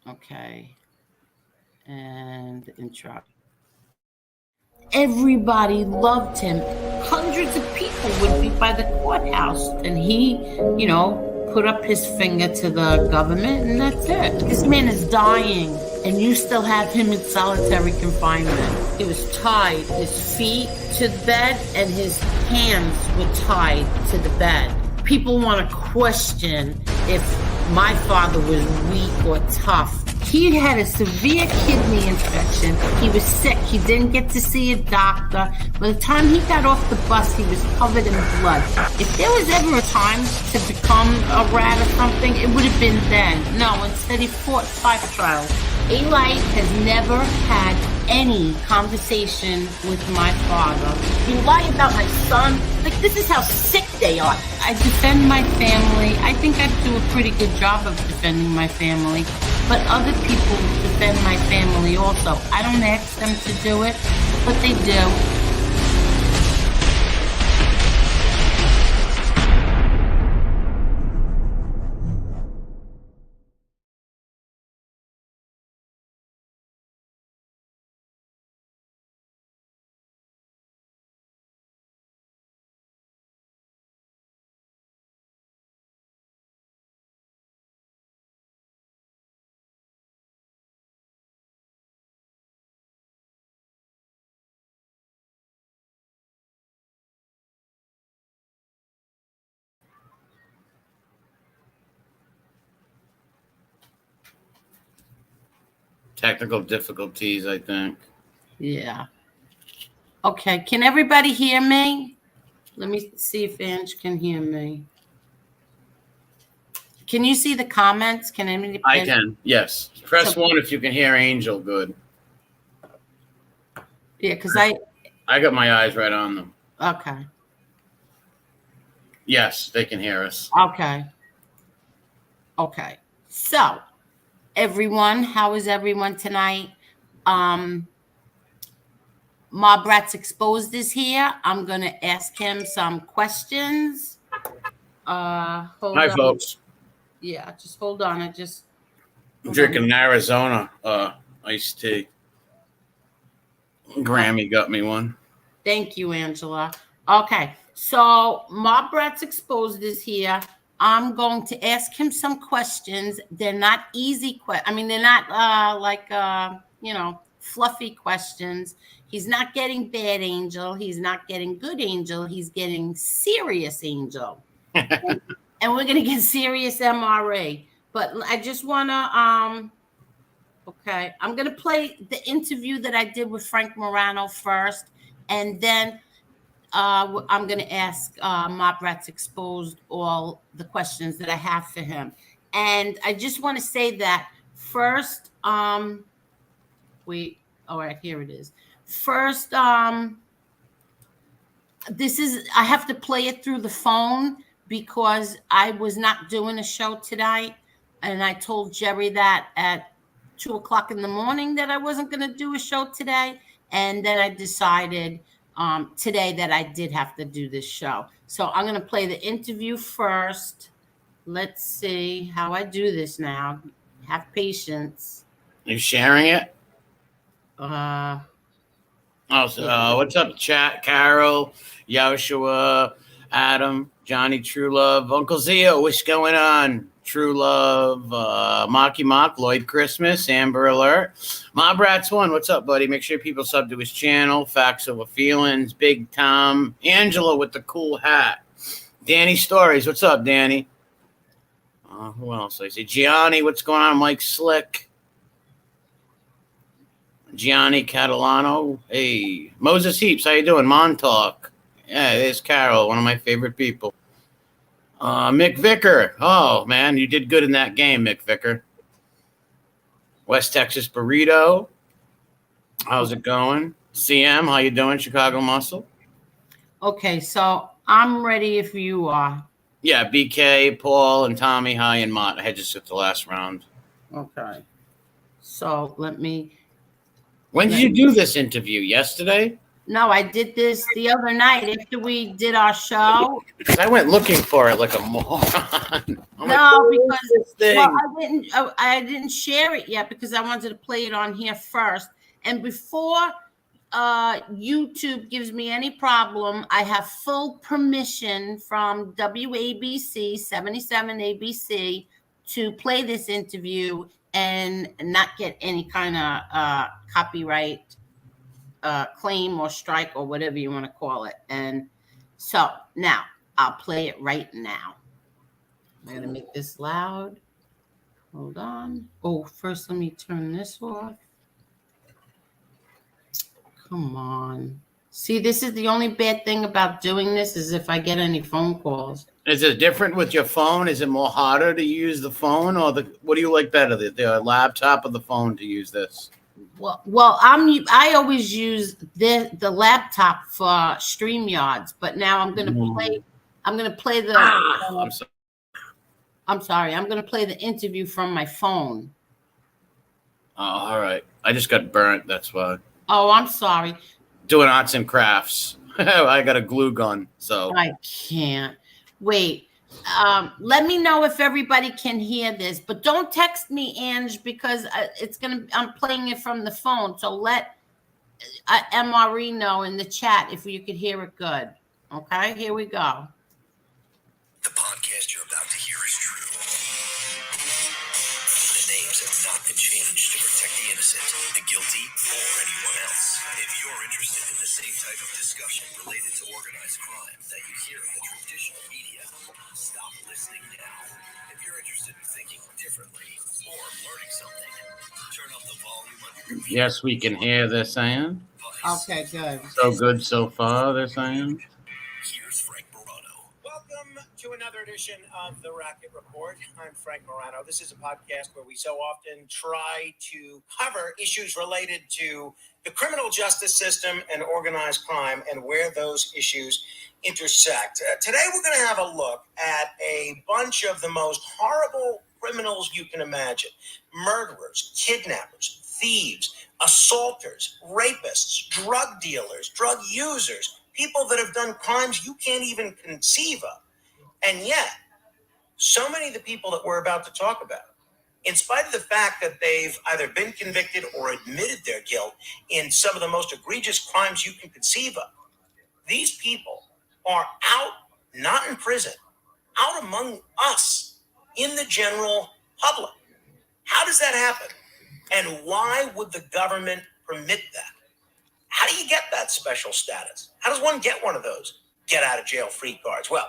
Okay. And intro. Everybody loved him. Hundreds of people would be by the courthouse, and he, put up his finger to the government, and that's it. This man is dying, and you still have him in solitary confinement. He was tied, his feet to the bed, and his hands were tied to the bed. People want to question if my father was weak or tough. He had a severe kidney infection. He was sick. He didn't get to see a doctor. By the time he got off the bus, he was covered in blood. If there was ever a time to become a rat or something, it would have been then. No, instead he fought 5 trials. Eli has never had any conversation with my father. You lie about my son? Like, this is how sick they are. I defend my family. I think I do a pretty good job of defending my family. But other people defend my family also. I don't ask them to do it, but they do. Technical difficulties, I think. Yeah. Okay. Can everybody hear me? Let me see if Ange can hear me. Can you see the comments? Can anybody? I can. Yes. Press 1 if you can hear Angel good. Yeah, because I got my eyes right on them. Okay. Yes, they can hear us. Okay. So, everyone, how is everyone tonight? Mob Rats Exposed is here. I'm going to ask him some questions. Hi, folks. Yeah, just hold on. I'm drinking an Arizona iced tea. Grammy got me one. Thank you, Angela. Okay, so Mob Rats Exposed is here. I'm going to ask him some questions. They're not easy questions. I mean, they're not fluffy questions. He's not getting bad Angel. He's not getting good Angel. He's getting serious Angel. And we're going to get serious MRA. But I just want to, okay, I'm going to play the interview that I did with Frank Morano first. And then I'm going to ask Mob Rats Exposed all the questions that I have for him. And I just want to say that first, all right, here it is. First, I have to play it through the phone because I was not doing a show tonight. And I told Jerry that at 2:00 in the morning that I wasn't going to do a show today. And then I decided today that I did have to do this show. So I'm going to play the interview first. Let's see how I do this now. Have patience. You sharing it? Yeah. What's up, chat? Carol, Yoshua, Adam, Johnny, True Love, Uncle Zio, what's going on? True Love, Mocky Mock, Lloyd Christmas, Amber Alert, Mob Rats 1, what's up, buddy? Make sure people sub to his channel, Facts Over Feelings, Big Tom, Angela with the cool hat, Danny Stories, what's up, Danny? Who else? I see Gianni, what's going on? Mike Slick, Gianni Catalano, hey, Moses Heaps, how you doing? Montauk, yeah, there's Carol, one of my favorite people. Mick Vicker. Oh, man, you did good in that game, Mick Vicker. West Texas Burrito. How's it going? CM, how you doing, Chicago Muscle? Okay, so I'm ready if you are. Yeah, BK, Paul, and Tommy, hi, and Mott. I had just hit the last round. Okay. So let me... When did you do this interview? Yesterday? No, I did this the other night after we did our show. Because I went looking for it like a moron. I'm No, like, because this thing? I didn't share it yet because I wanted to play it on here first. And before YouTube gives me any problem, I have full permission from WABC 77 ABC to play this interview and not get any kind of copyright claim or strike or whatever you want to call it. And so now I'll play it right now. I'm going to make this loud. Hold on. Oh, first let me turn this off. Come on. See, this is the only bad thing about doing this is if I get any phone calls. Is it different with your phone? Is it more harder to use the phone, or what do you like better, the laptop or the phone to use this? Well, I always use the laptop for StreamYards, but now I'm gonna play the. I'm sorry. I'm sorry. I'm gonna play the interview from my phone. Oh, all right. I just got burnt. That's why. Oh, I'm sorry. Doing arts and crafts. I got a glue gun, so I can't wait. Let me know if everybody can hear this, but don't text me, Ange, because I'm playing it from the phone. So let MRE know in the chat if you could hear it good. Okay, here we go. The podcast you're about to hear is true. The names have not been changed to protect the innocent, the guilty, or anyone else. If you're interested in the same type of discussion related to organized crime that you hear in the traditional media, stop listening now. If you're interested in thinking differently or learning something, turn up the volume on your computer. yes, we can hear. They're saying Okay, good. so good so far. They're saying. Here's Frank Morano. Welcome to another edition of the Racket Report. I'm Frank Morano. This is a podcast where we so often try to cover issues related to the criminal justice system and organized crime and where those issues intersect. Today we're going to have a look at a bunch of the most horrible criminals you can imagine. Murderers, kidnappers, thieves, assaulters, rapists, drug dealers, drug users, people that have done crimes you can't even conceive of. And yet, so many of the people that we're about to talk about, in spite of the fact that they've either been convicted or admitted their guilt in some of the most egregious crimes you can conceive of, these people are out, not in prison, out among us, in the general public. How does that happen? And why would the government permit that? How do you get that special status? How does one get one of those get out of jail free cards? Well,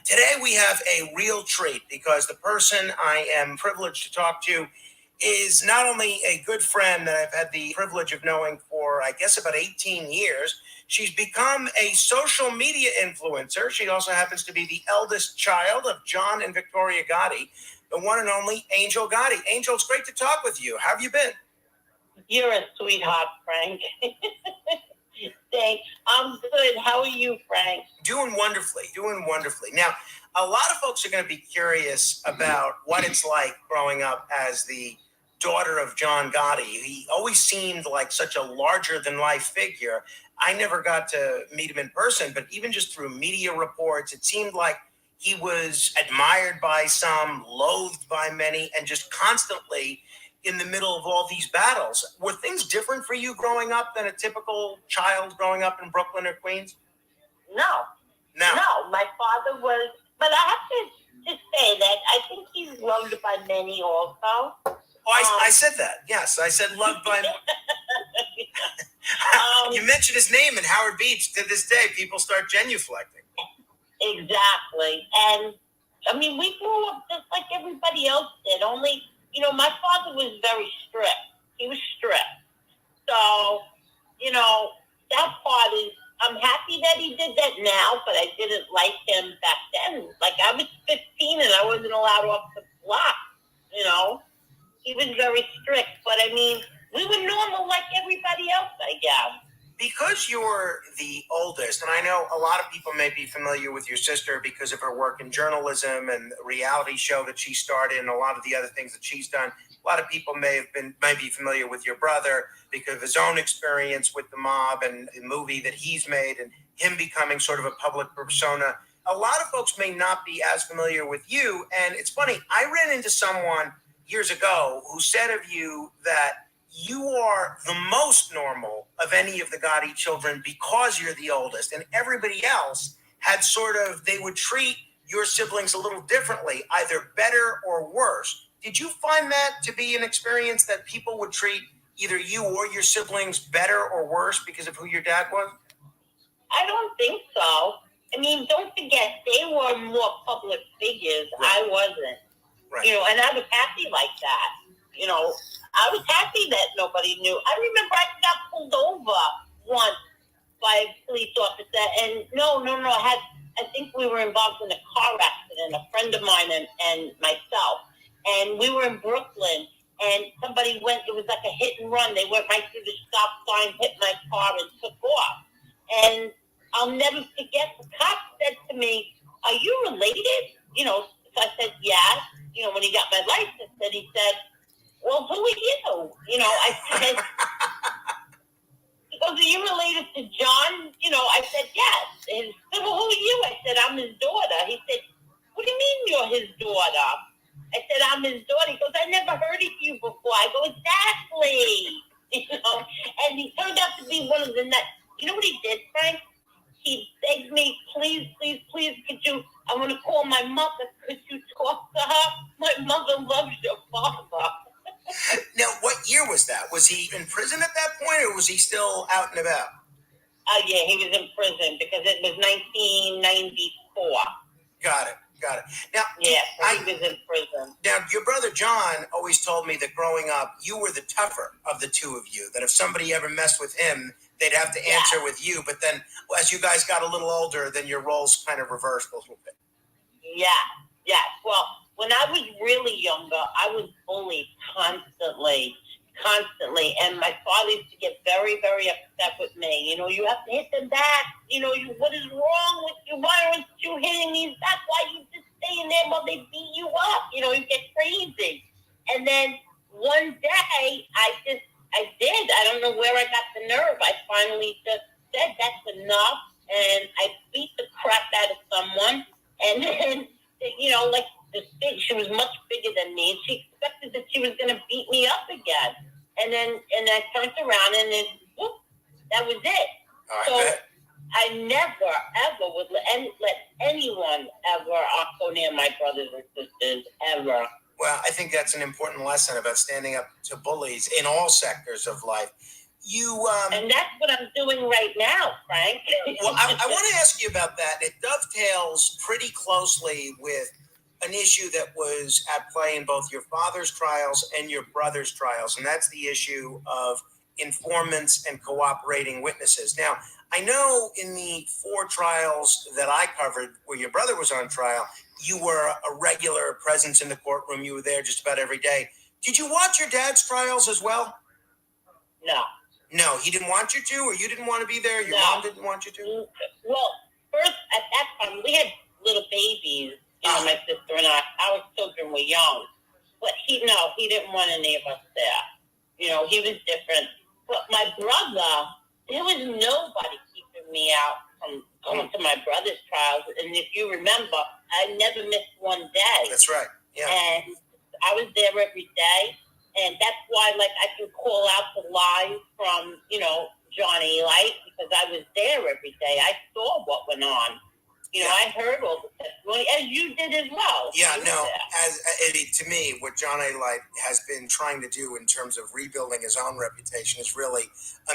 today we have a real treat because the person I am privileged to talk to is not only a good friend that I've had the privilege of knowing for, I guess, about 18 years. She's become a social media influencer. She also happens to be the eldest child of John and Victoria Gotti, the one and only Angel Gotti. Angel, it's great to talk with you. How have you been? You're a sweetheart, Frank. Thanks. I'm good. How are you, Frank? Doing wonderfully. Now, a lot of folks are going to be curious about what it's like growing up as the daughter of John Gotti. He always seemed like such a larger-than-life figure. I never got to meet him in person, but even just through media reports, it seemed like he was admired by some, loathed by many, and just constantly in the middle of all these battles. Were things different for you growing up than a typical child growing up in Brooklyn or Queens? No, my father was, but I have to just say that I think he's loved by many also. Oh, I said that. Yes, I said loved by. You mentioned his name in Howard Beach. To this day, people start genuflecting. Exactly. And, I mean, we grew up just like everybody else did, only, my father was very strict. He was strict. So, that part is, I'm happy that he did that now, but I didn't like him back then. Like, I was 15 and I wasn't allowed off the block, He was very strict, but I mean, we were normal like everybody else, I guess. because you're the oldest, and I know a lot of people may be familiar with your sister because of her work in journalism and the reality show that she started and a lot of the other things that she's done. A lot of people may be familiar with your brother because of his own experience with the mob and the movie that he's made and him becoming sort of a public persona. A lot of folks may not be as familiar with you. And it's funny, I ran into someone years ago who said of you that you are the most normal of any of the Gotti children because you're the oldest, and everybody else had sort of, they would treat your siblings a little differently, either better or worse. Did you find that to be an experience that people would treat either you or your siblings better or worse because of who your dad was? I don't think so. I mean, don't forget, they were more public figures. Right. I wasn't. Right. You know, and I was happy like that. You know, I was happy that nobody knew. I remember I got pulled over once by a police officer, and no. I think we were involved in a car accident, a friend of mine and myself. And we were in Brooklyn, and somebody went, it was like a hit and run. They went right through the stop sign, hit my car, and took off. And I'll never forget, the cop said to me, "Are you related?" You know, so I said, "Yes." You know, when he got my license, and he said, "Well, who are you?" You know, I said, he goes, "Are you related to John?" You know, I said, "Yes." And he said, "Well, who are you?" I said, "I'm his daughter." He said, "What do you mean you're his daughter?" I said, "I'm his daughter." He goes, "I never heard of you before." I go, "Exactly." You know, and he turned out to be one of the nuts. You know what he did, Frank? He begged me, please, I want to call my mother. Could you talk to her? My mother loves your father. Now, what year was that? Was he in prison at that point, or was he still out and about? Yeah, he was in prison because it was 1994. Got it. Now, yeah, he was in prison. Now, your brother John always told me that growing up, you were the tougher of the two of you, that if somebody ever messed with him, they'd have to answer with you. But then as you guys got a little older, then your roles kind of reversed a little bit. Yeah. Well, when I was really younger, I was bullied constantly. And my father used to get very, very upset with me. You know, you have to hit them back. You know, what is wrong with you? Why aren't you hitting these back? Why are you just staying there while they beat you up? You know, you get crazy. And then one day, I did. I don't know where I got the nerve. I finally just said, "That's enough." And I beat the crap out of someone. And then, you know, like, she was much bigger than me, and she expected that she was going to beat me up again. And I turned around, and then, whoop, that was it. So I never, ever would let anyone ever go near my brothers and sisters, ever. Well, I think that's an important lesson about standing up to bullies in all sectors of life. And that's what I'm doing right now, Frank. Well, I want to ask you about that. It dovetails pretty closely with an issue that was at play in both your father's trials and your brother's trials, and that's the issue of informants and cooperating witnesses. Now, I know in the 4 trials that I covered where your brother was on trial, you were a regular presence in the courtroom. You were there just about every day. Did you watch your dad's trials as well? No, he didn't want you to, or you didn't want to be there? Your mom didn't want you to? Well, first, at that time, we had little babies. You know, my sister and I, our children were young. But he didn't want any of us there. You know, he was different. But my brother, there was nobody keeping me out from going to my brother's trials. And if you remember, I never missed one day. That's right. Yeah. And I was there every day. And that's why, like, I can call out the lies from, you know, Johnny Light, because I was there every day. I saw what went on. You know, I heard all the testimony, as you did as well. Yeah, no, as Eddie, to me, what John A. Light has been trying to do in terms of rebuilding his own reputation is really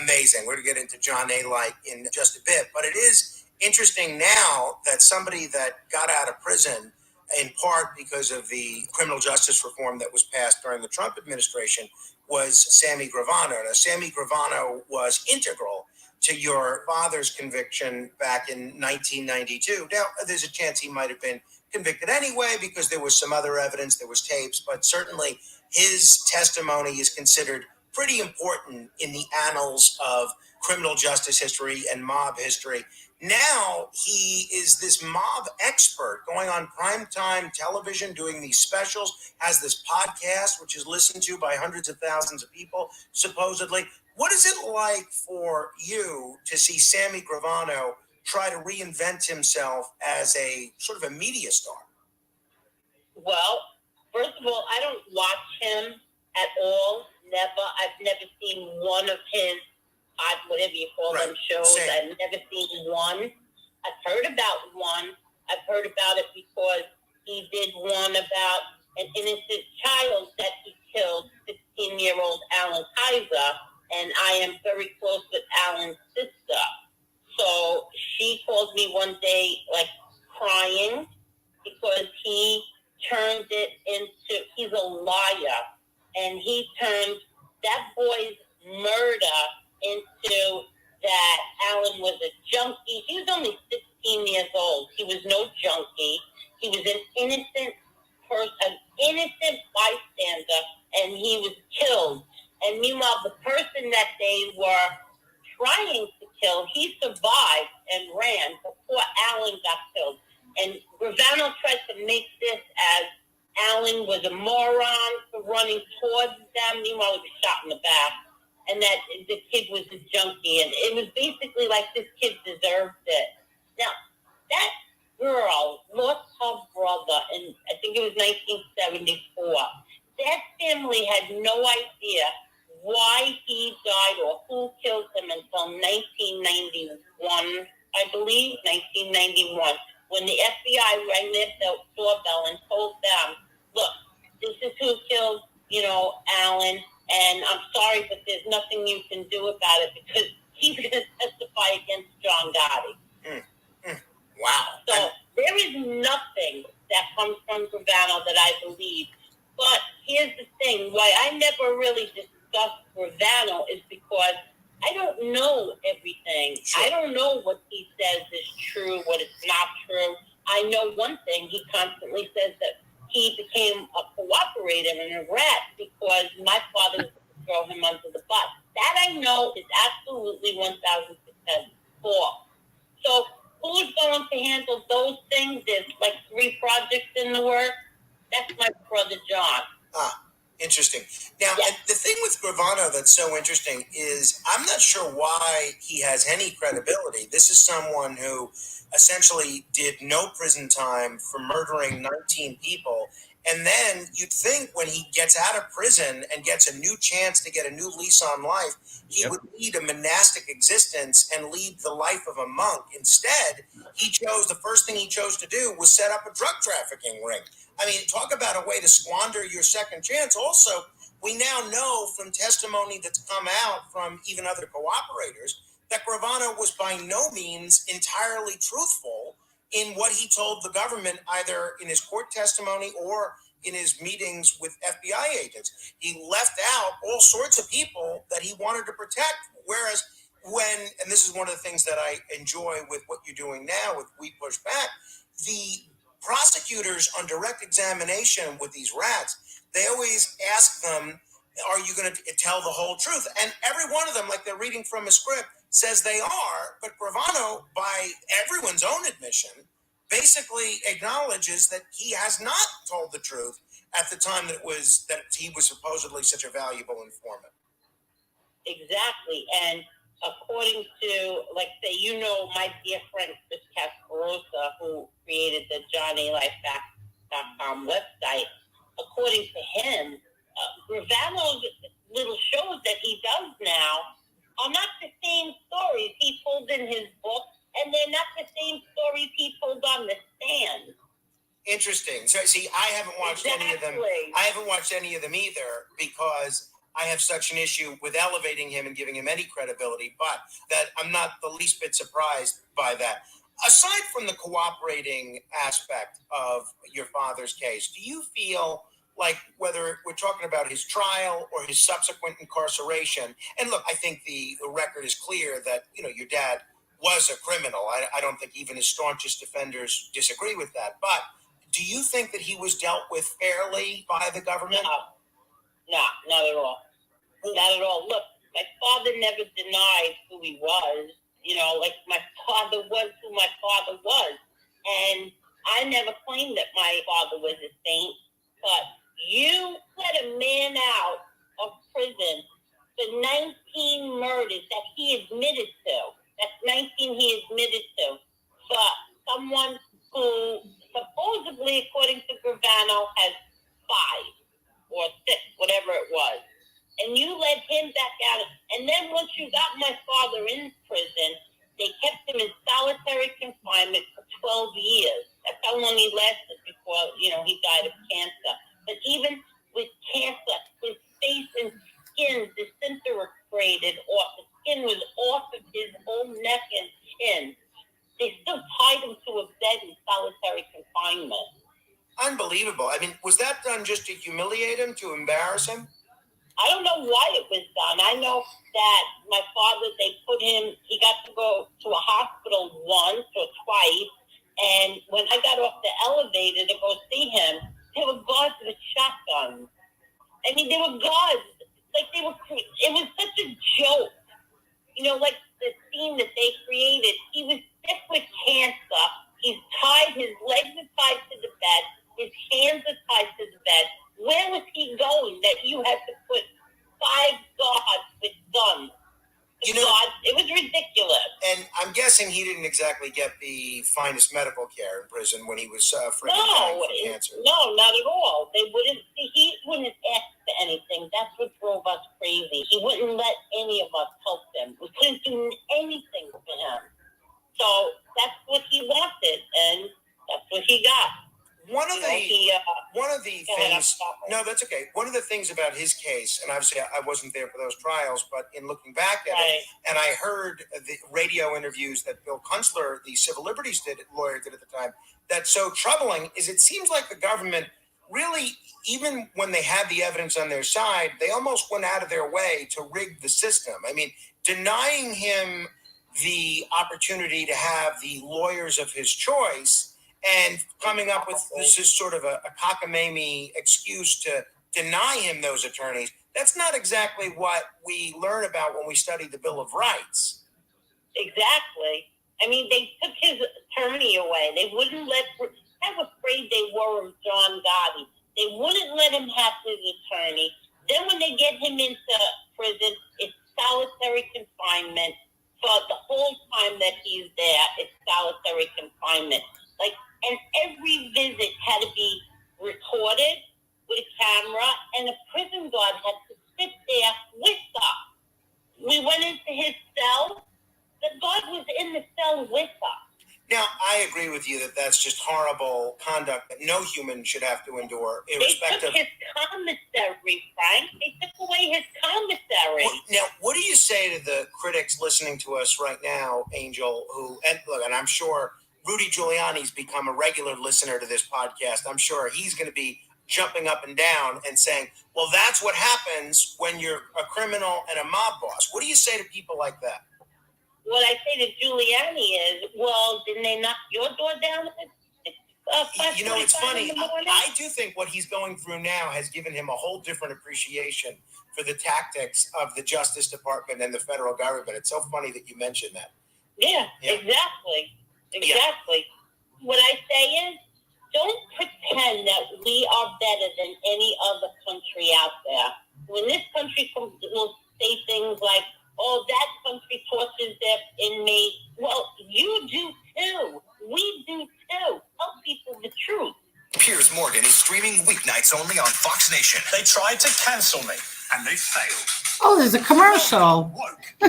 amazing. We're going to get into John A. Light in just a bit, but it is interesting now that somebody that got out of prison, in part because of the criminal justice reform that was passed during the Trump administration, was Sammy Gravano. Now, Sammy Gravano was integral to your father's conviction back in 1992. Now, there's a chance he might have been convicted anyway because there was some other evidence, there was tapes, but certainly his testimony is considered pretty important in the annals of criminal justice history and mob history. Now he is this mob expert going on primetime television, doing these specials, has this podcast, which is listened to by hundreds of thousands of people, supposedly. What is it like for you to see Sammy Gravano try to reinvent himself as a sort of a media star? Well, first of all, I don't watch him at all. Never. I've never seen one of his, whatever you call them, shows. Same. I've never seen one. I've heard about one. I've heard about it because he did one about an innocent child that he killed, 16-year-old Alan Kaiser, and I am very close with Alan's sister. So she called me one day, like, crying because he turned it into, he's a liar, and he turned that boy's murder into that Alan was a junkie. He was only 16 years old. He was no junkie. He was an innocent person, an innocent bystander, and he was killed. And meanwhile, the person that they were trying to kill, he survived and ran before Alan got killed. And Gravano tried to make this as Alan was a moron for running towards them. Meanwhile, he was shot in the back. And that the kid was a junkie. And it was basically like this kid deserved it. Now, that girl lost her brother in, I think it was 1974. That family had no idea why he died or who killed him until 1991, I believe, 1991, when the FBI rang their doorbell and told them, look, this is who killed, Alan, and I'm sorry, but there's nothing you can do about it because he's going to testify against John Gotti. Wow. So there is nothing that comes from Gravano that I believe. But here's the thing, why I never really discussed Gravano is because I don't know everything. Sure. I don't know what he says is true, what is not true. I know one thing, he constantly says that he became a cooperator and a rat because my father was going to throw him under the bus. That I know is absolutely 1,000% false. So who's going to handle those things? There's like 3 projects in the works. That's my brother John. Interesting. Now, and the thing with Gravano that's so interesting is I'm not sure why he has any credibility. This is someone who essentially did no prison time for murdering 19 people. And then you'd think when he gets out of prison and gets a new chance to get a new lease on life, he would lead a monastic existence and lead the life of a monk. Instead, the first thing he chose to do was set up a drug trafficking ring. I mean, talk about a way to squander your second chance. Also, we now know from testimony that's come out from even other cooperators that Gravano was by no means entirely truthful in what he told the government, either in his court testimony or in his meetings with FBI agents. He left out all sorts of people that he wanted to protect. Whereas and this is one of the things that I enjoy with what you're doing now with We Push Back, the prosecutors on direct examination with these rats, they always ask them, are you going to tell the whole truth? And every one of them, like they're reading from a script, says they are. But Gravano, by everyone's own admission, basically acknowledges that he has not told the truth at the time that he was supposedly such a valuable informant. Exactly. And according to, like, say, my dear friend Chris Casparosa, who created the JohnnyLifeBack.com website, according to him, Gravano's little shows that he does now are not the same stories he told in his book, and they're not the same stories he told on the stand. Interesting. So, see, I haven't watched any of them. I haven't watched any of them either because I have such an issue with elevating him and giving him any credibility, but that I'm not the least bit surprised by that. Aside from the cooperating aspect of your father's case, do you feel like whether we're talking about his trial or his subsequent incarceration, and look, I think the record is clear that, your dad was a criminal. I don't think even his staunchest defenders disagree with that. But do you think that he was dealt with fairly by the government? No, not at all. Not at all. Look, my father never denied who he was. Like my father was who my father was. And I never claimed that my father was a saint. But you let a man out of prison for 19 murders that he admitted to. That's 19 he admitted to. But someone who supposedly, according to Gravano, has 5 or 6, whatever it was. And you let him back out. And then once you got my father in prison, they kept him in solitary confinement for 12 years. That's how long he lasted before, he died of cancer. But even with cancer, his face and skin disintegrated off. The skin was off of his whole neck and chin. They still tied him to a bed in solitary confinement. Unbelievable. I mean, was that done just to humiliate him, to embarrass him? I don't know why it was done. I know that my father, he got to go to a hospital once or twice. And when I got off the elevator to go see him, there were guards with shotguns. I mean, there were guards. It was such a joke. Like the scene that they created. He was sick with cancer. His legs are tied to the bed. His hands are tied to the bed. Where was he going that you had to put 5 guards with guns? It was ridiculous. And I'm guessing he didn't exactly get the finest medical care in prison when he was suffering from cancer. No, not at all. He wouldn't ask for anything. That's what drove us crazy. He wouldn't let any of us help him. We couldn't do anything for him. So that's what he wanted, and that's what he got. One of the things. No, that's okay. One of the things about his case, and obviously I wasn't there for those trials, but in looking back at it, and I heard the radio interviews that Bill Kunstler, the civil liberties lawyer, did at the time. That's so troubling. Is it seems like the government really, even when they had the evidence on their side, they almost went out of their way to rig the system. I mean, denying him the opportunity to have the lawyers of his choice. And coming up with this is sort of a cockamamie excuse to deny him those attorneys. That's not exactly what we learn about when we study the Bill of Rights. Exactly. I mean, they took his attorney away. They wouldn't let. How afraid they were of John Gotti. They wouldn't let him have his attorney. Then when they get him into prison, it's solitary confinement. For the whole time that he's there, it's solitary confinement. And every visit had to be recorded with a camera, and a prison guard had to sit there with us. We went into his cell. The guard was in the cell with us. Now, I agree with you that that's just horrible conduct that no human should have to endure, irrespective. They took his commissary, Frank. They took away his commissary. Now, what do you say to the critics listening to us right now, Angel, and I'm sure Rudy Giuliani's become a regular listener to this podcast. I'm sure he's going to be jumping up and down and saying, well, that's what happens when you're a criminal and a mob boss. What do you say to people like that? What I say to Giuliani is, well, didn't they knock your door down? It's funny. I do think what he's going through now has given him a whole different appreciation for the tactics of the Justice Department and the federal government. It's so funny that you mentioned that. Yeah. Exactly. Exactly. Yeah. What I say is, don't pretend that we are better than any other country out there. When this country will say things like, oh, that country tortures their inmates. Well, you do too. We do too. Tell people the truth. Piers Morgan is streaming weeknights only on Fox Nation. They tried to cancel me, and they failed. Oh, there's a commercial.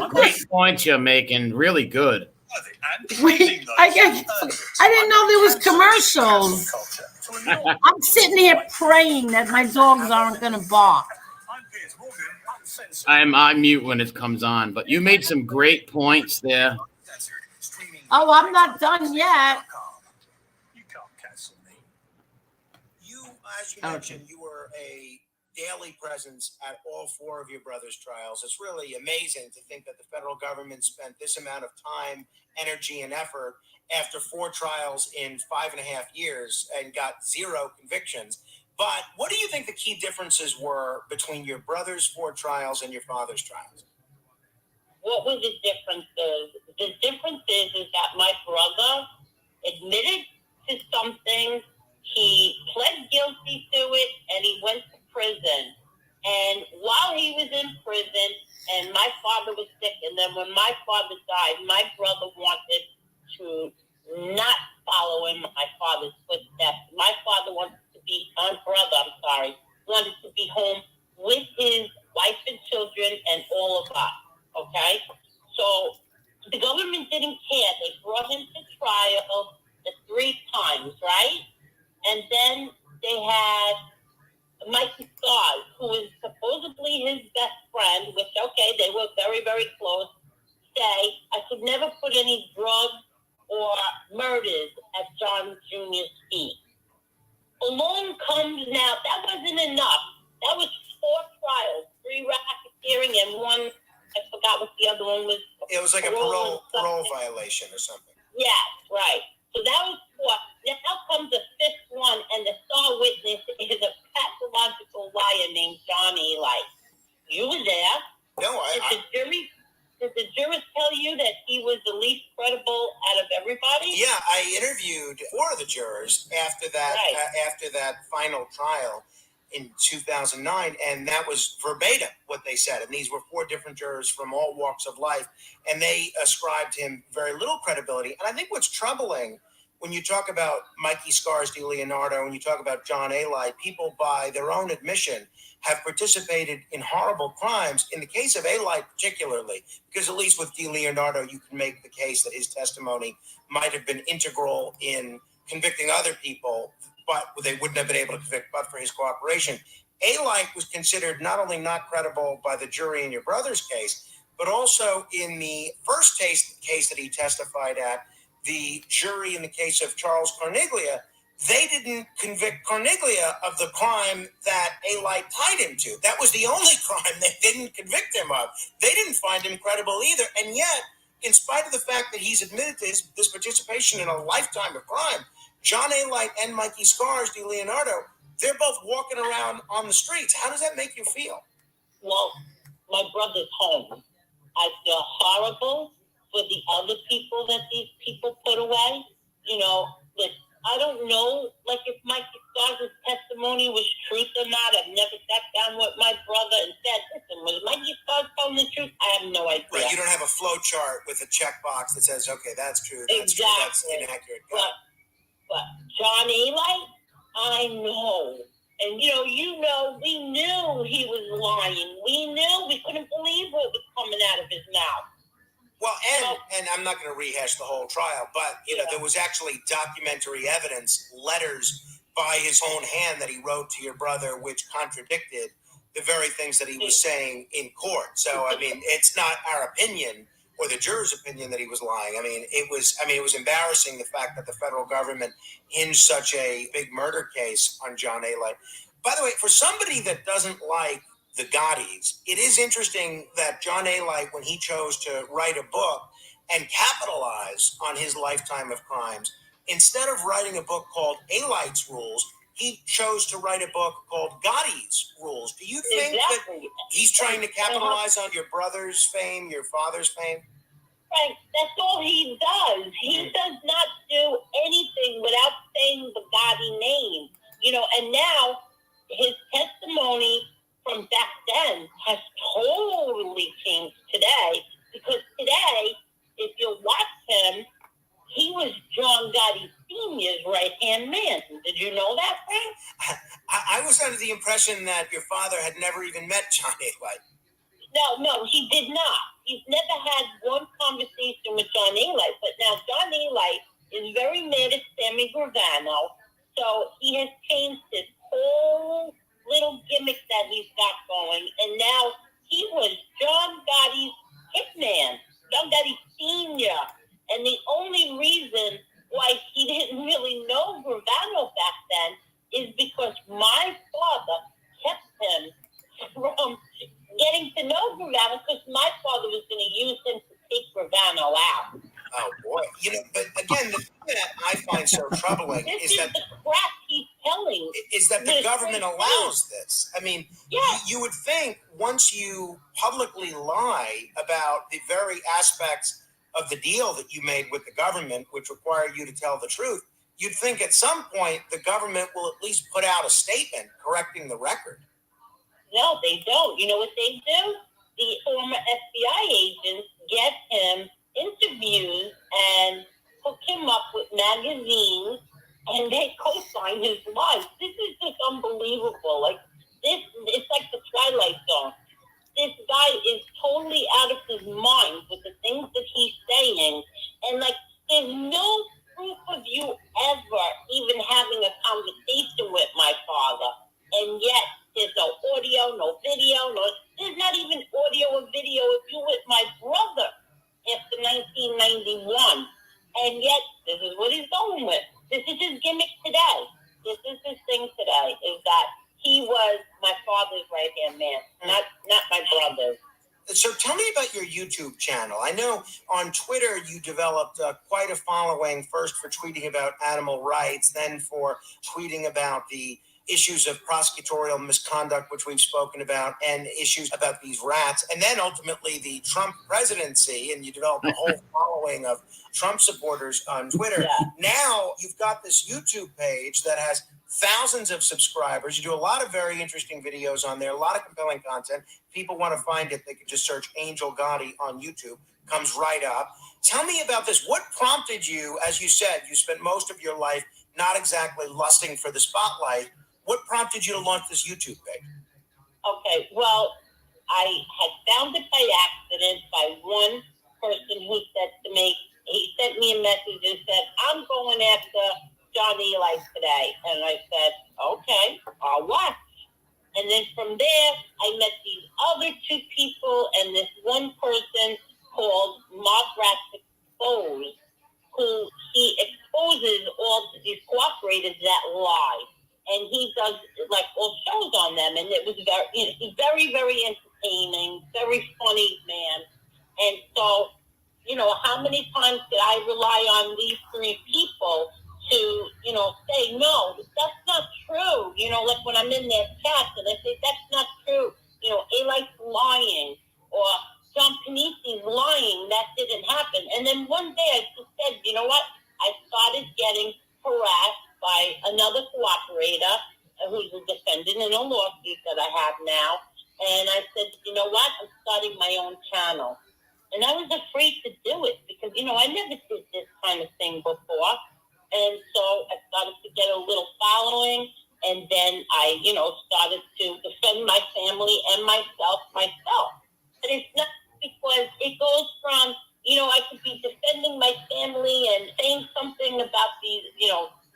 Great points you're making. Really good. Wait, I didn't know there was commercials. I'm sitting here praying that my dogs aren't going to bark. I'm mute when it comes on, but you made some great points there. Oh, I'm not done yet. You can't cancel me. You, as you mentioned, you were a daily presence at all 4 of your brother's trials. It's really amazing to think that the federal government spent this amount of time, energy, and effort after 4 trials in 5.5 years and got 0 convictions. But what do you think the key differences were between your brother's 4 trials and your father's trials? what were the differences? The difference is that my brother admitted to something, he pled guilty to it, and he went to prison. And while he was in prison, and my father was sick, and then when my father died, my brother wanted to not follow in my father's footsteps. My father wanted to be, wanted to be home with his wife and children and all of us, okay? So the government didn't care. They brought him to trial the 3 times, right? And then they had Mikey Scars, who was supposedly his best friend, which, okay, they were very, very close, say, I could never put any drugs or murders at John Jr.'s feet. Along comes now, that wasn't enough. That was 4 trials, 3 racketeering, and 1, I forgot what the other one was. It was like a parole violation or something. Yes, right. So that was 4. Now comes the 5th one, and the star witness is a pathological liar named John Eli. You were there. No, Did the jurors tell you that he was the least credible out of everybody? Yeah, I interviewed 4 of the jurors after that final trial in 2009, and that was verbatim what they said. And these were 4 different jurors from all walks of life, and they ascribed him very little credibility. And I think what's troubling when you talk about Mikey Scars de Leonardo, when you talk about John Eli, people by their own admission have participated in horrible crimes. In the case of Eli particularly, because at least with de Leonardo, you can make the case that his testimony might have been integral in convicting other people, but they wouldn't have been able to convict but for his cooperation. Eli was considered not only not credible by the jury in your brother's case, but also in the first case that he testified at, the jury in the case of Charles Carniglia, they didn't convict Carniglia of the crime that Eli tied him to. That was the only crime they didn't convict him of. They didn't find him credible either. And yet, in spite of the fact that he's admitted to this participation in a lifetime of crime, John Eli and Mikey Scars de Leonardo, they're both walking around on the streets. How does that make you feel? Well, my brother's home. I feel horrible for the other people that these people put away. You know, but I don't know, like, if Mikey Scars' testimony was truth or not. I've never sat down with my brother and said, listen, was Mikey Scars telling the truth? I have no idea. Right, you don't have a flow chart with a checkbox that says, okay, that's true, that's exactly. true, that's inaccurate. But John Eli, I know. And, you know, we knew he was lying. We knew. We couldn't believe what was coming out of his mouth. Well, and I'm not going to rehash the whole trial, but, you know, there was actually documentary evidence, letters by his own hand that he wrote to your brother, which contradicted the very things that he was saying in court. So, I mean, it's not our opinion or the juror's opinion that he was lying. It was embarrassing, the fact that the federal government hinged such a big murder case on John Eli. By the way, for somebody that doesn't like the Gottis, it is interesting that John Eli, when he chose to write a book and capitalize on his lifetime of crimes, instead of writing a book called Eli's Rules, he chose to write a book called Gotti's Rules. Do you think that he's trying to capitalize on your brother's fame, your father's fame? Frank, that's all he does. He does not do anything without saying the Gotti name. You know, and now his testimony from back then has totally changed today, because today, if you watch him, he was John Gotti Sr.'s right-hand man. Did you know that, Frank? I was under the impression that your father had never even met John Eli. No, he did not. He's never had one conversation with John Eli, but now John Eli is very mad at Sammy Gravano, so he has changed his whole little gimmick that he's got going, and now he was John Gotti's hitman, John Gotti Sr., and the only reason why he didn't really know Gravano back then is because my father kept him from getting to know Gravano, because my father was going to use him to take Gravano out. Oh, boy. You know, but again, the thing that I find so troubling is that the crap he's telling is that the government allows this. I mean, Yeah. You would think once you publicly lie about the very aspects of the deal that you made with the government, which require you to tell the truth, you'd think at some point the government will at least put out a statement correcting the record. No, they don't. You know what they do? The former FBI agents get him interviews and hook him up with magazines, and they co-sign his lies. This is just unbelievable. Like this, it's like the Twilight Zone. This guy is totally out of his mind with the things that he's saying, and like there's no proof of you ever even having a conversation with my father, and yet there's no audio, no video, there's not even audio or video of you with my brother after 1991. And yet, this is what he's going with. This is his gimmick today. This is his thing today, is that he was my father's right-hand man, not my brother's. So tell me about your YouTube channel. I know on Twitter you developed quite a following, first for tweeting about animal rights, then for tweeting about the issues of prosecutorial misconduct, which we've spoken about, and issues about these rats, and then ultimately the Trump presidency, and you developed a whole following of Trump supporters on Twitter. Yeah. Now you've got this YouTube page that has thousands of subscribers. You do a lot of very interesting videos on there, a lot of compelling content. People want to find it, they can just search Angel Gotti on YouTube, comes right up. Tell me about this. What prompted you, as you said, you spent most of your life not exactly lusting for the spotlight. What prompted you to launch this YouTube page? Okay, well, I had found it by accident by one person who said to me, he sent me a message and said, I'm going after John Eli today. And I said, okay, I'll watch. And then from there, I met these other two people and this one person called Mark Ratz Exposed, who he exposes all these cooperators that lie. And he does like all shows on them, and it was he's very, very entertaining, very funny man. And so, how many times did I rely on these three people to, say, no, that's not true. Like when I'm in their chats and I say, that's not true. Eli's lying, or John Panisi's lying, that didn't happen. And then one day I just said, you know what? I started getting harassed by another cooperator who's a defendant in a lawsuit that I have now. And I said, you know what? I'm starting my own channel. And I was afraid to do it because, I never did this kind of thing before. And so I started to get a little following. And then I, started to defend my family and myself. But it's not because it goes from, I could be defending my family and saying something about these,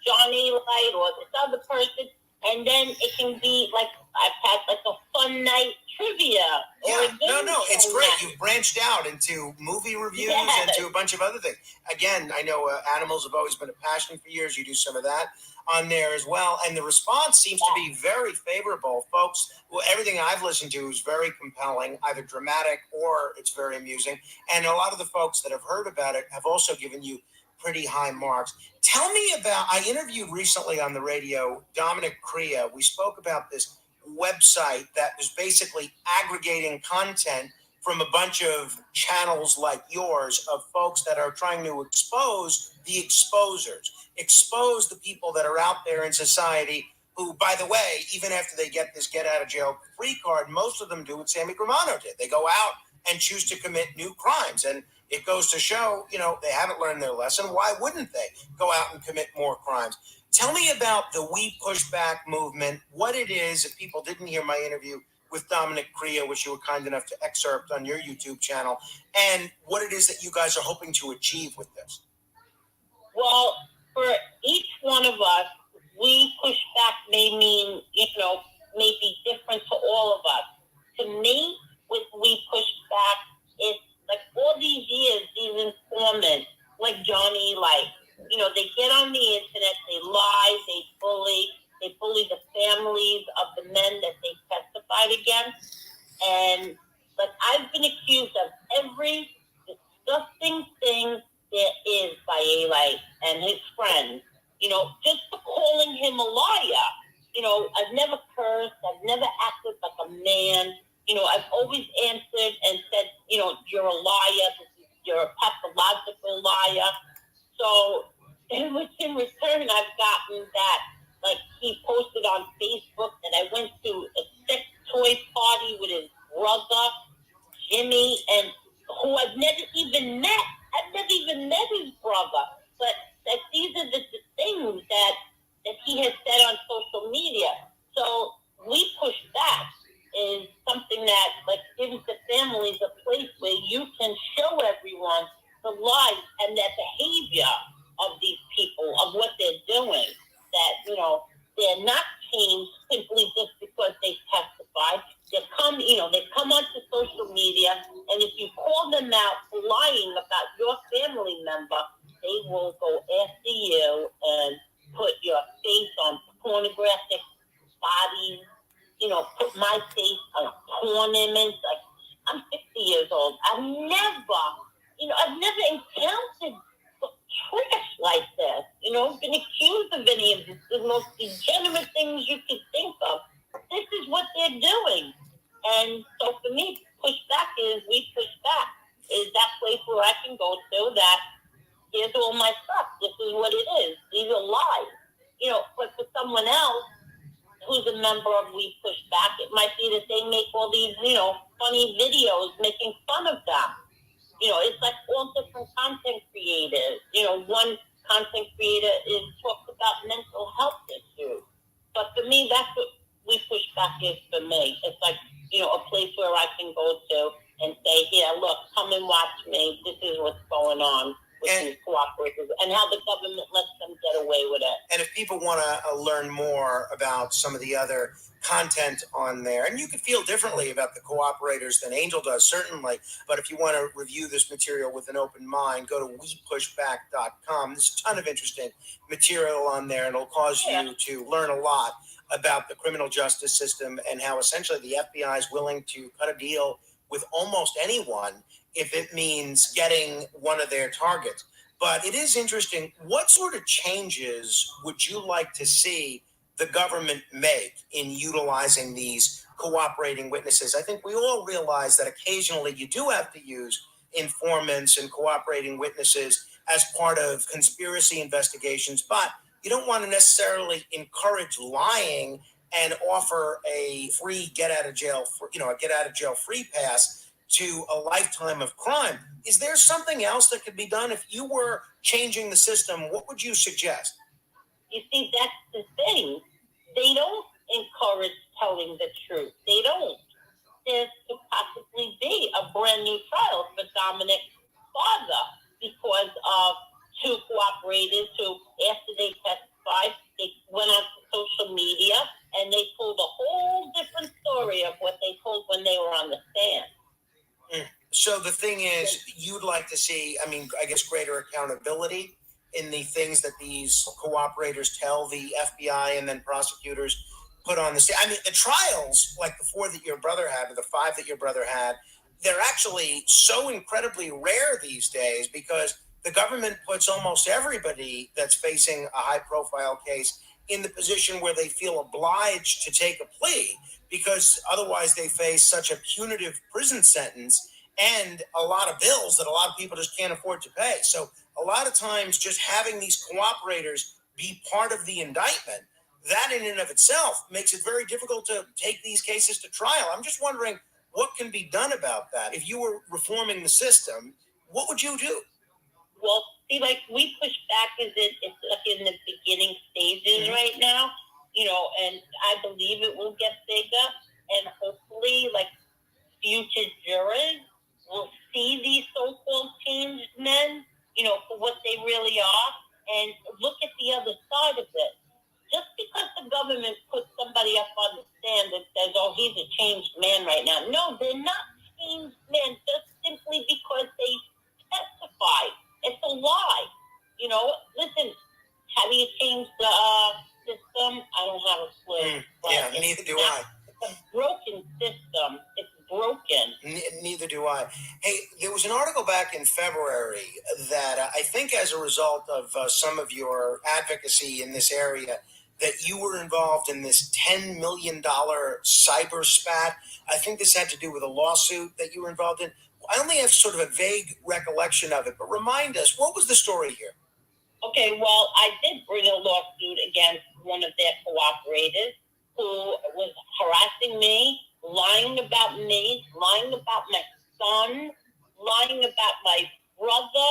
Johnny Light or this other person, and then it can be like I've had like a fun night trivia. It's great. You've branched out into movie reviews and to a bunch of other things. Again, I know animals have always been a passion for years. You do some of that on there as well, and the response seems to be very favorable, folks. Well, everything I've listened to is very compelling, either dramatic or it's very amusing, and a lot of the folks that have heard about it have also given you pretty high marks. Tell me about, I interviewed recently on the radio Dominic Crea. We spoke about this website that was basically aggregating content from a bunch of channels like yours of folks that are trying to expose the exposers, expose the people that are out there in society who, by the way, even after they get this get out of jail free card, most of them do what Sammy Romano did. They go out and choose to commit new crimes. And it goes to show, they haven't learned their lesson. Why wouldn't they go out and commit more crimes? Tell me about the We Push Back movement, what it is, if people didn't hear my interview with Dominic Crea, which you were kind enough to excerpt on your YouTube channel, and what it is that you guys are hoping to achieve with this. Well, for each one of us, We Push Back may mean, may be different to all of us. To me, with We Push Back, it's like all these years, these informants, like Johnny, they get on the internet, they lie, they bully the families of the men that they testified against. And I've been accused of every disgusting thing there is by Eli and his friends, just for calling him a liar. I've never cursed. I've never acted like a man. I've always answered and said, you're a liar. You're a pathological liar. So in return, I've gotten that, like, he posted on Facebook that I went to a sex toy party with his brother, Jimmy, and who I've never even met. I've never even met his brother. But that these are the things that he has said on social media. So we push back is something that, like, gives the families a place where you can show everyone the life and the behavior of these people, of what they're doing, that, they're not changed simply just because they testified. They come onto social media, and if you call them out for lying about your family member, they will go after you and put your face on pornographic bodies, put my face on a porn image. Like, I'm 60 years old. I've never encountered trash like this. Been accused of any of this, the most degenerate things you could think of. This is what they're doing. And so for me, we push back. Is that place where I can go to that here's all my stuff. This is what it is. These are lies. But for someone else who's a member of We Push Back, it might be that they make all these, funny videos making fun of them. It's like all different content creators. One content creator talks about mental health issues. But for me, that's what We Push Back is for me. It's like, a place where I can go to and say, here, look, come and watch me. This is what's going on with these cooperators and how the government lets them get away with it. And if people want to learn more about some of the other content on there, and you could feel differently about the cooperators than Angel does, certainly, but if you want to review this material with an open mind, go to wepushback.com. There's a ton of interesting material on there, and it'll cause you to learn a lot about the criminal justice system and how essentially the FBI is willing to cut a deal with almost anyone if it means getting one of their targets. But it is interesting. What sort of changes would you like to see the government make in utilizing these cooperating witnesses? I think we all realize that occasionally you do have to use informants and cooperating witnesses as part of conspiracy investigations, but you don't want to necessarily encourage lying and offer a free get out of jail free pass to a lifetime of crime. Is there something else that could be done? If you were changing the system, what would you suggest? You see, that's the thing. They don't encourage telling the truth. They don't. There could possibly be a brand new trial for Dominic's father because of two cooperators who, after they testified, they went on to social media and they told a whole different story of what they told when they were on the stand. So the thing is, you'd like to see, I guess, greater accountability in the things that these cooperators tell the FBI and then prosecutors put on the stand. The trials, like the 4 that your brother had or the 5 that your brother had, they're actually so incredibly rare these days because the government puts almost everybody that's facing a high-profile case in the position where they feel obliged to take a plea because otherwise they face such a punitive prison sentence and a lot of bills that a lot of people just can't afford to pay. So a lot of times just having these cooperators be part of the indictment, that in and of itself makes it very difficult to take these cases to trial. I'm just wondering what can be done about that. If you were reforming the system, what would you do? Well, see, like, We Push Back it's like in the beginning stages right now, and I believe it will get bigger, and hopefully, like, future jurors will see these so-called changed men, for what they really are, and look at the other side of it. Just because the government puts somebody up on the stand and says, oh, he's a changed man right now. No, they're not changed men just simply because they testified. It's a lie. Listen, have you changed the system? I don't have a clue. Neither do I. It's a broken system. It's broken. Neither do I. Hey, there was an article back in February that I think as a result of some of your advocacy in this area, that you were involved in this $10 million cyber spat. I think this had to do with a lawsuit that you were involved in. I only have sort of a vague recollection of it, but remind us, what was the story here? Okay, well, I did bring a lawsuit against one of their cooperators who was harassing me, lying about me, lying about my son, lying about my brother,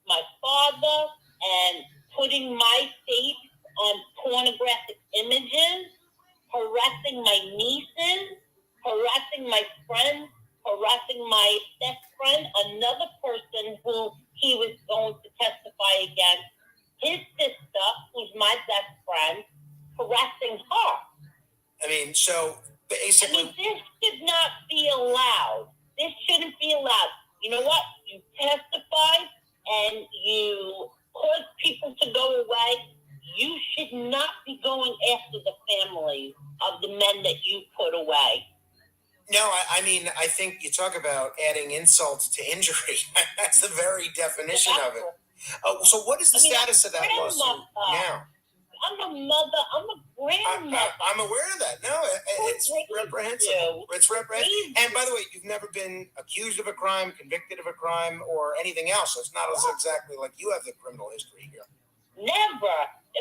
my father, and putting my face on pornographic images, harassing my nieces, harassing my friends, harassing my best friend, another person who he was going to testify against, his sister, who's my best friend, harassing her. I mean, so basically... this should not be allowed. This shouldn't be allowed. You know what? You testify and you cause people to go away. You should not be going after the families of the men that you put away. No, I mean, I think you talk about adding insult to injury. That's the very definition of it. So what is the status of that lawsuit now? I'm a mother. I'm a grandmother. I'm aware of that. No, it's reprehensible. It's reprehensible. And by the way, you've never been accused of a crime, convicted of a crime, or anything else. So it's not exactly like you have the criminal history here. Never.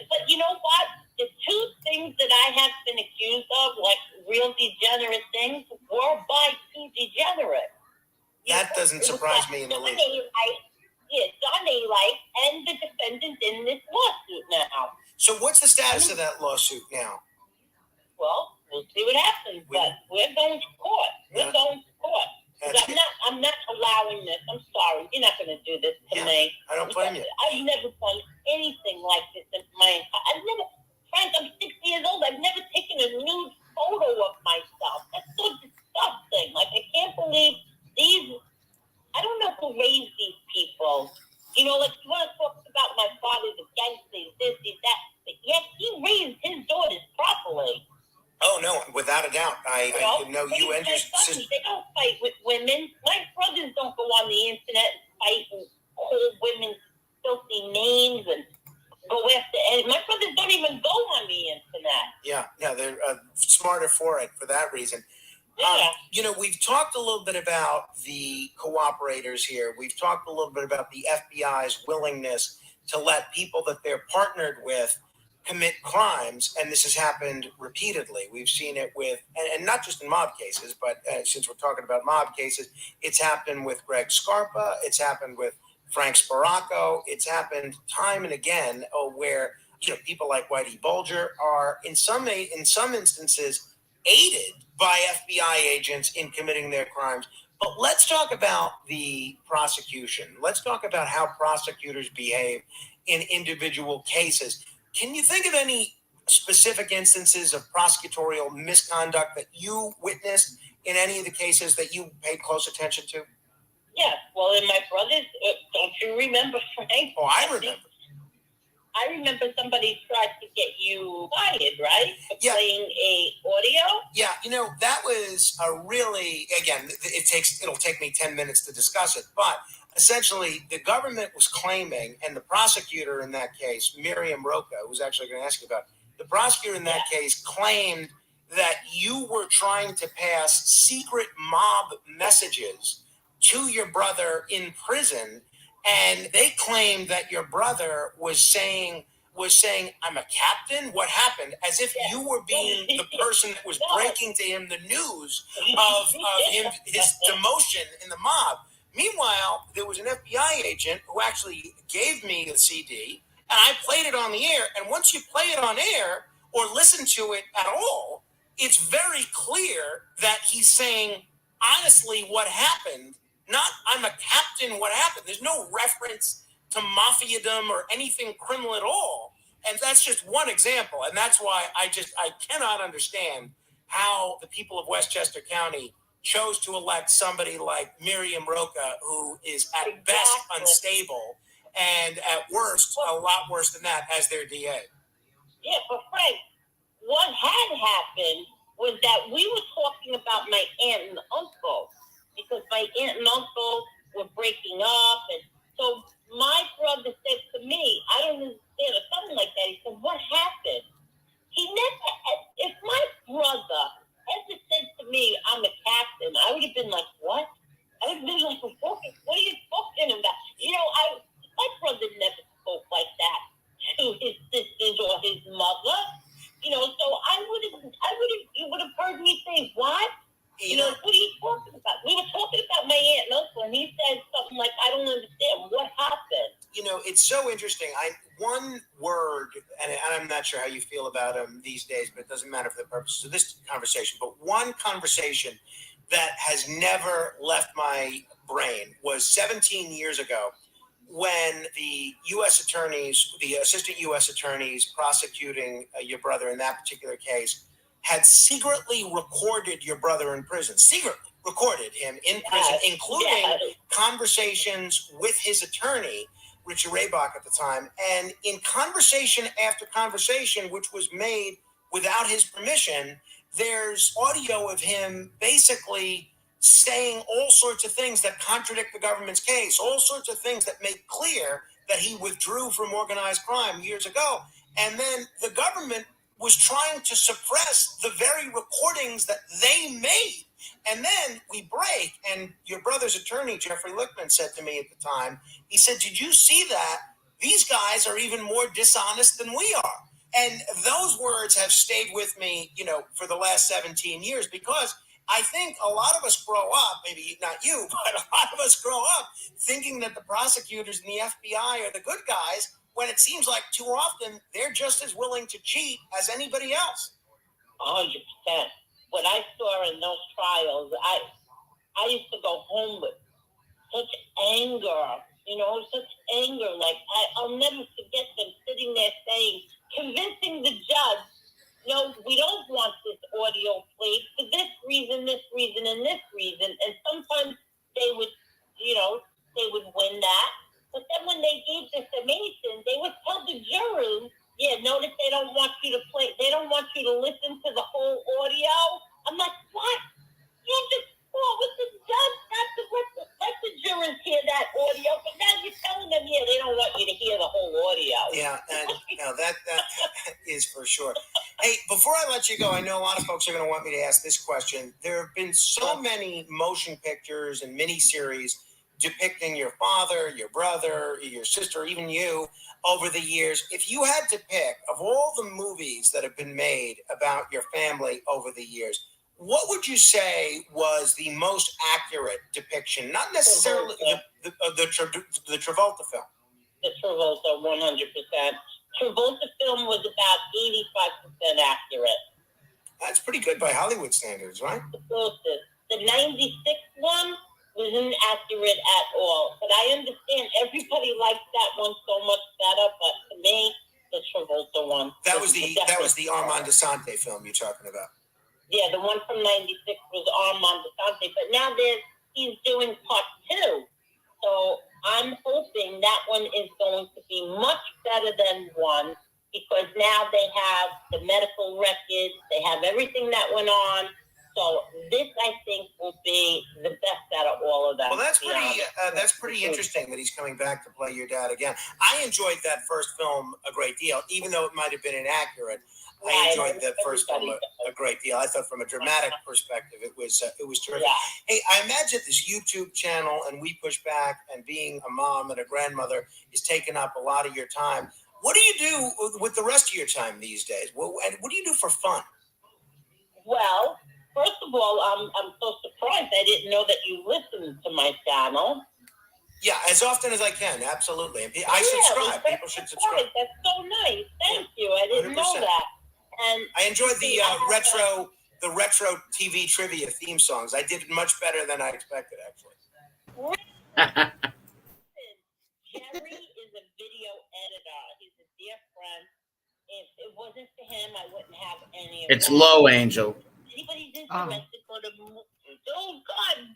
But you know what? The two things that I have been accused of, like real degenerate things, were by two degenerates. That doesn't surprise me in the least. Don Light and the defendant in this lawsuit now. So what's the status of that lawsuit now? Well, we'll see what happens, but we're going to court. We're going to court. I'm not allowing this. I'm sorry. You're not going to do this to me. I don't blame you. I've never done anything like this in my entire... Frank, I'm 60 years old. I've never taken a nude photo of myself. That's so disgusting. Like, I can't believe these... I don't know who raised these people. You know, like, you want to talk about my father's against these, this, that, but yet he raised his daughters properly. Oh, no, without a doubt. I know you and your sister. They don't fight with women. My brothers don't go on the internet and fight and call women filthy names and go after. And my brothers don't even go on the internet. Yeah, they're smarter for it for that reason. Yeah. You know, we've talked a little bit about the cooperators here. We've talked a little bit about the FBI's willingness to let people that they're partnered with commit crimes, and this has happened repeatedly. We've seen it with, and not just in mob cases, but since we're talking about mob cases, it's happened with Greg Scarpa, it's happened with Frank Sparacco, it's happened time and again where, you know, people like Whitey Bulger are in some instances aided by FBI agents in committing their crimes. But let's talk about the prosecution. Let's talk about how prosecutors behave in individual cases. Can you think of any specific instances of prosecutorial misconduct that you witnessed in any of the cases that you paid close attention to? Yes. Well, in my brothers, don't you remember, Frank? Oh, I remember. I remember somebody tried to get you fired, right? For playing a audio? Yeah, you know, that was a really, again, it'll take me 10 minutes to discuss it, but essentially the government was claiming, and the prosecutor in that case, Miriam Roca, who's actually going to ask you about it, the prosecutor in that case claimed that you were trying to pass secret mob messages to your brother in prison. And they claimed that your brother was saying, I'm a captain? What happened? As if you were being the person that was breaking to him the news of his demotion in the mob. Meanwhile, there was an FBI agent who actually gave me the CD, and I played it on the air. And once you play it on air or listen to it at all, it's very clear that he's saying, honestly, what happened. Not, I'm a captain, what happened? There's no reference to mafiadom or anything criminal at all. And that's just one example. And that's why I cannot understand how the people of Westchester County chose to elect somebody like Miriam Roca, who is at best unstable and at worst, a lot worse than that, as their DA. Yeah, but Frank, what had happened was that we were talking about my aunt and uncle. Because my aunt and uncle were breaking up. And so my brother said to me, I don't understand, or something like that. He said, what happened? have been like, what? I would have been like, what are you talking about? My brother never spoke like that to his sisters or his mother. So you would have heard me say, what? What are you talking about? We were talking about my aunt and uncle, and he said something like, I don't understand. What happened? It's so interesting. One word, and I'm not sure how you feel about them these days, but it doesn't matter for the purposes of this conversation. But one conversation that has never left my brain was 17 years ago when the U.S. attorneys, the assistant U.S. attorneys prosecuting your brother in that particular case, had secretly recorded your brother in prison. Secretly recorded him in prison, including conversations with his attorney, Richard Raybach at the time. And in conversation after conversation, which was made without his permission, there's audio of him basically saying all sorts of things that contradict the government's case, all sorts of things that make clear that he withdrew from organized crime years ago. And then the government was trying to suppress the very recordings that they made. And then we break, and your brother's attorney, Jeffrey Lichtman, said to me at the time, he said, did you see that? These guys are even more dishonest than we are. And those words have stayed with me, for the last 17 years, because I think a lot of us grow up, maybe not you, but a lot of us grow up thinking that the prosecutors and the FBI are the good guys, when it seems like too often they're just as willing to cheat as anybody else. 100%. What I saw in those trials, I used to go home with such anger, such anger. Like, I'll never forget them sitting there saying, convincing the judge, no, we don't want this audio played for this reason, and this reason. And sometimes they would, they would win that. But then when they gave defamation, they would tell the jurors, notice they don't want you to play, they don't want you to listen to the whole audio. I'm like, what? Just with the judge, let the jurors hear that audio. But now you're telling them, they don't want you to hear the whole audio. Yeah, and that is for sure. Hey, before I let you go, I know a lot of folks are going to want me to ask this question. There have been so many motion pictures and miniseries depicting your father, your brother, your sister, even you over the years. If you had to pick, of all the movies that have been made about your family over the years, what would you say was the most accurate depiction? Not necessarily the Travolta film. The Travolta, 100%. Travolta film was about 85% accurate. That's pretty good by Hollywood standards, right? The closest. The 96 one wasn't accurate at all. But I understand everybody likes that one so much better, but to me, the Travolta one. That was the Armand Assante film you're talking about. Yeah, the one from 96 was Armand Assante, but now he's doing part 2. So I'm hoping that one is going to be much better than 1, because now they have the medical records, they have everything that went on. So this, I think, will be the best out of all of them. Well, that's pretty interesting that he's coming back to play your dad again. I enjoyed that first film a great deal, even though it might have been inaccurate. I enjoyed that first film a great deal. I thought from a dramatic perspective, it was terrific. Yeah. Hey, I imagine this YouTube channel and We Push Back and being a mom and a grandmother is taking up a lot of your time. What do you do with the rest of your time these days? What do you do for fun? Well, first of all, I'm so surprised. I didn't know that you listened to my channel. Yeah, as often as I can, absolutely. I subscribe. People should subscribe. That's so nice. Thank you. I didn't 100%. Know that. And I enjoyed the retro TV trivia theme songs. I did much better than I expected, actually. Jerry is a video editor. He's a dear friend. If it wasn't for him, I wouldn't have any of It's that. low, Angel. Anybody's interested, go to oh God,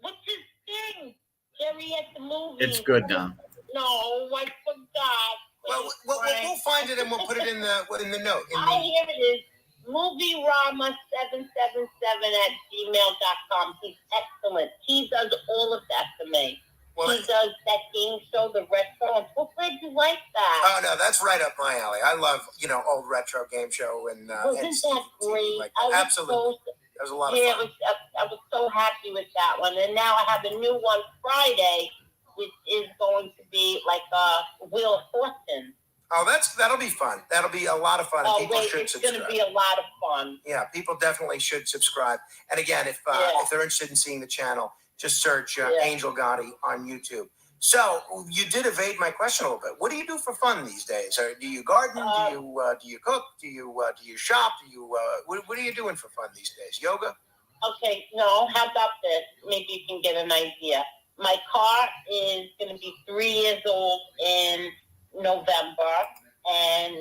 what's his thing? Jerry at the movie. It's good now. No, I forgot. Well, we'll find it and we'll put it in the note. Here it is. MovieRama777@gmail.com. He's excellent. He does all of that for me. Well, he does that game show, the retro. I'm so glad you like that. Oh no, that's right up my alley. I love old retro game show and wasn't that great? Absolutely, that was a lot of fun. I was so happy with with that one. And now I have a new one Friday, which is going to be like Will Horton. Oh, that'll be fun. That'll be a lot of fun. Oh, People wait, should it's subscribe. going to be a lot of fun. Yeah, people definitely should subscribe. And again, if they're interested in seeing the channel, just search Angel Gotti on YouTube. So you did evade my question a little bit. What do you do for fun these days? Do you garden? Do you cook? Do you shop? What are you doing for fun these days? Yoga? Okay, no. How about this? Maybe you can get an idea. My car is going to be 3 years old in November, and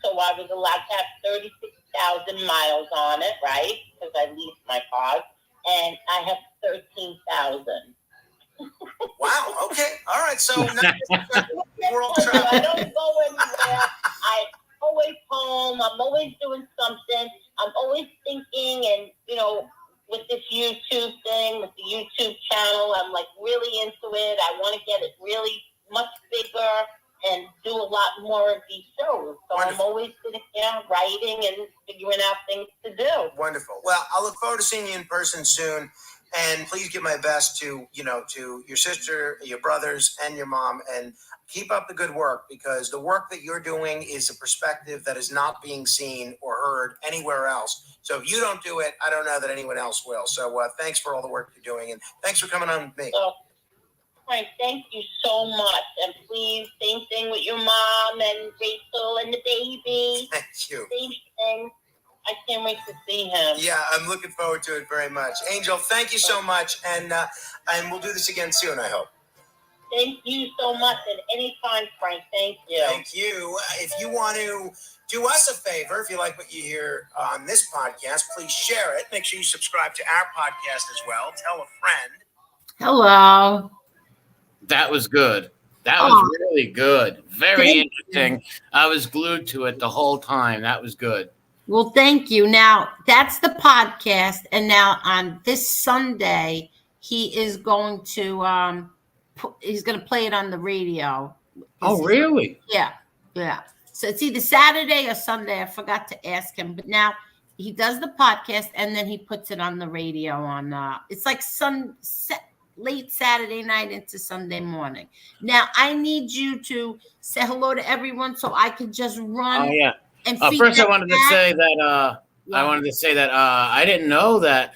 so I was allowed to have 36,000 miles on it, right? Because I leased my car, and I have 13,000. Wow. Okay. All right. So world So travel. I don't go anywhere. I'm always home. I'm always doing something. I'm always thinking, and with this YouTube thing, with the YouTube channel, I'm like really into it. I want to get it really much bigger and do a lot more of these shows. So Wonderful. I'm always sitting there writing and figuring out things to do. Wonderful. Well, I look forward to seeing you in person soon. And please give my best to your sister, your brothers, and your mom, and keep up the good work, because the work that you're doing is a perspective that is not being seen or heard anywhere else. So if you don't do it, I don't know that anyone else will. So thanks for all the work you're doing, and thanks for coming on with me. So, Frank, thank you so much. And please, same thing with your mom and Rachel and the baby. Thank you. Same thing. I can't wait to see him. Yeah, I'm looking forward to it very much. Angel, thank you so much, and we'll do this again soon, I hope. Thank you so much. At any time, Frank. Thank you. Thank you. If you want to do us a favor, if you like what you hear on this podcast, please share it. Make sure you subscribe to our podcast as well. Tell a friend. Hello. That was good. That was really good. Very interesting. I was glued to it the whole time. That was good. Well, thank you. Now, that's the podcast. And now on this Sunday, he is going to he's going to play it on the radio. Oh, really? Yeah. So it's either Saturday or Sunday. I forgot to ask him. But now he does the podcast, and then he puts it on the radio on it's like late Saturday night into Sunday morning. Now, I need you to say hello to everyone so I can just run. Oh, yeah. And first, I wanted to say that I didn't know that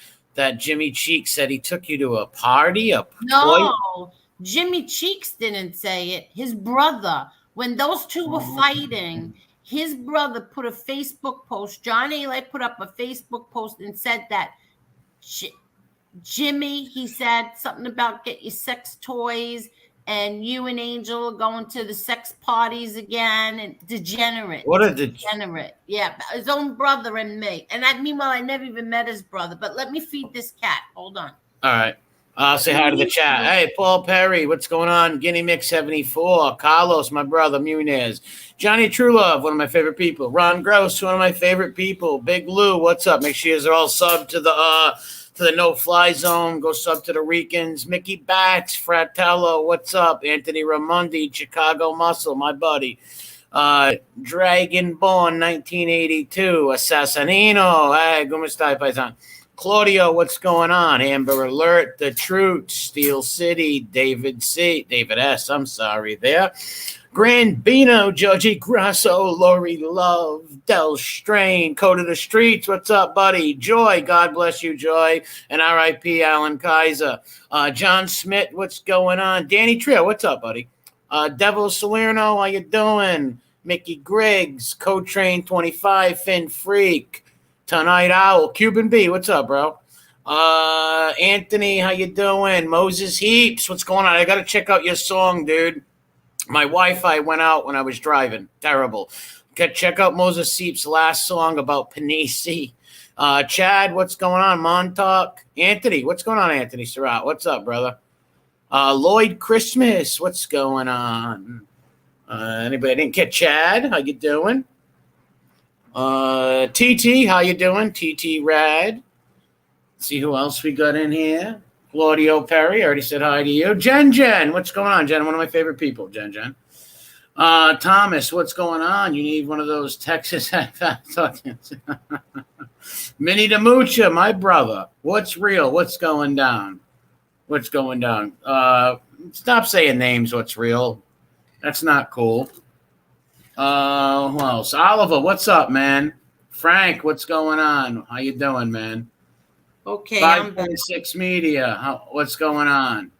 Jimmy Cheeks said he took you to a party. No, Jimmy Cheeks didn't say it. His brother, when those two were fighting, his brother put a Facebook post. John Eli put up a Facebook post and said that Jimmy, he said something about get your sex toys. And you and Angel are going to the sex parties again, and degenerate. What a degenerate! Yeah, his own brother and me. And meanwhile, I never even met his brother. But let me feed this cat. Hold on. All right. I'll say hi to the chat. Hey, Paul Perry, what's going on? Guinea Mix 74. Carlos, my brother, Muniz. Johnny Truelove, one of my favorite people. Ron Gross, one of my favorite people. Big Lou, what's up? Make sure you're all sub to the no-fly zone. Go sub to the Ricans. Mickey Bats, Fratello, what's up? Anthony Ramundi, Chicago Muscle, my buddy. Dragonborn 1982, Assassinino. Hey, ¿cómo está, paisan? Claudio, what's going on? Amber Alert, The Truth, Steel City, David S. I'm sorry there. Grandbino, Judgy Grasso, Lori Love, Del Strain, Code of the Streets, what's up, buddy? Joy, God bless you, Joy, and R.I.P. Alan Kaiser. John Smith, what's going on? Danny Trio, what's up, buddy? Devil Salerno, how you doing? Mickey Griggs, Code Train 25, Finn Freak, Tonight Owl, Cuban B, what's up, bro? Anthony, how you doing? Moses Heaps, what's going on? I got to check out your song, dude. My Wi-Fi went out when I was driving. Terrible. Check out Moses Heaps' last song about Panisi. Chad, what's going on? Montauk. Anthony, what's going on, Anthony Surratt? What's up, brother? Lloyd Christmas, what's going on? Anybody didn't get Chad? How you doing? TT, how you doing? TT Rad. See who else we got in here. Claudio Perry, I already said hi to you. Jen, what's going on, Jen? One of my favorite people, Jen. Thomas, what's going on? You need one of those Texas Minnie DeMucha, my brother. What's real? What's going down? What's going down? Stop saying names. What's real? That's not cool. Who else? Oliver, what's up, man? Frank, what's going on? How you doing, man? Okay, I'm back. 5.6 Media. What's going on?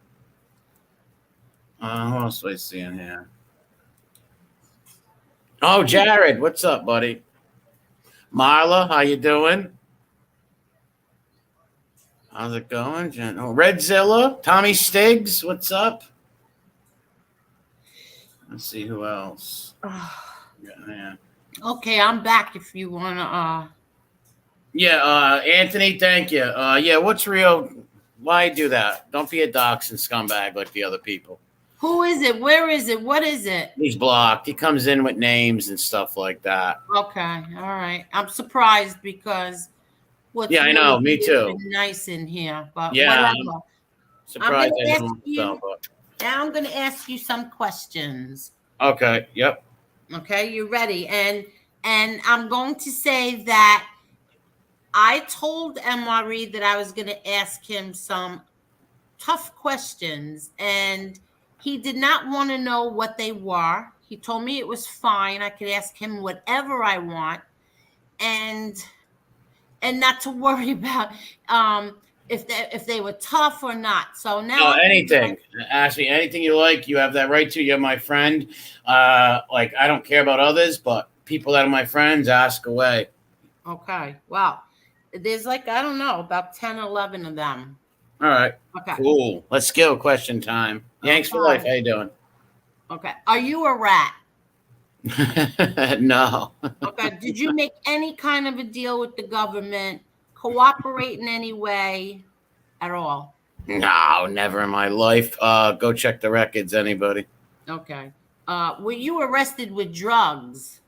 Who else do I see in here? Oh, Jared, what's up, buddy? Marla, how you doing? How's it going? Oh, Redzilla, Tommy Stiggs, what's up? Let's see who else. Yeah. Okay, I'm back if you wanna. Anthony, thank you. Yeah, what's real? Why do that? Don't be a dox and scumbag like the other people. Who is it? Where is it? What is it? He's blocked. He comes in with names and stuff like that. Okay, all right. I'm surprised because what's I know. Me too. Nice in here, but yeah, whatever. Surprised Now I'm going to ask you some questions. Okay. Yep. Okay, you ready? And I'm going to say that I told MRE that I was going to ask him some tough questions, and he did not want to know what they were. He told me it was fine. I could ask him whatever I want, and not to worry about if they were tough or not. So now anything. Ask me anything you like. You have that right to. You're my friend. Like I don't care about others, but people that are my friends, ask away. Okay. Well, there's I don't know, about 10, 11 of them. All right. Okay. Cool. Let's go. Question time. Yanks for life. How you doing? Okay. Are you a rat? No. Okay. Did you make any kind of a deal with the government? Cooperate in any way at all? No, never in my life. Go check the records, anybody. Okay. Were you arrested with drugs?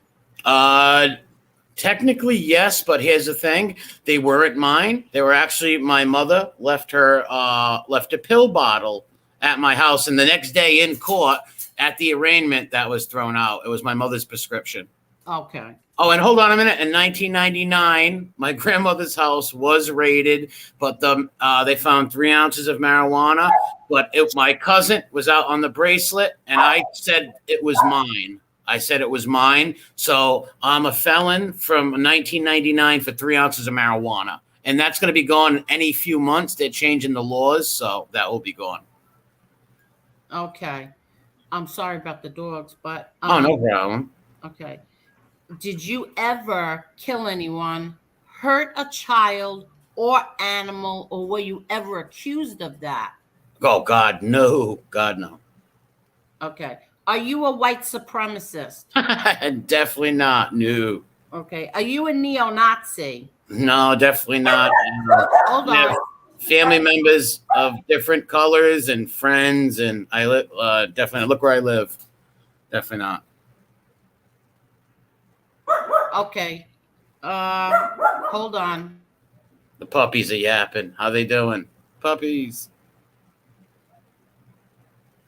Technically, yes, but here's the thing. They weren't mine. They were actually my mother left a pill bottle at my house. And the next day in court at the arraignment that was thrown out, it was my mother's prescription. Okay. Oh, and hold on a minute. In 1999, my grandmother's house was raided, but they found 3 ounces of marijuana. But my cousin was out on the bracelet, and I said it was mine. So I'm a felon from 1999 for 3 ounces of marijuana. And that's going to be gone any few months. They're changing the laws, so that will be gone. Okay. I'm sorry about the dogs, but... no problem. Okay. Did you ever kill anyone, hurt a child or animal, or were you ever accused of that? Oh, God, no. God, no. Okay. Are you a white supremacist? Definitely not. No. Okay. Are you a neo-Nazi? No, definitely not. Hold on. Family members of different colors and friends, and I live definitely look where I live. Definitely not. Okay. Hold on. The puppies are yapping. How they doing? Puppies.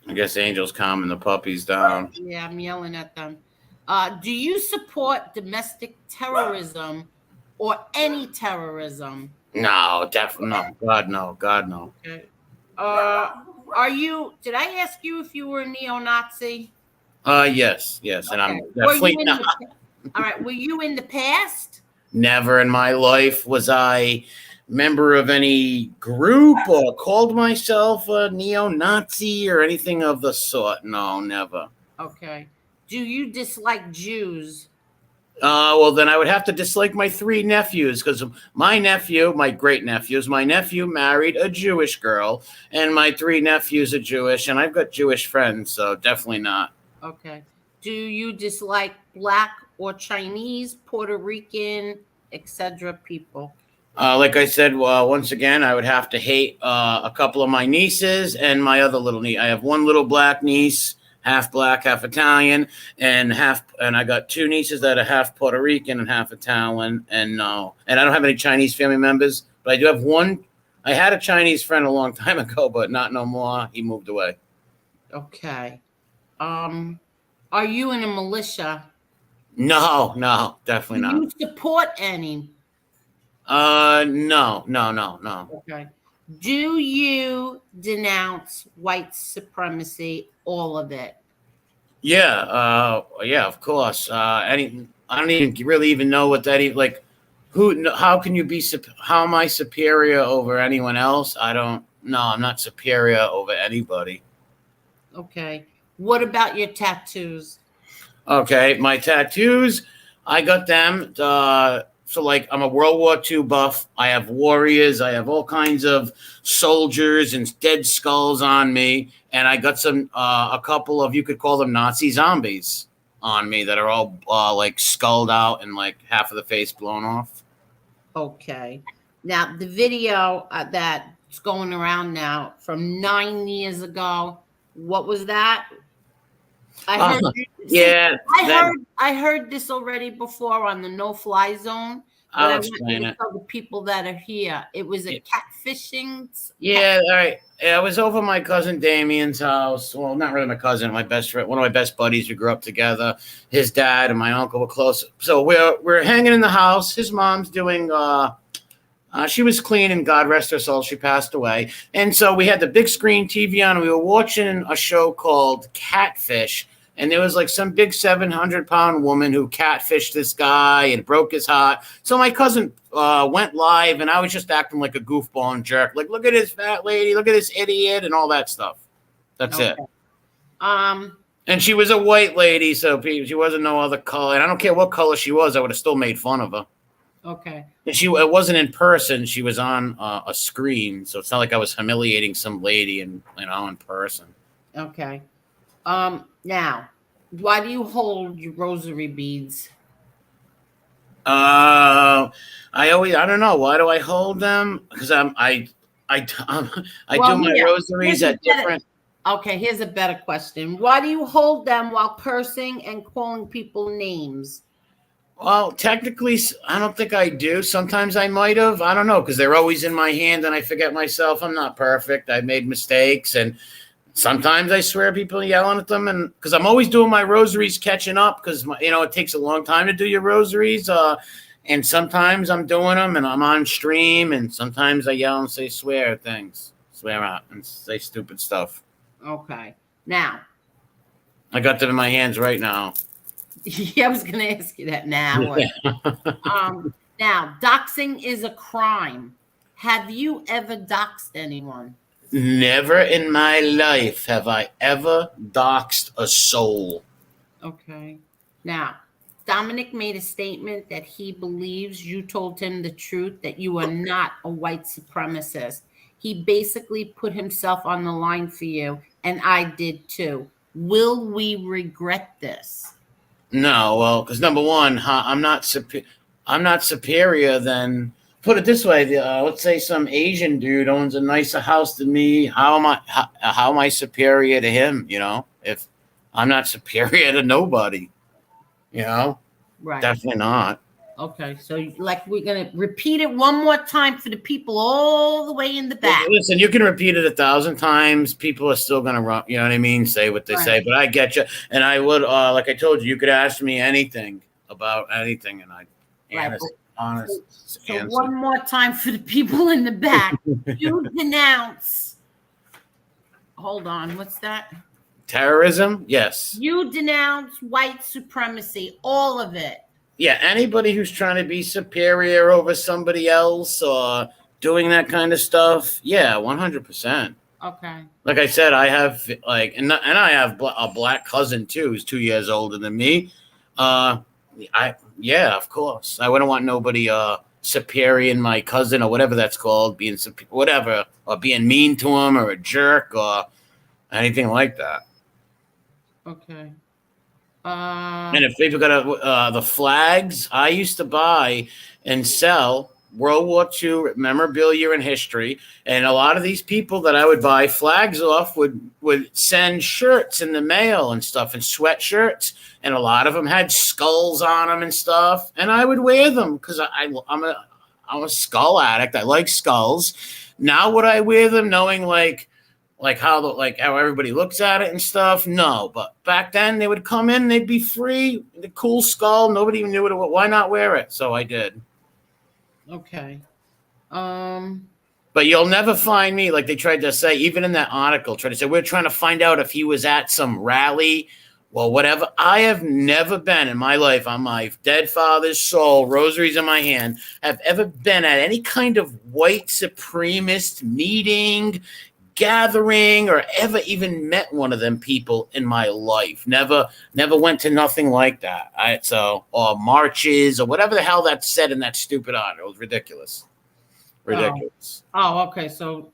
I guess Angel's calming the puppies down. Yeah, I'm yelling at them. Do you support domestic terrorism or any terrorism? No, definitely no. God, no. God, no. Okay. Did I ask you if you were a neo-Nazi? Yes, and I'm definitely not. All right. Were you in the past? Never in my life was I member of any group or called myself a neo-Nazi or anything of the sort. No, never. Okay. Do you dislike Jews? Well, then I would have to dislike my 3 nephews because my nephew married a Jewish girl, and my 3 nephews are Jewish, and I've got Jewish friends, so definitely not. Okay. Do you dislike Black or Chinese, Puerto Rican, etc. people? Like I said, once again, I would have to hate a couple of my nieces and my other little niece. I have one little black niece, half black, half Italian, and I got 2 nieces that are half Puerto Rican and half Italian. And I don't have any Chinese family members, but I do have one. I had a Chinese friend a long time ago, but not no more. He moved away. Okay. Are you in a militia? No, definitely not. Do you support any? No. Okay. Do you denounce white supremacy, all of it? Yeah, of course. I don't even really even know what that even like. How can you be? How am I superior over anyone else? I don't. No, I'm not superior over anybody. Okay. What about your tattoos? Okay, my tattoos, I got them. So like, I'm a World War II buff. I have warriors. I have all kinds of soldiers and dead skulls on me, and I got a couple of, you could call them Nazi zombies on me that are all like skulled out and like half of the face blown off. Okay. Now, the video that's going around now from 9 years ago, what was that? I heard. See, Yeah, I heard this already before on the no-fly zone, but I'll I want you explain to it. tell the people that are here. It was a catfishing. Yeah, all right. Yeah, I was over my cousin Damien's house. Well, not really my cousin, my best friend, one of my best buddies. We grew up together. His dad and my uncle were close. So we're hanging in the house. His mom's doing she was cleaning, God rest her soul, she passed away. And so we had the big screen TV on, and we were watching a show called Catfish. And there was like some big 700-pound woman who catfished this guy and broke his heart. So my cousin went live, and I was just acting like a goofball and jerk. Like, look at this fat lady, look at this idiot, and all that stuff. That's it. And she was a white lady, so she wasn't no other color. And I don't care what color she was, I would have still made fun of her. Okay. And it wasn't in person. She was on a screen, so it's not like I was humiliating some lady in person. Okay. Now, why do you hold your rosary beads? I don't know. Why do I hold them? Because I do my rosaries at different. Okay, here's a better question. Why do you hold them while cursing and calling people names? Well, technically, I don't think I do. Sometimes I might have. I don't know, because they're always in my hand and I forget myself. I'm not perfect. I made mistakes. And sometimes I swear people yelling at them. And because I'm always doing my rosaries catching up, because, it takes a long time to do your rosaries. And sometimes I'm doing them and I'm on stream. And sometimes I yell and say swear out and say stupid stuff. Okay. Now, I got them in my hands right now. Yeah, I was going to ask you that now. Now, doxing is a crime. Have you ever doxed anyone? Never in my life have I ever doxed a soul. Okay. Now, Dominic made a statement that he believes you told him the truth, that you are not a white supremacist. He basically put himself on the line for you, and I did too. Will we regret this? No, well, because number one, I'm not superior than. Put it this way: let's say some Asian dude owns a nicer house than me. How am I superior to him? If I'm not superior to nobody, Right? Definitely not. Okay, so we're gonna repeat it one more time for the people all the way in the back. Listen, you can repeat it 1,000 times. People are still gonna run. You know what I mean? Say what they say, but I get you. And I would, like I told you, you could ask me anything about anything, and I'd honest so answer. One more time for the people in the back. You denounce. Hold on, what's that? Terrorism? Yes. You denounce white supremacy, all of it. Yeah, anybody who's trying to be superior over somebody else or doing that kind of stuff, yeah, 100%. Okay. Like I said, I have and I have a black cousin too, who's 2 years older than me. Of course, I wouldn't want nobody superior in my cousin or whatever that's called, being whatever, or being mean to him or a jerk or anything like that. Okay. And if people got the flags, I used to buy and sell World War II memorabilia and history, and a lot of these people that I would buy flags off would send shirts in the mail and stuff, and sweatshirts, and a lot of them had skulls on them and stuff, and I would wear them because I'm a skull addict. I like skulls. Now would I wear them knowing how everybody looks at it and stuff? No, but back then they would come in, they'd be free, the cool skull, nobody even knew what it was. Why not wear it? So I did. Okay. But you'll never find me, like they tried to say, even in that article, tried to say, we're trying to find out if he was at some rally or whatever. I have never been in my life, on my dead father's soul, rosaries in my hand, have ever been at any kind of white supremacist meeting, gathering, or ever even met one of them people in my life. Never went to nothing like that. Or marches or whatever the hell that's said in that stupid article. It was ridiculous. Ridiculous. Oh, okay. So,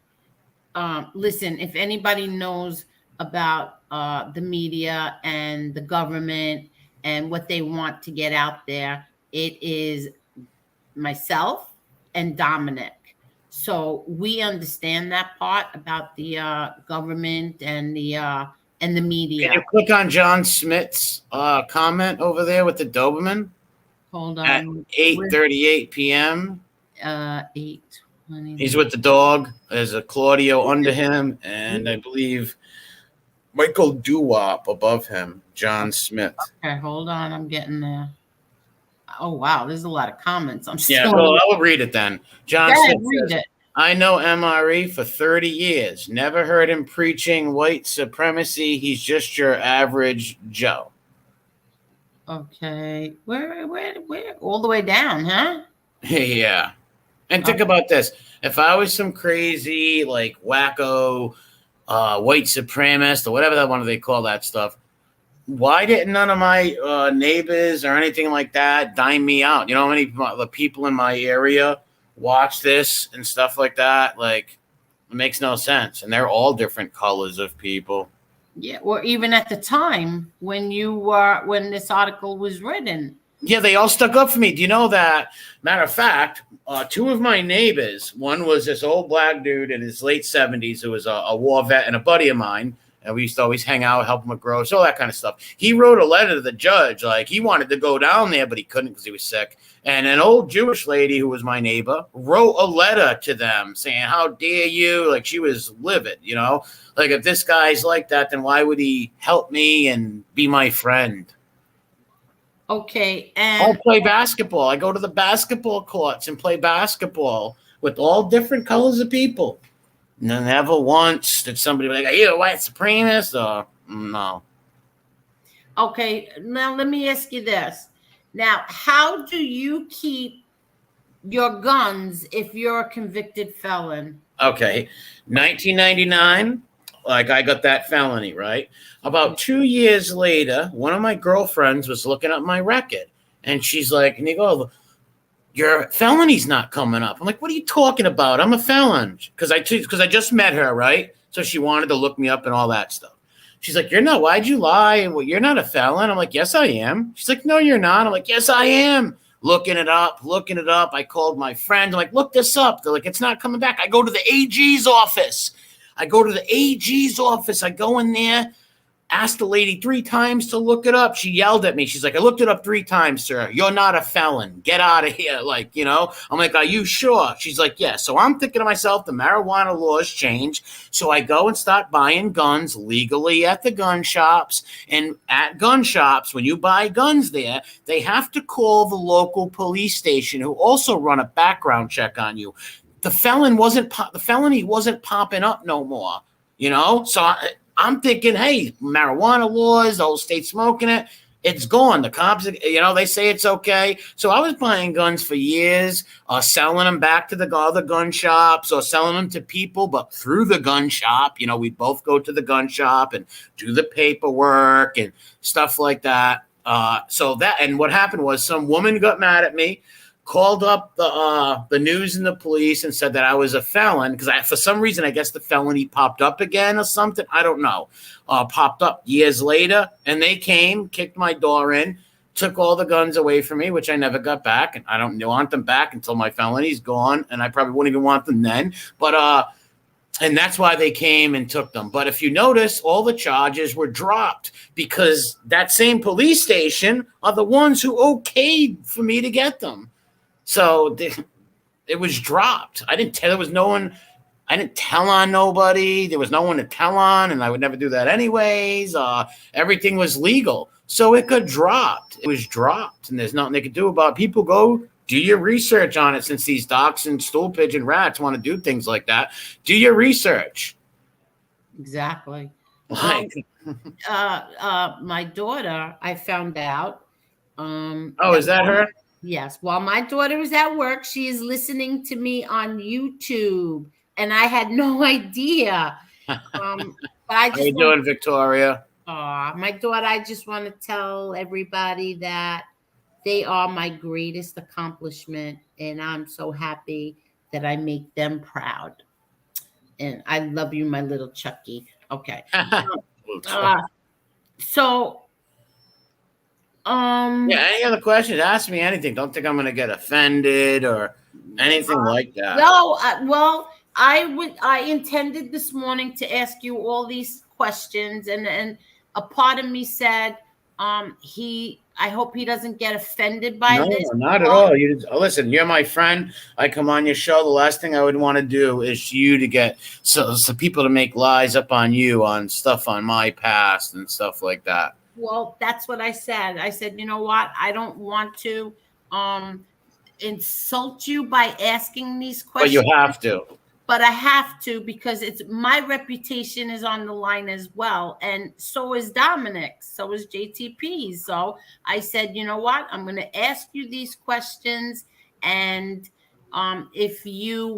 listen, if anybody knows about the media and the government and what they want to get out there, it is myself and Dominic. So we understand that part about the government and the media. Can you click on John Smith's comment over there with the Doberman? Hold on. At 8:38 p.m. 8:20. He's with the dog. There's a Claudio under him, and I believe Michael Dewop above him, John Smith. Okay, hold on. I'm getting there. Oh, wow. There's a lot of comments. I'll read it then. John Smith read it. I know MRE for 30 years. Never heard him preaching white supremacy. He's just your average Joe. Okay. Where? All the way down, huh? Yeah. And think about this. If I was some crazy, like, wacko white supremacist or whatever they call that stuff, why didn't none of my neighbors or anything like that dime me out? You know how many the people in my area watch this and stuff like that? Like, it makes no sense. And they're all different colors of people. Yeah, or even at the time when when this article was written. Yeah, they all stuck up for me. Do you know that? Matter of fact, two of my neighbors, one was this old black dude in his late 70s who was a war vet and a buddy of mine. And we used to always hang out, help him with groceries, all that kind of stuff. He wrote a letter to the judge. Like, he wanted to go down there, but he couldn't because he was sick. And an old Jewish lady who was my neighbor wrote a letter to them saying, how dare you? Like, she was livid, you know? Like, if this guy's like that, then why would he help me and be my friend? Okay, and I'll play basketball. I go to the basketball courts and play basketball with all different colors of people. Never once did somebody be like, are you a white supremacist? Or no. Okay, now let me ask you this. Now, how do you keep your guns if you're a convicted felon? Okay, 1999, like I got that felony, right? About 2 years later, one of my girlfriends was looking up my record, and she's like, and you go, your felony's not coming up. I'm like, what are you talking about? I'm a felon. Because I just met her, right? So she wanted to look me up and all that stuff. She's like, you're not, why'd you lie? Well, you're not a felon. I'm like, yes, I am. She's like, no, you're not. I'm like, yes, I am. Looking it up. I called my friend. I'm like, look this up. They're like, it's not coming back. I go to the AG's office. I go in there. Asked the lady 3 times to look it up. She yelled at me. She's like, I looked it up 3 times, sir. You're not a felon. Get out of here. Like, you know, I'm like, are you sure? She's like, yeah. So I'm thinking to myself, the marijuana laws change. So I go and start buying guns legally at the gun shops. And at gun shops, when you buy guns there, they have to call the local police station who also run a background check on you. The felony wasn't popping up no more, you know? So I'm thinking, hey, marijuana laws, the whole state smoking it, it's gone. The cops, you know, they say it's okay. So I was buying guns for years, selling them back to the other gun shops or selling them to people, but through the gun shop. You know, we both go to the gun shop and do the paperwork and stuff like that. And what happened was some woman got mad at me, called up the news and the police and said that I was a felon because for some reason, I guess the felony popped up again or something. I don't know. Popped up years later, and they came, kicked my door in, took all the guns away from me, which I never got back, and I don't want them back until my felony's gone, and I probably wouldn't even want them then. But and that's why they came and took them. But if you notice, all the charges were dropped because that same police station are the ones who okayed for me to get them. So it was dropped. I didn't tell on nobody. There was no one to tell on, and I would never do that anyways. Everything was legal. So it got dropped. It was dropped, and there's nothing they could do about it. People go Do your research on it, since these dachshund, stool pigeon, rats want to do things like that. Do your research. Exactly. Like, My daughter, I found out. oh, is that her? Yes. While my daughter is at work, she is listening to me on YouTube, and I had no idea. But I How you doing, Victoria? My daughter, I just want to tell everybody that they are my greatest accomplishment, and I'm so happy that I make them proud. And I love you, my little Chucky. Okay. So, yeah, any other questions? Ask me anything. Don't think I'm going to get offended or anything like that. No, well, I intended this morning to ask you all these questions, and a part of me said, I hope he doesn't get offended by this. No, not at all. Listen, you're my friend. I come on your show. The last thing I would want to do is you to get so people to make lies up on you on stuff on my past and stuff like that. Well, that's what I said. I said, you know what? I don't want to insult you by asking these questions. But you have to. But I have to, because it's my reputation is on the line as well. And so is Dominic's, so is JTP. So I said, you know what? I'm going to ask you these questions. And if you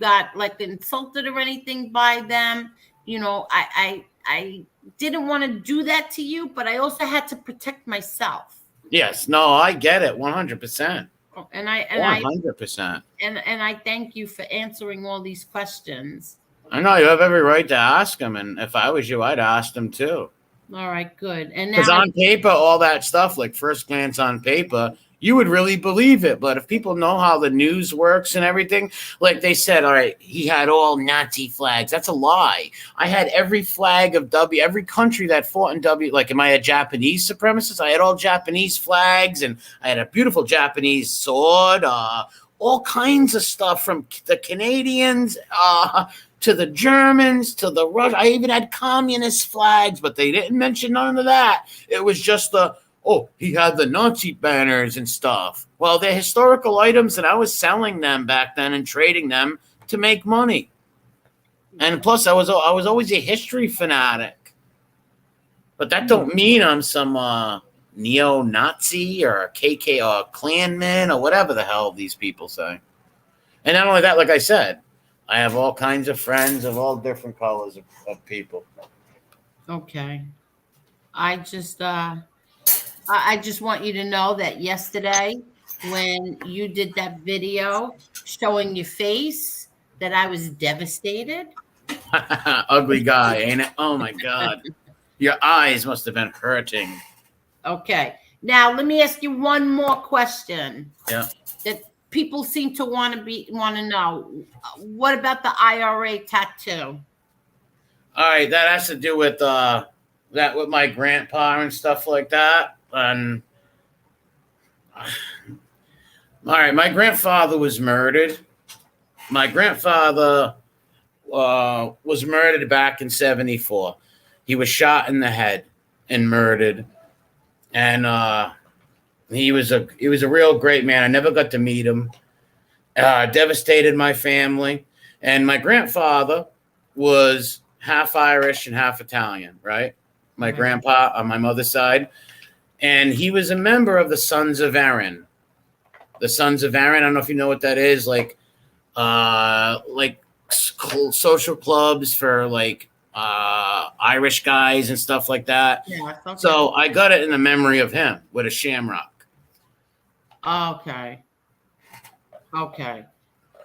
got like insulted or anything by them, you know, I didn't want to do that to you, but I also had to protect myself. Yes. No, I get it. 100%. And 100%. And I thank you for answering all these questions. I know you have every right to ask them, and if I was you, I'd ask them too. All right, good. And because on paper, all that stuff, like first glance on paper, you would really believe it. But if people know how the news works and everything, like they said, all right, he had all Nazi flags. That's a lie. I had every flag of every country that fought in like, am I a Japanese supremacist? I had all Japanese flags, and I had a beautiful Japanese sword, all kinds of stuff from the Canadians, to the Germans, to the Russians. I even had communist flags, but they didn't mention none of that. It was just he had the Nazi banners and stuff. Well, they're historical items, and I was selling them back then and trading them to make money. And plus, I was always a history fanatic. But that don't mean I'm some neo-Nazi or a KK or a Klanman or whatever the hell these people say. And not only that, like I said, I have all kinds of friends of all different colors of people. Okay. I just want you to know that yesterday, when you did that video showing your face, that I was devastated. Ugly guy, ain't it? Oh my God. Your eyes must have been hurting. Okay. Now let me ask you one more question. Yeah. That people seem to want to know. What about the IRA tattoo? All right, that has to do with with my grandpa and stuff like that. And all right, my grandfather was murdered. My grandfather was murdered back in 1974. He was shot in the head and murdered. And he was a real great man. I never got to meet him. Devastated my family. And my grandfather was half Irish and half Italian, right? My grandpa on my mother's side. And he was a member of the Sons of Erin. The Sons of Erin, I don't know if you know what that is, like social clubs for like Irish guys and stuff like that. Yeah, okay. So I got it in the memory of him with a shamrock. Okay.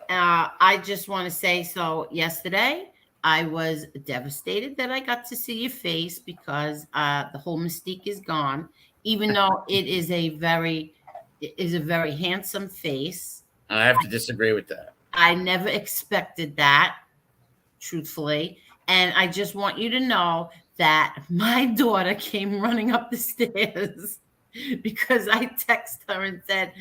I just want to say, so yesterday I was devastated that I got to see your face, because the whole mystique is gone, even though it is a very handsome face. I have to disagree with that. I never expected that, truthfully. And I just want you to know that my daughter came running up the stairs because I texted her and said,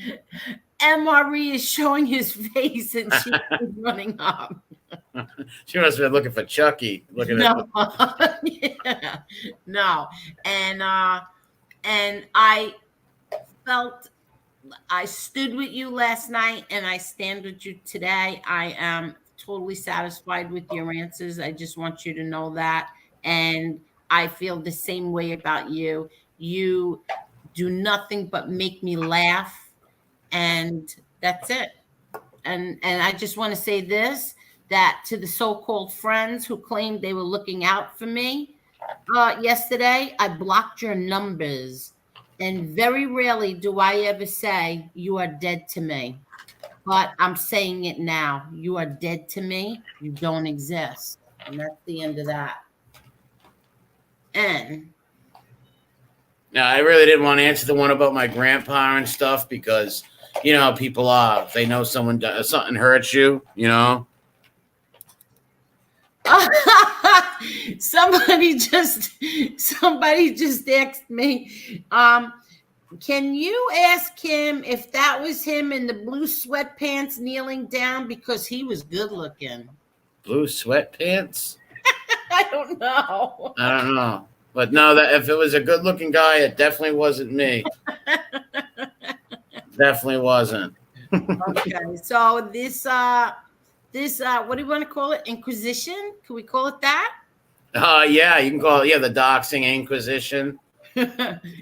MRE is showing his face, and she was running up. She must have been looking for Chucky. Yeah. No. And I felt I stood with you last night and I stand with you today. I am totally satisfied with your answers. I just want you to know that. And I feel the same way about you. You do nothing but make me laugh. And that's it. And I just want to say this, that to the so-called friends who claimed they were looking out for me yesterday, I blocked your numbers. And very rarely do I ever say you are dead to me. But I'm saying it now. You are dead to me. You don't exist. And that's the end of that. And Now, I really didn't want to answer the one about my grandpa and stuff because, you know, how people are. If they know something hurts you, you know. somebody just asked me, can you ask him if that was him in the blue sweatpants kneeling down, because he was good looking? Blue sweatpants? I don't know. I don't know. But no, that if it was a good looking guy, it definitely wasn't me. Definitely wasn't. Okay, so this what do you want to call it? Inquisition? Can we call it that? Yeah, you can call it, the doxing Inquisition.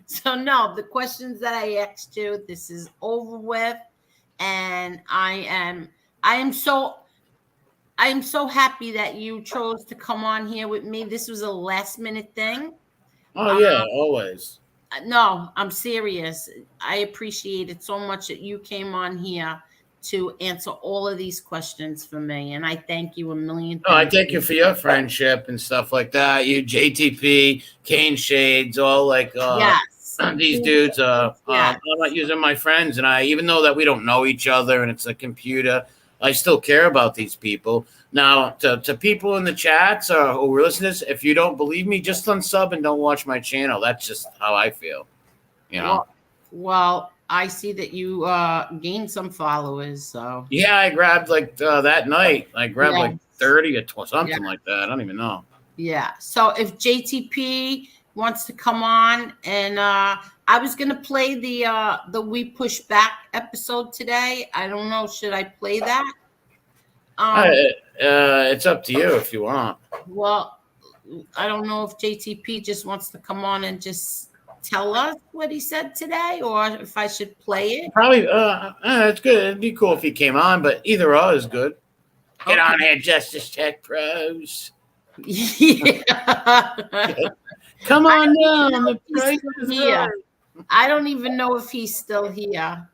So no, the questions that I asked you, this is over with, and I am so happy that you chose to come on here with me. This was a last minute thing. Oh yeah, always. No, I'm serious. I appreciate it so much that you came on here to answer all of these questions for me, and I thank you a million times. Oh, I thank you for your friendship and stuff like that. You, JTP, Kane Shades, all like yes. These dudes. Yes. I'm not using my friends, and even though that we don't know each other and it's a computer, I still care about these people. Now, to people in the chats who were listening to this, if you don't believe me, just unsub and don't watch my channel. That's just how I feel. You know. Well, I see that you gained some followers. So yeah, I grabbed like that night. I grabbed like 30 or something like that. I don't even know. Yeah. So if JTP wants to come on, and I was gonna play the We Push Back episode today. I don't know. Should I play that? It's up to you if you want. Well, I don't know if JTP just wants to come on and just tell us what he said today, or if I should play it. Probably, it's good. It'd be cool if he came on, but either or is good. Get on here, Justice Tech Pros. Yeah. Come on down. The price is here. I don't even know if he's still here.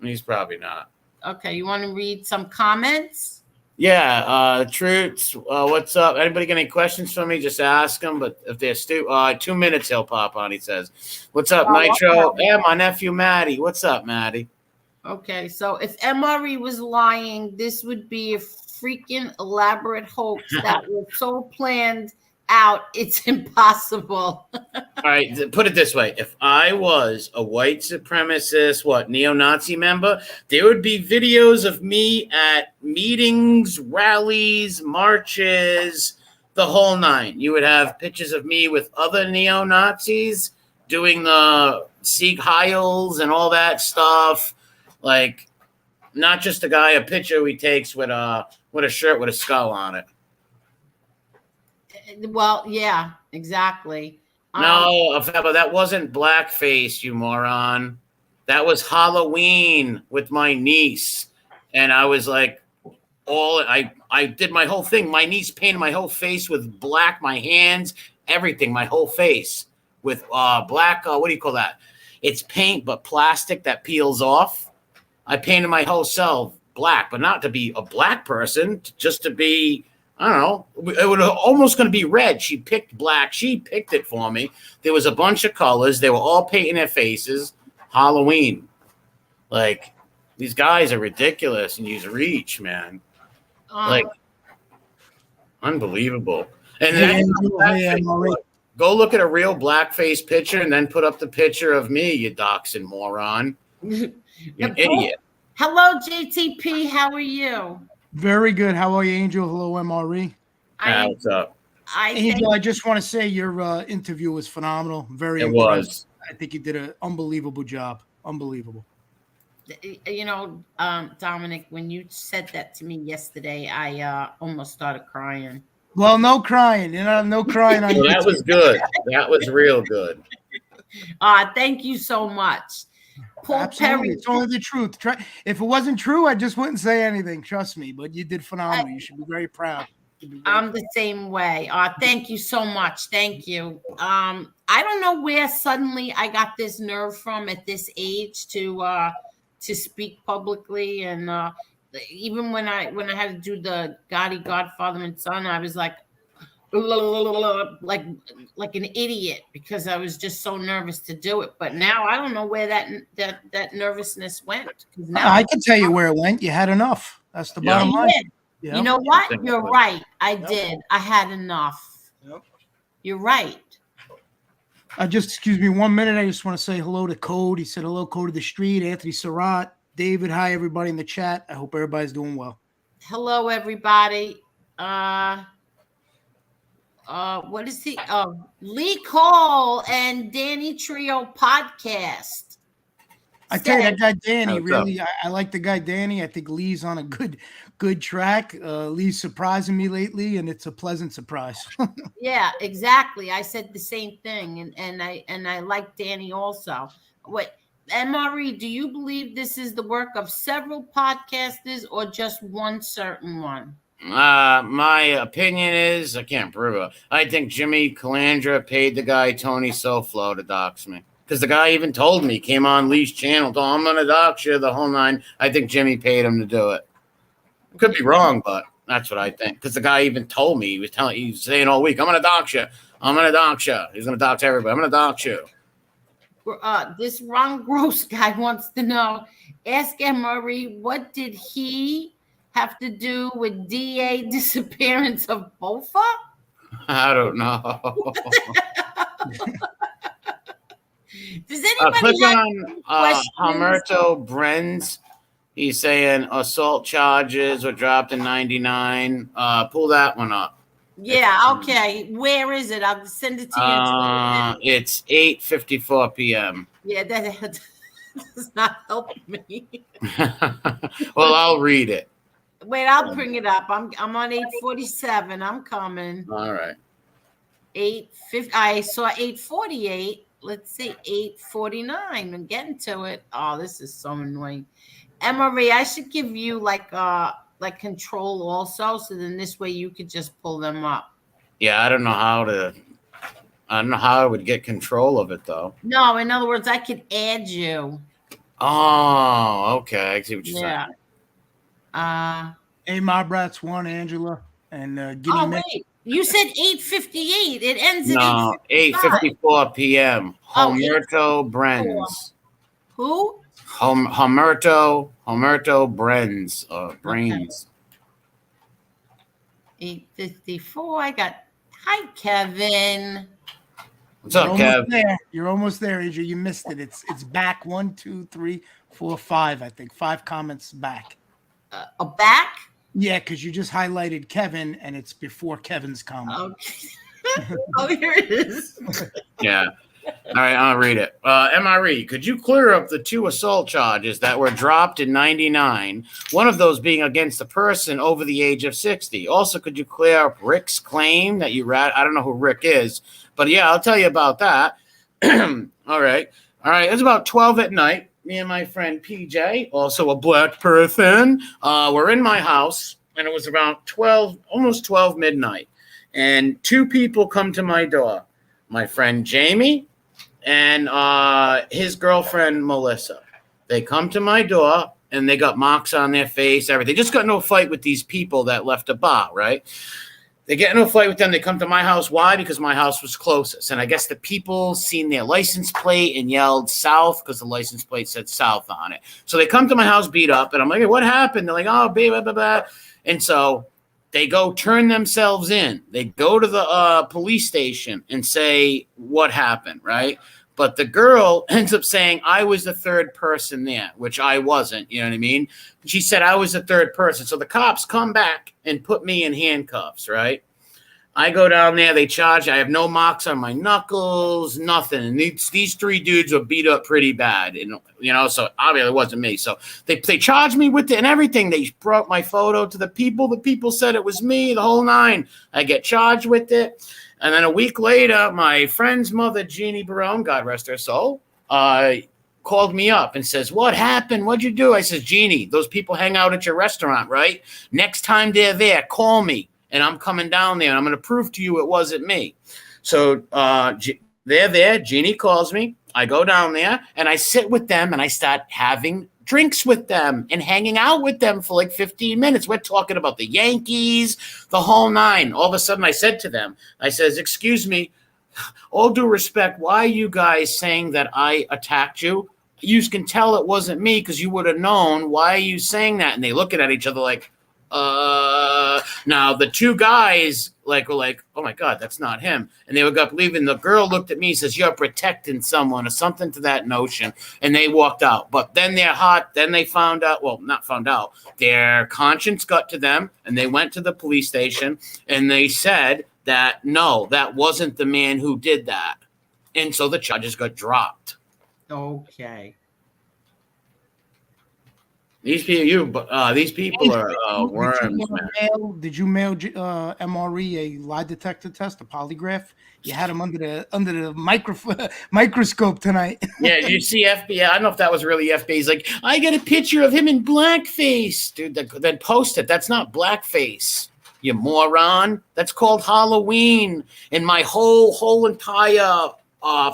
He's probably not. Okay, you want to read some comments? Yeah, Truths, what's up? Anybody got any questions for me? Just ask them. But if they're 2 minutes, he'll pop on. He says, "What's up, Nitro?" Okay. Yeah, my nephew Maddie. What's up, Maddie? Okay, so if MRE was lying, this would be a freaking elaborate hoax that was so planned out, it's impossible. All right, put it this way. If I was a white supremacist, neo-Nazi member, there would be videos of me at meetings, rallies, marches, the whole nine. You would have pictures of me with other neo-Nazis doing the Sieg Heils and all that stuff. Like, not just a picture he takes with a shirt with a skull on it. Well, yeah, exactly. No, but that wasn't blackface, you moron. That was Halloween with my niece. And I was like, I did my whole thing. My niece painted my whole face with black, my hands, everything, my whole face with black, what do you call that? It's paint, but plastic that peels off. I painted my whole self black, but not to be a black person, just to be, I don't know, it was almost going to be red. She picked black. She picked it for me. There was a bunch of colors. They were all painting their faces. Halloween. Like, these guys are ridiculous and use reach, man. Like, unbelievable. And then go look at a real blackface picture and then put up the picture of me, you doxing moron. You're an idiot. Hello, JTP. How are you? Very good. How are you, Angel? Hello, MRE. What's up? Angel, I just want to say your interview was phenomenal. Very It impressed. was. I think you did an unbelievable job. Unbelievable. Dominic, when you said that to me yesterday, I almost started crying. Well, no crying. No crying on Well, that YouTube. was good. That was real good. Thank you so much. Paul Absolutely. Perry. It's only the truth. If it wasn't true, I just wouldn't say anything. Trust me. But you did phenomenal. You should be very proud. I'm the same way. Thank you so much. Thank you. I don't know where suddenly I got this nerve from at this age to speak publicly, and even when I had to do the Gotti Godfather and Son, I was like an idiot because I was just so nervous to do it. But now I don't know where that nervousness went. Now I can tell you where it went. You had enough. That's the bottom line. You know what? You're right. I did. I had enough. You're right. Excuse me 1 minute. I just want to say hello to Code. He said hello, Code of the Street. Anthony Surratt, David. Hi, everybody in the chat. I hope everybody's doing well. Hello, everybody. What is the Lee Cole and Danny Trio podcast? I tell you, that guy Danny, really, I like the guy Danny. I think Lee's on a good track. Lee's surprising me lately, and it's a pleasant surprise. Yeah, exactly. I said the same thing, and I like Danny also. What, MRE, do you believe this is the work of several podcasters or just one certain one? My opinion is, I can't prove it. I think Jimmy Calandra paid the guy Tony Soflo to dox me. Because the guy even told me, came on Lee's channel, told him I'm going to dox you, the whole nine. I think Jimmy paid him to do it. Could be wrong, but that's what I think. Because the guy even told me, he was saying all week, I'm going to dox you. I'm going to dox you. He's going to dox everybody. I'm going to dox you. This Ron Gross guy wants to know, ask Murray, what did he have to do with DA disappearance of Bofa? I don't know. Does anybody click have on Humberto Brenz. He's saying assault charges were dropped in 99. Pull that one up. Yeah, okay. Where is it? I'll send it to you. It's 8:54 p.m. Yeah, that does not help me. Well, I'll read it. Wait, I'll bring it up. I'm on 8:47. I'm coming. All right. 8:50. I saw 8:48. Let's see, 8:49. I'm getting to it. Oh, this is so annoying. Emery, I should give you like control also, so then this way you could just pull them up. Yeah, I don't know how I would get control of it though. No, in other words, I could add you. Oh, okay. I see what you're saying. Hey, my brats, one Angela and wait. You said 8:58. It ends at 8:54 p.m. Humberto Brenz. Who? Humberto Brenz. Brains. 8:54. I got. Hi, Kevin. What's up, Kev? You're almost there, Adrian. You missed it. It's back 1, 2, 3, 4, 5. I think 5 comments back. Back? Yeah, because you just highlighted Kevin, and it's before Kevin's comment. Okay. Oh, here it is. Yeah. All right, I'll read it. MRE, could you clear up the 2 assault charges that were dropped in 99, one of those being against a person over the age of 60? Also, could you clear up Rick's claim that you read? I don't know who Rick is, but yeah, I'll tell you about that. All right. It's about 12 at night. Me and my friend PJ, also a black person, were in my house, and it was about 12, almost 12 midnight. And 2 people come to my door, my friend Jamie and his girlfriend Melissa. They come to my door, and they got marks on their face, everything. They just got into a fight with these people that left a bar, right? They get into a fight with them. They come to my house. Why? Because my house was closest. And I guess the people seen their license plate and yelled south because the license plate said south on it. So they come to my house beat up. And I'm like, hey, what happened? They're like, oh, blah, blah, blah. And so they go turn themselves in. They go to the police station and say what happened, right? But the girl ends up saying I was the third person there, which I wasn't. You know what I mean? She said I was the third person. So the cops come back and put me in handcuffs, right? I go down there, they charge. I have no marks on my knuckles, nothing. And these three dudes were beat up pretty bad, and so obviously it wasn't me. So they charged me with it and everything. They brought my photo to the people. The people said it was me, the whole nine. I get charged with it, and then a week later, my friend's mother, Jeannie Barone, God rest her soul, called me up and says, "What happened? What'd you do?" I says, "Jeannie, those people hang out at your restaurant, right? Next time they're there, call me. And I'm coming down there, and I'm going to prove to you it wasn't me." So they're there. Jeannie calls me. I go down there, and I sit with them, and I start having drinks with them and hanging out with them for like 15 minutes. We're talking about the Yankees, the whole nine. All of a sudden, I said to them, I says, "Excuse me, all due respect, why are you guys saying that I attacked you? You can tell it wasn't me because you would have known. Why are you saying that?" And they looking at each other like, now the two guys were like, "Oh my God, that's not him." And they were up leaving. The girl looked at me and says, "You're protecting someone," or something to that notion. And they walked out. But then they found out, well, not found out, their conscience got to them, and they went to the police station and they said that, no, that wasn't the man who did that. And so the charges got dropped. Okay. These people are worms, man. Did you mail MRE a lie detector test, a polygraph? You had him under the microscope tonight. Yeah, you see FBI. I don't know if that was really FBI. He's like, "I got a picture of him in blackface." Dude, then post it. That's not blackface, you moron. That's called Halloween. And my whole entire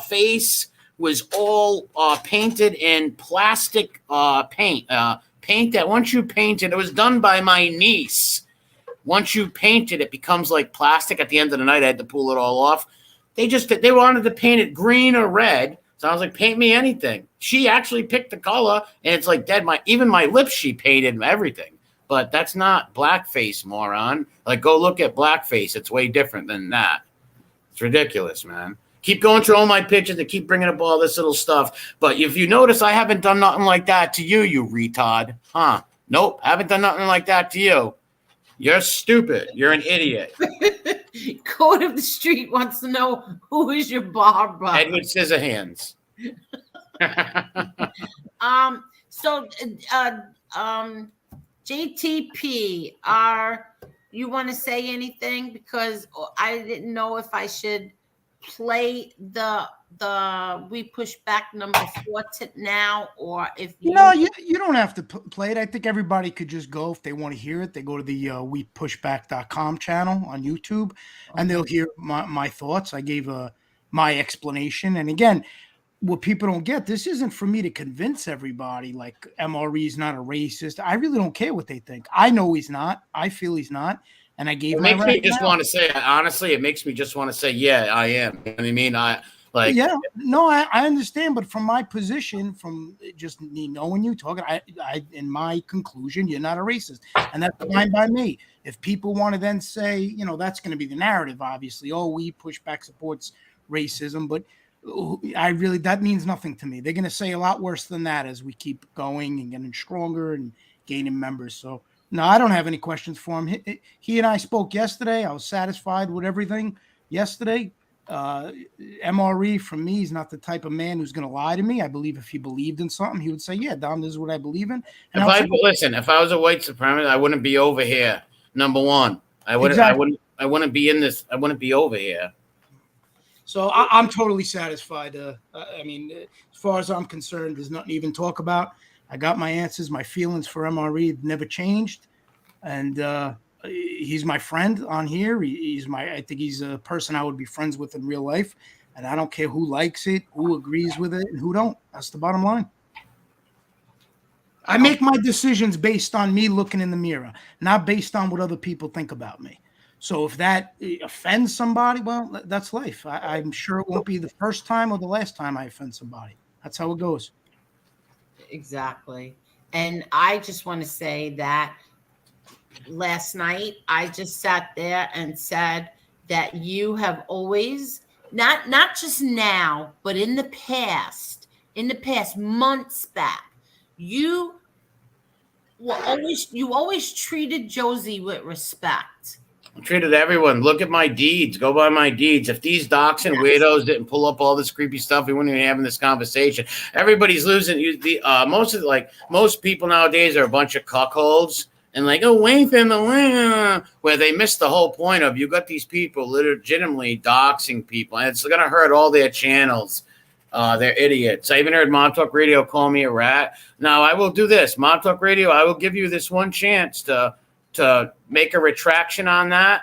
face was all painted in plastic paint. Paint that once you paint it was done by my niece. Once you paint it, it becomes like plastic. At the end of the night, I had to pull it all off. They wanted to paint it green or red. So I was like, "Paint me anything." She actually picked the color, and it's like dead. Even my lips, she painted and everything. But that's not blackface, moron. Like, go look at blackface. It's way different than that. It's ridiculous, man. Keep going through all my pictures and keep bringing up all this little stuff. But if you notice, I haven't done nothing like that to you, you retard. Huh? Nope, haven't done nothing like that to you. You're stupid. You're an idiot. Code of the Street wants to know, who is your barber? Edward Scissorhands. JTP, you want to say anything? Because I didn't know if I should play the We Push Back number 4 tip now, or if you don't have to play it. I think everybody could just go, if they want to hear it, they go to the wepushback.com channel on YouTube, and they'll hear my thoughts. I gave my explanation, and again, what people don't get, this isn't for me to convince everybody like MRE is not a racist. I really don't care what they think. I know he's not. I feel he's not. And I gave it makes me just want to say, honestly, it makes me just want to say, yeah, I am. You know what I mean? I understand, but from my position, from just me knowing you talking, I in my conclusion, you're not a racist, and that's fine by me. If people want to then say, that's going to be the narrative, obviously. Oh, We Push Back supports racism, but that means nothing to me. They're going to say a lot worse than that as we keep going and getting stronger and gaining members. So. No, I don't have any questions for him. He and I spoke yesterday. I was satisfied with everything yesterday. MRE, for me, is not the type of man who's going to lie to me. I believe if he believed in something, he would say, "Yeah, Dom, this is what I believe in." And if I was a white supremacist, I wouldn't be over here. Number one, I wouldn't be in this. I wouldn't be over here. So I'm totally satisfied. I mean, as far as I'm concerned, there's nothing to even talk about. I got my answers. My feelings for MRE never changed, and he's my friend on here. I think he's a person I would be friends with in real life, and I don't care who likes it, who agrees with it, and who don't. That's the bottom line. I make my decisions based on me looking in the mirror, not based on what other people think about me. So if that offends somebody, well, that's life. I'm sure it won't be the first time or the last time I offend somebody. That's how it goes. Exactly. And I just want to say that last night I just sat there and said that you have always, not just now, but in the past months back, you always treated Josie with respect. I treated everyone. Look at my deeds. Go by my deeds. If these docs and weirdos didn't pull up all this creepy stuff, we wouldn't even be having this conversation. Everybody's losing. Most people nowadays are a bunch of cuckolds and like, oh, wait in the way, where they miss the whole point of you got these people legitimately doxing people, and it's going to hurt all their channels. They're idiots. I even heard Mob Talk Radio call me a rat. Now I will do this. Mob Talk Radio, I will give you this one chance to make a retraction on that.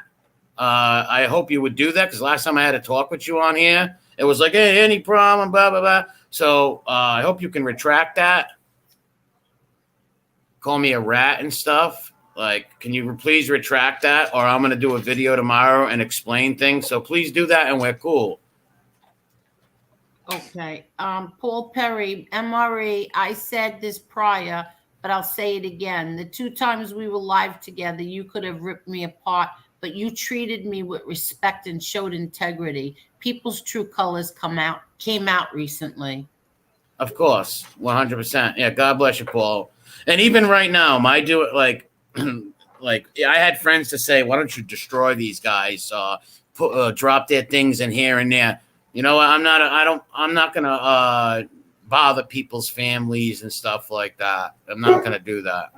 I hope you would do that, because last time I had to talk with you on here, it was like, hey, any problem, blah, blah, blah. So I hope you can retract that. Call me a rat and stuff. Like, can you please retract that? Or I'm going to do a video tomorrow and explain things. So please do that, and we're cool. Okay. Paul Perry, MRE, I said this prior, but I'll say it again. The 2 times we were live together, you could have ripped me apart, but you treated me with respect and showed integrity. People's true colors came out recently. Of course, 100%. Yeah, God bless you, Paul. And even right now, I do it like, I had friends to say, why don't you destroy these guys? Drop their things in here and there. You know, I'm not gonna bother people's families and stuff like that. I'm not gonna do that.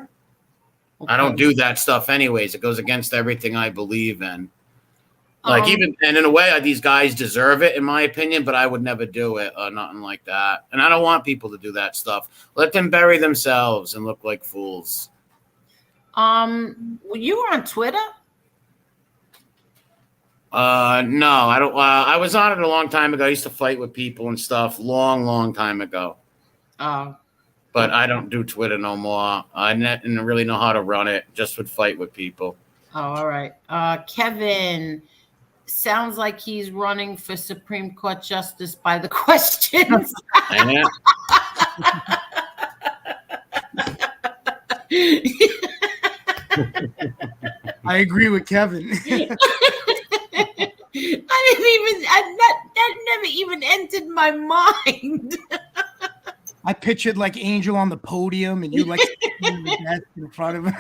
Okay. I don't do that stuff anyways. It goes against everything I believe in. And in a way, these guys deserve it, in my opinion, but I would never do it or nothing like that. And I don't want people to do that stuff. Let them bury themselves and look like fools. You were on Twitter? No, I don't. I was on it a long time ago. I used to fight with people and stuff long time ago. Oh. But I don't do Twitter no more. I didn't really know how to run it. Just would fight with people. Oh, all right. Kevin, sounds like he's running for Supreme Court Justice by the questions. I agree with Kevin. That never even entered my mind. I pictured like Angel on the podium and you like in front of him.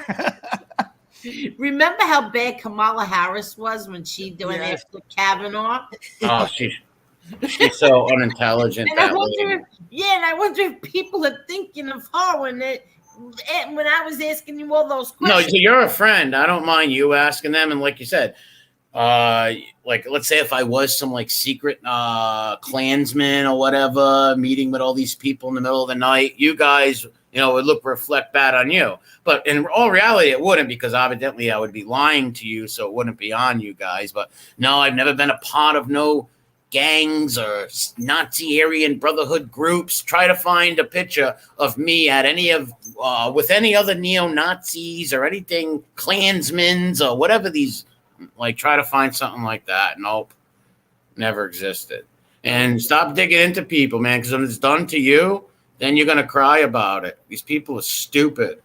Remember how bad Kamala Harris was when she went after Kavanaugh? Oh, she's so unintelligent. And I wonder if people are thinking of her when I was asking you all those questions. No, so you're a friend. I don't mind you asking them. And like you said, like let's say if I was some like secret Klansman or whatever, meeting with all these people in the middle of the night, you guys, would reflect bad on you. But in all reality, it wouldn't, because evidently I would be lying to you, so it wouldn't be on you guys. But no, I've never been a part of no gangs or Nazi Aryan Brotherhood groups. Try to find a picture of me at with any other neo-Nazis or anything, Klansmen's or whatever these. Like, try to find something like that. Nope. Never existed. And stop digging into people, man, because when it's done to you, then you're going to cry about it. These people are stupid.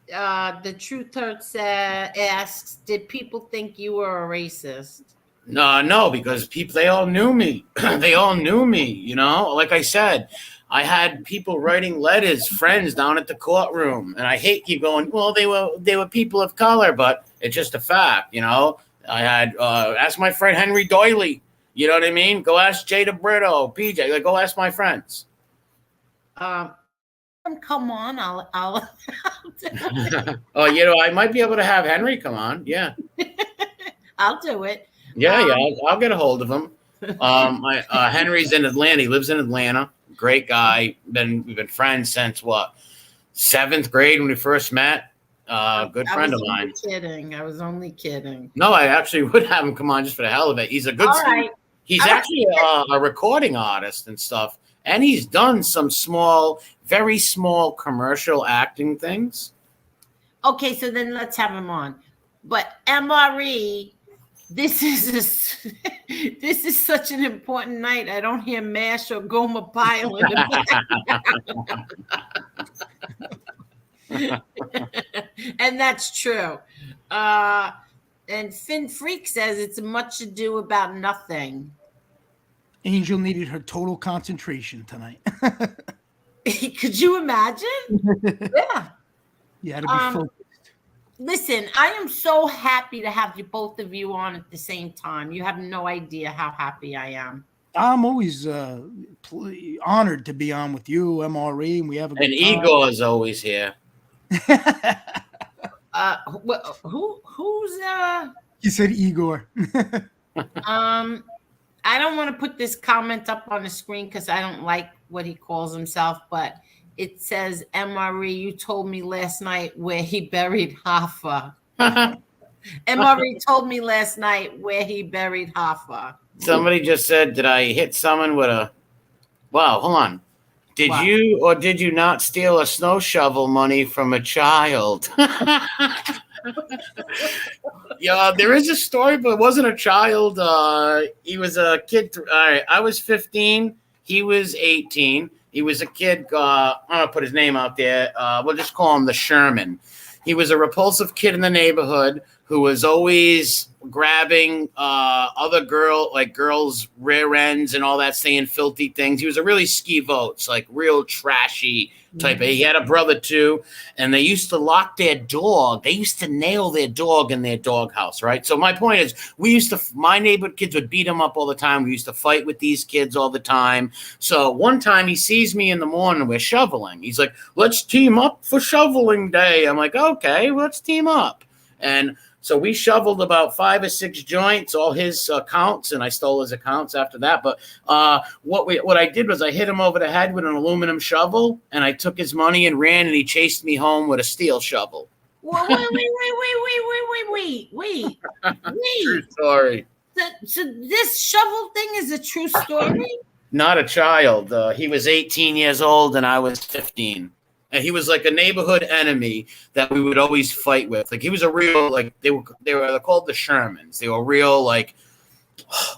The Truth Hurts asks, did people think you were a racist? No, because they all knew me. They all knew me, Like I said, I had people writing letters, friends down at the courtroom, and I hate keep going, well, they were people of color, but it's just a fact, I had ask my friend Henry Doyley, you know what I mean? Go ask Jada Brito, PJ, go ask my friends. Come on, I'll do it. Oh, I might be able to have Henry come on. Yeah. I'll do it. Yeah, I'll get a hold of him. Henry's in Atlanta. He lives in Atlanta. Great guy. We've been friends since 7th grade when we first met. Good friend of mine. I was only kidding. No, I actually would have him come on just for the hell of it. He's a good student. He's actually a recording artist and stuff. And he's done some very small commercial acting things. Okay, so then let's have him on. But MRE, this is such an important night. I don't hear MASH or Goma Pile in the background. And that's true. And Finn Freak says it's much ado about nothing. Angel needed her total concentration tonight. Could you imagine? Yeah. You had to be focused. Listen, I am so happy to have you both of you on at the same time. You have no idea how happy I am. I'm always honored to be on with you, MRE, and we have a And good time. Igor is always here. Who's You said Igor. I don't want to put this comment up on the screen because I don't like what he calls himself, but it says, MRE, you told me last night where he buried Hoffa. MRE told me last night where he buried Hoffa. Somebody just said, did I hit someone with a... Wow, hold on. Did What? you or did you not steal a snow shovel money from a child? Yeah, there is a story, but it wasn't a child. He was a kid. All right, I was 15. He was 18. He was a kid. I'm going to put his name out there. We'll just call him the Sherman. He was a repulsive kid in the neighborhood who was always grabbing other girls' rear ends and all that, saying filthy things. He was a really ski-votes, like real trashy type. He had a brother too, and they used to lock their dog. They used to nail their dog in their doghouse, right? So my point is, my neighborhood kids would beat him up all the time. We used to fight with these kids all the time. So one time he sees me in the morning, we're shoveling. He's like, let's team up for shoveling day. I'm like, okay, let's team up. And so we shoveled about 5 or 6 joints, all his accounts, and I stole his accounts after that. But what I did was I hit him over the head with an aluminum shovel, and I took his money and ran, and he chased me home with a steel shovel. Wait. True story. So this shovel thing is a true story? Not a child. He was 18 years old, and I was 15. And he was like a neighborhood enemy that we would always fight with. Like he was a real, like they were called the Shermans. They were real, like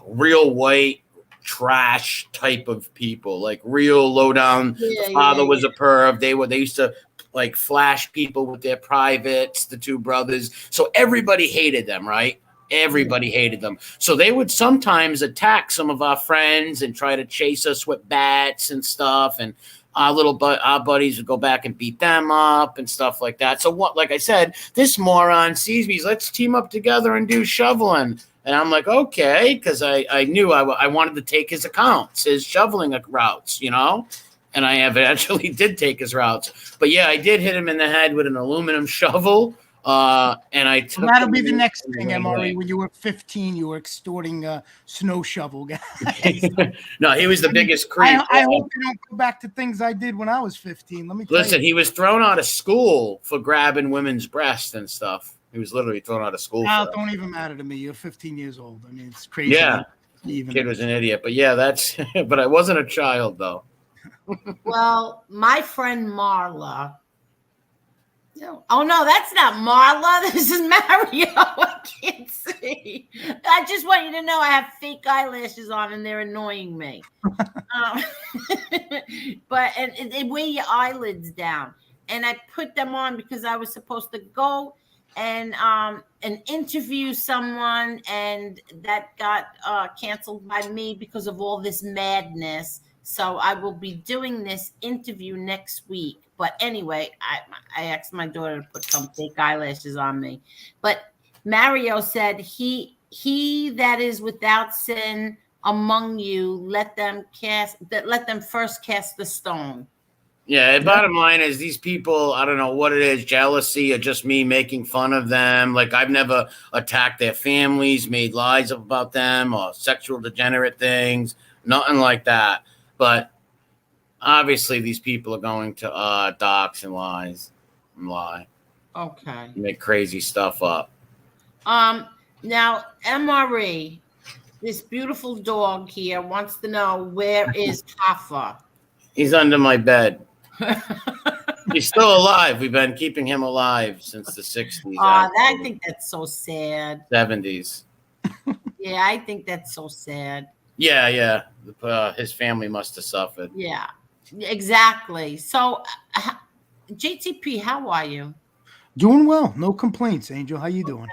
real white trash type of people, like real low down. Yeah, the father was a perv. They used to like flash people with their privates, the two brothers. So everybody hated them, right? Everybody hated them. So they would sometimes attack some of our friends and try to chase us with bats and stuff. And our buddies would go back and beat them up and stuff like that. So like I said, this moron sees me. He's, let's team up together and do shoveling. And I'm like, okay, because I knew I wanted to take his accounts, his shoveling routes, you know. And I eventually did take his routes. But yeah, I did hit him in the head with an aluminum shovel. And I took that'll be the next thing, MRE. When you were 15, you were extorting snow shovel guys. No, he was the biggest creep. I hope you don't go back to things I did when I was 15. Let me listen. He was thrown out of school for grabbing women's breasts and stuff. He was literally thrown out of school. Don't even matter to me. You're 15 years old. I mean, it's crazy. Yeah, kid was an idiot. But yeah, that's. But I wasn't a child though. Well, my friend Marla. Oh no, that's not Marla. This is Mario. I can't see. I just want you to know I have fake eyelashes on and they're annoying me. But they weigh your eyelids down, and I put them on because I was supposed to go and interview someone, and that got canceled by me because of all this madness. So I will be doing this interview next week. But anyway, I asked my daughter to put some fake eyelashes on me. But Mario said, he that is without sin among you, let them first cast the stone. Yeah, bottom line is these people, I don't know what it is, jealousy or just me making fun of them. Like I've never attacked their families, made lies about them or sexual degenerate things, nothing like that. But obviously, these people are going to dox and lie. Okay. Make crazy stuff up. Now, MRE, this beautiful dog here wants to know, where is Hoffa? He's under my bed. He's still alive. We've been keeping him alive since the 60s. I think that's so sad. 70s. Yeah, I think that's so sad. Yeah. His family must have suffered. Yeah, exactly. So, JTP, how are you? Doing well. No complaints, Angel. How you doing?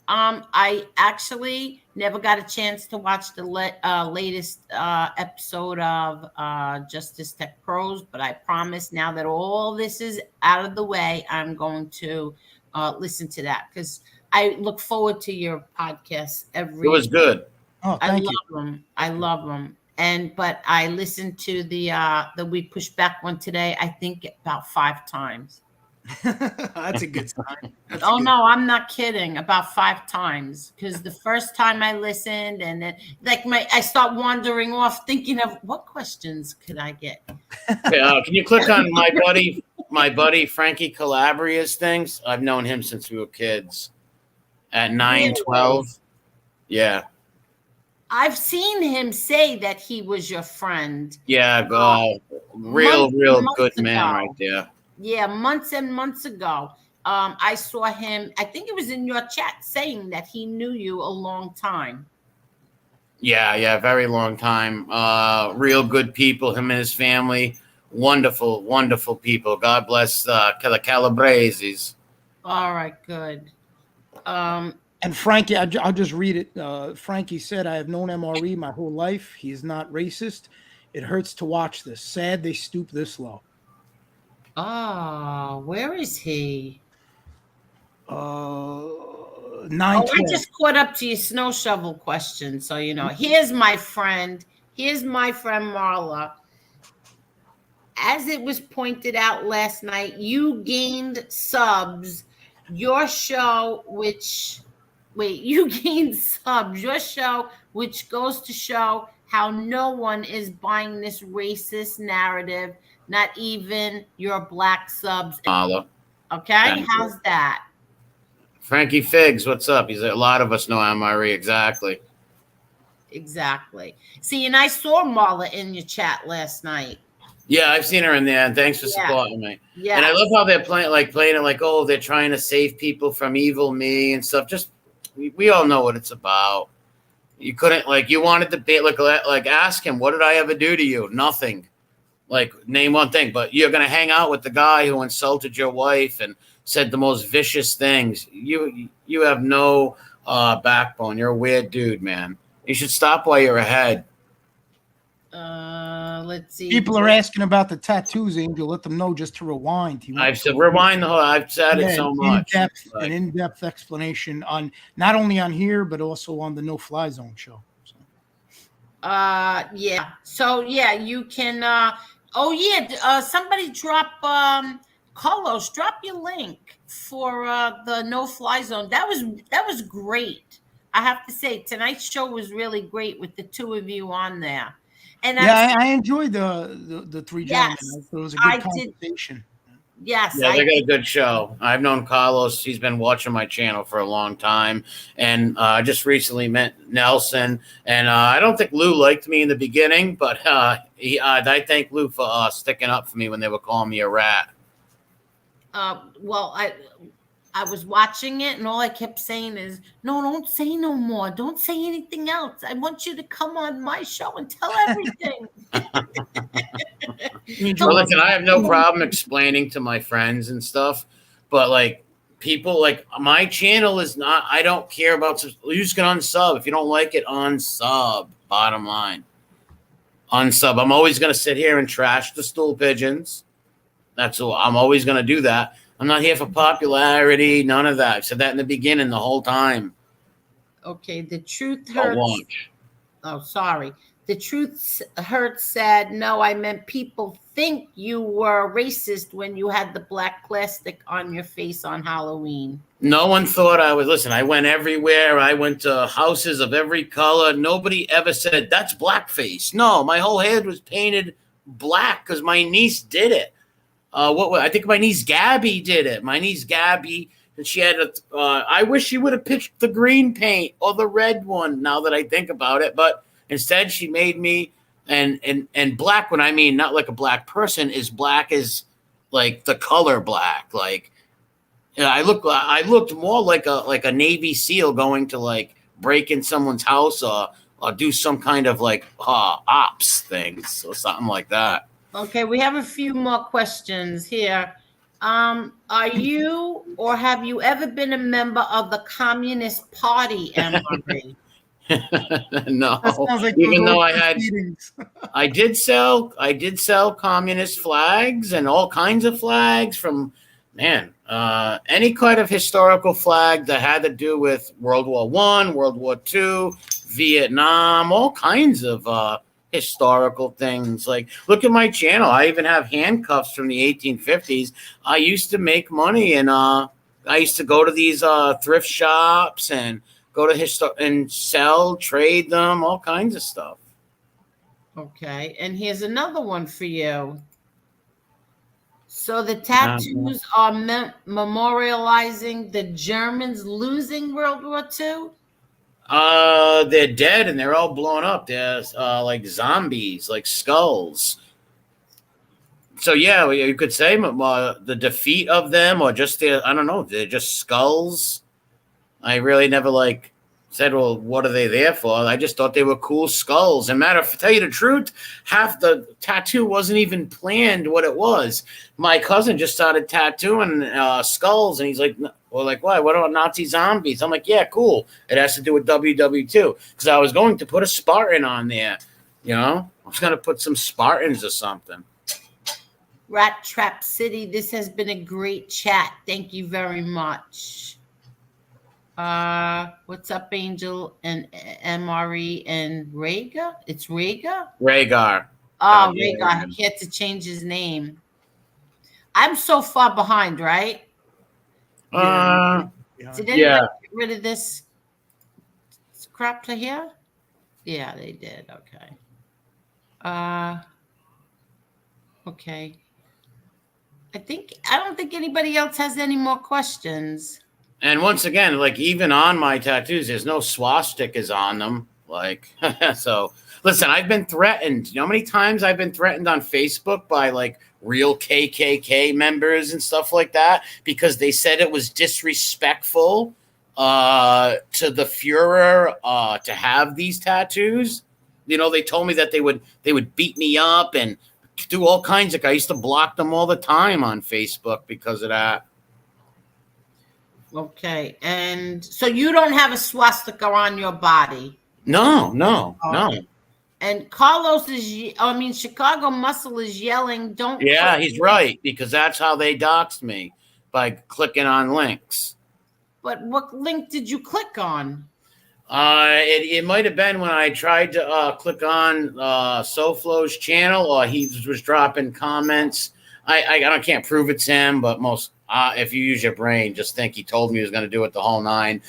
I actually never got a chance to watch the latest episode of Justice Tech Pros, but I promise now that all this is out of the way, I'm going to listen to that because I look forward to your podcast every. It was good. Oh, I thank love you. them. I love them. But I listened to the We Push Back one today. I think about 5 times. That's a good sign. That's Oh good. no, I'm not kidding. About 5 times because the first time I listened, and then I start wandering off, thinking of what questions could I get. Okay, can you click on my buddy Frankie Calabria's things? I've known him since we were kids. At 912. Yeah. I've seen him say that he was your friend. Yeah, real good man right there. Yeah, months and months ago. I saw him, I think it was in your chat, saying that he knew you a long time. Yeah, very long time. Real good people, him and his family. Wonderful, wonderful people. God bless the Calabreses. All right, good. And Frankie, I'll just read it. Frankie said, I have known MRE my whole life. He is not racist. It hurts to watch this. Sad they stoop this low. Oh, where is he? 912. I just caught up to your snow shovel question. So, here's my friend. Here's my friend Marla. As it was pointed out last night, you gained subs. Your show, you gained subs. Your show, which goes to show how no one is buying this racist narrative, not even your black subs. Marla. Okay, how's that? Frankie Figs, what's up? A lot of us know MRE, exactly. Exactly. See, and I saw Marla in your chat last night. Yeah, I've seen her in there, and thanks for supporting me. Yeah. And I love how they're playing it like, oh, they're trying to save people from evil me and stuff. Just we all know what it's about. You couldn't you wanted to be like ask him, what did I ever do to you? Nothing. Like name one thing, but you're gonna hang out with the guy who insulted your wife and said the most vicious things. You have no backbone. You're a weird dude, man. You should stop while you're ahead. Let's see. People are asking about the tattoos, Angel. Let them know just to rewind. I've said rewind the whole. I've said it so much. An in-depth explanation on not only on here but also on the No Fly Zone show. So. Yeah. So yeah, you can. Somebody drop. Carlos, drop your link for the No Fly Zone. That was great. I have to say, tonight's show was really great with the two of you on there. And I enjoyed the three gentlemen. It was a good conversation. Yes. Yeah, they got a good show. I've known Carlos. He's been watching my channel for a long time. And I just recently met Nelson. And I don't think Lou liked me in the beginning, but I thank Lou for sticking up for me when they were calling me a rat. Well, I was watching it, and all I kept saying is, no, don't say no more. Don't say anything else. I want you to come on my show and tell everything. Well, listen, I have no problem explaining to my friends and stuff, but people my channel is not. I don't care about. You just can unsub if you don't like it. Unsub. Bottom line, unsub. I'm always gonna sit here and trash the stool pigeons. That's all. I'm always gonna do that. I'm not here for popularity. None of that. I've said that in the beginning the whole time. Okay, the truth hurts. Oh, sorry. The truth hurts said, no, I meant people think you were racist when you had the black plastic on your face on Halloween. No one thought I was. Listen, I went everywhere. I went to houses of every color. Nobody ever said, that's blackface. No, my whole head was painted black because my niece did it. I think my niece Gabby did it. My niece Gabby, and she had I wish she would have picked the green paint or the red one. Now that I think about it, but instead she made me and black. When I mean not like a black person, is black as like the color black. I looked more like a Navy SEAL going to break in someone's house or do some kind of ops things or something like that. Okay, we have a few more questions here. Are you or have you ever been a member of the Communist Party, MRE? No, even though I did sell communist flags and all kinds of flags from Man, any kind of historical flag that had to do with World War I, World War II, Vietnam, all kinds of historical things. Like, look at my channel. I even have handcuffs from the 1850s. I used to make money, and I used to go to these thrift shops and go to and sell, trade them, all kinds of stuff. Okay, and here's another one for you. So the tattoos are memorializing the Germans losing World War II? They're dead and they're all blown up. They're like zombies, like skulls. So yeah, you could say the defeat of them, or just I don't know, they're just skulls. I really never said, well, what are they there for? I just thought they were cool skulls. And to tell you the truth, half the tattoo wasn't even planned what it was. My cousin just started tattooing skulls, and he's like, well, like, why? What about Nazi zombies? I'm like, yeah, cool. It has to do with WW2, because I was going to put a Spartan on there. I was going to put some Spartans or something. Rat Trap City, this has been a great chat. Thank you very much. What's up, Angel and MRE and Rhaegar? It's Rhaegar? Rhaegar. Oh, Rhaegar. He had to change his name. I'm so far behind, right? Did anybody get rid of this crap to here? Yeah, they did. Okay. Okay. I don't think anybody else has any more questions. And once again, even on my tattoos, there's no swastikas on them. So listen, I've been threatened. You know how many times I've been threatened on Facebook by real KKK members and stuff like that, because they said it was disrespectful to the Fuhrer to have these tattoos. They told me that they would beat me up and do all kinds of. I used to block them all the time on Facebook because of that. Okay, and so you don't have a swastika on your body? No. And Chicago Muscle is yelling, don't. Yeah, he's right, because that's how they doxed me, by clicking on links. But what link did you click on? It might have been when I tried to click on SoFlo's channel, or he was dropping comments. I can't prove it's him, but if you use your brain, just think he told me he was going to do it the whole nine.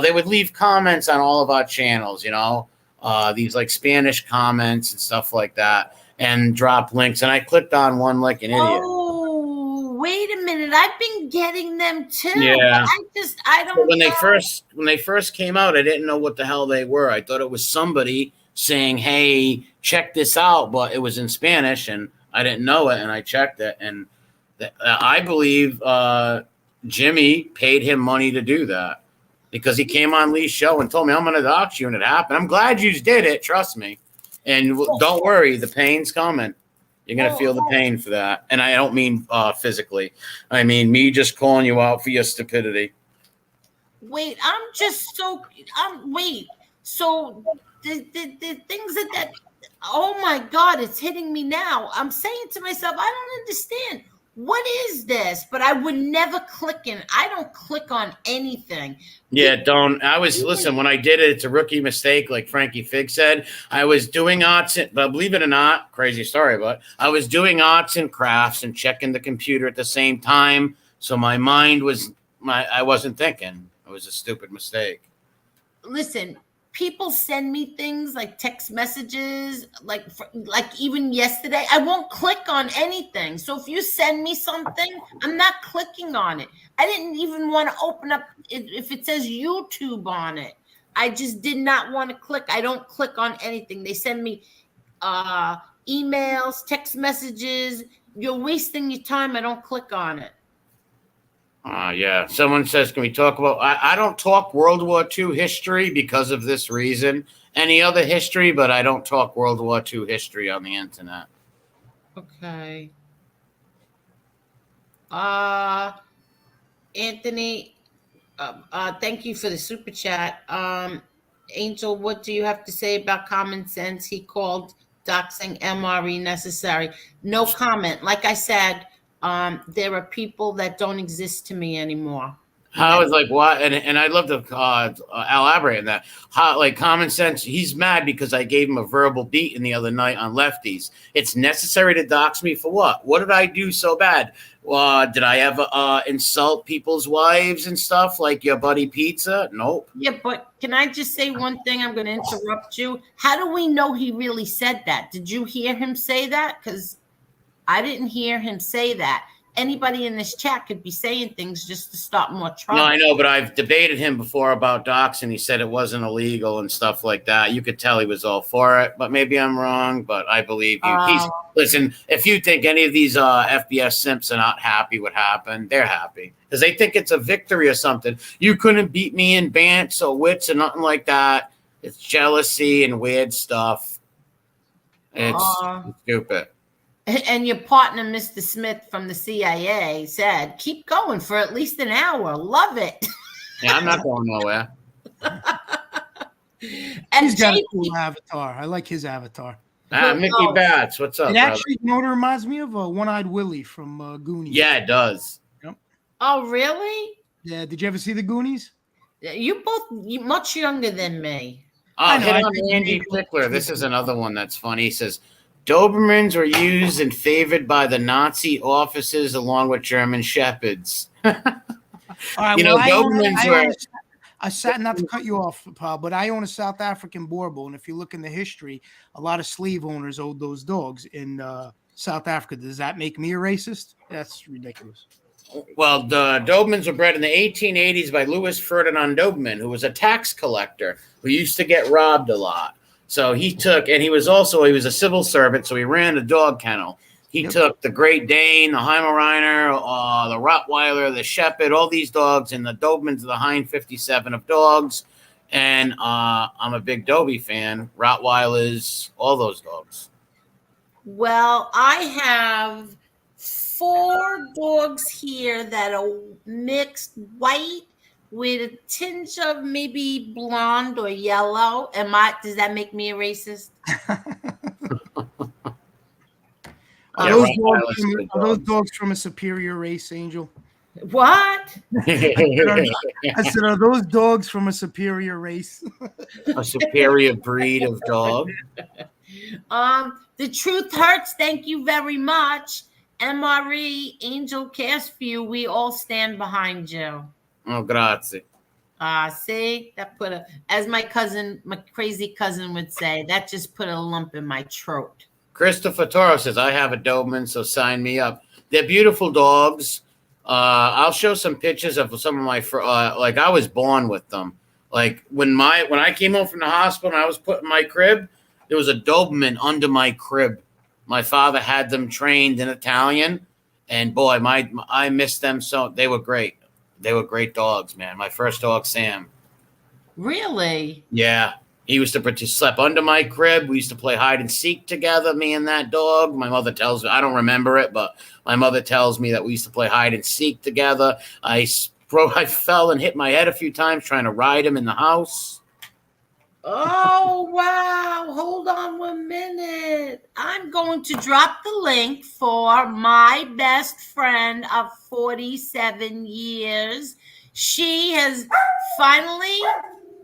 They would leave comments on all of our channels, these Spanish comments and stuff like that, and drop links. And I clicked on one like an idiot. Oh, wait a minute! I've been getting them too. Yeah, I don't. So when they first came out, I didn't know what the hell they were. I thought it was somebody saying, "Hey, check this out," but it was in Spanish, and I didn't know it, and I checked it, and I believe Jimmy paid him money to do that, because he came on Lee's show and told me, I'm going to dox you, and it happened. I'm glad you did it. Trust me. And don't worry, the pain's coming. You're going to feel the pain for that. And I don't mean physically. I mean me just calling you out for your stupidity. Wait, wait. So the things that oh my God, it's hitting me now. I'm saying to myself, I don't understand. What is this? But I would never click in. I don't click on anything. Yeah, don't. Listen, when I did it, it's a rookie mistake, like Frankie Fig said. I was doing arts, but believe it or not, crazy story, but I was doing arts and crafts and checking the computer at the same time. So my mind I wasn't thinking. It was a stupid mistake. Listen, people send me things like text messages, like even yesterday. I won't click on anything. So if you send me something, I'm not clicking on it. I didn't even want to open up if it says YouTube on it. I just did not want to click. I don't click on anything. They send me emails, text messages. You're wasting your time. I don't click on it. Yeah. Someone says, can we talk about, I don't talk World War II history because of this reason. Any other history, but I don't talk World War II history on the internet. Okay. Anthony, thank you for the super chat. Angel, what do you have to say about common sense? He called doxing MRE necessary. No comment. Like I said, There are people that don't exist to me anymore. How is like what? And I'd love to elaborate on that. How like common sense? He's mad because I gave him a verbal beating the other night on lefties. It's necessary to dox me for what? What did I do so bad? Did I ever insult people's wives and stuff like your buddy Pizza? Nope. Yeah, but can I just say one thing? I'm going to interrupt you. How do we know he really said that? Did you hear him say that? Because I didn't hear him say that. Anybody in this chat could be saying things just to start more trouble. No, I know, but I've debated him before about doxing. He said it wasn't illegal and stuff like that. You could tell he was all for it, but maybe I'm wrong. But I believe you. Listen. If you think any of these FBS simps are not happy what happened, they're happy because they think it's a victory or something. You couldn't beat me in bants or wits or nothing like that. It's jealousy and weird stuff. It's stupid. And your partner, Mr. Smith from the CIA, said, keep going for at least an hour. Love it. Yeah, I'm not going nowhere. And he's got a cool avatar. I like his avatar. Mickey Bats, what's up? It actually, you know what it reminds me of? One-Eyed Willie from Goonies. Yeah, it does. Yep. Oh, really? Yeah, did you ever see the Goonies? You much younger than me. Oh, hit on Andy Tickler. This is another one that's funny. He says, Dobermans were used and favored by the Nazi officers along with German Shepherds. All right, Dobermans were... I sat, not to cut you off, Paul, but I own a South African Boerboel, and if you look in the history, a lot of slave owners owed those dogs in South Africa. Does that make me a racist? That's ridiculous. Well, the Dobermans were bred in the 1880s by Louis Ferdinand Doberman, who was a tax collector who used to get robbed a lot. So he was a civil servant, so he ran a dog kennel. He took the Great Dane, the Weimaraner, the Rottweiler, the Shepherd, all these dogs, and the Dobermans are the Hind 57 of dogs. And I'm a big Dobie fan. Rottweilers, all those dogs. Well, I have 4 dogs here that are mixed white with a tinge of maybe blonde or yellow. Does that make me a racist? Are those dogs from a superior race, Angel? What? I said, are those dogs from a superior race? A superior breed of dog. The truth hurts. Thank you very much. MRE, Angel Castview, we all stand behind you. Oh, grazie. See, that as my crazy cousin would say, that just put a lump in my throat. Christopher Toro says, I have a Doberman, so sign me up. They're beautiful dogs. I'll show some pictures of some of my, like I was born with them. Like when I came home from the hospital and I was put in my crib, there was a Doberman under my crib. My father had them trained in Italian, and boy, I missed them so. They were great. They were great dogs, man. My first dog, Sam. Really? Yeah. He used to sleep under my crib. We used to play hide and seek together, me and that dog. My mother tells me, I don't remember it, but my mother tells me that we used to play hide and seek together. I fell and hit my head a few times trying to ride him in the house. Oh, wow. Hold on 1 minute. I'm going to drop the link for my best friend of 47 years. She has finally...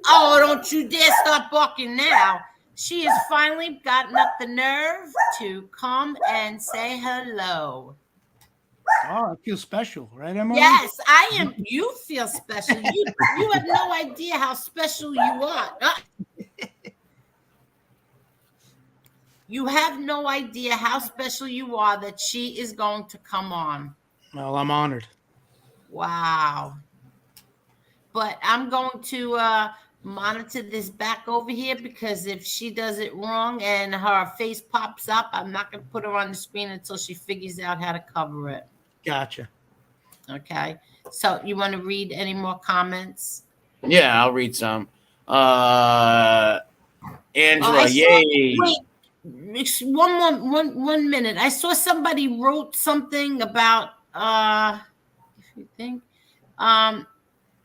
Oh, don't you dare start barking now. She has finally gotten up the nerve to come and say hello. Oh, I feel special, right, Emily? Yes, I am. You feel special. You have no idea how special you are. You have no idea how special you are that she is going to come on. Well, I'm honored. Wow. But I'm going to monitor this back over here, because if she does it wrong and her face pops up, I'm not going to put her on the screen until she figures out how to cover it. Gotcha. Okay. So you want to read any more comments? Yeah, I'll read some. Angela, yay. Wait, one minute. I saw somebody wrote something about if you think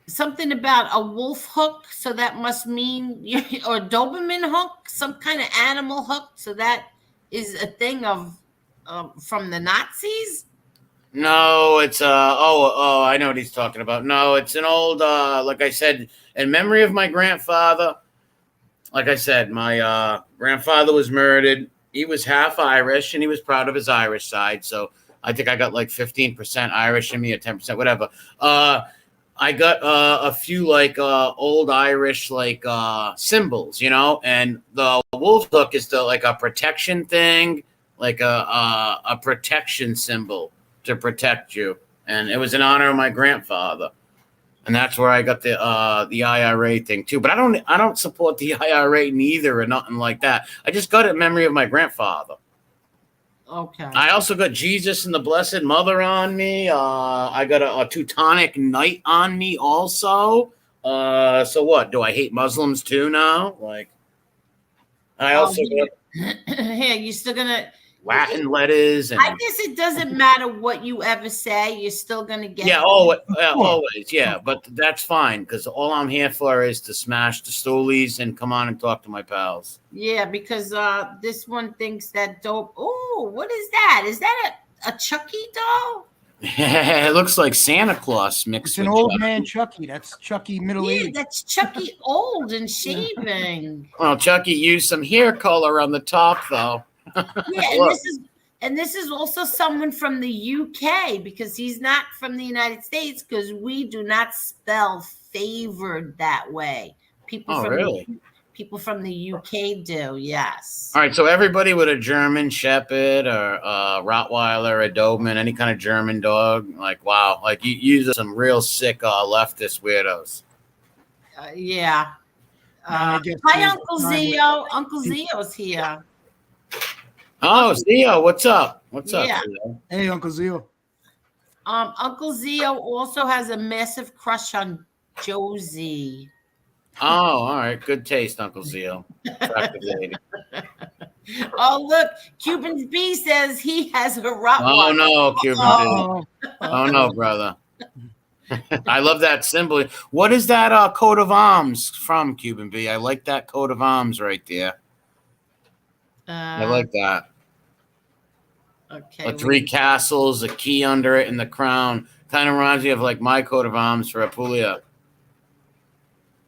something about a wolf hook, so that must mean, or Doberman hook, some kind of animal hook, so that is a thing of from the Nazis. No, it's I know what he's talking about. No, it's an old like I said, in memory of my grandfather. Like I said, my grandfather was murdered. He was half Irish, and he was proud of his Irish side. So I think I got like 15% Irish in me, or 10%, whatever. I got a few like old Irish like symbols, you know, and the wolf hook is the like a protection thing, like a protection symbol to protect you, and it was in honor of my grandfather, and that's where I got the IRA thing too. But I don't support the IRA neither or nothing like that. I just got it in memory of my grandfather. Okay. I also got Jesus and the Blessed Mother on me. I got a Teutonic Knight on me also. So what? Do I hate Muslims too now? Like, I also got Here, you still gonna Latin letters, and I guess it doesn't matter what you ever say. You're still gonna get. yeah, always, yeah. But that's fine because all I'm here for is to smash the stoolies and come on and talk to my pals. Yeah, because this one thinks that dope. Oh, what is that? Is that a Chucky doll? It looks like Santa Claus mixed It's an with old Chucky. man Chucky. That's Chucky middle Yeah, age. that's Chucky old and shaving. Well, Chucky used some hair color on the top, though. Yeah, and this is also someone from the UK because he's not from the United States because we do not spell favored that way. People people from the UK do, yes. All right, so everybody with a German Shepherd or a Rottweiler, a Doberman, any kind of German dog, like wow, like you are some real sick leftist weirdos. Yeah. I guess Hi, there's Uncle time with- Zio. Uncle Zio's here. Oh, Zio, what's up? What's up, Yeah. Zio? Hey, Uncle Zio. Uncle Zio also has a massive crush on Josie. Oh, all right. Good taste, Uncle Zio. Attractive lady. Oh, look, Cuban B says he has a Rottweiler. Oh, no, Cuban B. Uh-oh. Oh, no, brother. I love that symbol. What is that coat of arms from, Cuban B? I like that coat of arms right there. I like that. Okay. The three castles, a key under it, and the crown. Kind of reminds me of like my coat of arms for Apulia.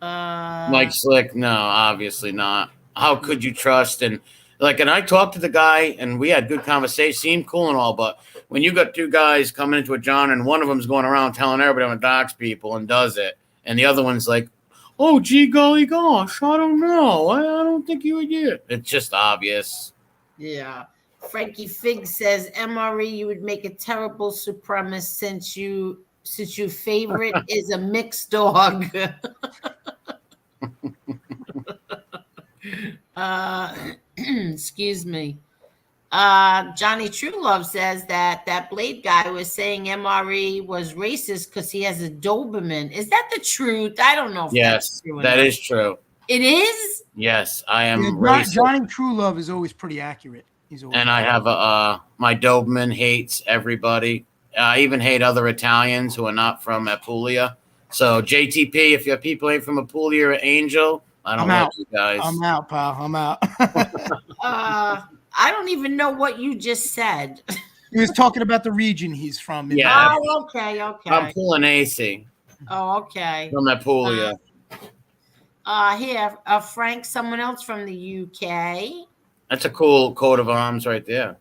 Mike Slick, no, obviously not. How could you trust? And I talked to the guy, and we had good conversation. Seemed cool and all, but when you got two guys coming into a genre, and one of them's going around telling everybody I'm a dox people and does it, and the other one's like, "Oh, gee, golly gosh, I don't know. I don't think you would get." It's just obvious. Yeah. Frankie Fig says, MRE, you would make a terrible supremacist since your favorite is a mixed dog. Excuse me. Johnny Truelove says that Blade guy was saying MRE was racist because he has a Doberman. Is that the truth? I don't know if that's true. That is true. It is? Yes, I am Yeah, racist. Johnny Truelove is always pretty accurate. He's always And I have my Doberman hates everybody. I even hate other Italians who are not from Apulia. So JTP, if your people ain't from Apulia or Angel, I don't like you guys. I'm out, pal. I'm out. I don't even know what you just said. He was talking about the region he's from. Yeah. Oh, okay. I'm Pugliese Oh, okay. from Apulia. Here, Frank, someone else from the UK. That's a cool coat of arms right there.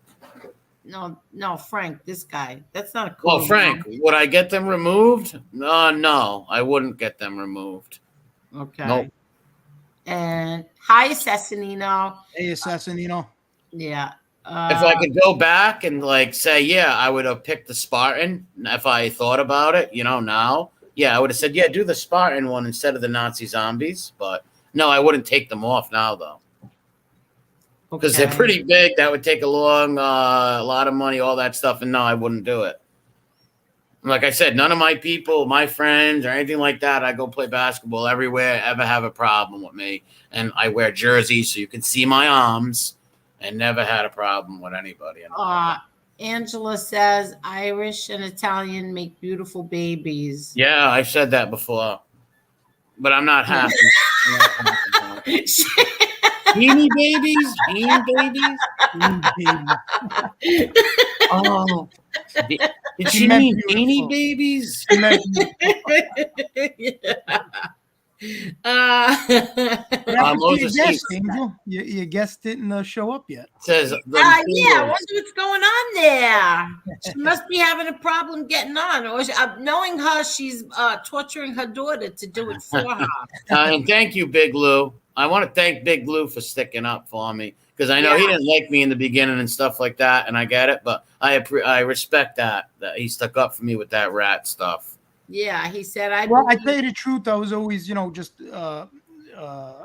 No, Frank, this guy. That's not a coat Well, of Frank, arms. would I get them removed? No, I wouldn't get them removed. Okay. Nope. And hi, Assassinino. Hey, Assassinino. Yeah. If I could go back and say, yeah, I would have picked the Spartan if I thought about it, now. Yeah, I would have said, yeah, do the Spartan one instead of the Nazi zombies. But no, I wouldn't take them off now, though. Because they're pretty big. That would take a lot of money, all that stuff. And no, I wouldn't do it. Like I said, none of my people, my friends, or anything like that, I go play basketball everywhere, ever have a problem with me. And I wear jerseys so you can see my arms, and never had a problem with anybody. Angela says Irish and Italian make beautiful babies. Yeah, I've said that before, but I'm not happy. Beanie babies, beanie babies. Oh, did She she meant mean beautiful. Beanie Babies? She meant what happened to your Moses guest, Heaps Angel? Your guest didn't show up yet. says Yeah, I the wonder what's going on there. She must be having a problem getting on, or knowing her, she's torturing her daughter to do it for her. and thank you, Big Lou. I want to thank Big Lou for sticking up for me because I know he Yeah. didn't like me in the beginning and stuff like that, and I get it, but I respect that he stuck up for me with that rat stuff. Yeah, he said, "I Well, I believe." tell you the truth, I was always, just I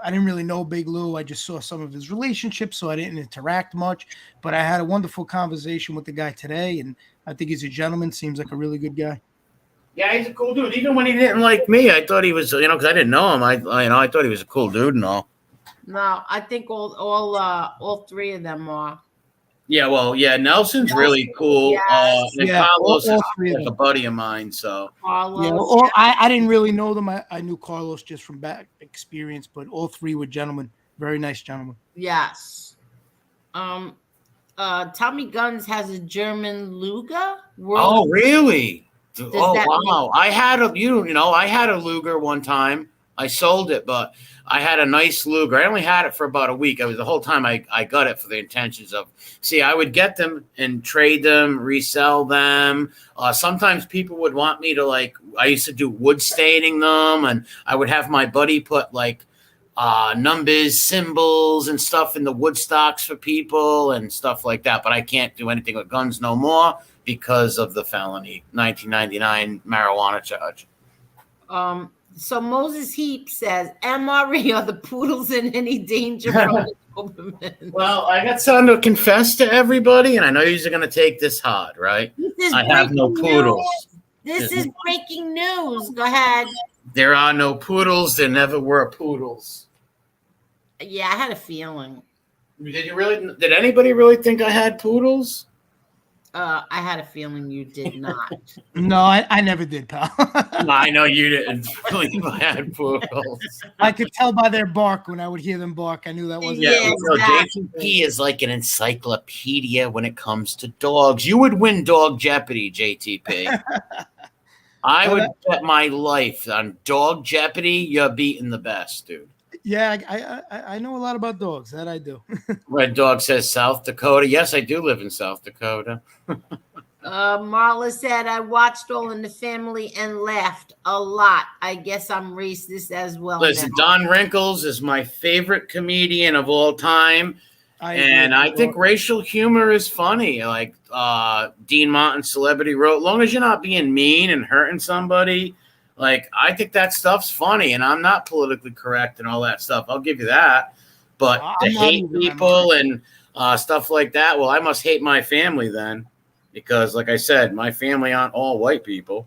didn't really know Big Lou. I just saw some of his relationships, so I didn't interact much. But I had a wonderful conversation with the guy today, and I think he's a gentleman. Seems like a really good guy. Yeah, he's a cool dude. Even when he didn't like me, I thought he was, because I didn't know him. I thought he was a cool dude and all. No, I think all three of them are. Yeah, well, yeah, Nelson's really cool. Yes. And Yeah, Carlos all is three of like a them. buddy of mine. So Carlos. Yeah, well, I didn't really know them. I knew Carlos just from back experience, but all three were gentlemen. Very nice gentlemen. Yes. Tommy Guns has a German Luger. oh, really? Oh, that wow. I had a Luger one time. I sold it, but I had a nice Luger. I only had it for about a week. I was the whole time I got it for the intentions of, I would get them and trade them, resell them. Sometimes people would want me to I used to do wood staining them, and I would have my buddy put numbers, symbols, and stuff in the wood stocks for people and stuff like that. But I can't do anything with guns no more because of the felony 1999 marijuana charge. So Moses Heap says, MRE, are the poodles in any danger from the Doberman? Well, I got something to confess to everybody, and I know you're going to take this hard, right? I have no poodles. This is breaking news. Go ahead. There are no poodles. There never were poodles. Yeah, I had a feeling. Did anybody really think I had poodles? I had a feeling you did not. No, I never did, pal. I know you didn't believe I had poodles. I could tell by their bark when I would hear them bark. I knew that wasn't. Yeah, exactly. JTP is like an encyclopedia when it comes to dogs. You would win Dog Jeopardy, JTP. I would bet my life on Dog Jeopardy. You're beating the best, dude. Yeah, I know a lot about dogs. That I do. Red Dog says South Dakota. Yes, I do live in South Dakota. Marla said, I watched All in the Family and laughed a lot. I guess I'm racist as well. Listen, now. Don Rickles is my favorite comedian of all time. I think racial humor is funny. Like Dean Martin's Celebrity Row. As long as you're not being mean and hurting somebody, I think that stuff's funny. And I'm not politically correct and all that stuff. I'll give you that. But to hate people and stuff like that, well, I must hate my family then. Because, like I said, my family aren't all white people.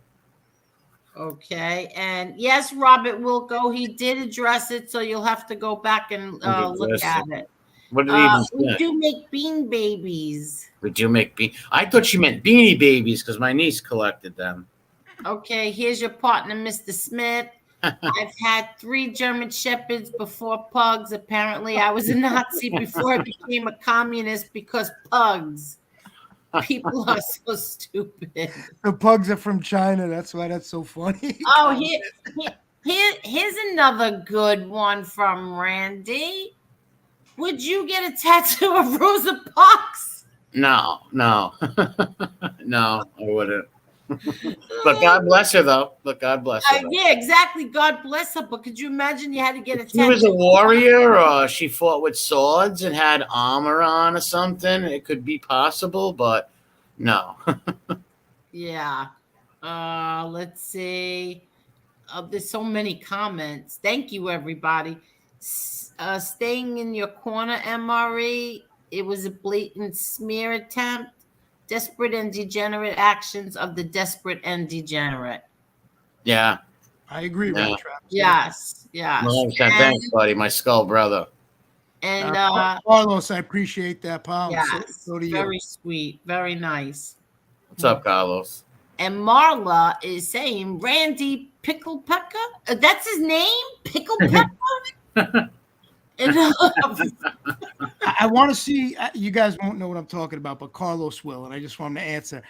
Okay. And yes, Robert Wilco, he did address it. So you'll have to go back and look at it. What did he even say? We do make bean babies. We do make bean. I thought you meant Beanie Babies because my niece collected them. Okay, here's your partner, Mr. Smith. I've had 3 German Shepherds before pugs. Apparently, I was a Nazi before I became a communist because pugs. People are so stupid. The pugs are from China. That's why that's so funny. Oh, here's another good one from Randy. Would you get a tattoo of Rosa Parks? No, no, I wouldn't. But God bless her, though. Yeah, exactly. God bless her. But could you imagine you had to get a tattoo? She was a warrior, or she fought with swords and had armor on or something. It could be possible, but no. Yeah. Let's see. There's so many comments. Thank you, everybody. Staying in your corner, MRE. It was a blatant smear attempt. Desperate and degenerate actions of the desperate and degenerate. Yeah. I agree with that, Travis. Yes. Well, thanks, buddy. My skull brother. And Carlos, I appreciate that, pal. Yes, so do you. very sweet. Very nice. What's up, Carlos? And Marla is saying Randy Pickle Pecker. That's his name? Pickle Pepper? And, I want to see. You guys won't know what I'm talking about, but Carlos will, and I just want him to answer.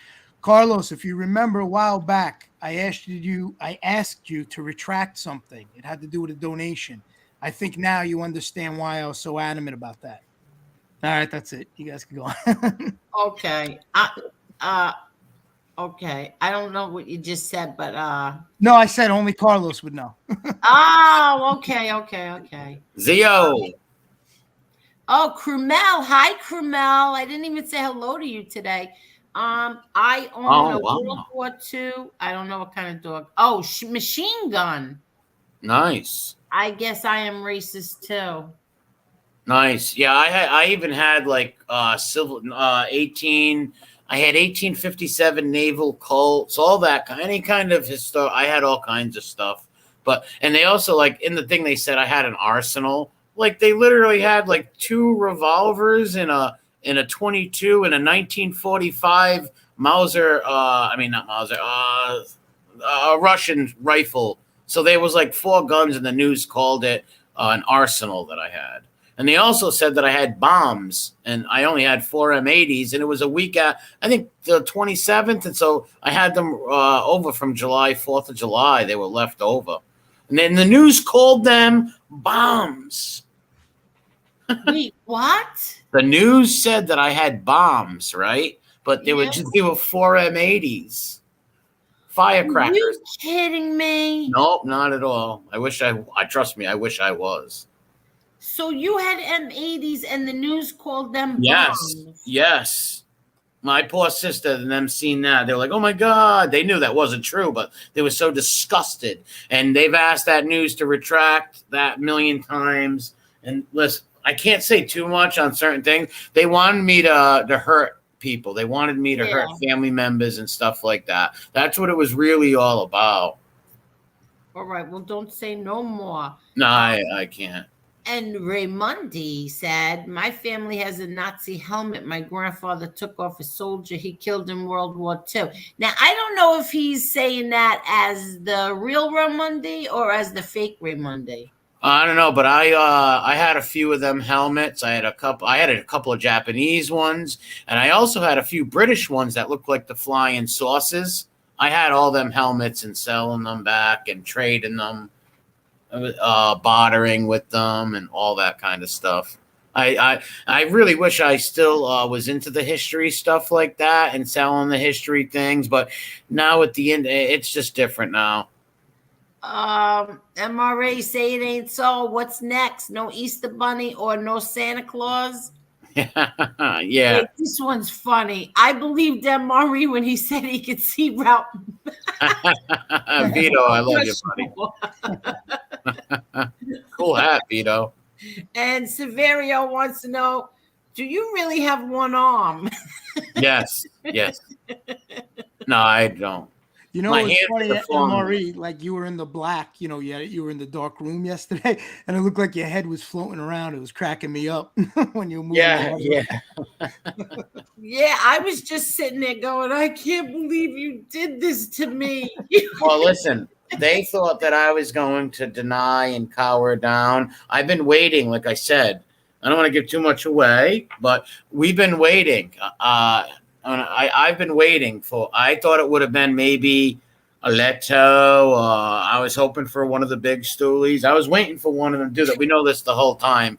Carlos, if you remember a while back, I asked you to retract something. It had to do with a donation. I think now you understand why I was so adamant about that. All right, that's it. You guys can go on. okay. Okay. I don't know what you just said, but No, I said only Carlos would know. oh, okay. Zio. Oh, Krumel. Hi, Krumel. I didn't even say hello to you today. I own a World War II. I don't know what kind of dog. Oh, machine gun. Nice. I guess I am racist too. Nice. Yeah, I even had like civil 18. I had 1857 naval Colts, all that any kind of history. I had all kinds of stuff. And they also, like, in the thing they said I had an arsenal. Like, they literally had like 2 revolvers in a 22 and a 1945 Mauser. Not Mauser. A Russian rifle. So there was like 4 guns, and the news called it an arsenal that I had. And they also said that I had bombs, and I only had 4 M80s, and it was a week I think the 27th, and so I had them over from 4th of July. They were left over. And then the news called them bombs. Wait, what? The news said that I had bombs, right? But they were 4 M80s. Firecrackers. Are you kidding me? Nope, not at all. Trust me, I wish I was. So you had M80s and the news called them bombs. Yes. My poor sister and them seen that. They were like, oh my God. They knew that wasn't true, but they were so disgusted. And they've asked that news to retract that 1,000,000 times. And listen, I can't say too much on certain things. They wanted me to hurt people. They wanted me to hurt family members and stuff like that. That's what it was really all about. All right. Well, don't say no more. No, I can't. And Raymundi said, my family has a Nazi helmet my grandfather took off a soldier he killed in World War II. Now, I don't know if he's saying that as the real Raymundi or as the fake Raymundi. I don't know, but I had a few of them helmets. I had a couple of Japanese ones, and I also had a few British ones that looked like the flying saucers. I had all them helmets and selling them back and trading them. Bartering with them and all that kind of stuff. I really wish I still was into the history stuff like that and selling the history things, but now at the end, it's just different now. MRA say it ain't so. What's next? No Easter Bunny or no Santa Claus? Yeah. Wait, this one's funny. I believed MRE when he said he could see Route. Vito, I love you, buddy. Cool hat, Vito. And Severio wants to know, do you really have one arm? Yes. No, I don't. You know, it's funny at MRE, like you were in the black, you were in the dark room yesterday, and it looked like your head was floating around. It was cracking me up when you were moving. Yeah. Yeah, I was just sitting there going, I can't believe you did this to me. Well, listen, they thought that I was going to deny and cower down. I've been waiting, like I said. I don't want to give too much away, but we've been waiting. I've been waiting for. I thought it would have been maybe a Leto. I was hoping for one of the big stoolies. I was waiting for one of them to do that. We know this the whole time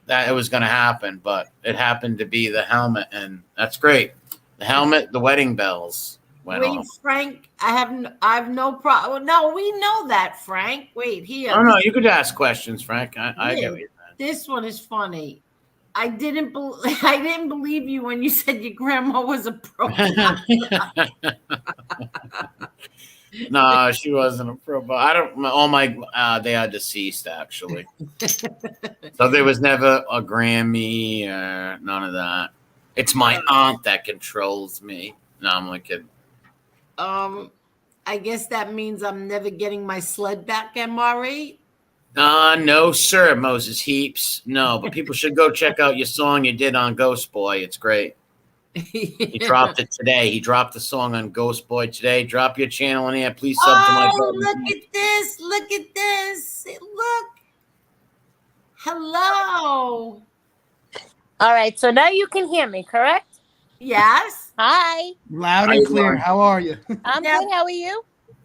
that it was going to happen, but it happened to be the helmet, and that's great. The helmet, the wedding bells went off. Frank, I have no problem. No, we know that, Frank. Wait, here. Oh no, you could ask questions, Frank. I get what you're saying. This one is funny. I didn't believe you when you said your grandma was a pro. No, she wasn't a pro. But I don't. All my they are deceased actually. So there was never a Grammy or none of that. It's my aunt that controls me. No, I'm only kidding. I guess that means I'm never getting my sled back, MRE. No, sir, Moses Heaps. No, but people should go check out your song you did on Ghost Boy. It's great. He dropped it today. He dropped the song on Ghost Boy today. Drop your channel in here. Please sub to my brother. Look at this. Look at this. Look. Hello. All right, so now you can hear me, correct? Yes. Hi, Loud How and you clear. doing? How are you? I'm Yeah. good. How are you?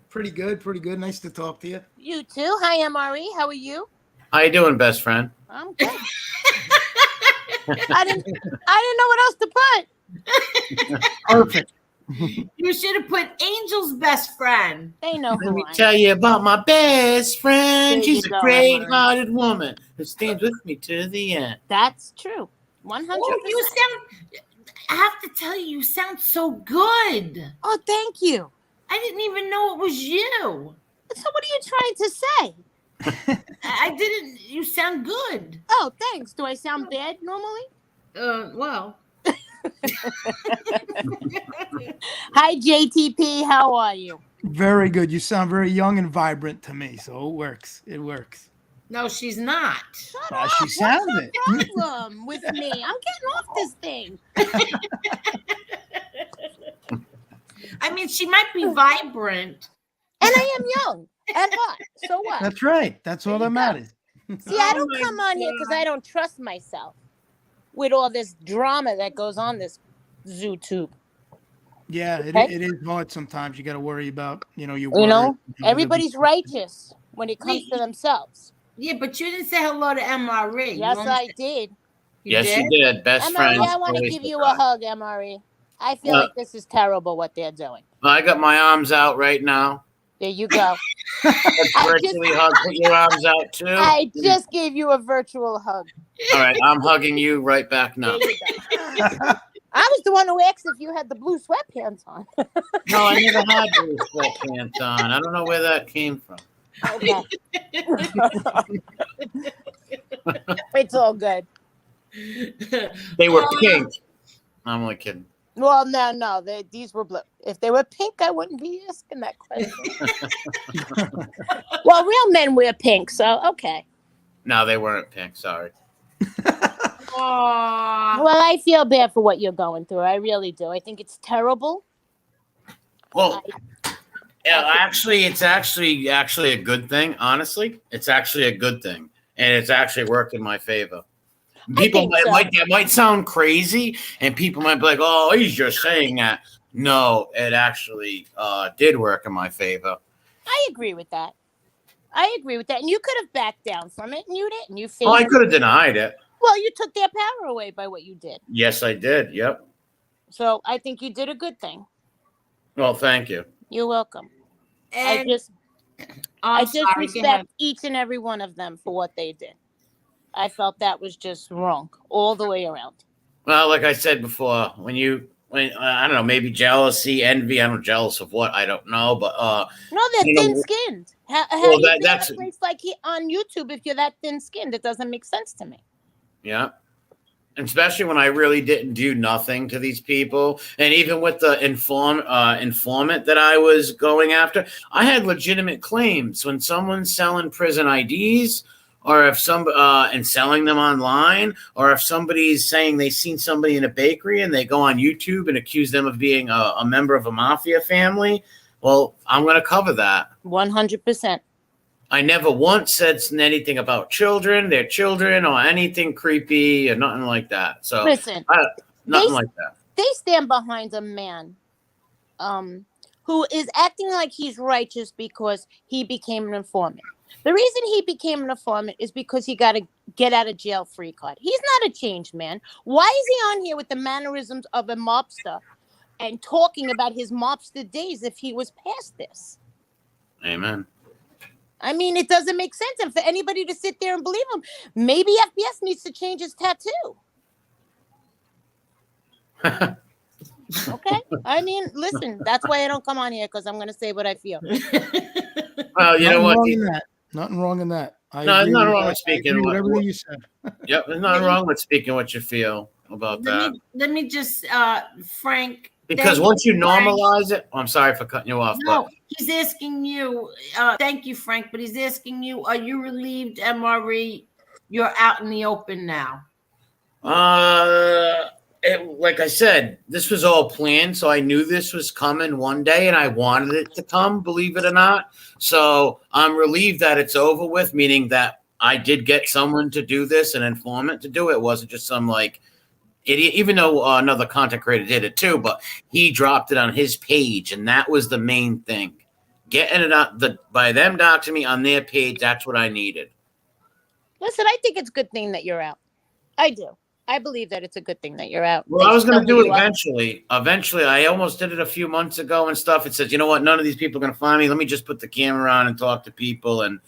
Pretty good. Pretty good. Nice to talk to you. You too. Hi, MRE. How are you? How you doing, best friend? I'm good. I didn't know what else to put. Perfect. You should have put Angel's best friend. They know Let who me I am. tell you about my best friend. There She's you a go, great-hearted woman who stands with me to the end. That's true. 100%. Oh, you sound. I have to tell you, you sound so good. Oh, thank you. I didn't even know it was you. So what are you trying to say? I didn't. You sound good. Oh, thanks. Do I sound bad normally? Well. Hi, JTP. How are you? Very good. You sound very young and vibrant to me, so it works. It works. No, she's not. Shut Well, up. she sounds What's it. the problem with me? I'm getting off this thing. I mean, she might be vibrant. And I am young and hot. So what? That's right. That's all that matters. See, I Oh don't my come on here because I don't trust myself with all this drama that goes on this ZooTube. Yeah, Okay. it is hard sometimes. You got to worry about, your You word. know, everybody's righteous when it comes Wait. to themselves. Yeah, but you didn't say hello to MRE. Yes, I did. Yes, you did. Best friend. MRE, I want to give you a hug, MRE. I feel like this is terrible what they're doing. I got my arms out right now. There you go. Let's virtually hug. Put your arms out too. I just gave you a virtual hug. All right, I'm hugging you right back now. There you go. I was the one who asked if you had the blue sweatpants on. No, I never had blue sweatpants on. I don't know where that came from. Okay. It's all good. They were pink. I'm only kidding. Well, no, these were blue. If they were pink, I wouldn't be asking that question. Well, real men wear pink, so okay. No, they weren't pink. Sorry. Aw. Well, I feel bad for what you're going through. I really do. I think it's terrible. Well, yeah, actually, it's actually a good thing. Honestly, it's actually a good thing, and it's actually worked in my favor. People might sound crazy, and people might be like, "Oh, he's just saying that." No, it actually did work in my favor. I agree with that. And you could have backed down from it, and you didn't. You Oh, I favored. could have denied it. Well, you took their power away by what you did. Yes, I did. Yep. So I think you did a good thing. Well, thank you. You're welcome. And I I'm just sorry, go ahead. respect each and every one of them for what they did. I felt that was just wrong all the way around. Well, like I said before, when I don't know, maybe jealousy, envy. I don't jealous of what I don't know, but No, they're you know, thin-skinned. How well, do you be that's in a place like on YouTube if you're that thin-skinned? It doesn't make sense to me. yeah. Especially when I really didn't do nothing to these people, and even with the informant that I was going after, I had legitimate claims. When someone's selling prison IDs, or if and selling them online, or if somebody's saying they've seen somebody in a bakery and they go on YouTube and accuse them of being a member of a mafia family, well, I'm going to cover that. 100%. I never once said anything about their children, or anything creepy or nothing like that. So Listen, nothing like that. They stand behind a man who is acting like he's righteous because he became an informant. The reason he became an informant is because he got a get out of jail free card. He's not a changed man. Why is he on here with the mannerisms of a mobster and talking about his mobster days if he was past this? Amen. I mean, it doesn't make sense. And for anybody to sit there and believe him, maybe FBS needs to change his tattoo. Okay? I mean, listen, that's why I don't come on here, because I'm going to say what I feel. Well, you know what? Nothing wrong in that. No, there's nothing wrong with speaking. Everything you said. Yep, there's nothing wrong with speaking what you feel about that. Let me just, Frank. Because once you normalize it, I'm sorry for cutting you off. No, but he's asking you. Thank you, Frank. But he's asking you: are you relieved, MRE? You're out in the open now. like I said, this was all planned, so I knew this was coming one day, and I wanted it to come. Believe it or not. So I'm relieved that it's over with, meaning that I did get someone to do this, an informant to do it. It wasn't just some like idiot, even though another content creator did it too, but he dropped it on his page, and that was the main thing. Getting it on by them doxing me on their page, that's what I needed. Listen, I think it's a good thing that you're out. I do. I believe that it's a good thing that you're out. Well, I was going to do it eventually. Eventually, I almost did it a few months ago and stuff. It says, you know what? None of these people are going to find me. Let me just put the camera on and talk to people, and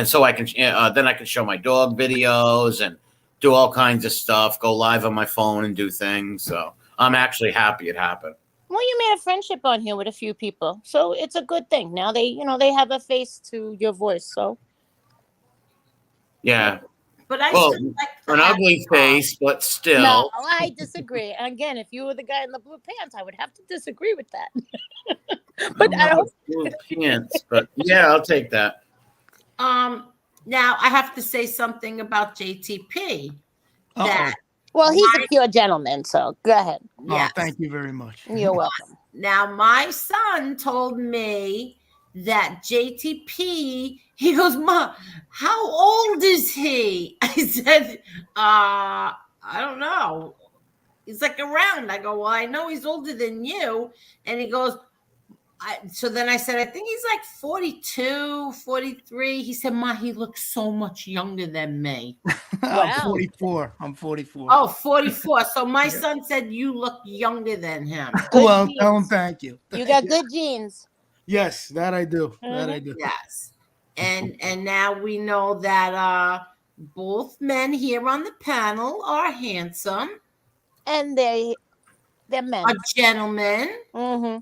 so I can then I can show my dog videos and do all kinds of stuff. Go live on my phone and do things. So I'm actually happy it happened. Well, you made a friendship on here with a few people, so it's a good thing. Now they have a face to your voice. So yeah. But I well, still like an ugly face, but still. No, I disagree. And again, if you were the guy in the blue pants, I would have to disagree with that. But I don't. Blue pants, but yeah, I'll take that. Now I have to say something about JTP. That Well, he's a pure gentleman, so go ahead. Oh, thank you very much. You're welcome. Now, my son told me that JTP, he goes, Ma, how old is he? I said, I don't know. He's like around. I go, well, I know he's older than you. And he goes, so then I said, I think he's like 42, 43. He said, Ma, he looks so much younger than me. I'm 44. I'm 44. Oh, 44. So my son said, you look younger than him. Well, tell him thank you. You got good genes. Yes, that I do. That I do. Yes. And now we know that both men here on the panel are handsome. And they're men. Are gentlemen. Mm-hmm.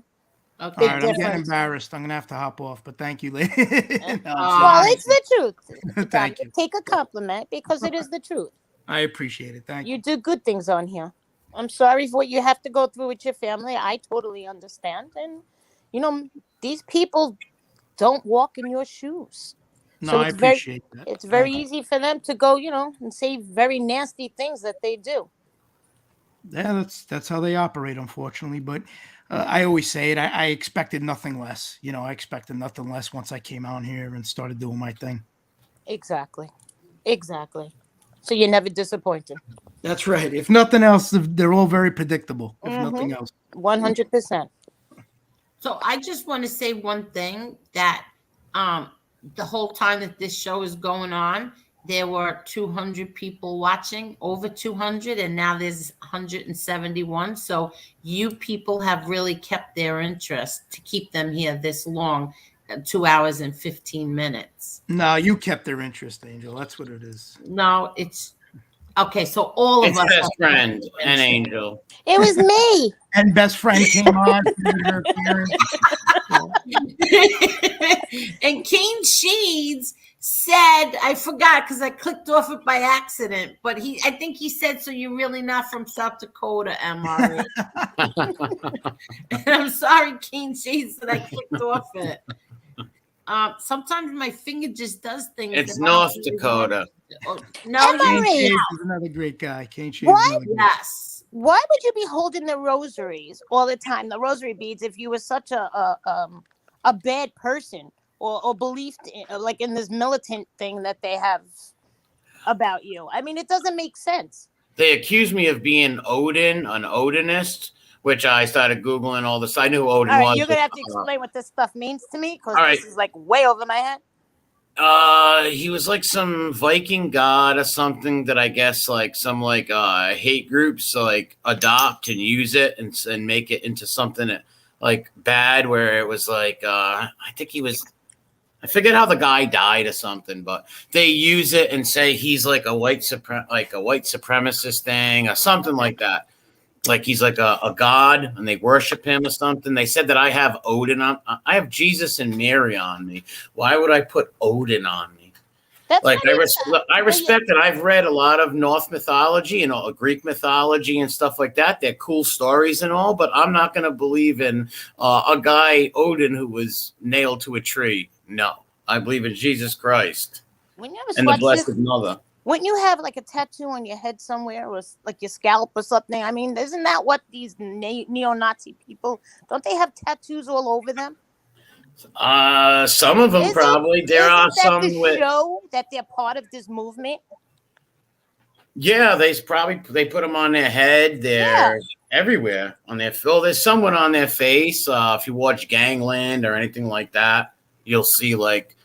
Okay. All right, I'm getting embarrassed. I'm gonna have to hop off, but thank you, lady. Well, it's the truth. Thank you. Take a compliment because it is the truth. I appreciate it. Thank you. You do good things on here. I'm sorry for what you have to go through with your family. I totally understand. And, these people don't walk in your shoes. No, So I appreciate that. It's very easy for them to go, and say very nasty things that they do. Yeah, that's how they operate, unfortunately. But I always say it. I expected nothing less. I expected nothing less once I came out here and started doing my thing. Exactly. So you're never disappointed. That's right. If nothing else, they're all very predictable. If nothing else. 100%. So I just want to say one thing, that the whole time that this show is going on, there were 200 people watching, over 200, and now there's 171. So you people have really kept their interest to keep them here this long, 2 hours and 15 minutes. No, you kept their interest, Angel. That's what it is. No, it's okay. So all of us. It's best friend and Angel. It was me. And best friend came on. Her And Kane Sheeds said, I forgot because I clicked off it by accident, but I think he said, so you're really not from South Dakota, MRE. And I'm sorry, Kane Sheeds, that I clicked off it. Sometimes my finger just does things. It's North Dakota. No, Kane Sheeds is another great guy. Kane Sheeds. What? Yes. Why would you be holding the rosaries all the time, the rosary beads, if you were such a bad person or believed in this militant thing that they have about you? I mean, it doesn't make sense. They accused me of being Odin, an Odinist, which I started Googling all this. I knew Odin was. You're going to have to explain what this stuff means to me because right. This is like way over my head. He was like some Viking god or something that I guess like some hate groups adopt and use it and make it into something like bad, where it was I think I forget how the guy died or something, but they use it and say he's like a white supremacist thing or something like that. Like he's like a god and they worship him or something. They said that I have Odin on. I have Jesus and Mary on me. Why would I put Odin on me? That's I respect that. I've read a lot of Norse mythology and Greek mythology and stuff like that. They're cool stories and all, but I'm not going to believe in a guy, Odin, who was nailed to a tree. No, I believe in Jesus Christ and the Blessed Mother. Wouldn't you have like a tattoo on your head somewhere or like your scalp or something? I mean, isn't that what these neo-Nazi people, don't they have tattoos all over them? Some of them probably. There are Isn't that some to with. show that they're part of this movement? Yeah, they put them on their head. They're everywhere on their. Oh, there's someone on their face. If you watch Gangland or anything like that, you'll see like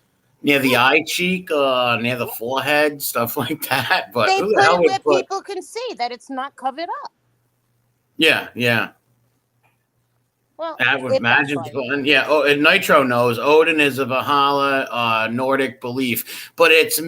near the eye cheek, near the forehead, stuff like that. But They who put the hell it would where people can see that it's not covered up. Yeah. Well, That would it imagine backfired. fun. Yeah. Oh, and Nitro knows Odin is a Valhalla Nordic belief, but it's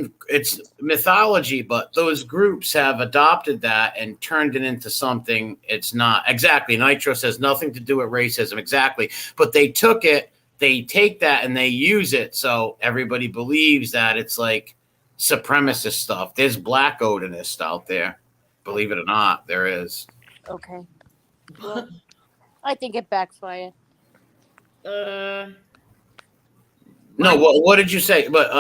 mythology. But those groups have adopted that and turned it into something it's not. Exactly. Nitro says nothing to do with racism. Exactly. But they took it. They take that and they use it, so everybody believes that it's like supremacist stuff. There's black Odinists out there. Believe it or not, there is. Okay. Well, I think it backfired. No, what did you say? But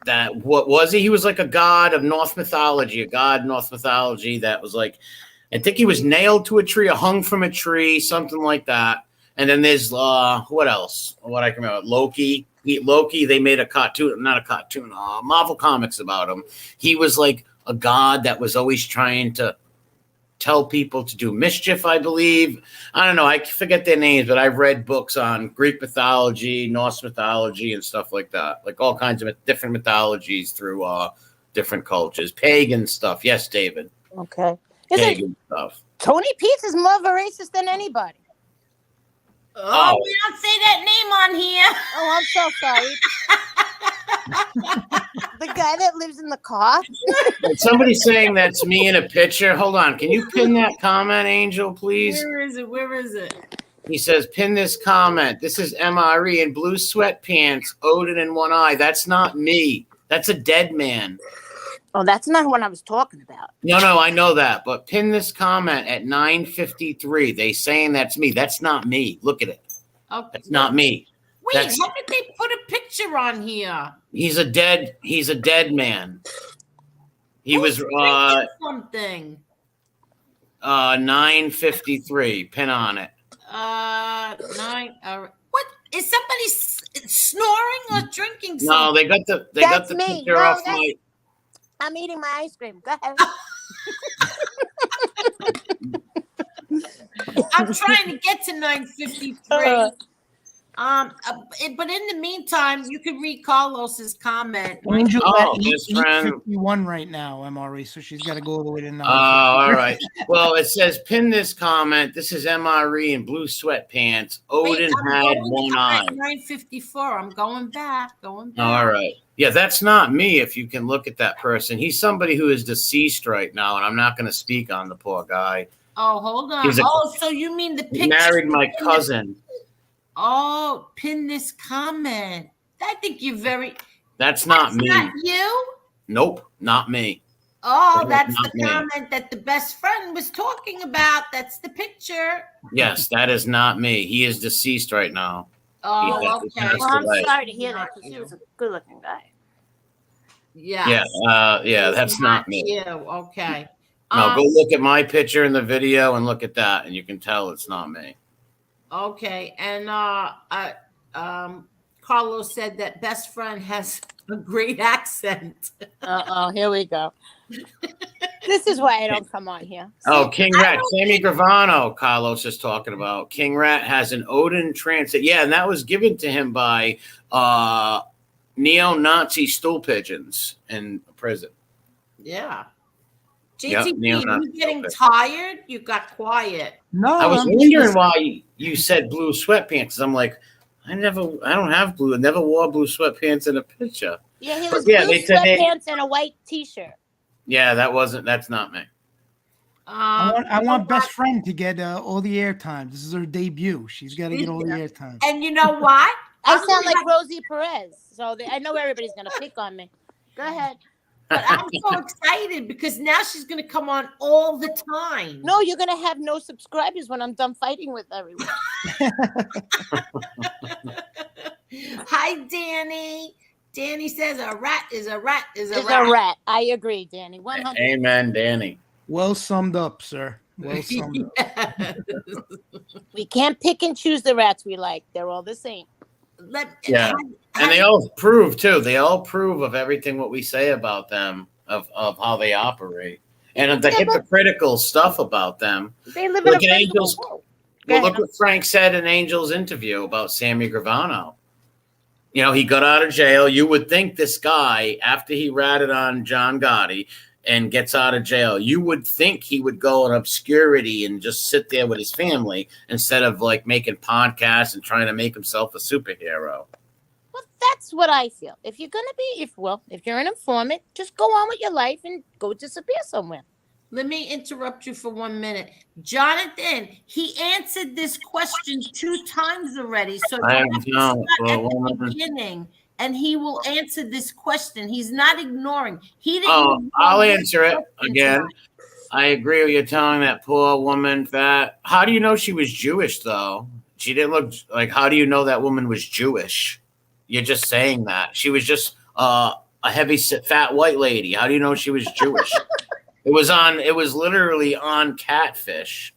that what was he? He was like a god of Norse mythology, that was like, I think he was nailed to a tree or hung from a tree, something like that. And then there's what else? What I can remember, Loki. They made a cartoon, not a cartoon, Marvel comics about him. He was like a god that was always trying to tell people to do mischief, I believe. I don't know. I forget their names, but I've read books on Greek mythology, Norse mythology, and stuff like that. Like all kinds of different mythologies through different cultures. Pagan stuff. Yes, David. Okay. Pagan stuff. Tony Peets is more of a racist than anybody. Oh, we don't say that name on here. Oh, I'm so sorry. The guy that lives in the car. Somebody's saying that's me in a picture. Hold on. Can you pin that comment, Angel, please? Where is it? He says, pin this comment. This is MRE in blue sweatpants, Odin in one eye. That's not me. That's a dead man. Oh, that's not what I was talking about. No, I know that. But pin this comment at 9:53. They saying that's me. That's not me. Look at it. Oh, That's not me. Wait, how did they put a picture on here? He's a dead man. He Who's was drinking something. 9:53. Pin on it. What is somebody snoring or drinking something? No, they got the me. picture off my. I'm eating my ice cream. Go ahead. I'm trying to get to 9:53. But in the meantime, you can read Carlos's comment. Angel at his friend. 8:51 right now, MRE, so she's got to go all the way to 9. Oh, all right. Well, it says pin this comment. This is MRE in blue sweatpants. Odin had one eye. 9:54. I'm going back. All right. Yeah, that's not me. If you can look at that person, he's somebody who is deceased right now, and I'm not going to speak on the poor guy. Oh, hold on. So you mean the picture? He married my cousin. Oh, pin this comment. I think you're very. That's not me. Not you? Nope, not me. Oh, that's not the me. comment that the best friend was talking about. That's the picture. Yes, that is not me. He is deceased right now. Oh, He okay. passed Well, I'm away. sorry to hear that because he was a good-looking guy. Yeah. Yeah, that's not me. You. Okay. No, go look at my picture in the video and look at that, and you can tell it's not me. Okay, and Carlos said that best friend has a great accent. Here we go. This is why I don't come on here. Oh, King Rat, Sammy Gravano, Carlos is talking about. King Rat has an Odin transit. Yeah, and that was given to him by neo-Nazi stool pigeons in prison. Yeah. Yep, JTP, you getting tired? You got quiet. No, I was wondering why you said blue sweatpants. I'm like, I don't have blue. I never wore blue sweatpants in a picture. Yeah, he was But yeah, blue they said sweatpants and a white T-shirt. Yeah, that's not me. I want best friend to get all the airtime. This is her debut. She's got to get all the airtime. And you know why? I sound like Rosie Perez, so I know everybody's gonna pick on me. Go ahead. But I'm so excited because now she's going to come on all the time. No, you're gonna have no subscribers when I'm done fighting with everyone. Hi, Danny. Danny says a rat is a rat is a It's rat. a rat. I agree, Danny. 100. Amen, Danny. Well summed up, sir. Well summed up. We can't pick and choose the rats we like. They're all the same. Yeah. And they all prove too. They all prove of everything what we say about them, of how they operate, and of the hypocritical stuff about them. They live in Like a in first Angels. world. Well, look what Frank said in Angel's interview about Sammy Gravano. You know, he got out of jail. You would think this guy, after he ratted on John Gotti and gets out of jail, you would think he would go in obscurity and just sit there with his family instead of like making podcasts and trying to make himself a superhero. Well, that's what I feel. If you're gonna be, if you're an informant, just go on with your life and go disappear somewhere. Let me interrupt you for 1 minute. Jonathan, he answered this question 2 times already. So you have to start at the beginning, and he will answer this question. He's not ignoring. He didn't. I'll answer it again. Tonight. I agree with you telling that poor woman that. How do you know she was Jewish, though? She didn't look like. How do you know that woman was Jewish? You're just saying that. She was just a heavy, fat white lady. How do you know she was Jewish? It was literally on Catfish.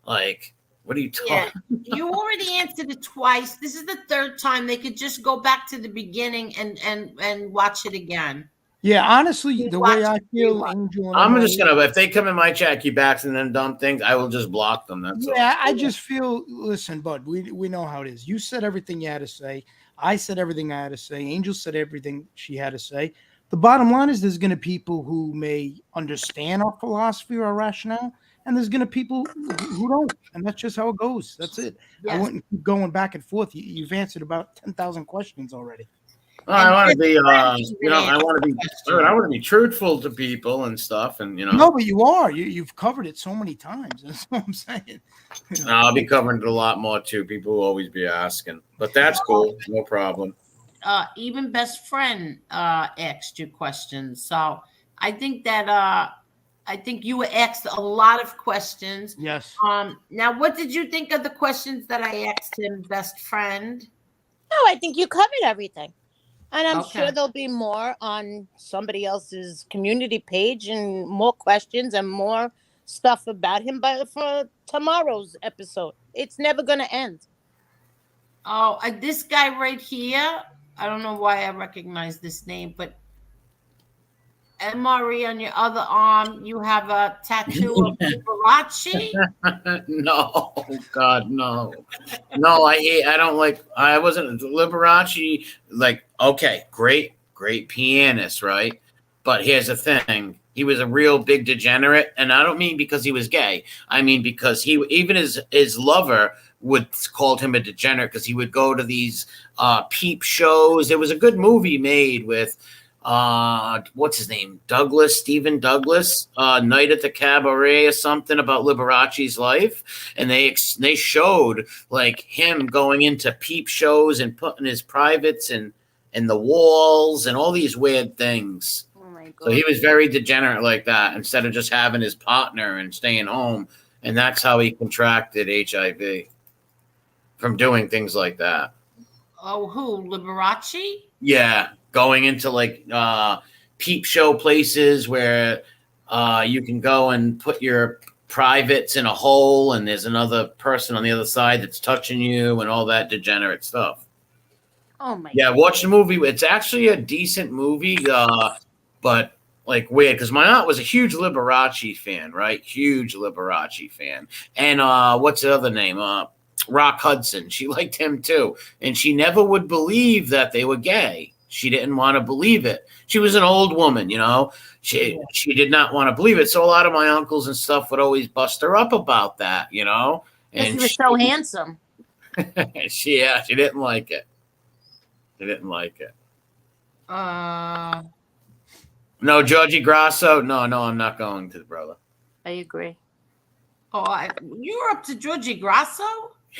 Like, what are you talking? Yeah, you already answered it twice. This is the 3rd time. They could just go back to the beginning and watch it again. Yeah, honestly, the way I feel, Angel, I'm just gonna. If they come in my chat, keep asking them dumb things, I will just block them. That's all. I just feel. Listen, bud, we know how it is. You said everything you had to say. I said everything I had to say. Angel said everything she had to say. The bottom line is there's going to be people who may understand our philosophy or our rationale, and there's going to be people who don't, and that's just how it goes. That's it. Yes. I wouldn't keep going back and forth. You've answered about 10,000 questions already. I want to be, I want to be truthful to people and stuff, and No, but you are. You've covered it so many times. That's what I'm saying. I'll be covering it a lot more too. People will always be asking, but that's cool. No problem. Even best friend asked you questions. So I think that you were asked a lot of questions. Yes. Now, what did you think of the questions that I asked him, best friend? No, I think you covered everything. And I'm sure there'll be more on somebody else's community page and more questions and more stuff about him for tomorrow's episode. It's never going to end. Oh, this guy right here. I don't know why I recognize this name, but MRE on your other arm, you have a tattoo of Liberace? No, God, no. No, I don't like, I wasn't Liberace. Like, okay, great pianist, right? But here's the thing. He was a real big degenerate. And I don't mean because he was gay. I mean because even his lover called him a degenerate because he would go to these peep shows. There was a good movie made with what's his name? Stephen Douglas, Night at the Cabaret or something about Liberace's life. And they showed like him going into peep shows and putting his privates in the walls and all these weird things. Oh my God. So he was very degenerate like that instead of just having his partner and staying home. And that's how he contracted HIV. From doing things like that. Oh, who? Liberace? Yeah, going into like peep show places where you can go and put your privates in a hole and there's another person on the other side that's touching you and all that degenerate stuff. Oh my God. Yeah, watch the movie. It's actually a decent movie, but like weird because my aunt was a huge Liberace fan, right? Huge Liberace fan. And what's the other name? Rock Hudson. She liked him too. And she never would believe that they were gay. She didn't want to believe it. She was an old woman, She did not want to believe it. So a lot of my uncles and stuff would always bust her up about that, And he was so handsome. she didn't like it. She didn't like it. No, Georgie Grasso. No, I'm not going to, brother. I agree. Oh, you were up to Georgie Grasso?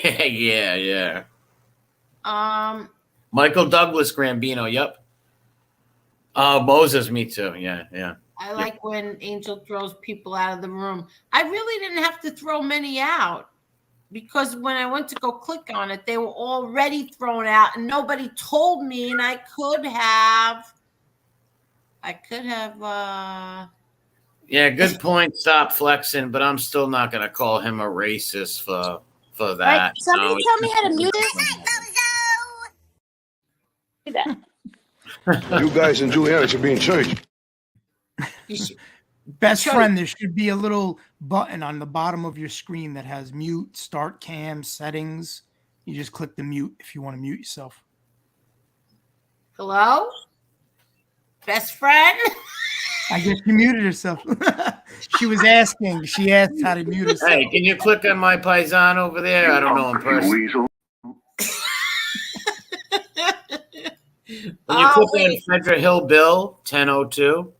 Yeah. Michael Douglas Gambino. Yep. Moses. Me too. Yeah. I like when Angel throws people out of the room. I really didn't have to throw many out because when I went to go click on it, they were already thrown out, and nobody told me. And I could have. Yeah, good point. Stop flexing, but I'm still not going to call him a racist for that. Right. Somebody tell me how to mute it. that. You guys and Juliana should be in church. You should- Best Sure. friend, there should be a little button on the bottom of your screen that has mute, start cam, settings. You just click the mute if you want to mute yourself. Hello? Best friend? I guess she muted herself. She was asking. She asked how to mute herself. Hey, can you click on my paisan over there? I don't know in person. Weasel. When you Oh, click on wait. Frederick Hill Bill 1002.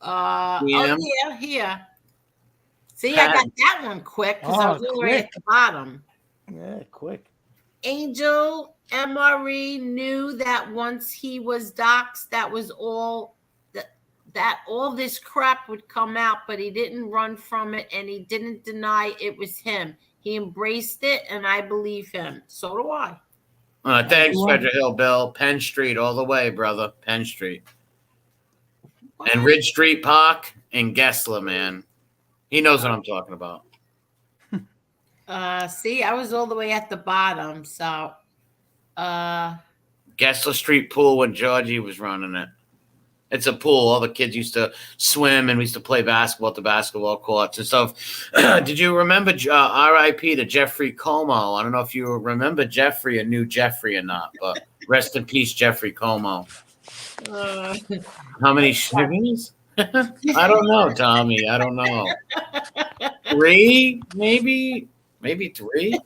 Oh, Yeah. yeah, here. See, I got that one quick because I Oh, was already at quick. the bottom. Yeah, quick. Angel MRE knew that once he was doxxed, that was all that all this crap would come out, but he didn't run from it and he didn't deny it was him. He embraced it, and I believe him. So do I. Thanks, Frederick Hill Bill. Penn Street all the way, brother. Penn Street. And Ridge Street Park and Gessler, man. He knows what I'm talking about. See, I was all the way at the bottom, so Gessler Street Pool when Georgie was running it. It's a pool. All the kids used to swim, and we used to play basketball at the basketball courts and stuff. Did you remember R.I.P. to Jeffrey Como? I don't know if you remember Jeffrey or knew Jeffrey or not, but rest in peace, Jeffrey Como. How many sugars? I don't know, Tommy. I don't know. 3, maybe 3.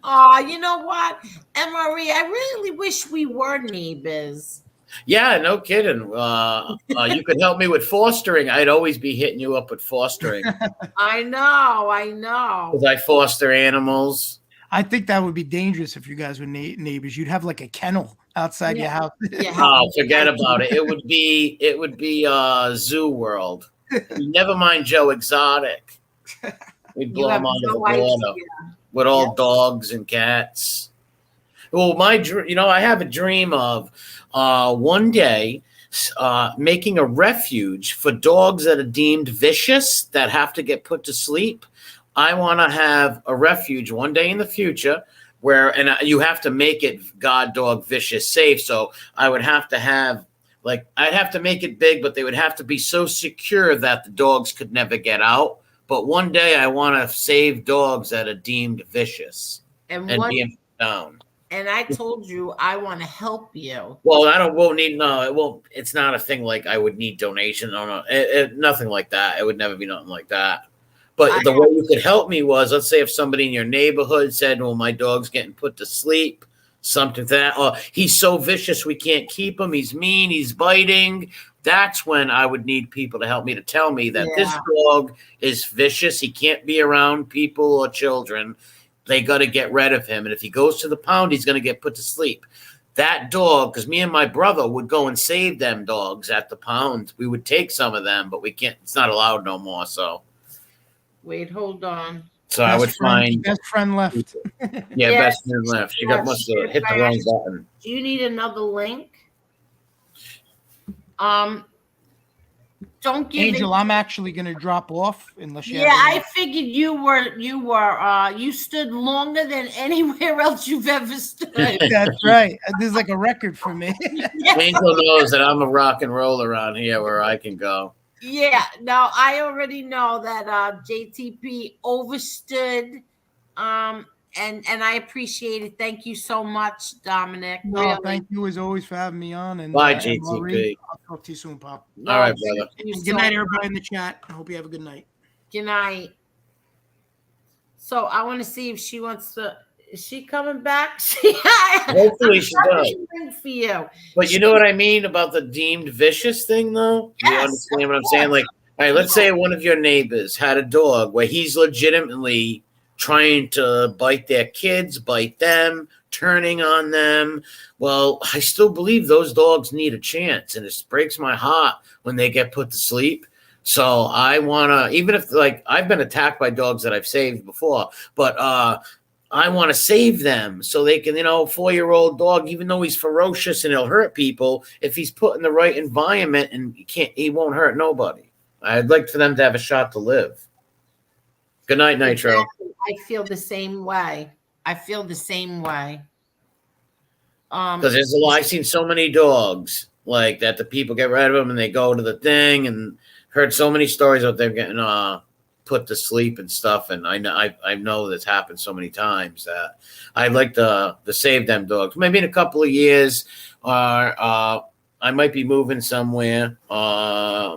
Oh, you know what, MRE, I really wish we were neighbors. Yeah, no kidding. You could help me with fostering. I'd always be hitting you up with fostering I know. because I foster animals. I think that would be dangerous if you guys were neighbors. You'd have like a kennel outside your house. Yeah. Oh, forget about it. It would be Zoo World. Never mind Joe Exotic. We'd blow You him have out of the no water idea. with all dogs and cats. Well, I have a dream of one day making a refuge for dogs that are deemed vicious that have to get put to sleep. I want to have a refuge one day in the future where, and you have to make it guard dog vicious safe. So I would have to have, I'd have to make it big, but they would have to be so secure that the dogs could never get out. But one day I want to save dogs that are deemed vicious and be down. And I told you I want to help you. Well, it's not a thing like I would need donation. No, nothing like that. It would never be nothing like that. But the way you could help me was, let's say if somebody in your neighborhood said, well, my dog's getting put to sleep, something like that, or he's so vicious we can't keep him, he's mean, he's biting. That's when I would need people to help me, to tell me that this dog is vicious. He can't be around people or children. They got to get rid of him. And if he goes to the pound, he's going to get put to sleep. That dog, because me and my brother would go and save them dogs at the pound. We would take some of them, but we can't. It's not allowed no more. So wait, hold on. So I would find best friend left. Yeah, best friend left. You must have hit the wrong button. Do you need another link? Don't give Angel, I'm actually going to drop off unless you. Yeah, I figured you stood longer than anywhere else you've ever stood. That's right. This is like a record for me. Angel knows that I'm a rock and roll around here where I can go. Yeah, no, I already know that JTP overstood, and I appreciate it. Thank you so much, Dominic. No, really. thank you as always for having me on. And Bye, JTP. I'll talk to you soon, Pop. All right, brother. Good night, everybody in the chat. I hope you have a good night. Good night. So I want to see if she wants to. Is she coming back? Hopefully she does. For you. But you know what I mean about the deemed vicious thing, though? Yes, You understand what I'm saying? Like, all right, let's say one of your neighbors had a dog where he's legitimately trying to bite their kids, bite them, turning on them. Well, I still believe those dogs need a chance, and it breaks my heart when they get put to sleep. So I want to, even if, like, I've been attacked by dogs that I've saved before, but I want to save them so they can, 4-year-old dog, even though he's ferocious and he'll hurt people, if he's put in the right environment, and he won't hurt nobody. I'd like for them to have a shot to live. Good night, Nitro. I feel the same way. Because there's a lot. I've seen so many dogs like that. The people get rid of them and they go to the thing, and heard so many stories of them getting put to sleep and stuff. And I know that's happened so many times that I'd like to save them dogs. Maybe in a couple of years, or I might be moving somewhere,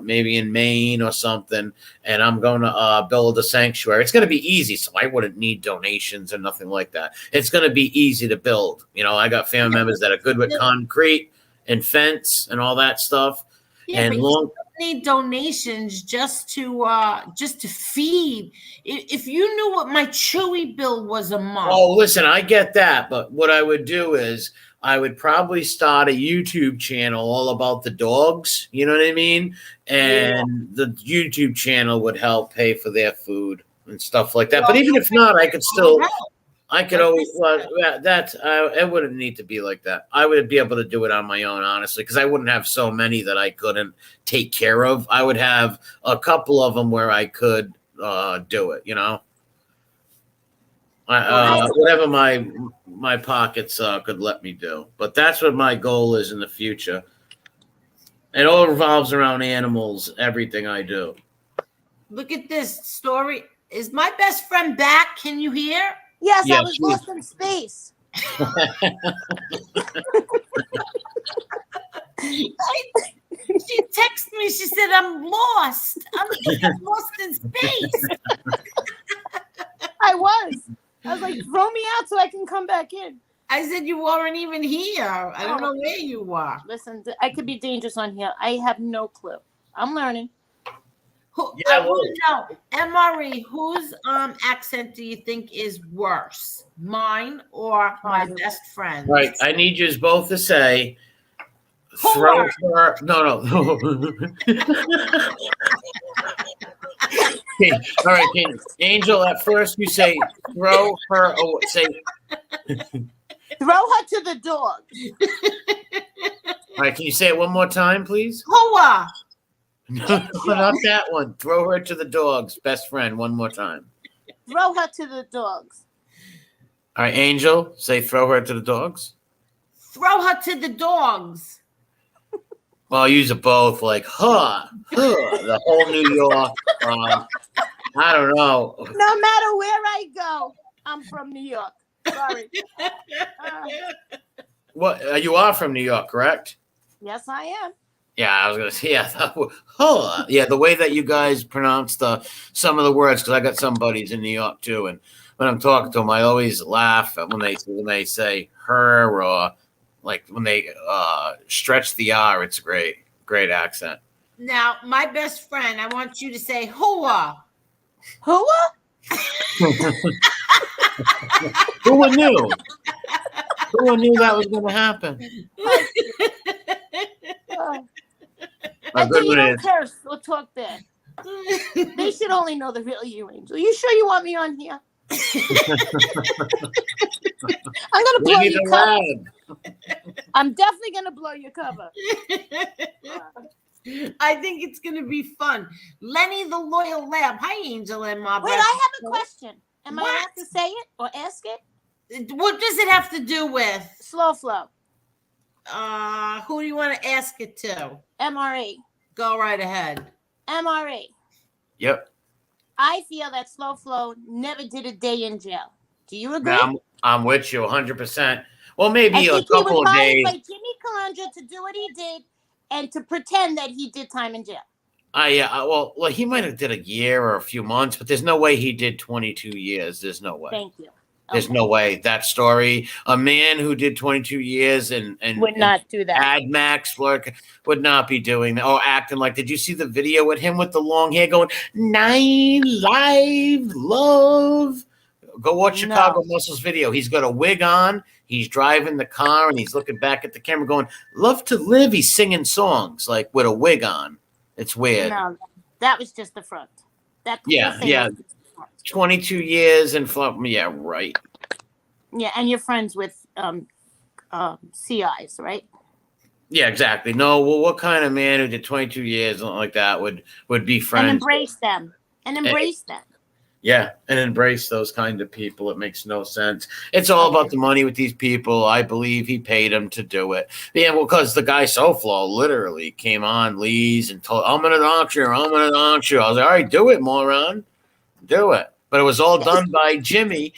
maybe in Maine or something, and I'm going to build a sanctuary. It's going to be easy, so I wouldn't need donations or nothing like that. It's going to be easy to build. You know, I got family members that are good with concrete and fence and all that stuff. Yeah, and but you don't need donations just to feed. If you knew what my Chewy bill was a month. Oh, listen, I get that, but what I would do is I would probably start a YouTube channel all about the dogs. You know what I mean? And the YouTube channel would help pay for their food and stuff like that. But even if not, I could still, I could always, well, that's, it wouldn't need to be like that. I would be able to do it on my own, honestly, because I wouldn't have so many that I couldn't take care of. I would have a couple of them where I could do it, you know? Whatever my pockets could let me do. But that's what my goal is in the future. It all revolves around animals, everything I do. Look at this story. Is my best friend back? Can you hear? Yes, I was lost in space. She texted me. She said, I'm lost. I'm lost in space. I was like, throw me out so I can come back in. I said, you weren't even here. I don't know where you are. Listen, I could be dangerous on here. I have no clue. I'm learning. I want to know, MRE, whose accent do you think is worse? Mine or my best friend? Right. I need you both to say, throw her. No. Okay. All right, Angel, at first you say, throw her away. Say, throw her to the dog. All right, can you say it one more time, please? Hoa. No, not that one. Throw her to the dogs. Best friend, one more time. Throw her to the dogs. All right, Angel, say throw her to the dogs. Throw her to the dogs. Well, I'll use it both, like, the whole New York. I don't know. No matter where I go, I'm from New York. Sorry. What? You are from New York, correct? Yes, I am. Yeah, I was going to say, yeah, the way that you guys pronounce some of the words, because I got some buddies in New York, too, and when I'm talking to them, I always laugh when they say her, or like when they stretch the R. It's a great accent. Now, my best friend, I want you to say Hoa. Hoa? Who knew? Who knew that was going to happen? I think you don't curse or talk bad. They should only know the real you, Angel. You sure you want me on here? I'm gonna blow your cover. I'm definitely gonna blow your cover. I think it's gonna be fun. Lenny the Loyal Lab. Hi, Angel and my Wait, I have a question. Am I allowed to say it or ask it? What does it have to do with Slow Flow? Who do you want to ask it to? MRE. Go right ahead. MRE. Yep. I feel that Slow Flow never did a day in jail. Do you agree? I'm with you 100%. Well, maybe a couple of days. He was hired by Jimmy Calandra to do what he did and to pretend that he did time in jail. Well, he might have did a year or a few months, but there's no way he did 22 years. There's no way. Thank you. There's no way. That story, a man who did 22 years and would not do that. Ad Max work would not be doing that or acting like. Did you see the video with him with the long hair going 9 live love? Go watch Chicago Muscles video. He's got a wig on. He's driving the car and he's looking back at the camera going, "Love to live." He's singing songs like with a wig on. It's weird. No, that was just the front. Yeah. 22 years and yeah, right. Yeah, and you're friends with CIs, right? Yeah, exactly. No, well, what kind of man who did 22 years like that would be friends? And embrace them. Yeah, and embrace those kind of people. It makes no sense. It's all about the money with these people. I believe he paid him to do it. Yeah, well, because the guy SoFlo literally came on Lee's and told, I'm going to dox you. I'm going to dox you. I was like, all right, do it, moron. Do it. But it was all done by Jimmy.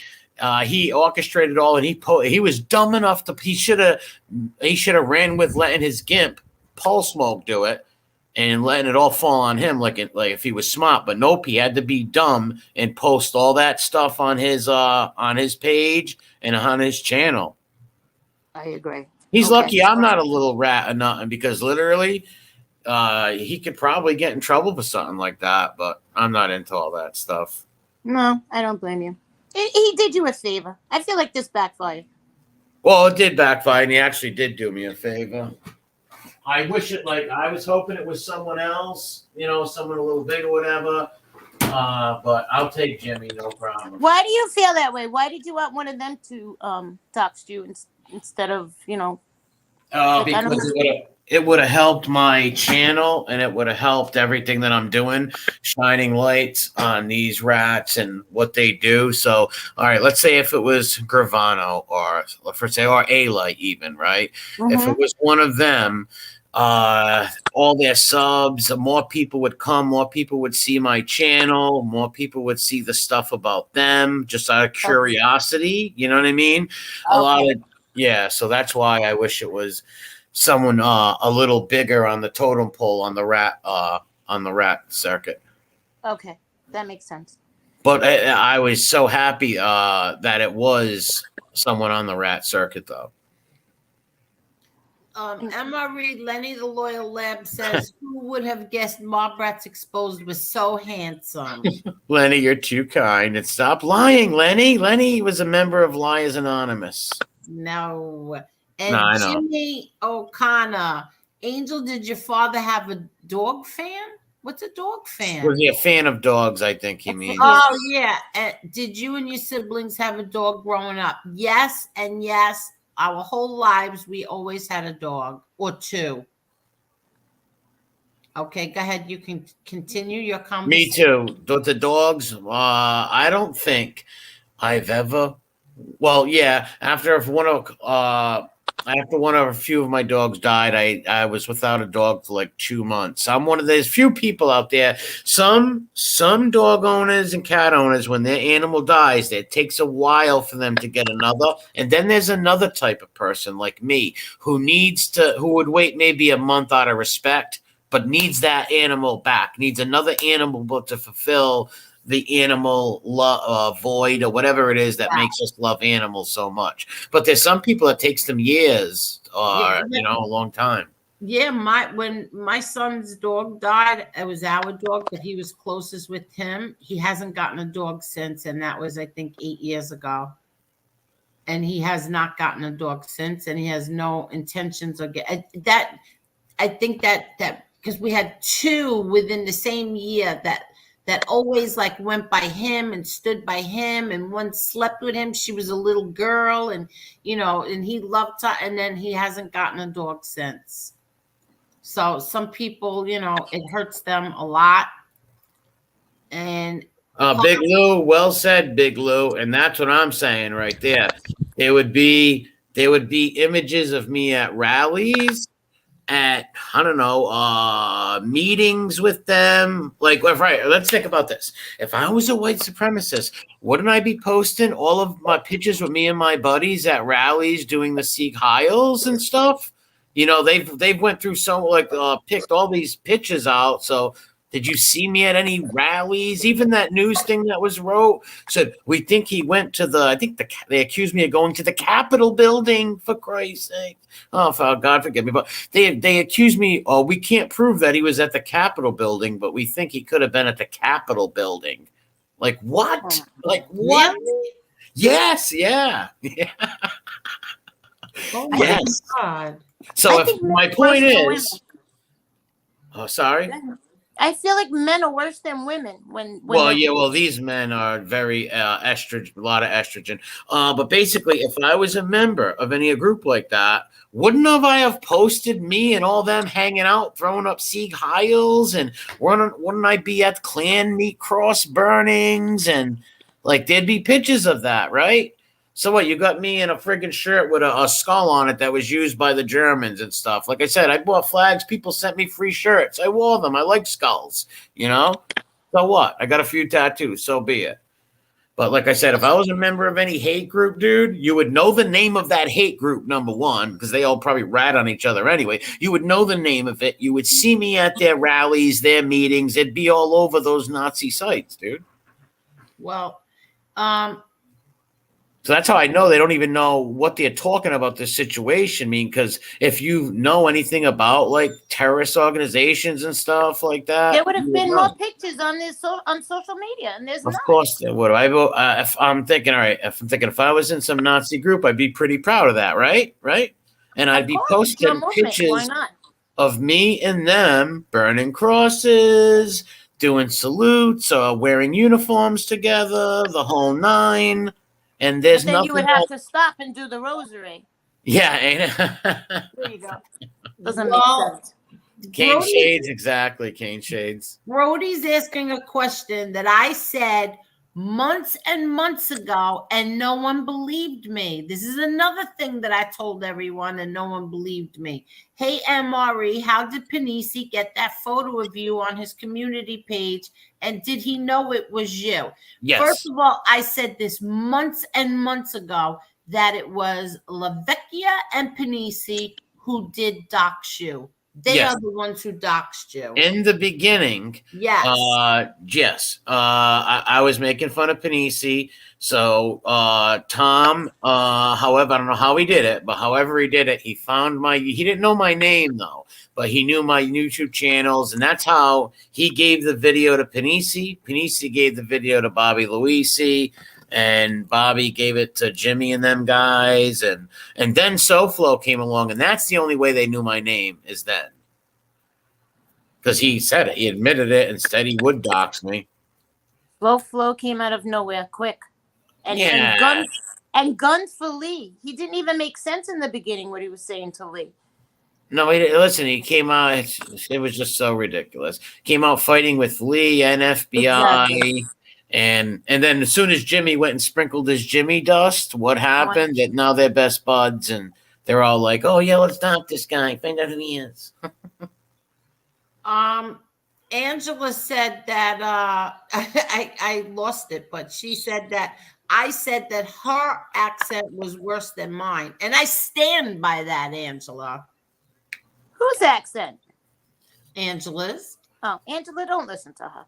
He orchestrated it all, and he was dumb enough to he should have ran with letting his gimp Pole Smoke do it. And letting it all fall on him, like if he was smart, but nope, he had to be dumb and post all that stuff on his page and on his channel. I agree. He's lucky I'm not a little rat or nothing, because literally, he could probably get in trouble for something like that. But I'm not into all that stuff. No, I don't blame you. He did you a favor. I feel like this backfired. Well, it did backfire, and he actually did do me a favor. I wish it, like, I was hoping it was someone else, someone a little big or whatever. But I'll take Jimmy, no problem. Why do you feel that way? Why did you want one of them to talk to you instead of, Because it would have helped my channel, and it would have helped everything that I'm doing, shining lights on these rats and what they do. So, all right, let's say if it was Gravano or A-Light even, right? Mm-hmm. If it was one of them, all their subs, more people would come, more people would see my channel, more people would see the stuff about them just out of curiosity. You know what I mean? So that's why I wish it was someone a little bigger on the totem pole on the rat circuit. Okay, that makes sense. But I was so happy that it was someone on the rat circuit, though. Emma Reed, Lenny the Loyal Lab says, who would have guessed Mob Rats Exposed was so handsome? Lenny, you're too kind. And stop lying, Lenny. Lenny was a member of Liars Anonymous. No. And Jimmy O'Connor, Angel, did your father have a dog fan? What's a dog fan? Was he a fan of dogs, I think he means. Oh, yeah. Did you and your siblings have a dog growing up? Yes, and yes. Our whole lives, we always had a dog or two. Okay, go ahead. You can continue your conversation. Me too. The dogs, I don't think I've ever. Well, yeah. After one of a few of my dogs died, I was without a dog for like 2 months. I'm one of those few people out there. Some dog owners and cat owners, when their animal dies, it takes a while for them to get another. And then there's another type of person like me who would wait maybe a month out of respect, but needs that animal back, needs another animal to fulfill the animal void or whatever it is that makes us love animals so much. But there's some people it takes them years or, a long time. Yeah, when my son's dog died, it was our dog, but he was closest with him. He hasn't gotten a dog since, and that was, I think, 8 years ago. And he has not gotten a dog since, and he has no intentions of getting that. I think that because we had two within the same year that always like went by him and stood by him, and one slept with him. She was a little girl, and and he loved her, and then he hasn't gotten a dog since. So some people, it hurts them a lot. And Big Lou, well said, Big Lou, and that's what I'm saying right there. There would be images of me at rallies, at meetings with them. Like, let's think about this. If I was a white supremacist, wouldn't I be posting all of my pictures with me and my buddies at rallies doing the Sieg Heils and stuff? They've went through picked all these pictures out. So did you see me at any rallies? Even that news thing that was wrote said, we think he went to they accused me of going to the Capitol building, for Christ's sake. Oh, God forgive me. But they accused me, we can't prove that he was at the Capitol building, but we think he could have been at the Capitol building. Like, what? Like, what? Really? Yes, yeah. Oh, my God. So if my point is... Oh, sorry? I feel like men are worse than women when Well, they're yeah, well, these men are very estrogen, a lot of estrogen. But basically, if I was a member of any group like that, wouldn't I have posted me and all them hanging out, throwing up Sieg Heils, and wouldn't I be at clan meat cross burnings, and like there'd be pictures of that, right? So what? You got me in a friggin' shirt with a skull on it that was used by the Germans and stuff. Like I said, I bought flags. People sent me free shirts. I wore them. I like skulls, you know. So what? I got a few tattoos. So be it. But like I said, if I was a member of any hate group, dude, you would know the name of that hate group, number one, because they all probably rat on each other anyway. You would know the name of it. You would see me at their rallies, their meetings. It'd be all over those Nazi sites, dude. Well, So that's how I know they don't even know what they're talking about this situation. I mean, because if you know anything about like terrorist organizations and stuff like that, there would have you been know. more pictures on on social media, and there's Of not. course there would. If I'm thinking, all right, if I was in some Nazi group, I'd be pretty proud of that, right? Right? And I'd Of be course, it's your posting movement. Why pictures not? of me and them burning crosses, doing salutes, wearing uniforms together, the whole nine. And there's But then you would nothing have else. to stop and do the rosary. Yeah, ain't There you go. Doesn't Well, make sense. Cane Brody- shades, exactly. Cane shades. Brody's asking a question that I said months and months ago, and no one believed me. This is another thing that I told everyone, and no one believed me. Hey, MRE, how did Panisi get that photo of you on his community page? And did he know it was you? Yes. First of all, I said this months and months ago that it was LaVecchia and Panisi who did dox you. They Yes. are the ones who doxed you. In the beginning, Yes. yes. I was making fun of Panisi. So Tom, however, I don't know how he did it, but however he did it, he didn't know my name though, but he knew my YouTube channels, and that's how he gave the video to Panisi. Panisi gave the video to Bobby Luisi, and Bobby gave it to Jimmy and them guys, and then SoFlo came along, and that's the only way they knew my name is then. Because he said it, he admitted it, and said he would dox me. Flow came out of nowhere quick. And, Yeah. and guns for Lee. He didn't even make sense in the beginning what he was saying to Lee. No, listen, he came out, it was just so ridiculous. Came out fighting with Lee and FBI. Exactly. And then as soon as Jimmy went and sprinkled his Jimmy dust, what happened? That now they're best buds, and they're all like, oh, yeah, let's stop this guy. Find out who he is. Angela said that I lost it, but she said that I said that her accent was worse than mine, and I stand by that, Angela. Whose accent? Angela's. Oh, Angela, don't listen to her.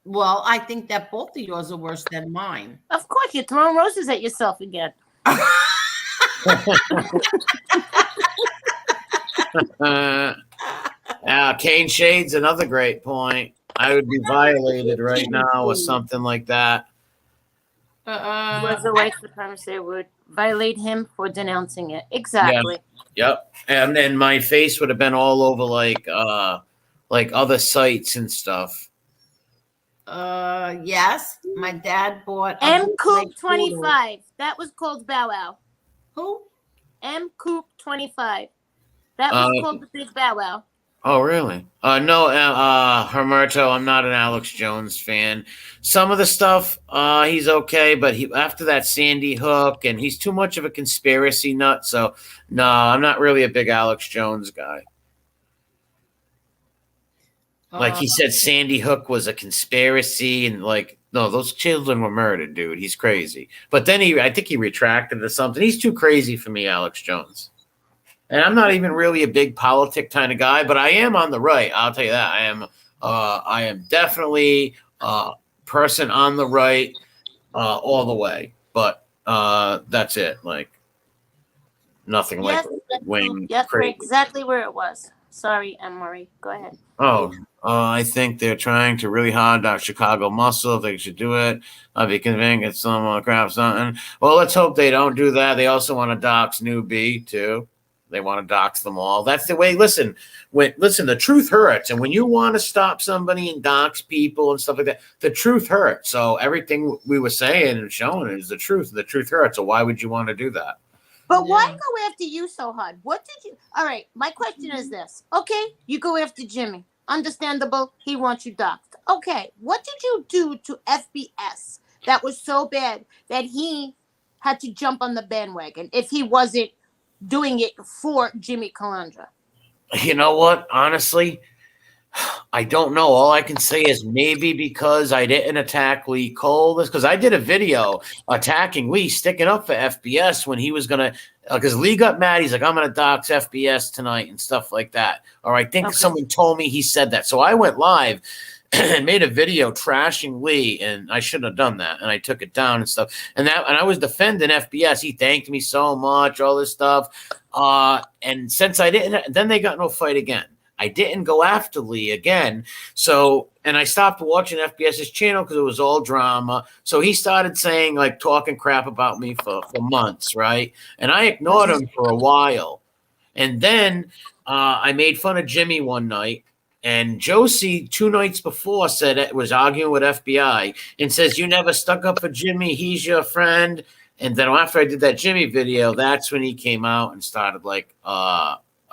Well, I think that both of yours are worse than mine. Of course, you're throwing roses at yourself again. Cane shades, another great point. I would be violated right now with something like that. Was the white supremacy would violate him for denouncing it. Exactly. Yep. And then my face would have been all over like other sites and stuff. Yes. My dad bought M Coop 25. That was called Bow Wow. Who? M Coop 25. That was called the Big Bow Wow. Oh, really? No, Hermerto, I'm not an Alex Jones fan. Some of the stuff, he's okay, but after that Sandy Hook, and he's too much of a conspiracy nut, so no, I'm not really a big Alex Jones guy. Like he said Sandy Hook was a conspiracy, and like, no, those children were murdered, dude. He's crazy. But then I think he retracted or something. He's too crazy for me, Alex Jones. And I'm not even really a big politic kind of guy, but I am on the right. I'll tell you that. I am definitely a person on the right all the way. But that's it. Like nothing like wing. Yes, we're exactly where it was. Sorry, Anne-Marie. Go ahead. Oh, I think they're trying to really hard out Chicago muscle. If they should do it, I'd be convinced it's some crap something. Well, let's hope they don't do that. They also want to dox New B too. They want to dox them all. That's the way. Listen, the truth hurts. And when you want to stop somebody and dox people and stuff like that, the truth hurts. So everything we were saying and showing is the truth. The truth hurts. So why would you want to do that? But why go after you so hard? What did you? All right, my question is this. Okay, you go after Jimmy. Understandable. He wants you doxxed. Okay, what did you do to FBS that was so bad that he had to jump on the bandwagon if he wasn't doing it for Jimmy Calandra? You know what? Honestly, I don't know. All I can say is maybe because I didn't attack Lee Cole, because I did a video attacking Lee, sticking up for FBS when he was going to, because Lee got mad. He's like, I'm going to dox FBS tonight and stuff like that. Or I think someone told me he said that. So I went live and made a video trashing Lee, and I shouldn't have done that. And I took it down and stuff. And I was defending FBS. He thanked me so much, all this stuff. And since I didn't, then they got no fight again. I didn't go after Lee again. So, and I stopped watching FBS's channel because it was all drama. So he started saying, like, talking crap about me for months, right? And I ignored him for a while. And then I made fun of Jimmy one night. And Josie, 2 nights before, said it was arguing with FBI and says, you never stuck up for Jimmy. He's your friend. And then after I did that Jimmy video, that's when he came out and started, like,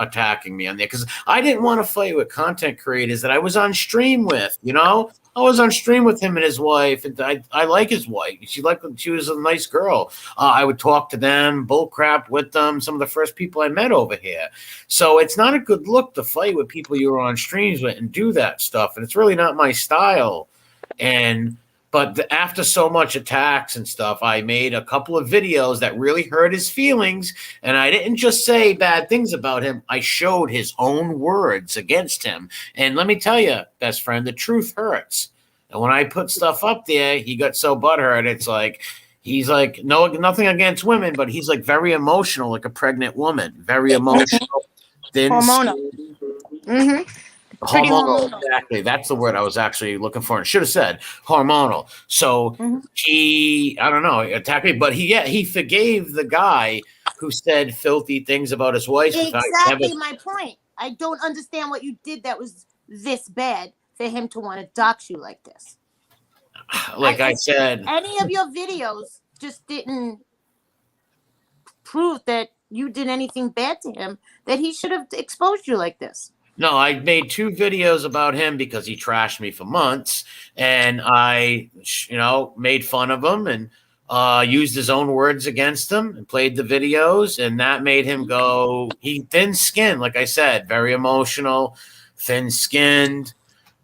attacking me on there, because I didn't want to fight with content creators that I was on stream with. You know, I was on stream with him and his wife, and I like his wife. She was a nice girl. I would talk to them, bull crap with them. Some of the first people I met over here. So it's not a good look to fight with people you're on streams with and do that stuff, and it's really not my style. But after so much attacks and stuff, I made a couple of videos that really hurt his feelings. And I didn't just say bad things about him. I showed his own words against him. And let me tell you, best friend, the truth hurts. And when I put stuff up there, he got so butthurt. It's like, he's like, nothing against women, but he's like very emotional, like a pregnant woman. Very emotional. Hormonal. Mm-hmm. Hormonal, exactly. That's the word I was actually looking for and should have said hormonal. So he, I don't know, attacked me, but he forgave the guy who said filthy things about his wife. Exactly my point. I don't understand what you did that was this bad for him to want to dox you like this. Like I said, any of your videos just didn't prove that you did anything bad to him, that he should have exposed you like this. No, I made 2 videos about him because he trashed me for months, and I, made fun of him and used his own words against him and played the videos, and that made him go. He thin-skinned, like I said, very emotional, thin-skinned,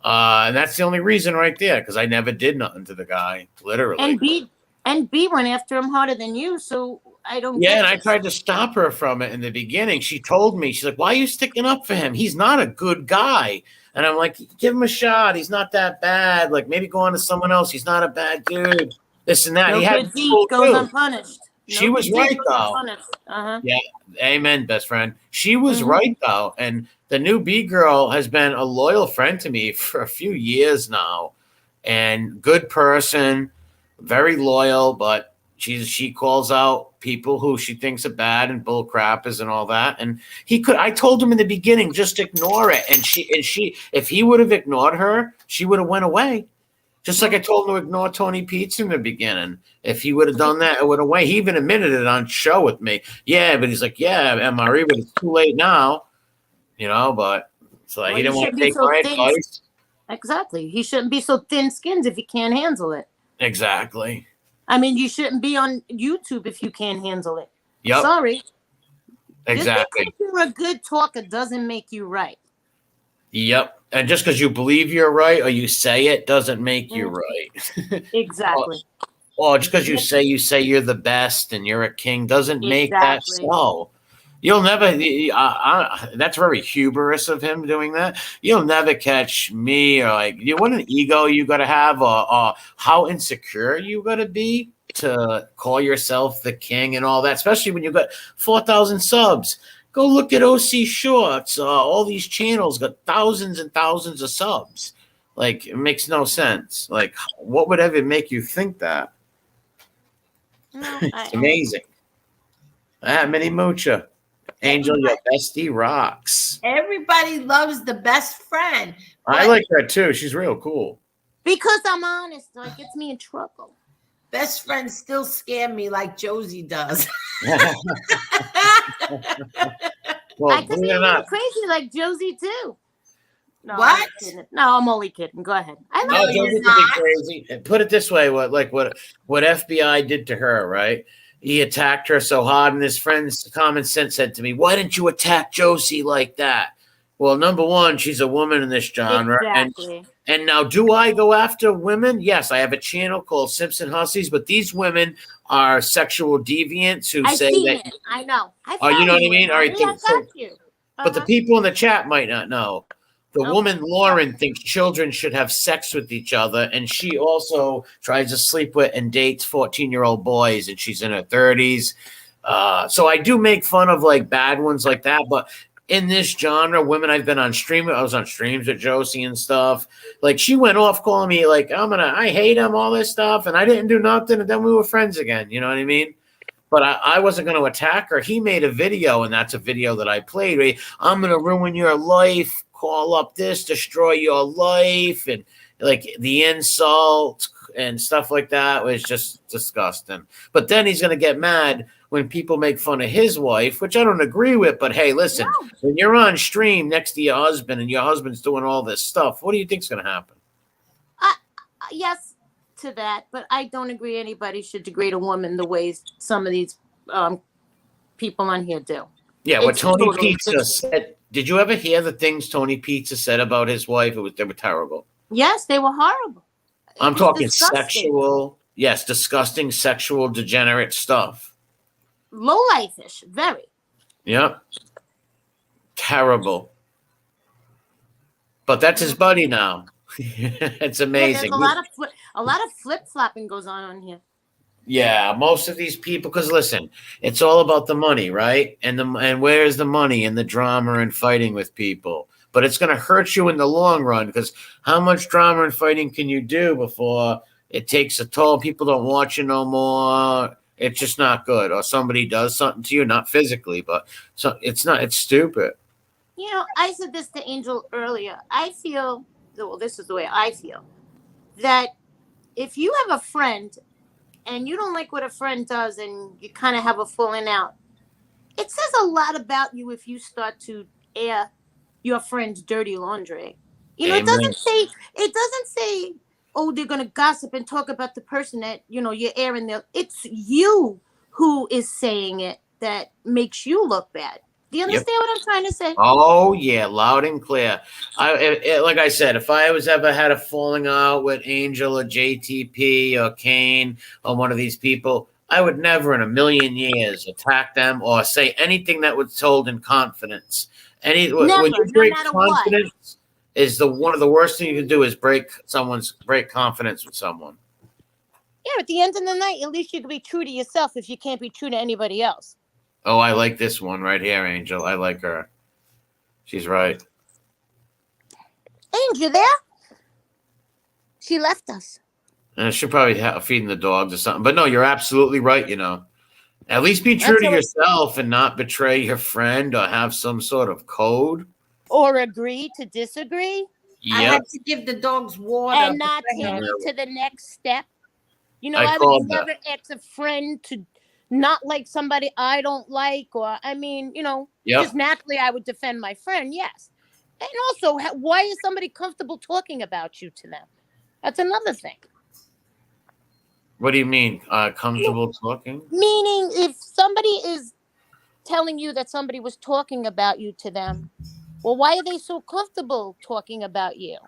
and that's the only reason right there, because I never did nothing to the guy, literally. And B went after him harder than you, so I don't. Yeah, and I tried to stop her from it in the beginning. She told me, she's like, why are you sticking up for him? He's not a good guy. And I'm like, give him a shot. He's not that bad. Like, maybe go on to someone else. He's not a bad dude. This and that. No he had good deed goes unpunished. She was right, though. Yeah, amen, best friend. She was right, though. And the new B girl has been a loyal friend to me for a few years now. And good person, very loyal, but she calls out people who she thinks are bad and bull crappers and all that. And I told him in the beginning, just ignore it. And she, if he would have ignored her, she would have went away. Just like I told him to ignore Tony Peets in the beginning. If he would have done that, it would have went. He even admitted it on show with me. Yeah, but he's like, yeah, MRE, but it's too late now. But it's like, he didn't want to take my advice. Exactly. He shouldn't be so thin-skinned if he can't handle it. Exactly. I mean, you shouldn't be on YouTube if you can't handle it. Yep. Sorry. Exactly. Just because you're a good talker doesn't make you right. Yep. And just because you believe you're right or you say it doesn't make you right. Exactly. Or just because you say you're the best and you're a king doesn't make that so. You'll never, that's very hubris of him doing that. You'll never catch me, or like, what an ego you got to have, or how insecure you got to be to call yourself the king and all that, especially when you've got 4,000 subs. Go look at OC Shorts. All these channels got thousands and thousands of subs. Like, it makes no sense. Like, what would ever make you think that? No, it's amazing. Mini Moocha. Angel, your bestie rocks. Everybody loves the best friend. I like her too. She's real cool. Because I'm honest, so it gets me in trouble. Best friends still scare me like Josie does. Well, I could be a little crazy like Josie too. No, What? I'm kidding. No, I'm only kidding. Go ahead. I No, love Josie could be crazy. And put it this way: what FBI did to her, right? He attacked her so hard, and his friend's common sense said to me, "Why didn't you attack Josie like that?" Well, number one, she's a woman in this genre, exactly. and now, do I go after women? Yes, I have a channel called Simpson Hussies, but these women are sexual deviants who say that. I know. Oh, you know what I mean? All right, I got you. but the people in the chat might not know. The woman Lauren thinks children should have sex with each other, and she also tries to sleep with and dates 14-year-old boys, and she's in her 30s. So I do make fun of like bad ones like that, but in this genre, women I've been on stream, I was on streams with Josie and stuff. Like she went off calling me like I hate him, all this stuff, and I didn't do nothing, and then we were friends again. You know what I mean? But I wasn't going to attack her. He made a video, and that's a video that I played. Right? I'm going to ruin your life. Call up this, destroy your life, and like the insult and stuff like that was just disgusting. But then he's going to get mad when people make fun of his wife, which I don't agree with. But hey, listen, when you're on stream next to your husband and your husband's doing all this stuff, what do you think's going to happen? Yes to that, but I don't agree anybody should degrade a woman the ways some of these people on here do. Yeah, what Tony Pizza said. Did you ever hear the things Tony Pizza said about his wife? They were terrible. Yes, they were horrible. I'm talking sexual, disgusting, sexual, degenerate stuff. Low life-ish, very. Yep. Terrible. But that's his buddy now. It's amazing. Yeah, there's a lot of flip-flopping goes on here. Yeah, most of these people, because listen, it's all about the money, right? And where's the money and the drama and fighting with people? But it's going to hurt you in the long run, because how much drama and fighting can you do before it takes a toll? People don't watch you no more. It's just not good. Or somebody does something to you, not physically, but it's stupid. You know, I said this to Angel earlier. I feel, well, this is the way I feel, that if you have a friend and you don't like what a friend does and you kind of have a falling out, it says a lot about you if you start to air your friend's dirty laundry. You know, It doesn't say, oh, they're going to gossip and talk about the person that, you're airing there. It's you who is saying it that makes you look bad. Do you understand what I'm trying to say? Oh, yeah, loud and clear. Like I said, if I ever had a falling out with Angel or JTP or Kane or one of these people, I would never in a million years attack them or say anything that was told in confidence. When you break confidence, one of the worst things you can do is break confidence with someone. Yeah, at the end of the night, at least you can be true to yourself if you can't be true to anybody else. Oh, I like this one right here, Angel. I like her. She's right. Angel, there? She left us. She'll probably feeding the dogs or something. But no, you're absolutely right, At least be true to yourself and not betray your friend or have some sort of code. Or agree to disagree. Yep. I had to give the dogs water. And not take it to the next step. I would never ask a friend to not like somebody I don't like, or just naturally I would defend my friend, yes. And also, why is somebody comfortable talking about you to them? That's another thing. What do you mean, comfortable talking? Meaning, if somebody is telling you that somebody was talking about you to them, well, why are they so comfortable talking about you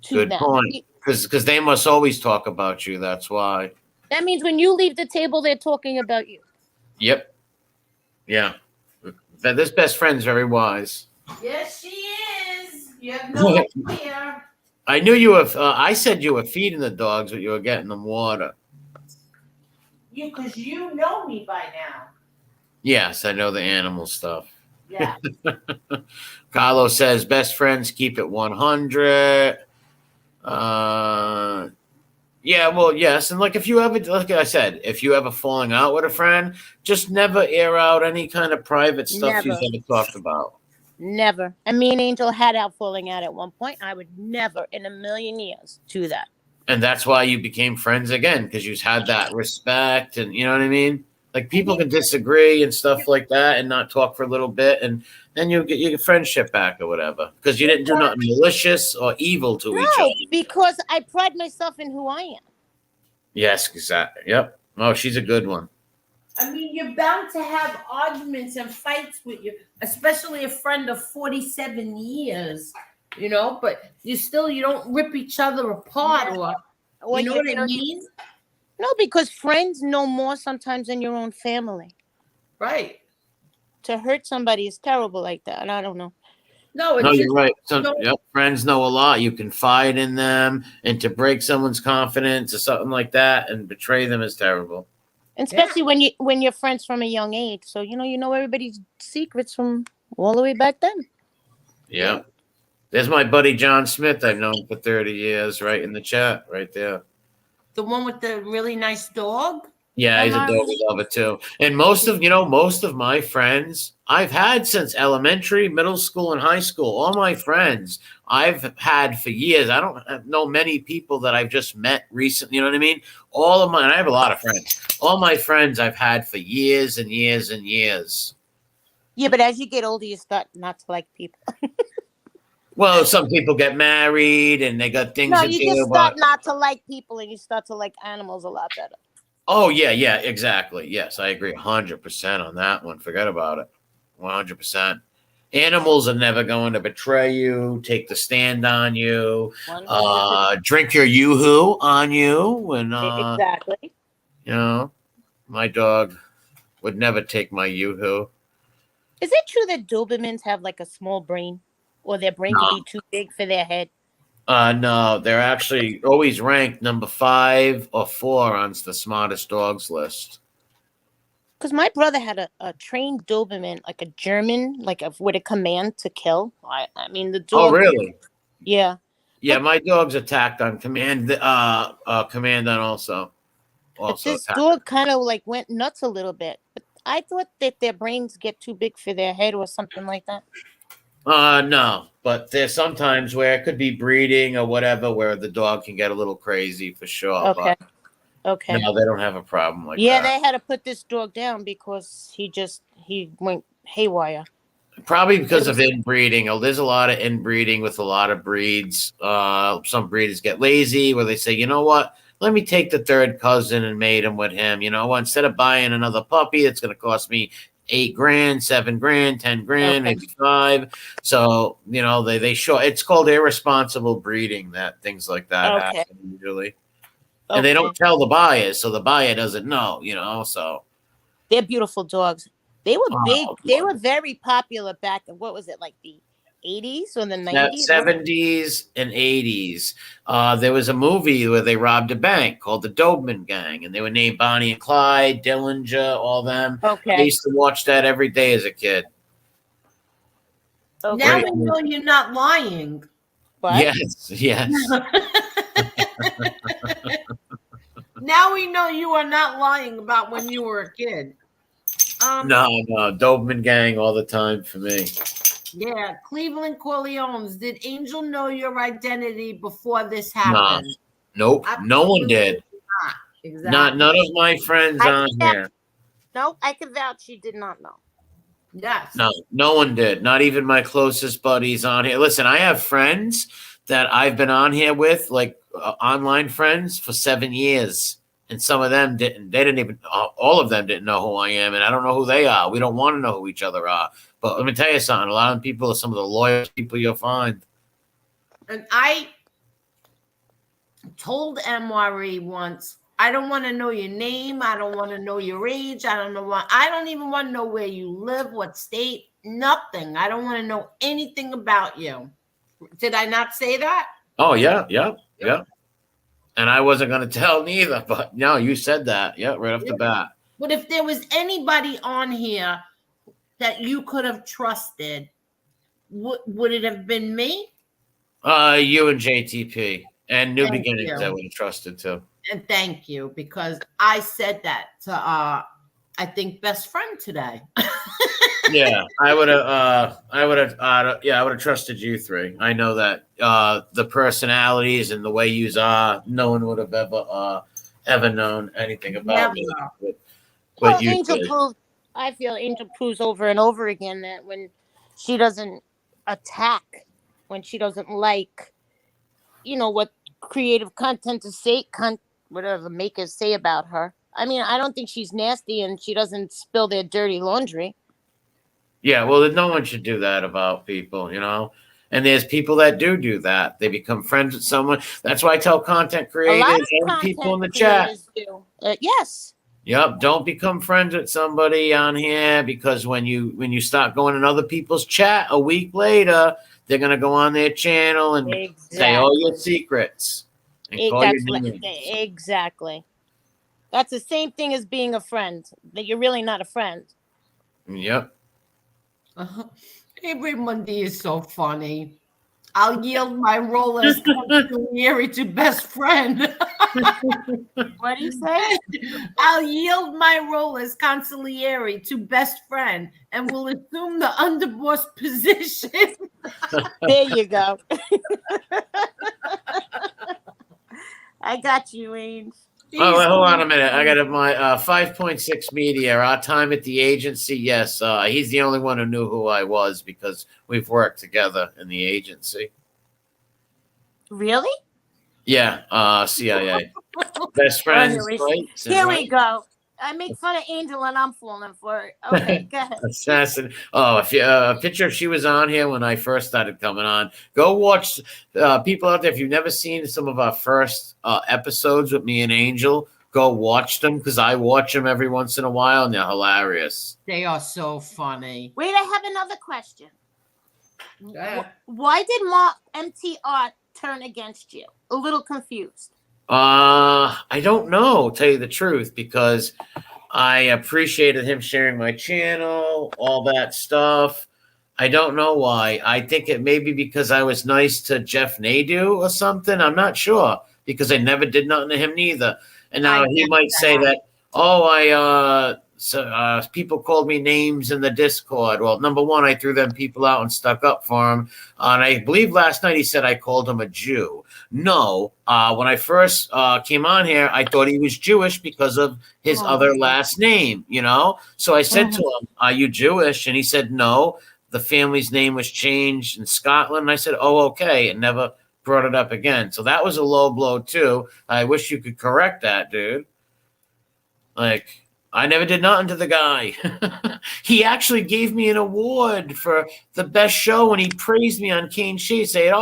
to them? Good point. Because they must always talk about you, that's why. That means when you leave the table, they're talking about you. Yep. Yeah. This best friend's very wise. Yes, she is. You have no idea. I knew you were. I said you were feeding the dogs, but you were getting them water. Because you know me by now. Yes, I know the animal stuff. Yeah. Carlos says best friends keep it 100. Yeah, well, yes, and like if you ever, like I said, if you ever falling out with a friend, just never air out any kind of private stuff you've Never. ever talked about. Never. And me and Angel had out falling out at one point. I would never in a million years do that. And that's why you became friends again, because you had that respect, and you know what I mean. Like people can disagree and stuff like that, and not talk for a little bit, and then you get your friendship back or whatever, because you didn't do nothing malicious or evil to each No, other. because I pride myself in who I am. Yes, exactly. Yep. Oh, she's a good one. I mean, you're bound to have arguments and fights with you, especially a friend of 47 years, but you don't rip each other apart Or you know what I mean? No, because friends know more sometimes than your own family. Right. To hurt somebody is terrible like that. And I don't know. No, it's No, just, you're right. Yep, friends know a lot. You can confide in them, and to break someone's confidence or something like that and betray them is terrible. And especially when you're friends from a young age. So you know everybody's secrets from all the way back then. Yeah. There's my buddy John Smith. I've known for 30 years, right in the chat, right there. the one with the really nice dog. Yeah, he's a dog lover too. And most of my friends I've had since elementary, middle school, and high school. All my friends I've had for years. I don't know many people that I've just met recently. You know what I mean? All of mine. I have a lot of friends. All my friends I've had for years and years and years. Yeah, but as you get older, you start not to like people. Well, some people get married and they got things No, to you do. just start not to like people, and you start to like animals a lot better. Oh, yeah, exactly. Yes, I agree 100% on that one. Forget about it. 100%. Animals are never going to betray you, take the stand on you, drink your yoo-hoo on you. And, exactly. My dog would never take my yoo-hoo. Is it true that Dobermans have like a small brain, or their brain could be too big for their head? No, they're actually always ranked number 5 or 4 on the smartest dogs list. Because my brother had a trained Doberman, like a German, with a command to kill. I mean, the dog. Oh, really? Yeah. Yeah, my dog's attacked on command. Command on also. But this dog kind of went nuts a little bit. But I thought that their brains get too big for their head or something like that. No, but there's sometimes where it could be breeding or whatever, where the dog can get a little crazy for sure. Okay. Okay. No, they don't have a problem like that. Yeah, they had to put this dog down because he went haywire. Probably because of inbreeding. There's a lot of inbreeding with a lot of breeds. Some breeders get lazy where they say, you know what? Let me take the third cousin and mate him with him. Instead of buying another puppy, it's going to cost me $8,000, $7,000, $10,000, maybe $5,000. So, they show it's called irresponsible breeding, that things like that happen usually. And they don't tell the buyers, so the buyer doesn't know, so. They're beautiful dogs. They were big. They were very popular back in, what was it, like the 80s or the 90s? 70s and 80s. There was a movie where they robbed a bank called The Doberman Gang, and they were named Bonnie and Clyde, Dillinger, all them. Okay. I used to watch that every day as a kid. Okay. Now we know you're not lying. What? Yes. Now we know you are not lying about when you were a kid. No, Doberman Gang all the time for me. Yeah, Cleveland Corleones. Did Angel know your identity before this happened? Nope, no one did. Not. Exactly. None of my friends on here. No, I can vouch she did not know. Yes. No one did. Not even my closest buddies on here. Listen, I have friends that I've been on here with, online friends, for 7 years. And some of them didn't. They didn't even. All of them didn't know who I am, and I don't know who they are. We don't want to know who each other are. But let me tell you something. A lot of people are some of the loyalest people you'll find. And I told MRE once, I don't want to know your name. I don't want to know your age. I don't even want to know where you live, what state, nothing. I don't want to know anything about you. Did I not say that? Oh, yeah. And I wasn't going to tell neither, but no, you said that. Yeah, right off the bat. But if there was anybody on here that you could have trusted, would it have been me? You and JTP and New Beginnings I would have trusted too. And thank you, because I said that to I think best friend today. Yeah, I would have trusted you three. I know that the personalities and the way you are, no one would have ever known anything about me. Never. But you Angel did. proves. I feel Angel proves over and over again that when she doesn't attack, when she doesn't like, what creative content to say, whatever the makers say about her. I mean, I don't think she's nasty, and she doesn't spill their dirty laundry. Yeah, well, no one should do that about people, And there's people that do that. They become friends with someone. That's why I tell content A creators lot of and people in the content chat. creators do. Yes. Yep, don't become friends with somebody on here, because when you start going in other people's chat a week later, they're gonna go on their channel and say all your secrets and call your names. Exactly. That's the same thing as being a friend. That you're really not a friend. Yep. Avery Mundy is so funny. I'll yield my role as consigliere to best friend. What do you say? I'll yield my role as consigliere to best friend and will assume the underboss position. There you go. I got you, Ames. Oh, wait, hold on a minute. I got my 5.6 media. Our time at the agency. Yes, he's the only one who knew who I was because we've worked together in the agency. Really? Yeah, CIA. Best friends. Here we go. I make fun of Angel and I'm falling for it. Okay, go ahead. Assassin. Oh, if you a picture if she was on here when I first started coming on. Go watch people out there. If you've never seen some of our first episodes with me and Angel, go watch them because I watch them every once in a while and they're hilarious. They are so funny. Wait, I have another question. Yeah. Why did MTR turn against you? A little confused. I don't know, tell you the truth, because I appreciated him sharing my channel, all that stuff. I don't know why. I think it may be because I was nice to Jeff Nadeau or something. I'm not sure, because I never did nothing to him neither. And now he might say that, people called me names in the Discord. Well, number one, I threw them people out and stuck up for him. And I believe last night he said I called him a Jew. No, when I first came on here, I thought he was Jewish because of his other last name, So I said to him, "Are you Jewish?" And he said, "No, the family's name was changed in Scotland." And I said, "Oh, okay," and never brought it up again. So that was a low blow too. I wish you could correct that, dude. Like, I never did nothing to the guy. He actually gave me an award for the best show when he praised me on Kane Sheet, saying,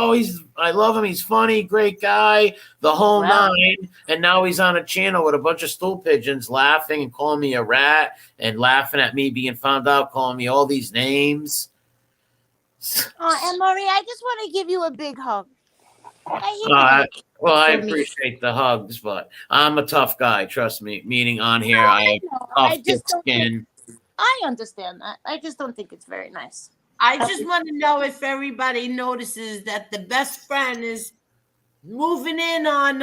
I love him. He's funny, great guy, the whole nine. And now he's on a channel with a bunch of stool pigeons laughing and calling me a rat and laughing at me being found out, calling me all these names. Oh, and Marie, I just want to give you a big hug. I appreciate the hugs, but I'm a tough guy. Trust me. Meaning on here, I have tough skin. I understand that. I just don't think it's very nice. I just want to know if everybody notices that the best friend is moving in on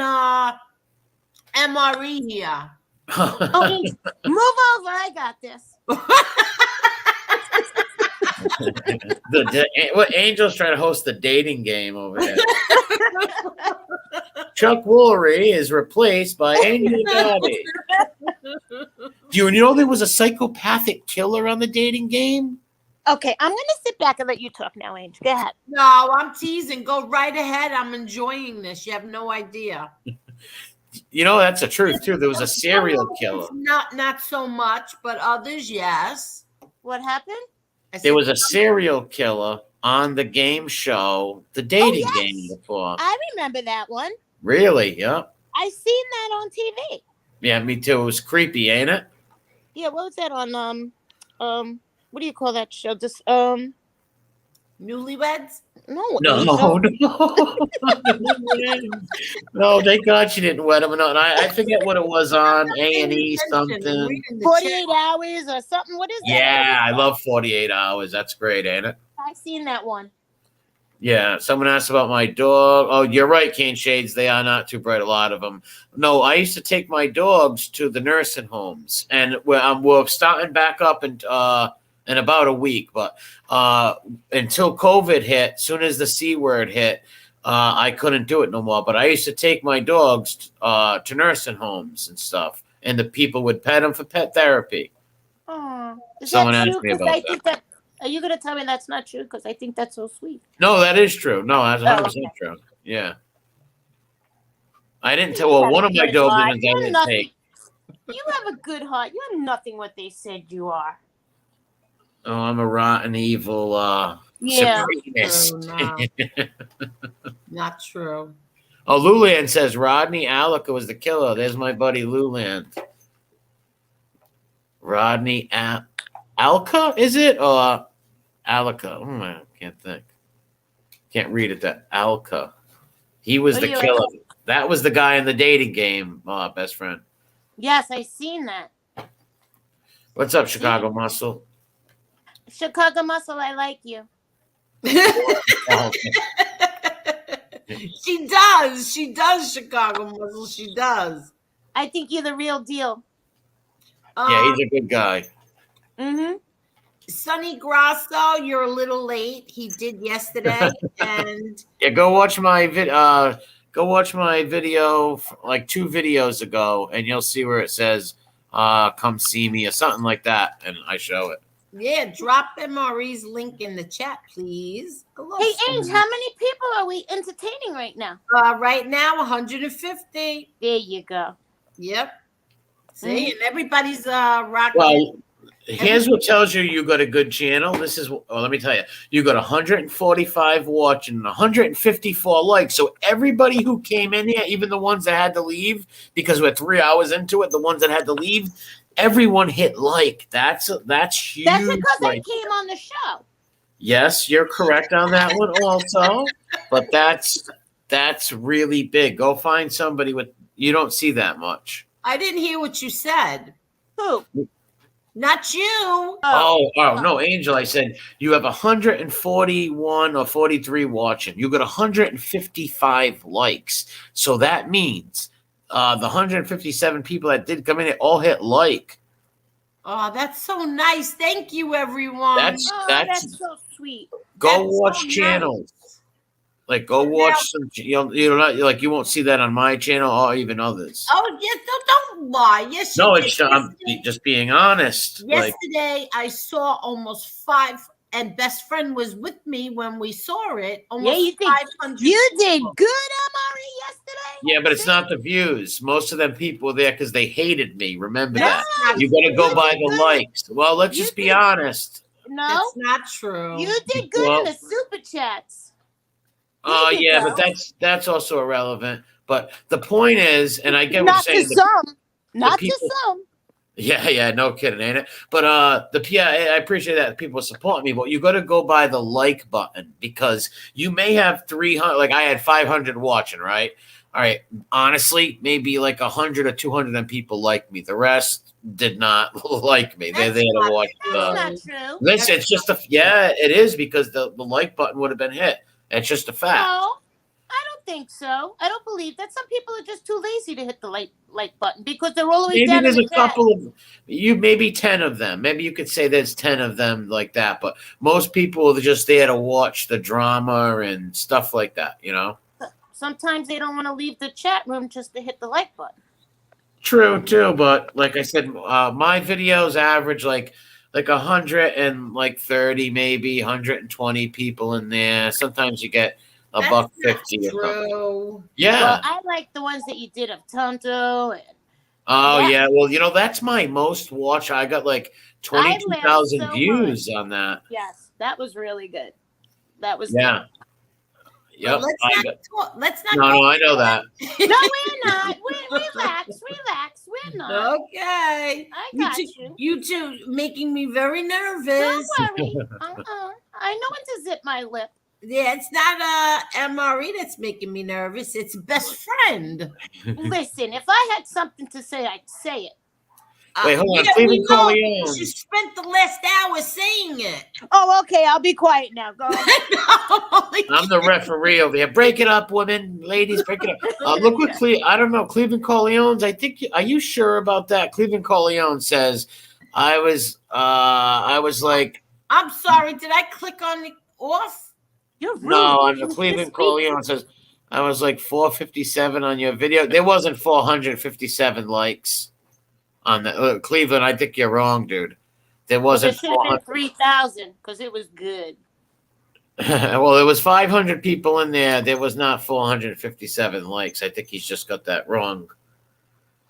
MRE here. Move over. I got this. Angel's trying to host the dating game over there. Chuck Woolery is replaced by Angel Gotti. Do you know there was a psychopathic killer on the dating game? Okay, I'm going to sit back and let you talk now, Angel. Go ahead. No, I'm teasing. Go right ahead. I'm enjoying this. You have no idea. That's the truth, too. There was a serial killer. Not so much, but others, yes. What happened? There was a serial killer on the game show, the dating game before. I remember that one. Really? Yeah. I seen that on TV. Yeah, me too. It was creepy, ain't it? Yeah, what was that on what do you call that show? Just Newlyweds? No. No, thank God she didn't wed him. No, I forget what it was on A&E something. 48 Hours or something. What is that? Yeah, I love 48 Hours. That's great, ain't it? I seen that one. Yeah, someone asked about my dog. Oh, you're right, Cane Shades. They are not too bright, a lot of them. No, I used to take my dogs to the nursing homes, and we're starting back up in about a week. But until COVID hit, soon as the C word hit, I couldn't do it no more. But I used to take my dogs to nursing homes and stuff, and the people would pet them for pet therapy. Oh, is Someone that asked true? me Because about I think that. Are you gonna tell me that's not true? Because I think that's so sweet. No, that is true. No, that's 100% okay. true. Yeah. I didn't tell. You Well, have one a of my good heart. Dobermans I You're didn't nothing. take. You have a good heart. You're nothing what they said you are. Oh, I'm a rotten, evil, Yeah. supremacist. No. Not true. Oh, Luland says Rodney Alka was the killer. There's my buddy Luland. Rodney Alka, is it? Or Alka? I can't think. Can't read it. That Alka. He was the killer. That was the guy in the dating game, best friend. Yes, I seen that. What's up, Chicago Muscle? Chicago Muscle, I like you. She does. She does, Chicago Muscle. She does. I think you're the real deal. Yeah, he's a good guy. Mm-hmm. Sonny Grasso, you're a little late. He did yesterday, and yeah, go watch my video. Go watch my video like 2 videos ago, and you'll see where it says "Come see me" or something like that, and I show it. Yeah, drop MRE's link in the chat, please. Hello, Hey, Sonny. Ange, how many people are we entertaining right now? Right now, 150. There you go. Yep. See, and everybody's rocking. Well, here's what tells you got a good channel. This is, let me tell you, you got 145 watching, 154 likes. So everybody who came in here, even the ones that had to leave, because we're 3 hours into it, the ones that had to leave, everyone hit like. That's huge. That's because like, I came on the show. Yes, you're correct on that one also. But that's really big. Go find somebody with, you don't see that much. I didn't hear what you said. Who? Not you. Oh, no, Angel, I said you have 141 or 43 watching. You got 155 likes. So that means the 157 people that did come in, it all hit like. Oh, that's so nice. Thank you, everyone. That's so sweet. Go That's watch so channels. nice. Like, go watch some. You won't see that on my channel or even others. Oh, yes, don't lie. Yes, No, you it's did. I'm just being honest. Yesterday, I saw almost 5, and best friend was with me when we saw it. Almost you did. 500. You did good, Amari, yesterday. Yeah, but it's not the views. Most of them people were there because they hated me. Remember That's that. not You got to true. go by the likes. Well, let's just be honest. No, That's not true. you did good Well- in the super chats. Oh, There you yeah, go. but that's also irrelevant. But the point is, and I get what Not you're to saying. some. Not people- to some. Yeah, no kidding, ain't it? But I appreciate that people support me, but you got to go by the like button because you may have 300. Like I had 500 watching, right? All right, honestly, maybe like 100 or 200 of them people like me. The rest did not like me. They're there to watch. That's not true. Listen, it's just it is because the like button would have been hit. It's just a fact. No, I don't think so. I don't believe that. Some people are just too lazy to hit the like button because they're all the way Maybe down. there's in a the chat. couple of maybe 10 of them. Maybe you could say there's 10 of them like that. But most people are just there to watch the drama and stuff like that. Sometimes they don't want to leave the chat room just to hit the like button. True, too. But like I said, my videos average like 130, maybe 120 people in there. Sometimes you get a That's buck not 50 or something. true. Yeah. Well, I like the ones that you did of Tonto. And Oh Yeah. yeah. Well, that's my most watch. I got like 22,000 so views on that. yes, that was really good. That was Yeah. Yep. But let's not. No, I know that. good. No, we're not. Relax. We're not. Okay. I got you. You two making me very nervous. Don't worry. I know when to zip my lip. Yeah, it's not MRE that's making me nervous. It's best friend. Listen, if I had something to say, I'd say it. Wait, hold on. Yeah, we Cleveland know Corleone. because you spent the last hour saying it. Oh, okay. I'll be quiet now. Go ahead. I'm the referee over here. Break it up, women, ladies. Break it up. Look what I don't know. Cleveland Corleone's. I think. Are you sure about that? Cleveland Corleone says, I was like. I'm sorry. Did I click on the off? You're rude. No, on the Cleveland Corleone says, I was like 457 on your video. There wasn't 457 likes on the Cleveland. I think you're wrong, dude. There wasn't. It should have been 3,000 because it was good. Well, there was 500 people in there. There was not 457 likes. I think he's just got that wrong.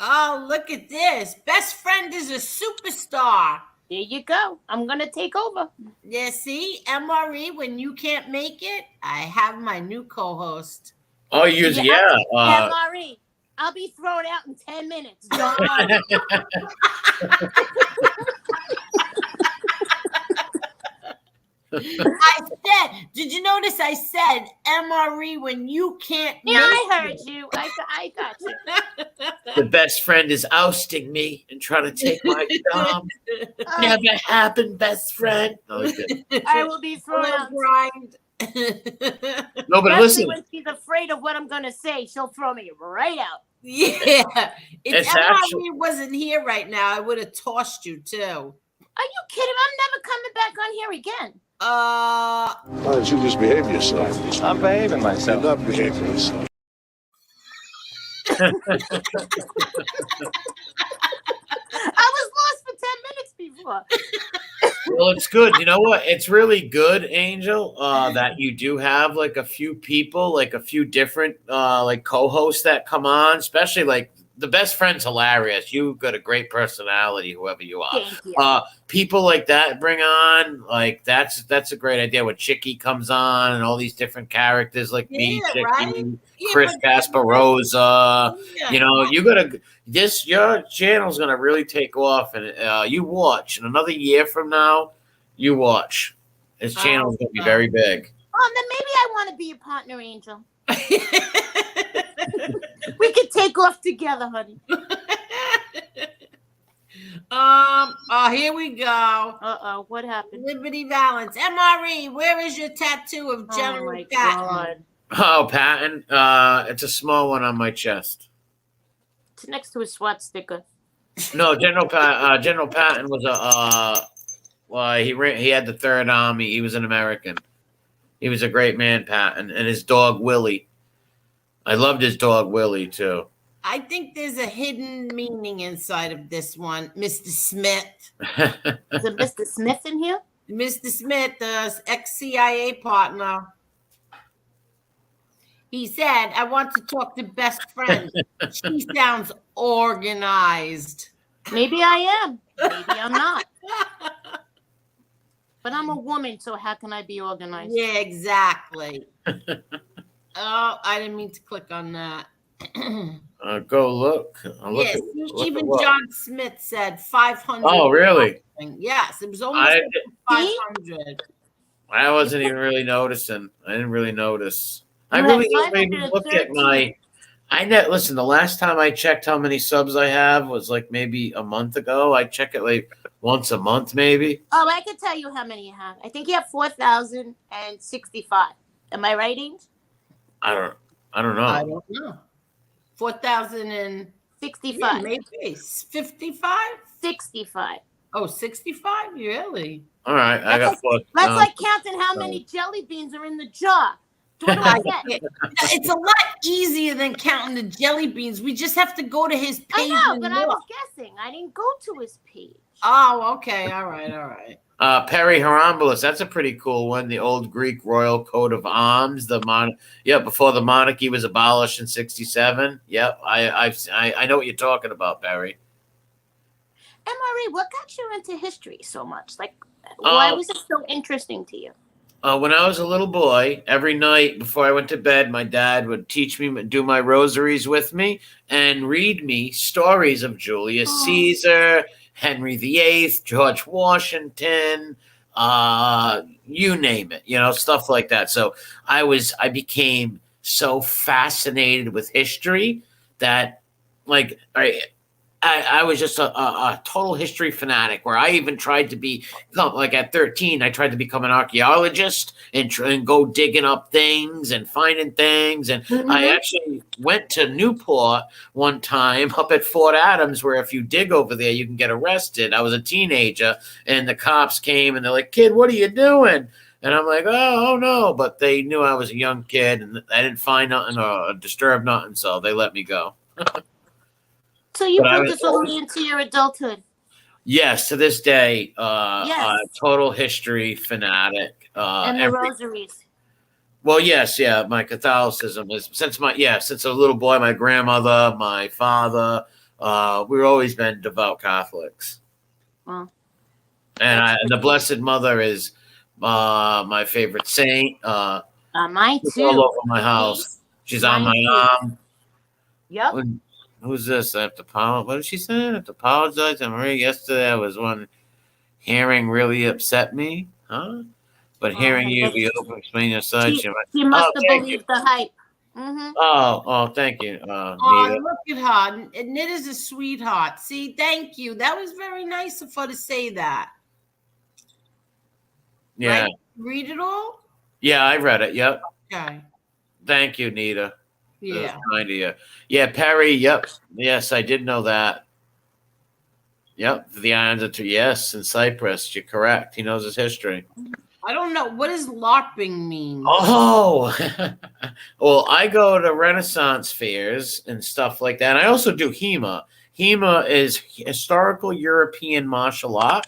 Oh, look at this. Best friend is a superstar. There you go. I'm going to take over. Yeah, see? MRE, when you can't make it, I have my new co-host. Oh, yeah. MRE, I'll be thrown out in 10 minutes. Don't worry. I said, did you notice I said MRE when you can't Yeah, make I heard it? you. I got you. The best friend is ousting me and trying to take my job. Never happened, best friend. No, it didn't. I will be thrown out. Grind. No, but Especially listen. when she's afraid of what I'm going to say, she'll throw me right out. Yeah. If It's MRE actually- wasn't here right now, I would have tossed you too. Are you kidding? I'm never coming back on here again. Why don't you just behave yourself? I'm behaving myself. You're not behaving yourself. I was lost for 10 minutes before. Well, it's good. You know what? It's really good, Angel, that you do have like a few people, like a few different like co-hosts that come on, especially like the best friend's hilarious. You've got a great personality, whoever you are. Thank you. People like that bring on, like that's a great idea when Chicky comes on and all these different characters like me, Yeah, Chicky, right? Yeah, Chris but- Casparosa. Yeah. You know, your channel's gonna really take off, and you watch. In another year from now, you watch. This channel's gonna be very big. Oh, then maybe I want to be a partner, Angel. We could take off together, honey. Here we go. Uh-oh, what happened? Liberty Valance. MRE, where is your tattoo of General my Patton? God. Oh, Patton, it's a small one on my chest. It's next to a SWAT sticker. No, General Patton was he had the Third Army. He was an American. He was a great man, Patton, and his dog Willie. I loved his dog Willie too. I think there's a hidden meaning inside of this one, Mr. Smith. Is it Mr. Smith in here? Mr. Smith, the ex-CIA partner. He said, I want to talk to best friend. She sounds organized. Maybe I am. Maybe I'm not. But I'm a woman, so how can I be organized? Yeah, exactly. Oh, I didn't mean to click on that. Go look. Yes, even John Smith said 500. Oh, really? Yes, it was almost 500. I wasn't even really noticing. I didn't really notice. I You really had don't even look at 513. listen, the last time I checked how many subs I have was like maybe a month ago. I check it like once a month, maybe. Oh, I can tell you how many you have. I think you have 4,065. Am I right, Ames? I don't know. I don't know. 4,065. Yeah, maybe 55? 65. Oh, 65? Really? All right, I got four. That's like counting how many jelly beans are in the jar. What do I get? It's a lot easier than counting the jelly beans. We just have to go to his page. I know, and but I look. was guessing. I didn't go to his page. Oh, okay. All right. Perry Haramboulos, that's a pretty cool one. The old Greek royal coat of arms. Before the monarchy was abolished in 1967. Yep, I know what you're talking about, Perry. MRE, what got you into history so much? Like, why was it so interesting to you? When I was a little boy, every night before I went to bed, my dad would teach me, do my rosaries with me, and read me stories of Julius Caesar, Henry VIII, George Washington, you name it, stuff like that. So I became so fascinated with history that, like, I was just a total history fanatic where I even tried to become, like at 13, I tried to become an archaeologist and go digging up things and finding things. And I actually went to Newport one time up at Fort Adams, where if you dig over there, you can get arrested. I was a teenager and the cops came and they're like, "Kid, what are you doing?" And I'm like, oh no. But they knew I was a young kid and I didn't find nothing or disturb nothing. So they let me go. So you But I put was- this only into your adulthood. Yes, to this day, Yes. total history fanatic. And the rosaries. Well, yes, yeah. My Catholicism is since a little boy, my grandmother, my father, we've always been devout Catholics. Well, And the Blessed Mother is my favorite saint. mine She's too. all over my house. She's on my Mine too. arm. Yep. Who's this? I have to apologize. What did she say? I have to apologize to Marie. Yesterday, I was one hearing really upset me, huh? But hearing you be open, explain your side. She must have thank believed you. the hype. Mm-hmm. Oh, thank you, Oh, Nita. look at her. Nita's a sweetheart. See, thank you. That was very nice of her to say that. Yeah, Right? Read it all? yeah, I read it. Yep. Okay. Thank you, Nita. That was Yeah. kind of you. Yeah, Perry. Yep. Yes, I did know that. Yep. The islands of yes, in Cyprus. You're correct. He knows his history. I don't know. What does LARPing mean? Oh, well, I go to Renaissance fairs and stuff like that. And I also do HEMA. HEMA is historical European martial art,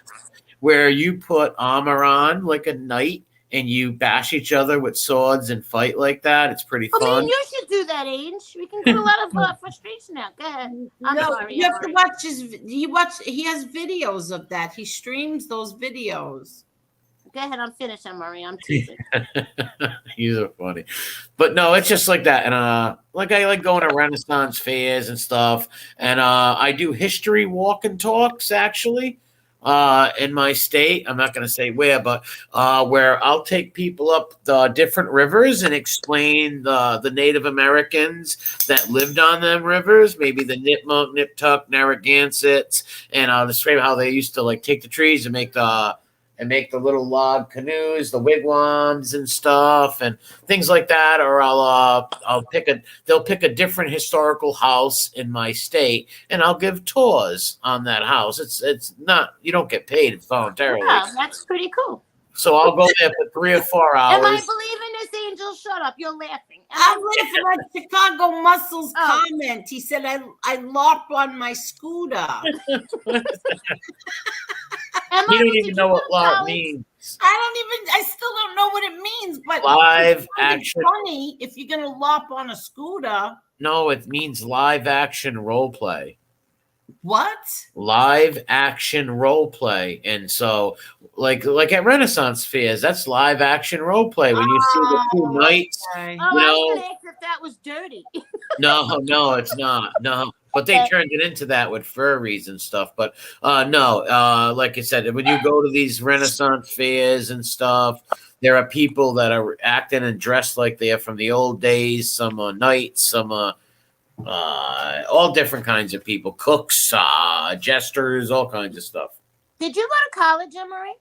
where you put armor on like a knight and you bash each other with swords and fight like that. It's pretty I fun. mean, you should do that, Age. We can get a lot of frustration out. Go ahead. I'm No, sorry. you have to watch he has videos of that. He streams those videos. Go ahead. I'm finished, Murray. I'm teasing. You're so funny. But no, it's just like that. And like I like going to Renaissance fairs and stuff. And I do history walk and talks actually. In my state, I'm not going to say where, but where I'll take people up the different rivers and explain the Native Americans that lived on them rivers, maybe the Nipmuc, Niptuck, Narragansetts, and describe how they used to like take the trees and make the little log canoes, the wigwams and stuff, and things like that. Or they'll pick a different historical house in my state, and I'll give tours on that house. It's not, you don't get paid, it's voluntarily. Yeah, that's pretty cool. So I'll go there for 3 or 4 hours. Am I believing this, Angel? Shut up. You're laughing. I'm laughing at Chicago Muscles comment. He said, I LARP on my scooter. You don't even know what LARP means. I still don't know what it means, but Live it's action. funny if you're going to LARP on a scooter. No, it means live action role play. What? Live action role play. And so like at Renaissance fairs, that's live action role play. When you see the two knights, Okay. Oh, you I know, was going to ask if that was dirty. no, it's not. No. But they turned it into that with furries and stuff. But no, like I said, when you go to these Renaissance fairs and stuff, there are people that are acting and dressed like they are from the old days. Some are knights, some are all different kinds of people, cooks, jesters, all kinds of stuff. Did you go to college, Emery?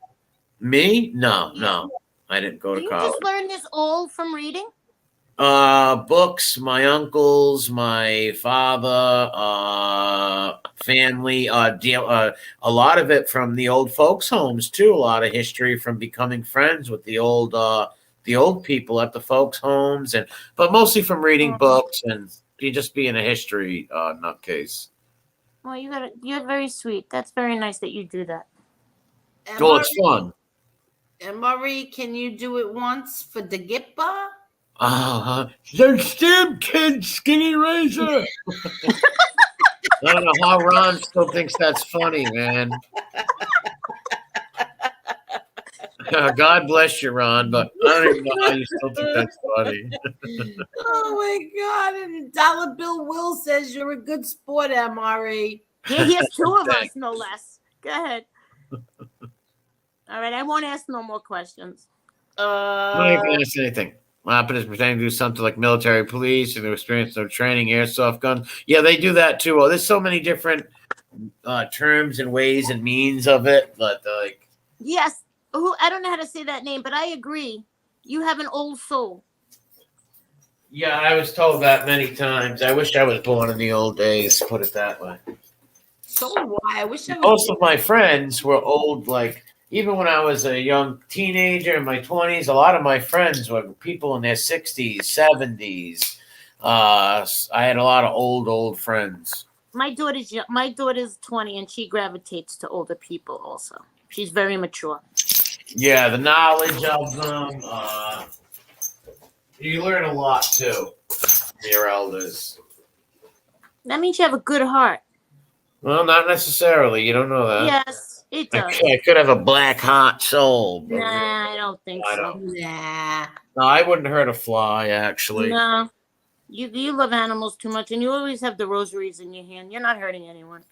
Me? No. I didn't go to You college. just learned this all from reading? Books, my uncles, my father, family, a lot of it from the old folks' homes too. A lot of history from becoming friends with the old people at the folks' homes, but mostly from reading books and just being a history nutcase. Well, you're very sweet. That's very nice that you do that. Well, it's fun. And Marie, can you do it once for the Gippa? They're stem kids, skinny razor. I don't know how Ron still thinks that's funny, man. God bless you, Ron, but I don't even know how you still think that's funny. Oh my God! And Dollar Bill Will says you're a good sport, MRE. Yeah, he has 2 of us, no less. Go ahead. All right, I won't ask no more questions. I'm not going to ask anything. What happened is pretending to do something like military police and their experience, no training, airsoft guns. Yeah, they do that too. Well, there's so many different terms and ways and means of it, but like. Yes. Who I don't know how to say that name, but I agree. You have an old soul. Yeah, I was told that many times. I wish I was born in the old days, put it that way. So why? I wish I was. Most of my friends were old, like, even when I was a young teenager in my 20s, a lot of my friends were people in their 60s, 70s. I had a lot of old friends. My daughter's 20 and she gravitates to older people also. She's very mature. Yeah, the knowledge of them. You learn a lot, too, from your elders. That means you have a good heart. Well, not necessarily. You don't know that. Yes, it does. I could have a black, hot soul. But Nah, I don't think I so. don't. Nah. No, I wouldn't hurt a fly, actually. No. You love animals too much and you always have the rosaries in your hand. You're not hurting anyone.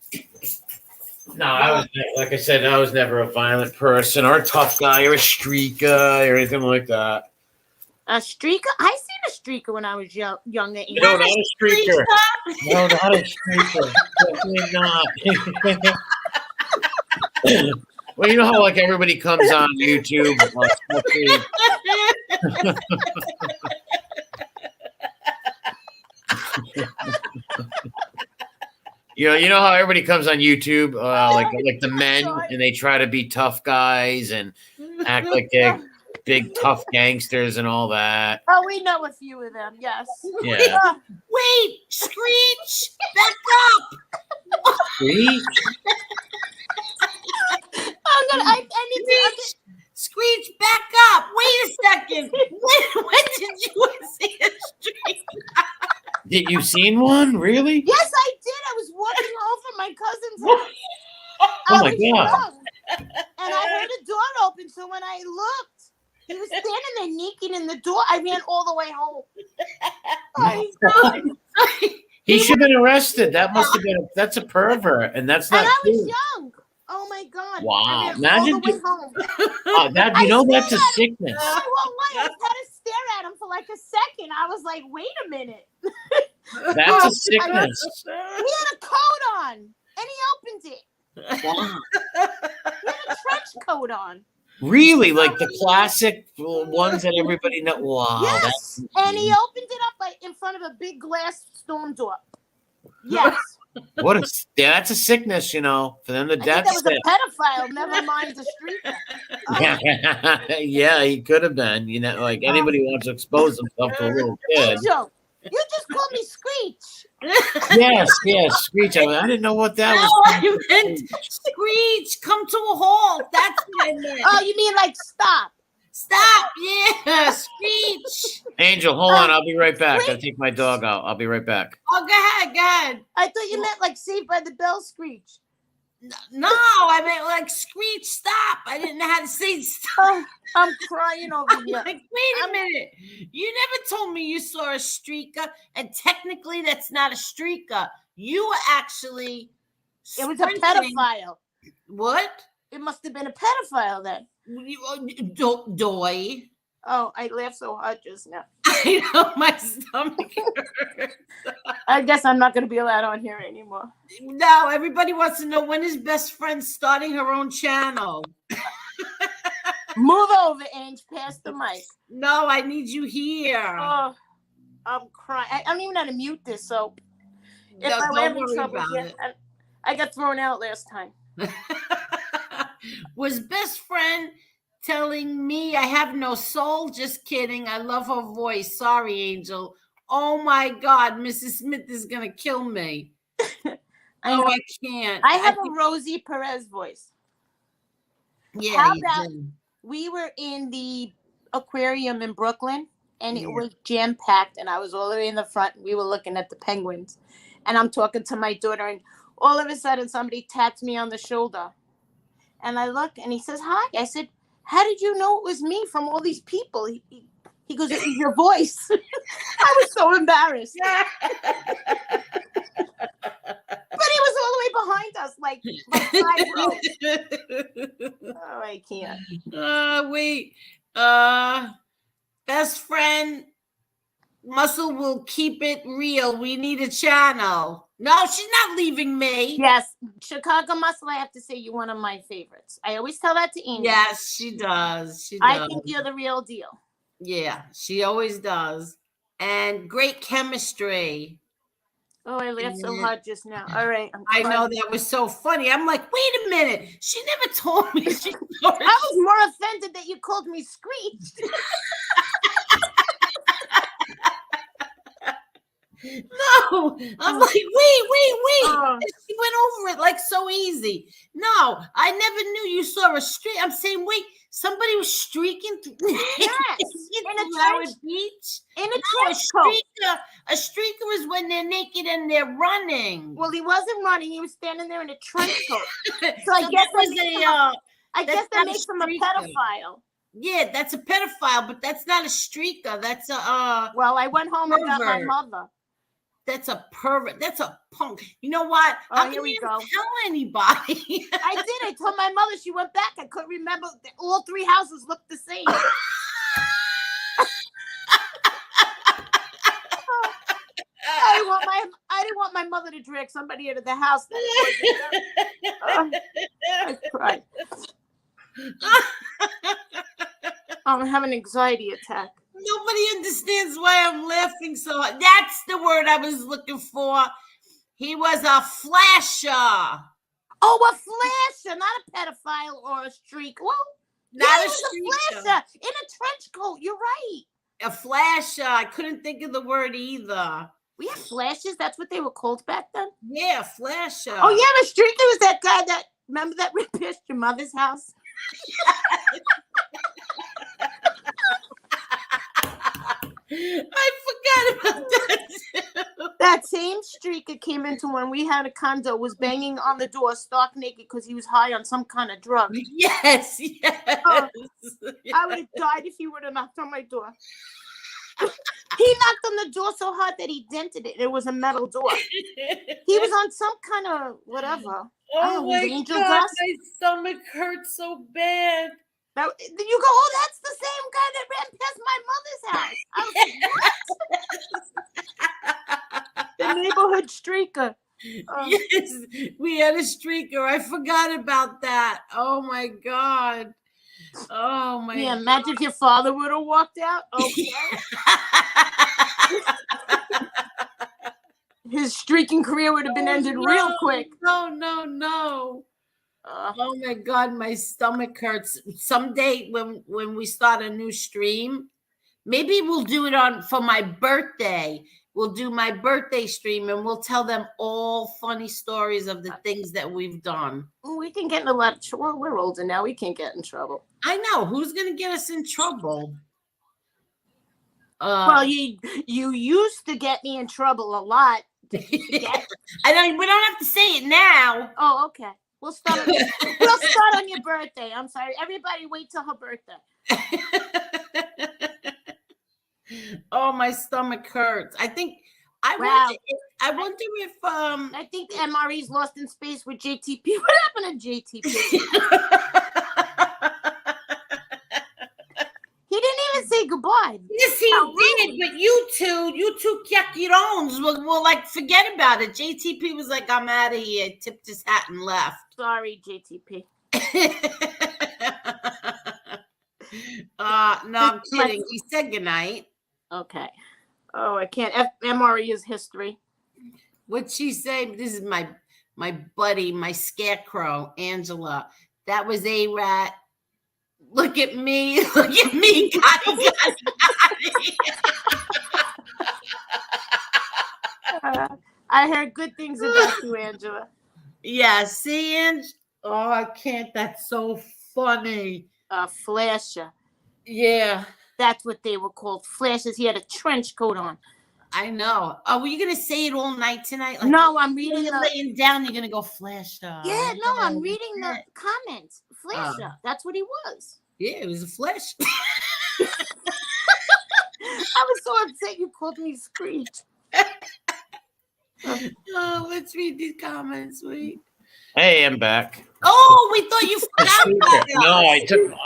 No, like I said, I was never a violent person or a tough guy or a street guy or anything like that. A streaker? I seen a streaker when I was younger. No, not a streaker. No, not a streaker. Definitely not. Well, you know how like everybody comes on YouTube. You know how everybody comes on YouTube, like the men, and they try to be tough guys and act like they're big tough gangsters and all that. Oh, we know a few of them. Yes. Yeah. Wait, Screech, back up. Screech? I need to. Screech, back up. Wait a second. When did you see a streak? Did you seen one? Really? Yes, I did. I was walking home from my cousin's house. Oh my God. Young, and I heard a door open. So when I looked, he was standing there naked in the door. I ran all the way home. He should have been arrested. That must have been. That's a pervert, and that's not. And I was true. young. Oh my God! Wow. I ran Imagine all the way home. That's a sickness. I had to stare at him for like a second. I was like, "Wait a minute." That's a sickness. He had a coat on, and he opened it. Wow. He had a trench coat on. Really, like the classic ones that everybody knows. Wow. Yes, and he opened it up in front of a big glass storm door. Yes. That's a sickness, for them to That was a pedophile. Never mind the street. Yeah, he could have been. Like anybody who wants to expose himself to a little kid. Angel, you just called me Screech. Yes, Screech. I didn't know what that was. I meant Screech, come to a halt. That's what I meant. Oh, you mean like stop? Stop, yeah, Screech. Angel, hold on. I'll be right back. I'll take my dog out. I'll be right back. Oh, go ahead. I thought you meant like Saved by the Bell Screech. No, I meant like Screech, stop. I didn't know how to say stop. Oh, I'm crying over here. Like, wait a minute. You never told me you saw a streaker, and technically that's not a streaker. You were actually It was a pedophile. What? It must have been a pedophile then. Doy. Oh, I laughed so hard just now. I know my stomach hurts. I guess I'm not going to be allowed on here anymore. No, everybody wants to know when is best friend starting her own channel. Move over, Ange. Pass the mic. No, I need you here. Oh, I'm crying. I don't even know how to mute this, so if No, I were don't having worry trouble, about it. I got thrown out last time. Was best friend telling me I have no soul? Just kidding. I love her voice. Sorry, Angel. Oh my God, Mrs. Smith is gonna kill me. I can't. I have a Rosie Perez voice. Yeah. How about we were in the aquarium in Brooklyn and it was jam packed, and I was all the way in the front. We were looking at the penguins, and I'm talking to my daughter, and all of a sudden somebody taps me on the shoulder, and I look, and he says hi. I said, "How did you know it was me from all these people?" He goes, "It was your voice." I was so embarrassed. But he was all the way behind us, like 5 rows. Oh, I can't. Wait. Best friend Muscle will keep it real. We need a channel. No, she's not leaving me. Yes, Chicago Muscle, I have to say, you're one of my favorites. I always tell that to Angel. Yes, she does. She does. I think you're the real deal. Yeah, she always does. And great chemistry. Oh, I laughed so hard just now. All right. I know that was so funny. I'm like, wait a minute. She never told me. I was more offended that you called me Screech. No, I'm like, wait. And she went over it like so easy. No, I never knew you saw a streak. I'm saying, wait, somebody was streaking through Yes, in a Howard Beach. In a trench coat. A streaker is when they're naked and they're running. Well, he wasn't running. He was standing there in a trench coat. So I guess that makes him a pedophile. Yeah, that's a pedophile, but that's not a streaker. That's a well, I went home and got my mother. That's a pervert. That's a punk. You know what? Oh, here we go. Tell anybody. I did. I told my mother. She went back. I couldn't remember. All three houses looked the same. I didn't want my mother to drag somebody into the house. I cried. I'm having an anxiety attack. Nobody understands why I'm laughing so hard. That's the word I was looking for. He was a flasher. Oh, a flasher, not a pedophile or a streak. Well, not a flasher in a trench coat. You're right. A flasher. I couldn't think of the word either. We had flashes. That's what they were called back then. Yeah, flasher. Oh yeah, the streaker was that guy that remember that repaired your mother's house. I forgot about that. That same streaker came into when we had a condo, was banging on the door, stark naked, because he was high on some kind of drug. Yes. I would have died if he would have knocked on my door. He knocked on the door so hard that he dented it. It was a metal door. He was on some kind of whatever. Oh my God, my stomach hurts so bad. Now, you go, oh, that's the same guy that ran past my mother's house. I was like, what? The neighborhood streaker. Yes, we had a streaker. I forgot about that. Oh my God. Oh my God. Imagine if your father would have walked out. Okay. His streaking career would have been ended real quick. No. Oh my God, my stomach hurts. Someday when we start a new stream, maybe we'll do it for my birthday. We'll do my birthday stream and we'll tell them all funny stories of the things that we've done. We can get in a lot of trouble. We're older now. We can't get in trouble. I know. Who's going to get us in trouble? Well, you used to get me in trouble a lot. We don't have to say it now. Oh, okay. We'll start on your birthday. I'm sorry. Everybody wait till her birthday. Oh, my stomach hurts. I wonder if I think MRE's lost in space with JTP. What happened to JTP? He didn't even say goodbye. Yes, he did. But you two Kyakirones will like forget about it. JTP was like, I'm out of here. Tipped his hat and left. Sorry, JTP. No, I'm kidding. He said goodnight. Okay. Oh, I can't. MRE is history. What'd she say? This is my buddy, my scarecrow, Angela. That was A-Rat. Look at me. Gotti. I heard good things about you, Angela. Yeah, see, Ange? Oh, I can't. That's so funny. Flasher. Yeah. That's what they were called. Flashers. He had a trench coat on. I know. Were you going to say it all night tonight? Like, no, I'm reading. You're laying down, you're going to go Flasher. Yeah, no, I'm reading the comments. Flasher. That's what he was. Yeah, it was a flash. I was so upset you called me Screech. Oh, let's read these comments, wait. Hey, I'm back. Oh, we thought you forgot about us. No,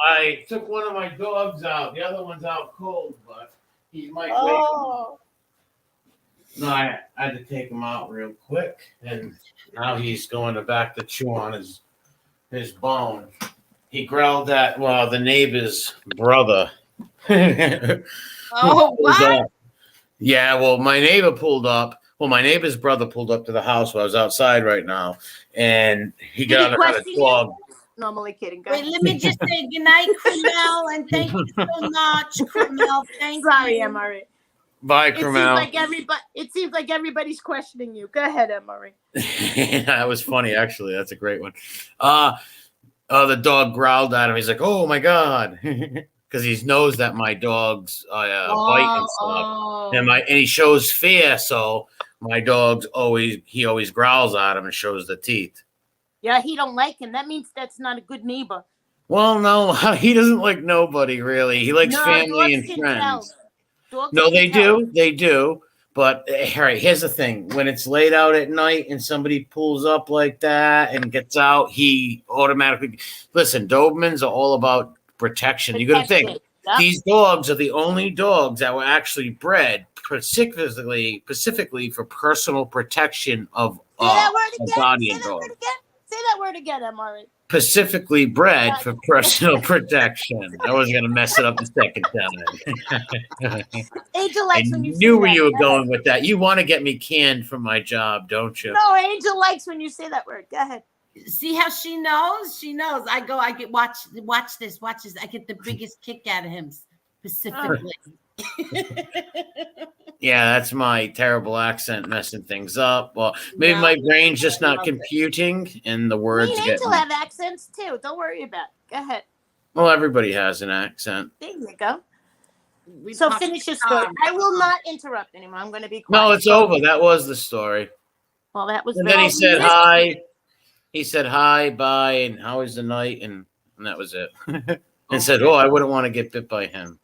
I took one of my dogs out. The other one's out cold, but he might wake up. No, I had to take him out real quick, and now he's going back to chew on his bone. He growled at the neighbor's brother. Oh, what? Yeah, well, my neighbor pulled up. Well, my neighbor's brother pulled up to the house while I was outside right now, and he got another dog. No, I'm only kidding. Go Wait, ahead. let me just say goodnight, Cromel, and thank you so much, Cromel. Thank Sorry, you. Bye, It seems Cromel. like it seems like everybody's questioning you. Go ahead, Emery. That was funny, actually. That's a great one. The dog growled at him. He's like, "Oh my god," because he knows that my dogs bite and stuff, and he shows fear. So my dog's always growls at him and shows the teeth. Yeah, he don't like him. That means that's not a good neighbor. Well, no, he doesn't like nobody really. He likes family and friends. No, they do. They do. But all right, here's the thing. When it's late out at night and somebody pulls up like that and gets out, he automatically listen, Dobermans are all about protection. You gotta think these dogs are the only dogs that were actually bred specifically for personal protection of Say that word again. guardian dog. Say that word again, Emery. Specifically bred for personal protection. I wasn't going to mess it up the second time. Angel likes when you knew say where that. you were going with that. You want to get me canned from my job, don't you? No, Angel likes when you say that word. Go ahead. See how she knows? She knows. I get watch this. I get the biggest kick out of him specifically. Yeah, that's my terrible accent messing things up. Well, maybe my brain's just not computing and the words Me and Angel have accents too. Don't worry about it. Go ahead. Well, everybody has an accent. There you go. So finish your story. I will not interrupt anymore. I'm going to be quiet. No, it's over. That was the story. Well, that was. And then he said hi. He said hi, bye, and how was the night, and that was it. And said, "Oh, I wouldn't want to get bit by him."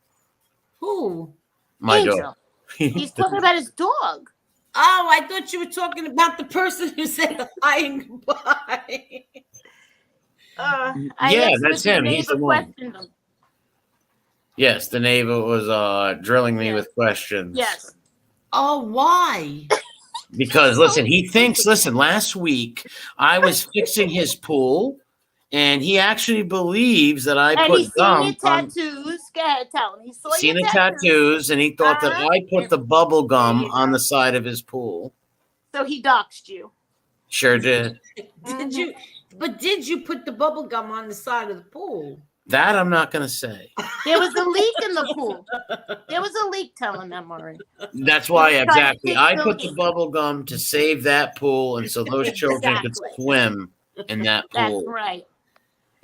Who? My Angel. dog. He's talking about his dog. Oh, I thought you were talking about the person who said hi and goodbye. Yeah, that's him. He's the one. Yes, the neighbor was drilling me with questions. Yes. Oh, why? Because listen, last week I was fixing his pool, and he actually believes that I put gum on tattoos. Go ahead, tell him. He saw seen the tattoos, and he thought that I put the bubble gum on the side of his pool. So he doxed you. Sure did. Did you put the bubble gum on the side of the pool? That I'm not going to say. There was a leak in the pool. There was a leak, telling them, Maury. That's why, exactly. I put the bubble gum to save that pool, and so those children could swim in that pool. That's right.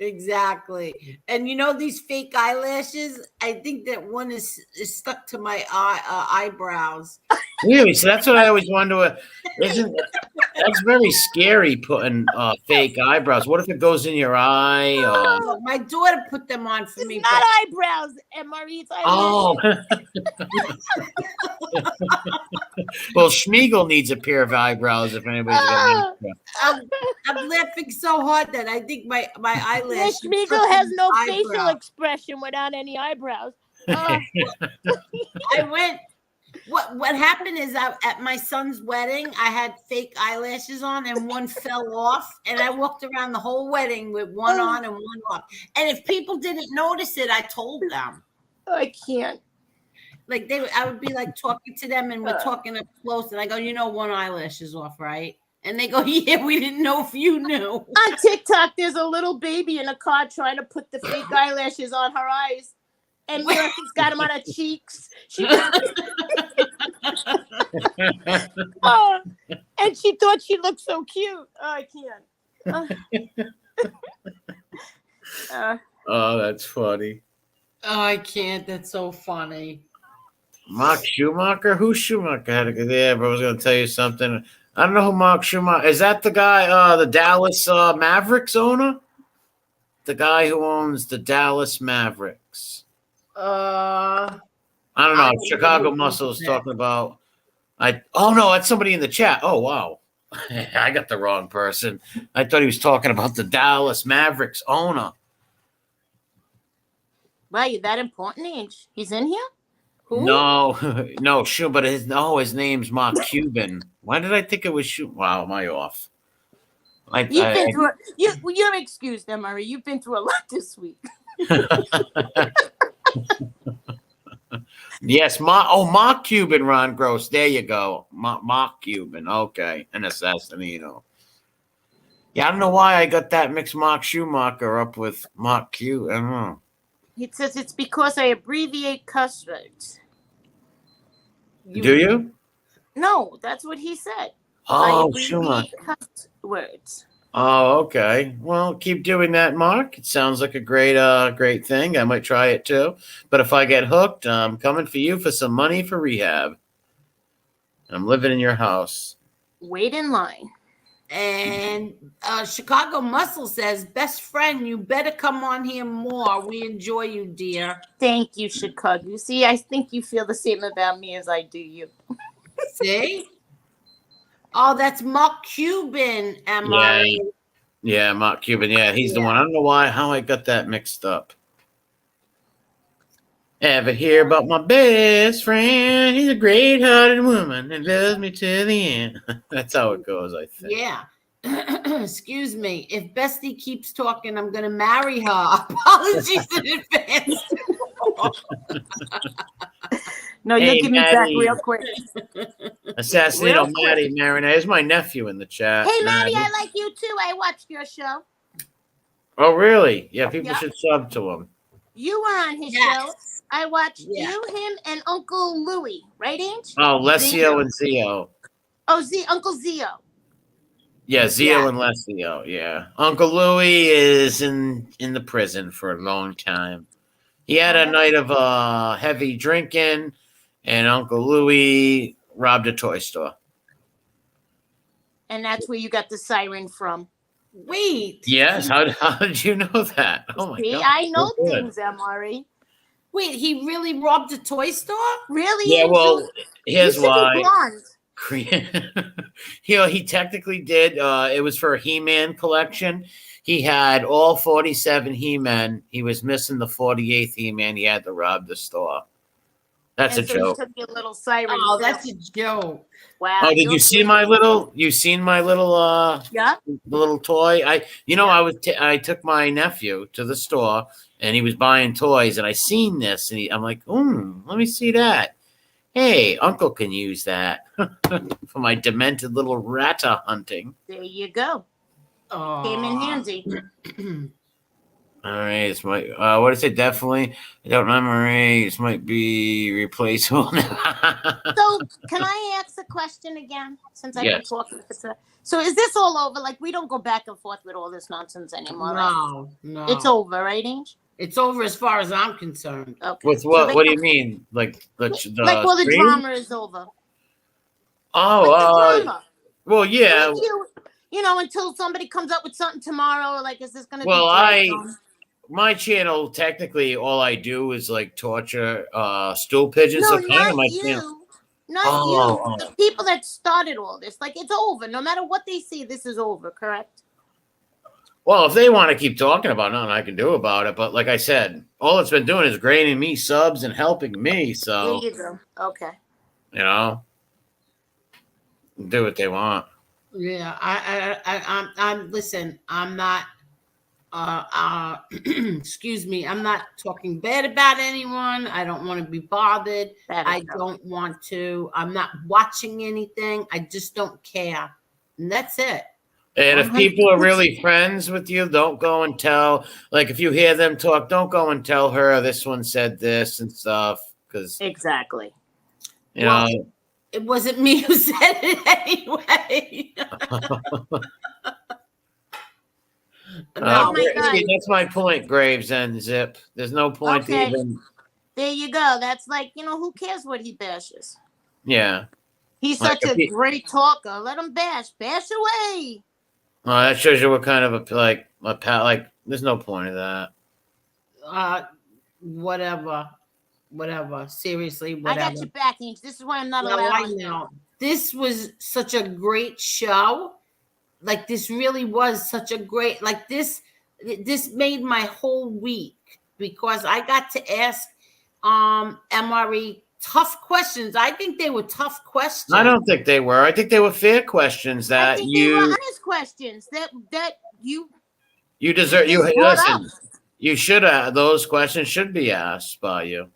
Exactly. And you know these fake eyelashes? I think that one is stuck to my eyebrows. Really? So that's what I always wonder. That's very scary putting fake eyebrows. What if it goes in your eye? My daughter put them on for me. Not eyebrows, and Marie's eyelashes. Oh. Well, Schmiegel needs a pair of eyebrows if anybody's got any. I'm laughing so hard that I think my eyelash. Schmiegel has no facial expression without any eyebrows. I went. What happened is at my son's wedding, I had fake eyelashes on and one fell off, and I walked around the whole wedding with one on and one off. And if people didn't notice it, I told them. I can't. Like I would be like talking to them, and we're talking up close, and I go, one eyelash is off, right? And they go, yeah, we didn't know if you knew. On TikTok, there's a little baby in a car trying to put the fake eyelashes on her eyes. And Murphy's got them on her cheeks. And she thought she looked so cute. Oh, I can't. Oh, that's funny. Oh, I can't. That's so funny. Mark Schumacher? Who's Schumacher? Had a good day, but I was going to tell you something. I don't know who Mark Schumacher is. That the guy, the Dallas Mavericks owner? The guy who owns the Dallas Mavericks. I don't know. Chicago Muscles talking about. No, that's somebody in the chat. Oh wow, I got the wrong person. I thought he was talking about the Dallas Mavericks owner. Wow, you that important, Age? He's in here? Who? No, no, sure, but his name's Mark Cuban. Why did I think it was Shoe? Wow, am I off? You've been through you're excused, Murray. You've been through a lot this week. Yes, Mark Cuban, Ron Gross. There you go. Mark Cuban. Okay, and Assassinino. Yeah, I don't know why I got that mixed Mark Schumacher up with Mark Q. I don't know. It says it's because I abbreviate cuss words. Do you? No, that's what he said. Oh, I abbreviate cuss words. Oh, okay. Well, keep doing that, Mark. It sounds like a great thing. I might try it too. But if I get hooked, I'm coming for you for some money for rehab. I'm living in your house. Wait in line. And Chicago Muscle says, best friend, you better come on here more. We enjoy you, dear. Thank you, Chicago. You see, I think you feel the same about me as I do you. See? Oh, that's Mark Cuban, Emma. Yeah, Mark Cuban. Yeah, he's the one. I don't know how I got that mixed up. Ever hear about my best friend? He's a great-hearted woman that loves me to the end. That's how it goes, I think. Yeah. Excuse me. If Bestie keeps talking, I'm going to marry her. Apologies in advance. No, you'll give me back real quick. Assassinino Maddie Marinette is my nephew in the chat. Hey, Maddie, I like you too. I watched your show. Oh, really? Yeah, people should sub to him. You were on his show. I watched you, him, and Uncle Louie, right, Ange? Oh, Lesio and Zio. Oh, Uncle Zio. Yeah, Zio and Lesio, yeah. Uncle Louie is in the prison for a long time. He had a night of heavy drinking, and Uncle Louie robbed a toy store. And that's where you got the siren from. Wait. Yes, how did you know that? Oh, my God. I know things, MRE. Wait, he really robbed a toy store? Really? Yeah, well, here's why. He technically did. It was for a He-Man collection. He had all 47 He-Men. He was missing the 48th He-Man. He had to rob the store. That's a joke. He took your little siren. Oh, that's a joke. Wow. Oh, did you see my little? You seen my little? The little toy. I took my nephew to the store, and he was buying toys, and I seen this, and I'm like, let me see that. Hey, Uncle can use that for my demented little rata hunting. There you go. Came in handy. All right, this might. What did I say? Definitely. I don't remember. This might be replaceable. So, can I ask a question again? Since I've been talking for so, is this all over? Like, we don't go back and forth with all this nonsense anymore, right? No. It's over, right, Ange? It's over as far as I'm concerned. Okay. With what? So what do you mean? Like all the drama is over. Oh, well, yeah. Like you know, until somebody comes up with something tomorrow, or like, is this going to be? Well, my channel, technically, all I do is like torture stool pigeons. No, so kind of my you. channel. Not you. The people that started all this. Like, it's over. No matter what they see, this is over, correct? Well, if they want to keep talking about it, nothing I can do about it. But like I said, all it's been doing is grading me subs and helping me. So there you go. Okay. You know, do what they want. Yeah, I'm listen, I'm not excuse me, I'm not talking bad about anyone. I don't want to be bothered. I don't want to. I'm not watching anything. I just don't care. And that's it. And if people are really friends with you, don't go and tell. Like, if you hear them talk, don't go and tell her this one said this and stuff. Because exactly, you know, it wasn't me who said it anyway. That's my point, Graves and Zip. There's no point to even. There you go. That's like, you know, who cares what he bashes? Yeah. He's such a great talker. Let him bash. Bash away. Oh, that shows you what kind of a there's no point of that. Whatever. Seriously, whatever. I got your back, Inch. This is why I'm not allowed. I know. This was such a great show. Like, this really was such a great, like, this made my whole week, because I got to ask MRE tough questions. I think they were tough questions. I don't think they were. I think they were fair questions I that think they were honest questions that you deserve. You brought listen. up. You should have. Those questions should be asked by you.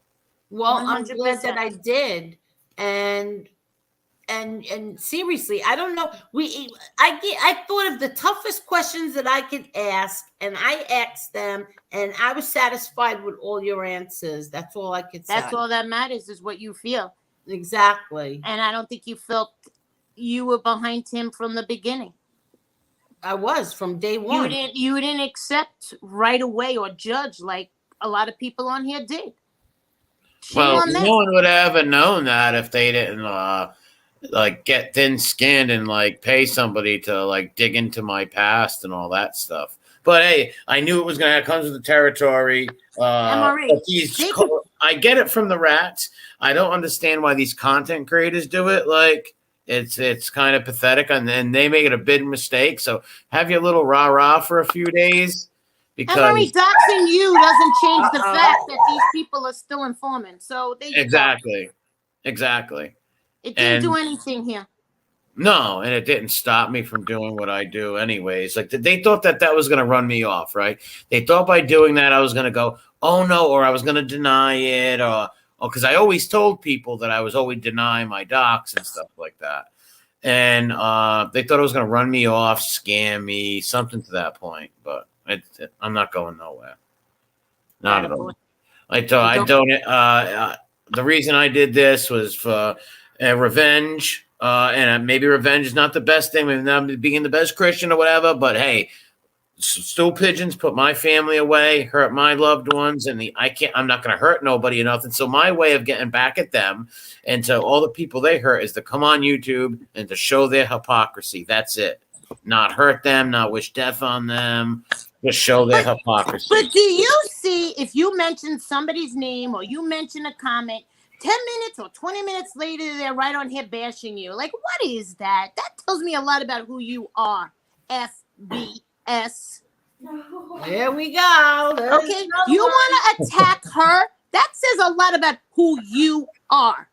Well, I'm glad 100%. that I did, and seriously, I don't know. I thought of the toughest questions that I could ask, and I asked them, and I was satisfied with all your answers. That's all I could say. That's all that matters is what you feel. Exactly. And I don't think you felt you were behind him from the beginning. I was from day one. You didn't accept right away or judge like a lot of people on here did. Shame Well, on them. no one would have ever known that if they didn't like get thin-skinned and like pay somebody to like dig into my past and all that stuff. But hey, I knew it was gonna come with the territory. MRE. But I get it from the rats. I don't understand why these content creators do it. Like it's kind of pathetic, and then they make it a big mistake. So have your little rah-rah for a few days. Because MRE doxing you doesn't change the fact that these people are still informing. So there you exactly. It didn't do anything here. No, and it didn't stop me from doing what I do anyways. Like they thought that was going to run me off, right? They thought by doing that I was going to go, oh no, or I was going to deny it, or because I always told people that I was always denying my docs and stuff like that. And they thought it was going to run me off, scam me, something to that point. But I'm not going nowhere. Not at all. The reason I did this was for revenge. And maybe revenge is not the best thing, maybe not being the best Christian or whatever, but hey, stool pigeons put my family away, hurt my loved ones, and I'm not going to hurt nobody or nothing. So my way of getting back at them and to all the people they hurt is to come on YouTube and to show their hypocrisy. That's it. Not hurt them, not wish death on them, just show their hypocrisy. But do you see if you mention somebody's name or you mention a comment, 10 minutes or 20 minutes later, they're right on here bashing you. Like, what is that? That tells me a lot about who you are. FBS. There we go. Okay, you want to attack her? That says a lot about who you are.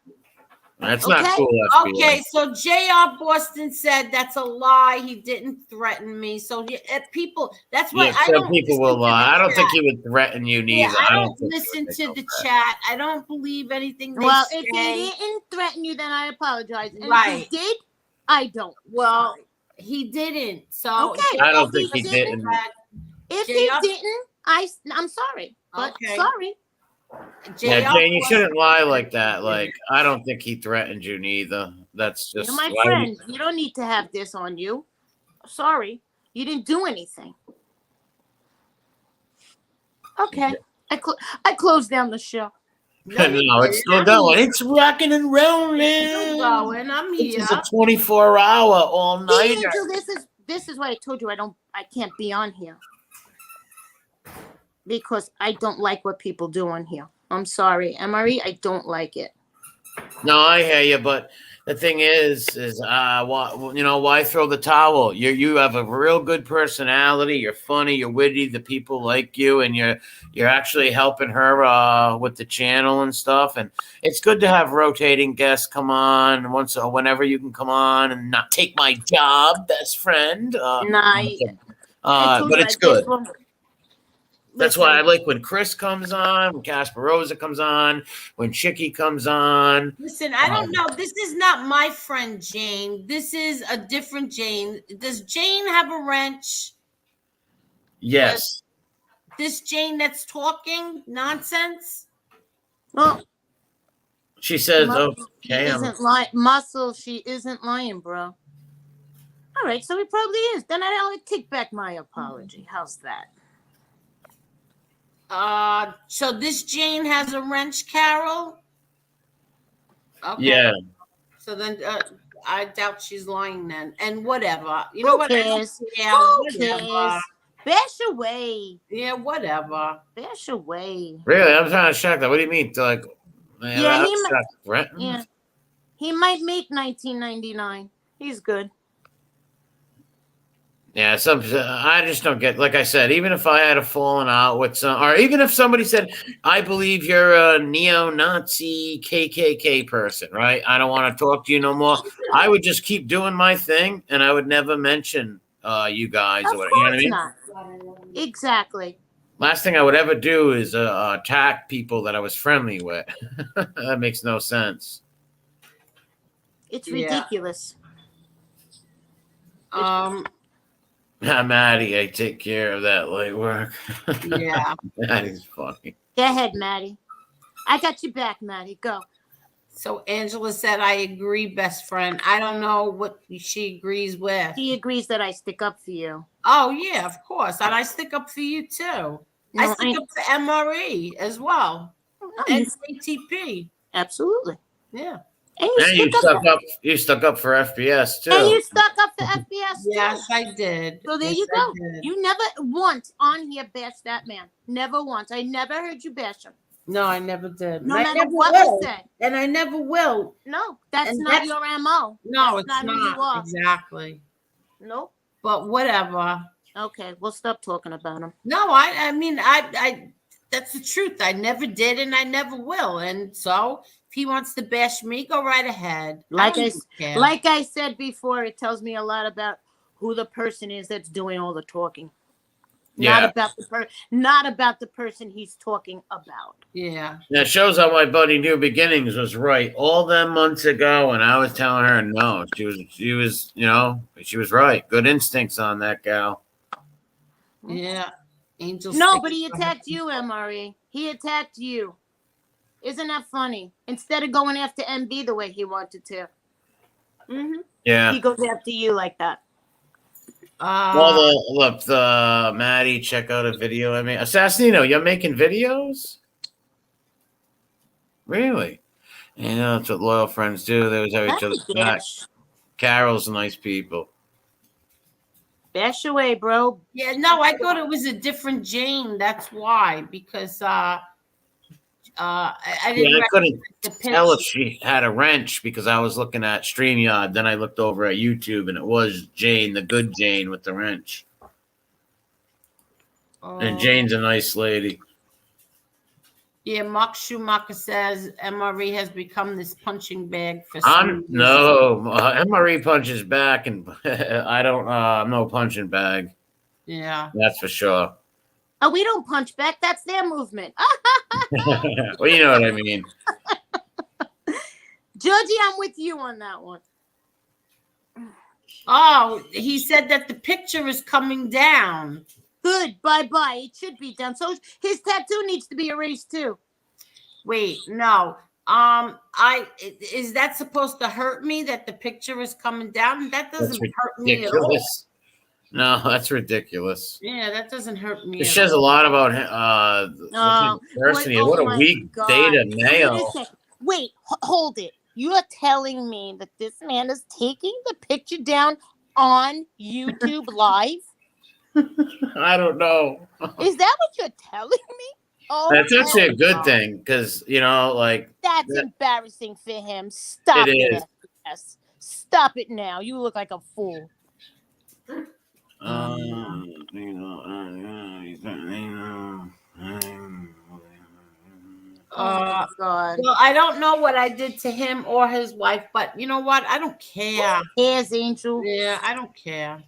That's not cool. Okay, so JR Boston said that's a lie. He didn't threaten me. So people, that's why I don't. People will lie. I don't think he would threaten you neither. Yeah, I don't listen to the chat. I don't believe anything they say. If he didn't threaten you, then I apologize. And right. If he did, I don't. Well, he didn't. So okay. I don't think he didn't. If he didn't, I'm sorry. But sorry. Yeah, Jane, you shouldn't lie like that. Like, I don't think he threatened you neither. That's just you're my friend. You don't need to have this on you. Sorry, you didn't do anything. Okay, I closed down the show. No, it's still going. It's rocking and rolling. Still going. I'm here. It's a 24-hour all-nighter. This is what I told you. I can't be on here. Because I don't like what people do on here. I'm sorry, MRE. I don't like it. No, I hear you, but the thing is why throw the towel? You have a real good personality. You're funny. You're witty. The people like you, and you're actually helping her with the channel and stuff. And it's good to have rotating guests come on whenever you can come on and not take my job, best friend. But it's good. That's why I like when Chris comes on, when Casper Rosa comes on, when Chicky comes on. Listen, I don't know. This is not my friend Jane. This is a different Jane. Does Jane have a wrench? Yes. This Jane that's talking nonsense? Well, she says, okay. She isn't lying, bro. All right, so he probably is. Then I'll take back my apology. How's that? So this Jane has a wrench, Carol? Okay. Yeah. So then I doubt she's lying then. And whatever. You Who know what? Cares? Yeah, Who whatever. Cares? Bash away. Yeah, whatever. Bash away. Really? I'm trying to check that. What do you mean? He might make 1999. He's good. Yeah, I just don't get. Like I said, even if I had a falling out with some, or even if somebody said, "I believe you're a neo-Nazi KKK person," right? I don't want to talk to you no more. I would just keep doing my thing, and I would never mention you guys Of or whatever. You know what I course mean? not. Exactly. Last thing I would ever do is attack people that I was friendly with. That makes no sense. It's Yeah. ridiculous. Maddie, I take care of that light work. Yeah. Maddie's funny. Go ahead, Maddie. I got your back, Maddie. Go. So Angela said, I agree, best friend. I don't know what she agrees with. She agrees that I stick up for you. Oh, yeah, of course. And I stick up for you, too. I stick up for MRE as well. And JTP. Absolutely. Yeah. And you stuck up for FPS, too. And you stuck up for FPS, too. Yes, I did. So there Yes, you go. I did. You never once on here bashed that man. Never once. I never heard you bash him. No, I never did. No And matter what was said. And I never will. No, that's not your MO. No, that's it's who you are. Exactly. Nope. But whatever. Okay, we'll stop talking about him. No, I mean, I that's the truth. I never did and I never will. And so if he wants to bash me, go right ahead. Like I said before, it tells me a lot about who the person is that's doing all the talking. Yeah. Not about the person he's talking about. Yeah. That shows how my buddy New Beginnings was right all them months ago, and I was telling her no. She was, she was right. Good instincts on that gal. Yeah. Angel. No, but he attacked you, MRE. He attacked you. Isn't that funny? Instead of going after MB the way he wanted to. Mm-hmm. Yeah. He goes after you like that. The Maddie, check out a video I made. Assassino, you're making videos? Really? That's what loyal friends do. They always have each other's back. Carol's nice people. Bash away, bro. Yeah, no, I thought it was a different Jane. That's why. Because I couldn't tell if she had a wrench because I was looking at StreamYard. Then I looked over at YouTube and it was Jane, the good Jane with the wrench. And Jane's a nice lady. Yeah, Mark Schumacher says MRE has become this punching bag for some MRE punches back, and I don't. I'm no punching bag. Yeah, that's for sure. Oh, we don't punch back. That's their movement. Well, you know what I mean. Georgie, I'm with you on that one. Oh, he said that the picture is coming down. Good. Bye-bye. It should be done. So his tattoo needs to be erased too. Wait, no. Is that supposed to hurt me that the picture is coming down? That doesn't hurt me at all. No, that's ridiculous. Yeah, that doesn't hurt me. It says a lot about what a weak data male. Wait, hold it. You are telling me that this man is taking the picture down on YouTube Live? I don't know. Is that what you're telling me? Oh, that's actually a good thing because that's embarrassing for him. Stop it. Yes. Stop it now. You look like a fool. God. Well, I don't know what I did to him or his wife, but you know what? I don't care. Who cares, Angel? Yeah, I don't care.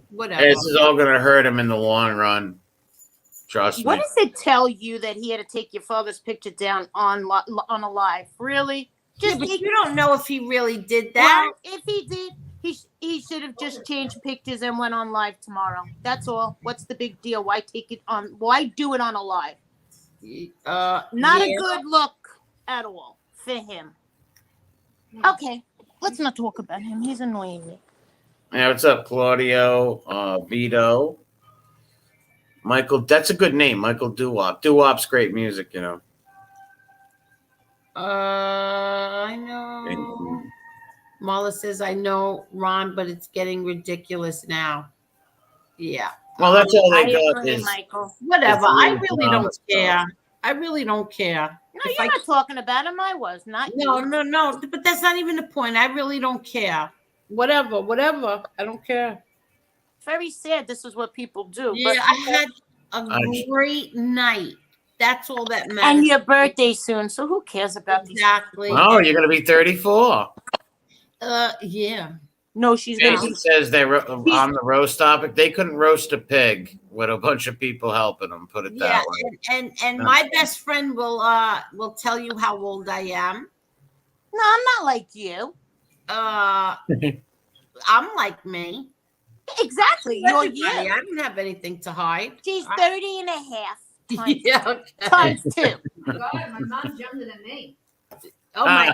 Whatever. This is all going to hurt him in the long run. Trust me. What does it tell you that he had to take your father's picture down on a live? Really? But you don't know if he really did that. Well, if he did, he should have just changed pictures and went on live tomorrow. That's all. What's the big deal? Why take it on? Why do it on a live? Not a good look at all for him. Okay, let's not talk about him. He's annoying me. Yeah, what's up, Claudio? Vito. Michael, that's a good name, Michael Doo-Wop. Doo-Wop's great music, you know. I know. Marla says, I know, Ron, but it's getting ridiculous now. Yeah. Well, that's all they got agree, is Michael. Whatever. I really don't care. I really don't care. No, you're not talking about him. I was not. No. But that's not even the point. I really don't care. Whatever. I don't care. very sad. This is what people do. Yeah, But I had a great night. That's all that matters. and your birthday soon, so who cares about these? Exactly. Oh, you're gonna be 34. Yeah. No, she's gonna Jason be. says they on the roast topic. They couldn't roast a pig with a bunch of people helping them. Put it Yeah, that way. and my best friend will tell you how old I am. No, I'm not like you. I'm like me. Exactly. You're Everybody, you. I don't have anything to hide. She's 30 and a half. Times, Yeah, okay. times 2. God, my mom's younger than me. Oh my.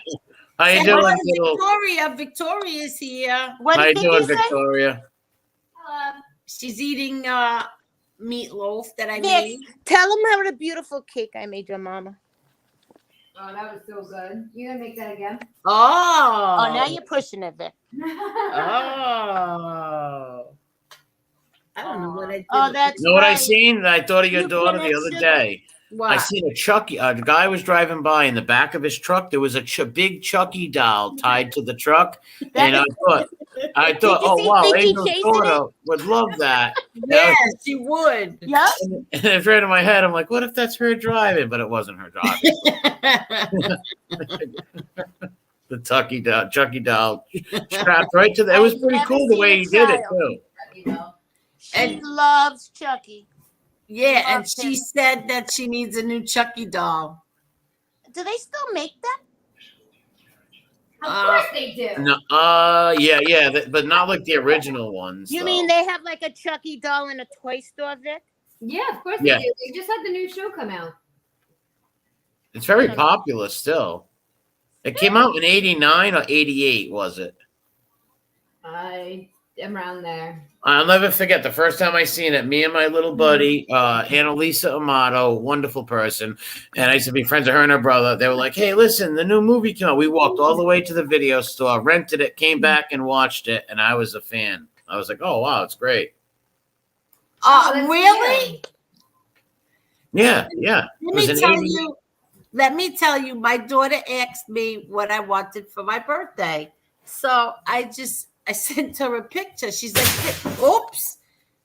How you Say doing, hello to little? Victoria? Victoria's here. What How you did doing, you say? Victoria? She's eating meatloaf that I Vic, made. tell them how the beautiful cake I made your mama. Oh, that was so good. You gonna make that again? Oh. Oh, now you're pushing it, Vic. Oh. I don't know what I did. Oh, that's You know what I right. seen? I thought of your You daughter put the in other sugar. day. What? I seen a Chucky. A guy was driving by in the back of his truck. There was a big Chucky doll tied to the truck, and I thought, Did you oh see wow, Vicky Angel's chasing daughter would love that. Yes, she would. Yep. And it's right in my head. I'm like, what if that's her driving? But it wasn't her driving. The Chucky doll strapped right to the. It was pretty I've cool never the way he seen a did it child. too. You know. She loves Chucky. Yeah, and Loves she him. said that she needs a new Chucky doll. Do they still make them? Of course they do. No, but not like the original ones. You though. mean they have like a Chucky doll in a toy store, Vic? Yeah, of course Yeah. they do. They just had the new show come out. It's very popular still. It came out in 89 or 88, was it? I am around there. I'll never forget the first time I seen it. Me and my little buddy, Annalisa Amato, wonderful person, and I used to be friends with her and her brother. They were like, "Hey, listen, the new movie came out." We walked all the way to the video store, rented it, came back and watched it, and I was a fan. I was like, "Oh wow, it's great." That's Really? cute. Yeah, yeah. It was Let me tell you, my daughter asked me what I wanted for my birthday. So I sent her a picture. She's like, oops,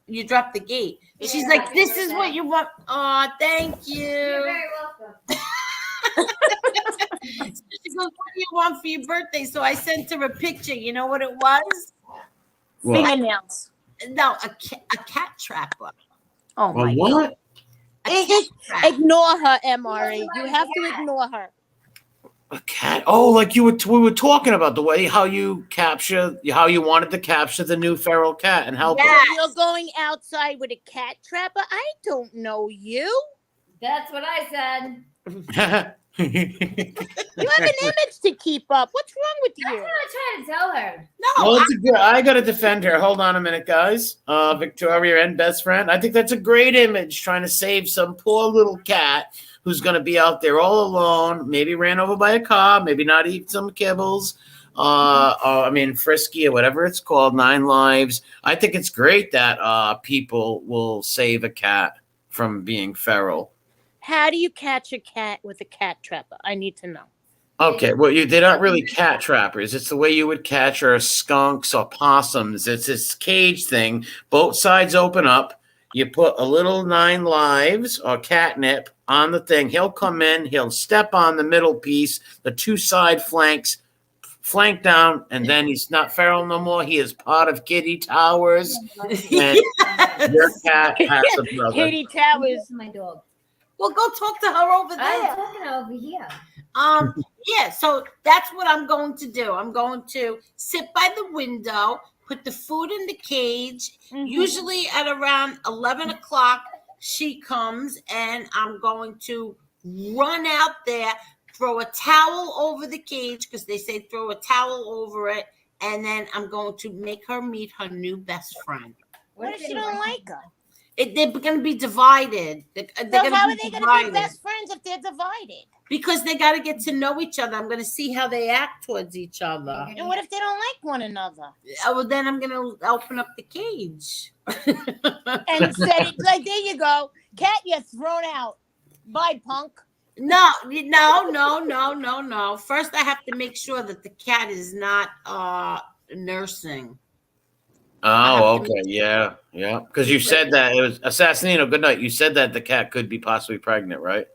you dropped the gate. She's Yeah, like, happy this is birthday. what you want. Oh, thank you. You're very welcome. She goes, what do you want for your birthday? So I sent her a picture. You know what it was? What? Fingernails. No, a cat trapper. Oh my Well, God. what? Ignore her, MRE. You have to ignore her. A cat? Oh, like we were talking about the way how you wanted to capture the new feral cat and help. Yeah. You're going outside with a cat trapper? I don't know you. That's what I said. her. You have an image to keep up. What's wrong with That's you? what I tried to tell her. No, Well, I got to defend her. Hold on a minute, guys. Victoria and best friend. I think that's a great image, trying to save some poor little cat who's going to be out there all alone, maybe ran over by a car, maybe not eat some kibbles, Frisky or whatever it's called, 9 lives. I think it's great that people will save a cat from being feral. How do you catch a cat with a cat trapper? I need to know. Okay, well, they're not really cat trappers. It's the way you would catch skunks or possums. It's this cage thing. Both sides open up. You put a little 9 lives or catnip on the thing. He'll come in. He'll step on the middle piece, the 2 side flank down, and then he's not feral no more. He is part of Kitty Towers. And your cat has a brother. Katie Towers. This is my dog. well, go talk to her over I'm there. talking over here. Yeah, so that's what I'm going to do. I'm going to sit by the window, put the food in the cage. Usually at around 11 o'clock, she comes, and I'm going to run out there, throw a towel over the cage, because they say throw a towel over it, and then I'm going to make her meet her new best friend. What if she don't like her? They're going to be divided. They're So gonna how be are they going to divided. be best friends if they're divided? Because they got to get to know each other. I'm going to see how they act towards each other. And what if they don't like one another? Well, then I'm going to open up the cage. And said, like, there you go. Cat, you're thrown out. Bye, punk. No. First, I have to make sure that the cat is not nursing. Oh, have to okay. Yeah. Yeah. Because you said that it was Assassinino. Good night. You said that the cat could be possibly pregnant, right?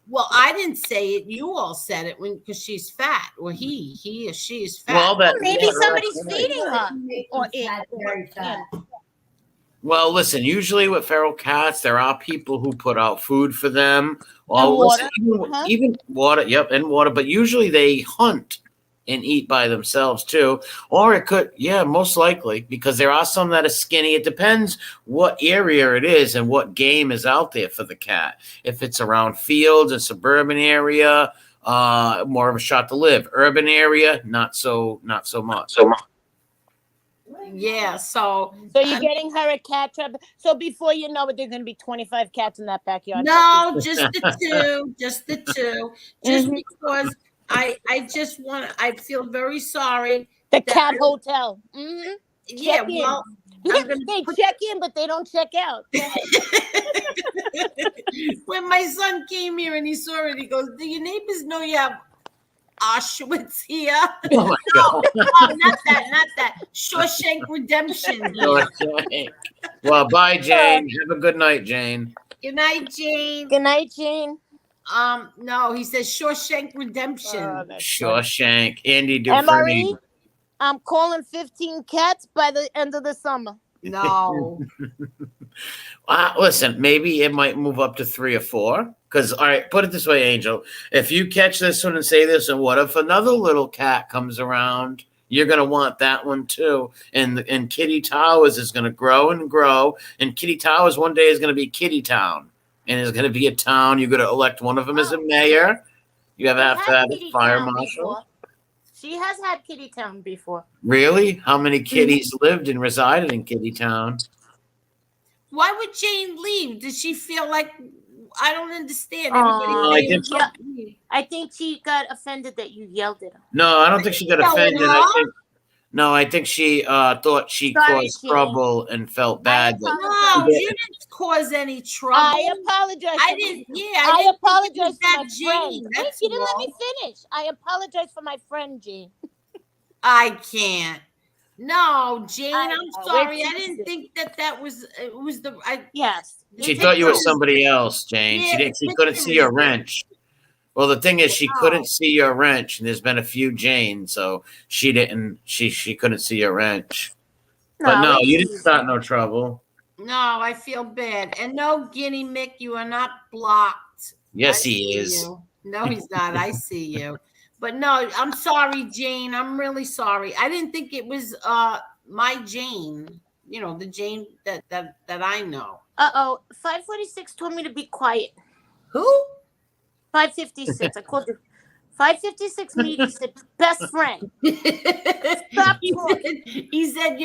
Well, I didn't say it. You all said it because she's fat. Or he or she is fat. Well, that. Maybe yeah, somebody's that's right. feeding her. Make Or these cats very fat. him. Well, listen, usually with feral cats, there are people who put out food for them. And Listen, water. Uh-huh. even water, yep, and water, but usually they hunt and eat by themselves too. Or it could, yeah, most likely, because there are some that are skinny. It depends what area it is and what game is out there for the cat. If it's around fields, a suburban area, more of a shot to live. Urban area, not so much. Yeah. So you're getting her a cat trap. So before you know it, there's going to be 25 cats in that backyard. no, just the two, just the two, just Mhm. because I just want. I feel very sorry. The cat hotel. Mm-hmm. Yeah. Check in. Well, I'm gonna They put- check in, but they don't check out. when my son came here and he saw it, he goes, "Do your neighbors know you have Auschwitz here?" Oh my God. Oh, not that. Shawshank Redemption. Shawshank. Well, bye, Jane. Have a good night, Jane. Good night, Jane. Good night, Jane. No, he says Shawshank Redemption. Shawshank. Andy MRE, Dufresne. I'm calling 15 cats by the end of the summer. No. Listen, maybe it might move up to 3 or 4. Because, all right, put it this way, Angel. If you catch this one and say this, and what if another little cat comes around? You're going to want that one too. And Kitty Towers is going to grow and grow. And Kitty Towers one day is going to be Kitty Town. And it's going to be a town. You're going to elect one of them as a mayor. You have to have a fire marshal. She has had Kitty Town before. Really? How many kitties lived and resided in Kitty Town? Why would Jane leave? Did she feel like I don't understand? I think she got offended that you yelled at her. No, I don't think she got offended. I think she thought she caused trouble and felt bad. No, you didn't cause any trouble. I apologize. I didn't. Yeah, I apologize for my Jane. friend. Wait, you didn't let me finish. I apologize for my friend, Jane. I can't. No, Jane, I'm sorry. Wait, I didn't think that was. It was the. Yes. She thought you were somebody else, Jane. Yeah, She couldn't see your wrench. Well, the thing is, she couldn't see your wrench, and there's been a few Janes, so she didn't. She couldn't see your wrench. But no, you didn't start no trouble. No, I feel bad. And no, Guinea Mick, you are not blocked. Yes, he is. You. No, he's not. I see you. But no, I'm sorry, Jane. I'm really sorry. I didn't think it was my Jane. You know, the Jane that I know. 546 told me to be quiet. Who? 556. I called her 556 meeting said best friend. Stop talking. He said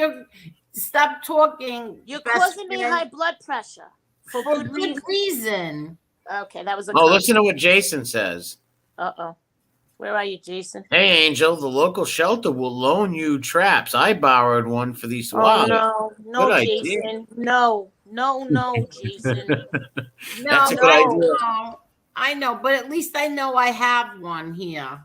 stop talking. You're causing me high blood pressure. For good reason. Okay, that was a listen to what Jason says. Where are you, Jason? Hey, Angel, the local shelter will loan you traps. I borrowed one for these. No, Jason. No, Jason. That's a good idea. No. I know, but at least I know I have one here.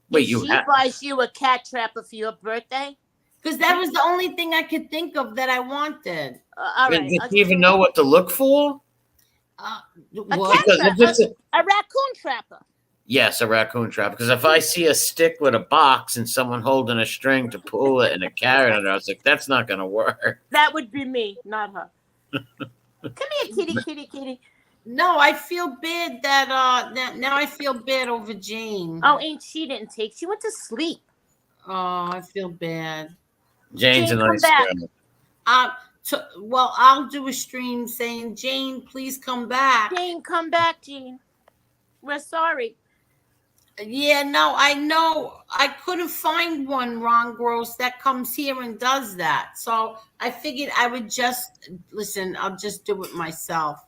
Wait, she buys you a cat trapper for your birthday? Because that was the only thing I could think of that I wanted. All right. Did you even know what to look for? A raccoon trapper. Yes, a raccoon trapper. Because if I see a stick with a box and someone holding a string to pull it and a carrot on it, I was like, that's not going to work. That would be me, not her. Come here, kitty. No, I feel bad that now I feel bad over Jane. Oh, she didn't take. She went to sleep. Oh, I feel bad. Jane's Jane, a nice girl. Well, I'll do a stream saying, Jane, please come back. Jane, come back, Jane. We're sorry. Yeah, no, I know. I couldn't find one, Ron Gross, that comes here and does that. So I figured I would I'll just do it myself.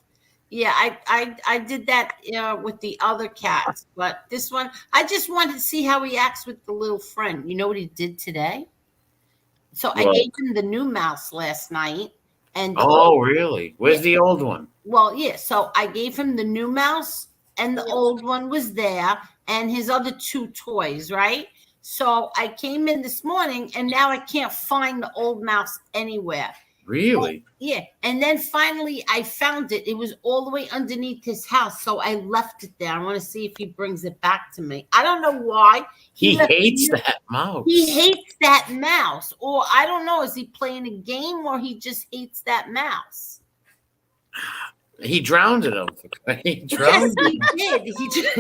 Yeah, I did that with the other cats, but this one, I just wanted to see how he acts with the little friend. You know what he did today? So I gave him the new mouse last night. And really? Where's the old one? Well, yeah. So I gave him the new mouse, and the old one was there, and his other 2 toys, right? So I came in this morning, and now I can't find the old mouse anywhere. Really? Yeah. And then finally I found it. It was all the way underneath his house. So I left it there. I want to see if he brings it back to me. I don't know why. He left hates it- that mouse. He hates that mouse. Or I don't know. Is he playing a game or he just hates that mouse? He drowned it. He Yes, drowned he it. did. He just...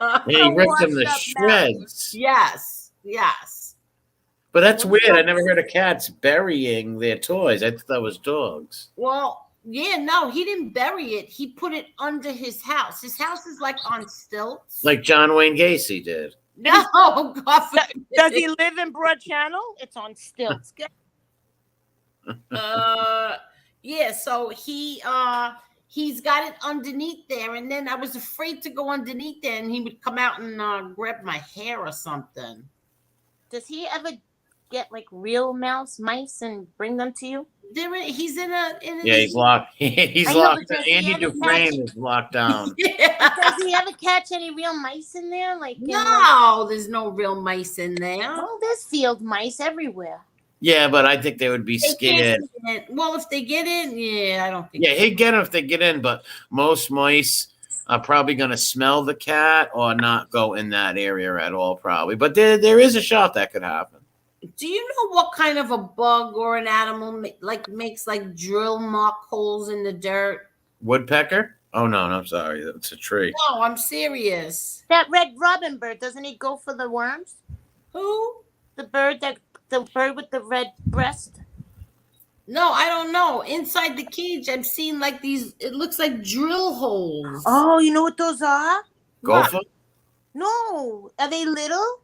And he ripped him to shreds. Yes. Yes. But that's weird. I never heard of cats burying their toys. I thought that was dogs. Well, yeah, no, he didn't bury it. He put it under his house. His house is like on stilts. Like John Wayne Gacy did. No, God forbid. Does he live in Broad Channel? It's on stilts. Yeah, so he's got it underneath there, and then I was afraid to go underneath there, and he would come out and grab my hair or something. Does he ever get like real mice and bring them to you? He's in a Yeah, he's locked. He's I know, locked. but does he Andy ever Dufresne catch- is locked down. Yeah. Does he ever catch any real mice in there? Like No, there's no real mice in there. Oh, there's field mice everywhere. Yeah, but I think they would be They scared. can't get in. Well, if they get in, yeah, I don't think. Yeah, he'd get them if they get in, but most mice are probably going to smell the cat or not go in that area at all, probably. But there is a shot that could happen. Do you know what kind of a bug or an animal makes like drill mark holes in the dirt? Woodpecker? Oh, no, I'm sorry. That's a tree. No, I'm serious. That red robin bird, doesn't he go for the worms? Who? The bird with the red breast? No, I don't know. Inside the cage, I've seen like these. It looks like drill holes. Oh, you know what those are? Gopher? No, are they little?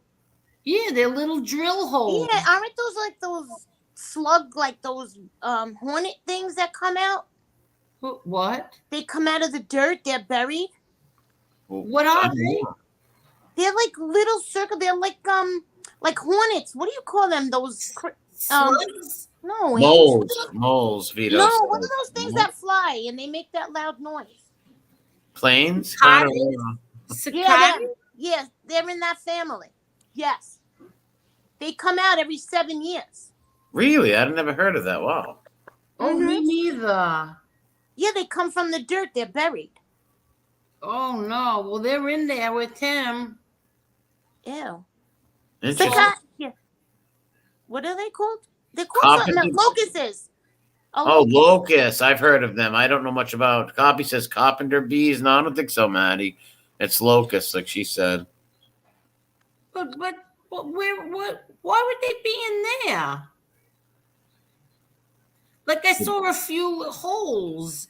Yeah, they're little drill holes. Yeah, aren't those like those slug, like those hornet things that come out? What? They come out of the dirt. They're buried. What are they? They're like little circle. They're like hornets. What do you call them? Those Slugs? no Moles, Vito. No, what are those things that fly and they make that loud noise? Planes? I don't Cicadas? know. Cicadas? Yeah, they're in that family. Yes, they come out every 7 years. Really? I'd never heard of that. Wow. Oh, me neither. Yeah, they come from the dirt. They're buried. Oh no! Well, they're in there with him. Ew. Interesting. Yeah. What are they called? They're called something. Locusts. Oh, locusts. I've heard of them. I don't know much about. Copy says carpenter bees. No, I don't think so, Maddie. It's locusts, like she said. But where? Why would they be in there? Like I saw a few holes.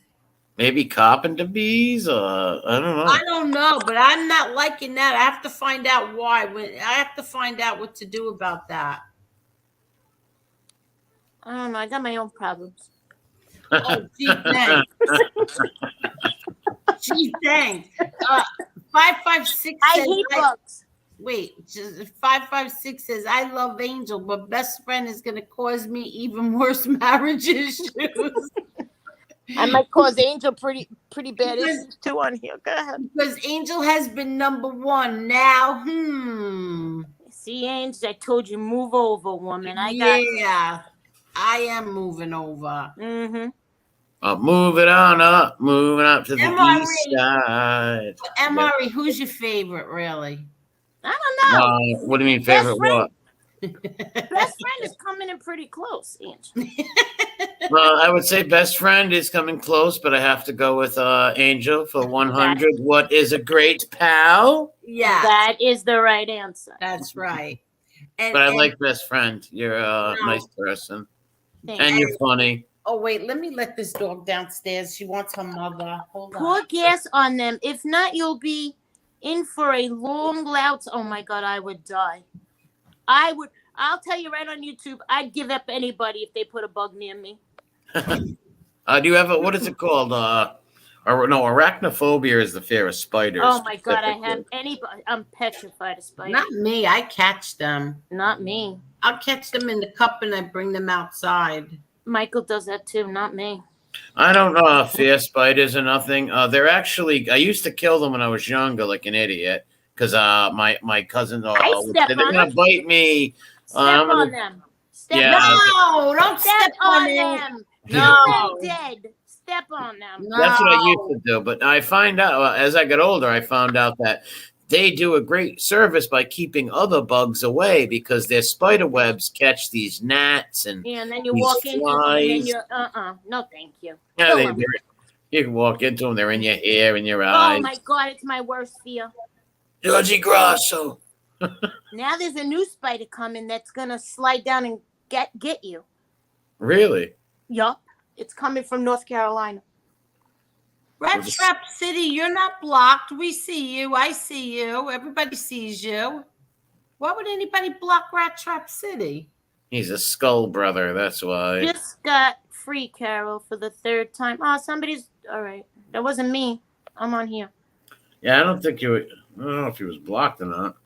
Maybe carpenter bees? I don't know. I don't know, but I'm not liking that. I have to find out why. I have to find out what to do about that. I don't know. I got my own problems. Oh, gee, thanks. Gee, thanks. 556 I says, hate bugs. Wait, 556 says, I love Angel, but best friend is going to cause me even worse marriage issues. I might cause Angel pretty bad issues too on here. Go ahead. Because Angel has been number one. Now, See, Angel, I told you, move over, woman. Yeah, I am moving over. Mm-hmm. Moving up to the east side. Emery, who's your favorite, really? I don't know. What do you mean, favorite what? Best friend is coming in pretty close, Angel. Well, I would say best friend is coming close, but I have to go with Angel for 100. What is a great pal? Yeah. That is the right answer. That's right. But I like best friend. You're a nice person. Thanks. And you're funny. Oh, wait, let me let this dog downstairs. She wants her mother. Hold on. Pour gas on them. If not, you'll be in for a long, loud. Oh my God, I would die. I'll tell you right on YouTube, I'd give up anybody if they put a bug near me. Do you have what is it called? Arachnophobia is the fear of spiders. Oh my God, I have anybody. I'm petrified of spiders. Not me. I catch them. Not me. I'll catch them in the cup and I bring them outside. Michael does that too, not me. I don't fear spiders or nothing. They're actually, I used to kill them when I was younger, like an idiot. because my cousin step they're on gonna them. bite me. Step I'm gonna- on them. Step Yeah. on them. No, don't Step on it. them. No. Leave them dead. Step on them. That's what I used No. to do. But I find out as I got older, I found out that they do a great service by keeping other bugs away because their spider webs catch these gnats and Yeah, and then you these walk into them and then flies. you're, no, thank you. Yeah, Kill 'em. you can walk into them. They're in your hair, in your Oh eyes. my God, it's my worst fear. Georgie Grasso. Now there's a new spider coming that's gonna slide down and get you. Really? Yup, it's coming from North Carolina. Rat Trap City, you're not blocked. We see you. I see you. Everybody sees you. Why would anybody block Rat Trap City? He's a skull brother. That's why. Just got free, Carol, for the third time. Oh, somebody's all right. That wasn't me. I'm on here. Yeah, I don't think you. I don't know if he was blocked or not.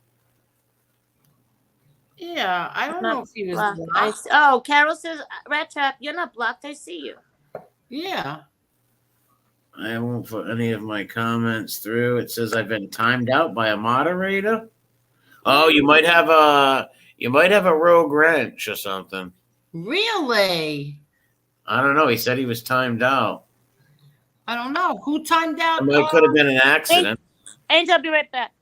Yeah, I don't know if he was blocked. blocked. Oh, Carol says, Rat Trap, you're not blocked. I see you. Yeah. I won't put any of my comments through. It says I've been timed out by a moderator. Oh, you might have a rogue wrench or something. Really? I don't know. He said he was timed out. I don't know. Who timed out? It might could have been an accident. Angel, I'll be right back.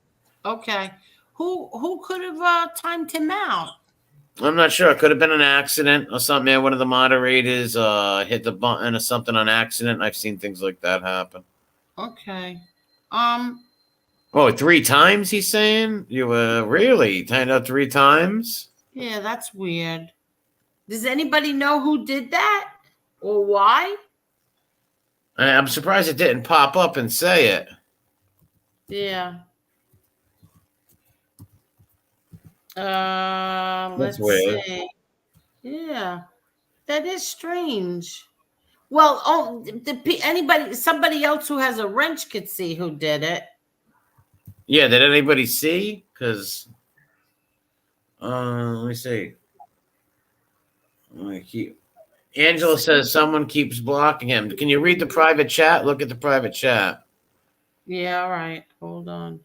Okay. Who could have timed him out? I'm not sure. It could have been an accident or something. Man, one of the moderators hit the button or something on accident. I've seen things like that happen. Okay. Oh, 3 times, he's saying? You were really timed out 3 times? Yeah, that's weird. Does anybody know who did that? Or why? I'm surprised it didn't pop up and say it. Yeah. That's Let's weird. see. Yeah. That is strange. Well, somebody else who has a wrench could see who did it. Yeah, did anybody see? Because, let me see. Angela says someone keeps blocking him. Can you read the private chat? Look at the private chat. Yeah, all right. Hold on.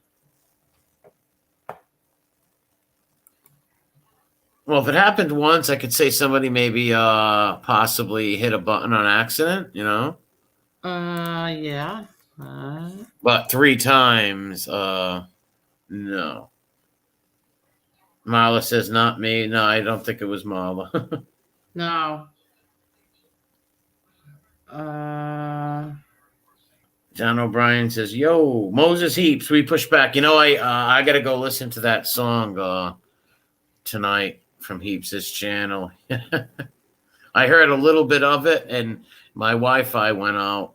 Well, if it happened once, I could say somebody maybe possibly hit a button on accident, you know? Yeah. But 3 times, no. Marla says not me. No, I don't think it was Marla. No. John O'Brien says, "Yo, Moses Heaps, we push back." You know, I got to go listen to that song tonight from Heaps' channel. I heard a little bit of it, and my Wi-Fi went out.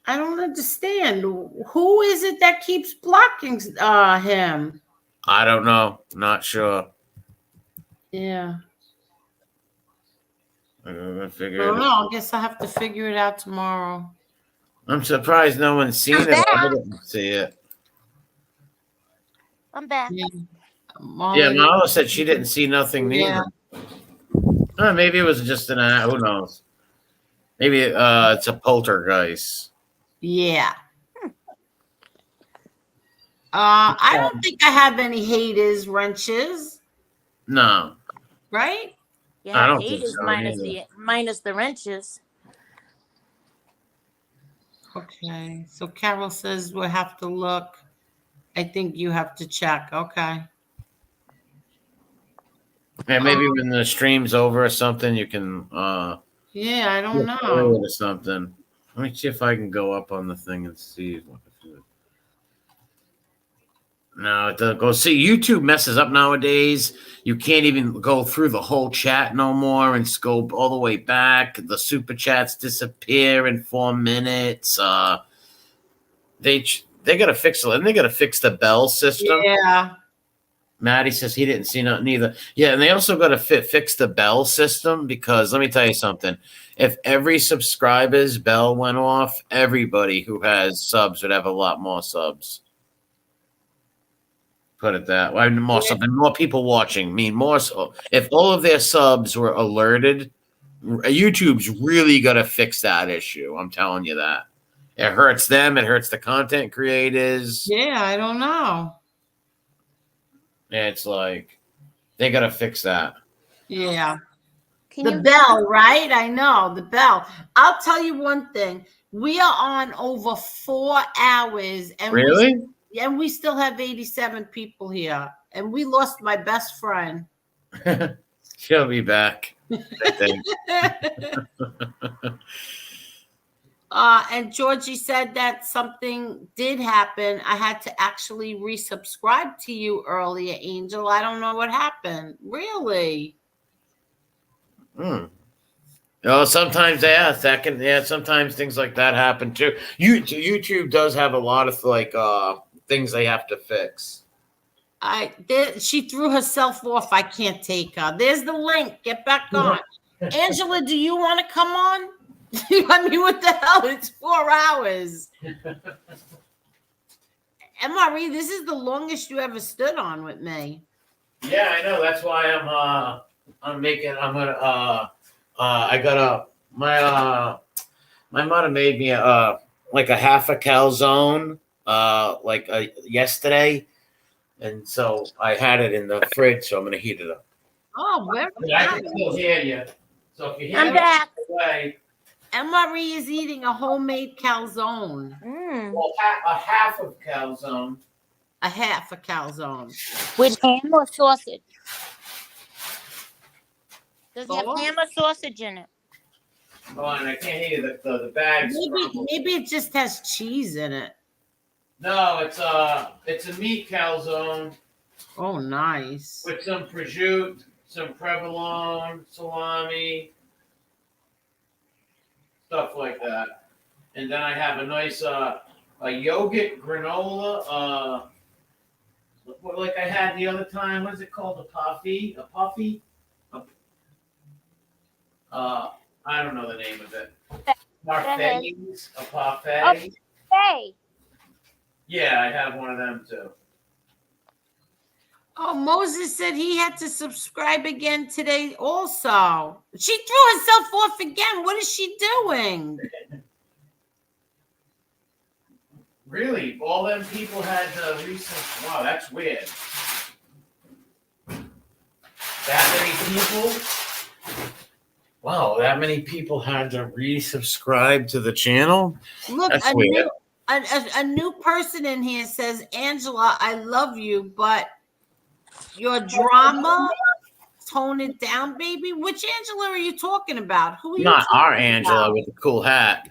I don't understand. Who is it that keeps blocking him? I don't know. Not sure. Yeah. I'm gonna I figure don't it know. out. I guess I have to figure it out tomorrow. I'm surprised no one's seen it. I didn't see it. I'm back. Yeah. Yeah, Marla said she didn't see nothing neither. Maybe it was just an who knows? Maybe it's a poltergeist. Yeah. I don't think I have any haters wrenches, No. right? Yeah, I don't 8 think is so minus the wrenches. Okay. So Carol says we'll have to look. I think you have to check. Okay. Yeah, maybe when the stream's over or something, you can Yeah, I don't look know. forward or something. Let me see if I can go up on the thing and see what no, it doesn't go. See, YouTube messes up nowadays. You can't even go through the whole chat no more and scope all the way back. The super chats disappear in 4 minutes. They got to fix it. And they got to fix the bell system. Yeah. Maddie says he didn't see nothing either. Yeah, and they also got to fix the bell system because let me tell you something. If every subscriber's bell went off, everybody who has subs would have a lot more subs. Put it that way. More subs and more people watching. I mean, more so. If all of their subs were alerted, YouTube's really got to fix that issue. I'm telling you that. It hurts them. It hurts the content creators. Yeah, I don't know. It's like they got to fix that. Yeah. Can The you bell, right? I know the bell. I'll tell you one thing. We are on over 4 hours, and Really? we still have 87 people here, and we lost my best friend. She'll be back, I think. And Georgie said that something did happen. I had to actually resubscribe to you earlier, Angel. I don't know what happened. Really? Sometimes sometimes things like that happen too. YouTube does have a lot of things they have to fix. She threw herself off. I can't take her. There's the link. Get back on. Angela, do you want to come on? I mean, what the hell? It's 4 hours. MRE, this is the longest you ever stood on with me. Yeah, I know. That's why my mother made me like a half a calzone yesterday, and so I had it in the fridge, so I'm gonna heat it up. Oh, very I can still hear you. So if you hear I'm back. away, MRE is eating a homemade calzone. well, a half of calzone. A half a calzone. With ham or sausage? Does it have Oh. ham or sausage in it? Oh, and I can't hear the bags. Maybe it just has cheese in it. No, it's a meat calzone Oh, nice. with some prosciutto, some provolone, salami, stuff like that. And then I have a nice a yogurt granola, like I had the other time. What is it called? A puffy? I don't know the name of it. Parfaits? A parfait? Hey. Yeah, I have one of them too. Oh, Moses said he had to subscribe again today also. She threw herself off again. What is she doing? Really? All them people had recent. Wow, that's weird. That many people? Wow, that many people had to resubscribe to the channel? Look, That's weird. a new person in here says, Angela, I love you, but your drama, tone it down, baby. Which Angela are you talking about? Who are you Not talking our Angela about? with the cool hat.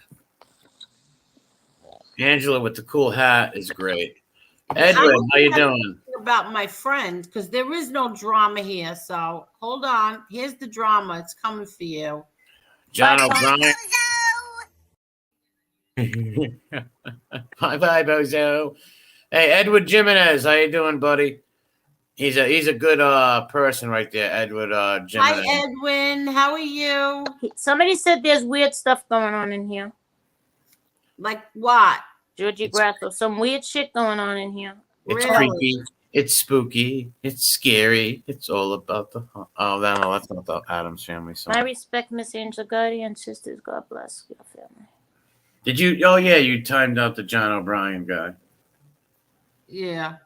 Angela with the cool hat is great. Edwin, how you doing? About my friend, because there is no drama here. So hold on. Here's the drama. It's coming for you. John O'Brien. Bye, Bozo. Hey, Edward Jimenez, how you doing, buddy? He's a good person right there, Edward Jimenez. Hi, Edwin. How are you? Somebody said there's weird stuff going on in here. Like what? Georgie Grasso, some weird shit going on in here. It's Really? creepy. It's spooky. It's scary. It's all about the. Oh, no, that's not the Addams Family song. I respect Miss Angela Gotti and sisters. God bless your family. Did you? Oh, yeah, you timed out the John O'Brien guy. Yeah.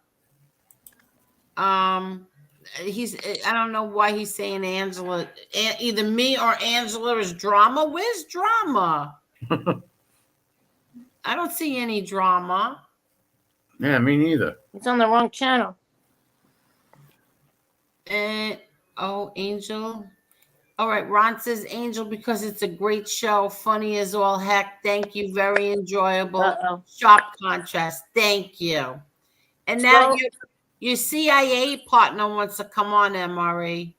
He's. I don't know why he's saying Angela. Either me or Angela is drama. Where's drama? I don't see any drama. Yeah, me neither. It's on the wrong channel. Angel. All right, Ron says Angel because it's a great show, funny as all heck. Thank you, very enjoyable. Uh-oh. Sharp contrast. Thank you. And now your CIA partner wants to come on, MRE.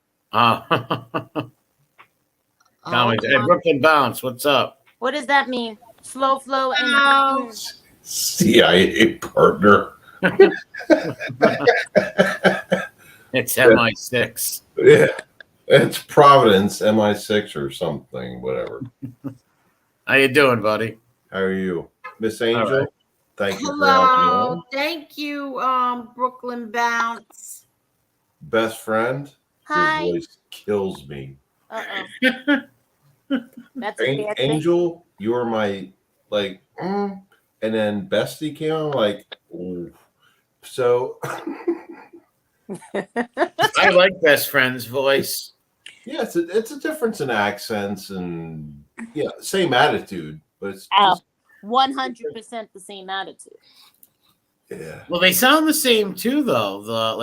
Brooklyn Bounce, what's up? What does that mean? Slow flow and CIA partner. It's MI6. Yeah. It's Providence, MI6 or something, whatever. How you doing, buddy? How are you? Miss Angel? Right. Thank you for having me Hello. on. Thank you, Brooklyn Bounce. Best friend? Hi. Your voice kills me. Uh-oh. That's a bad thing. Angel, you are my, and then Bestie came on, like, ooh. So I like Best Friend's voice. yeah, it's a difference in accents and yeah, same attitude, but it's Oh, just 100% the same attitude. yeah. Well, they sound the same too, though.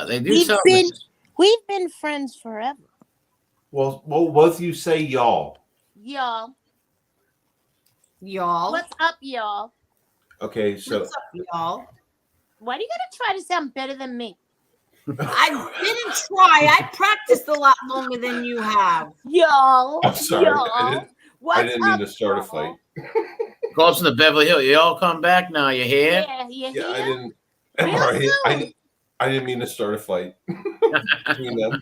They do We've sound. we've been friends forever, Well, both you say y'all. y'all. Y'all. What's up, y'all? Okay, so What's up, y'all? Why do you gotta try to sound better than me? I didn't try. I practiced a lot longer than you have. Y'all. I'm sorry. Y'all. What's I didn't mean up, to start a y'all? fight. Calls from the Beverly Hills. You all come back now. You hear? Yeah, you Yeah, I hear? didn't. Real soon. I didn't mean to start a fight between them.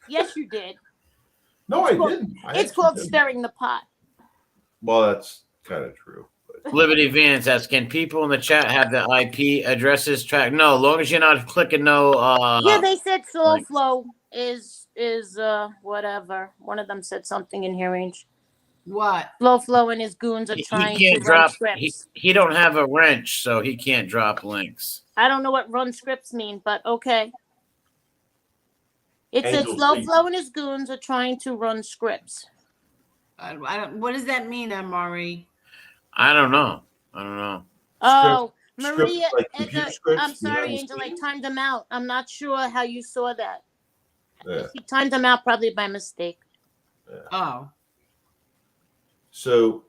Yes, you did. No, I didn't. It's called stirring the pot. Well, that's kind of true. But Liberty Vance asks, can people in the chat have the IP addresses tracked? No, as long as you're not clicking no. Yeah, they said Soul links. Flow is whatever. One of them said something in here range. What? Flow and his goons are He trying can't to drop. run scripts. He don't have a wrench, so he can't drop links. I don't know what run scripts mean, but okay. It said Angel Slow Steve. Flow and his goons are trying to run scripts. I don't. What does that mean, MRE? I don't know. I don't know. Oh, Scripts Maria, like computer scripts, I'm sorry, you know, Angel. I timed them out. I'm not sure how you saw that. Yeah. She timed them out probably by mistake. Yeah. Oh. So,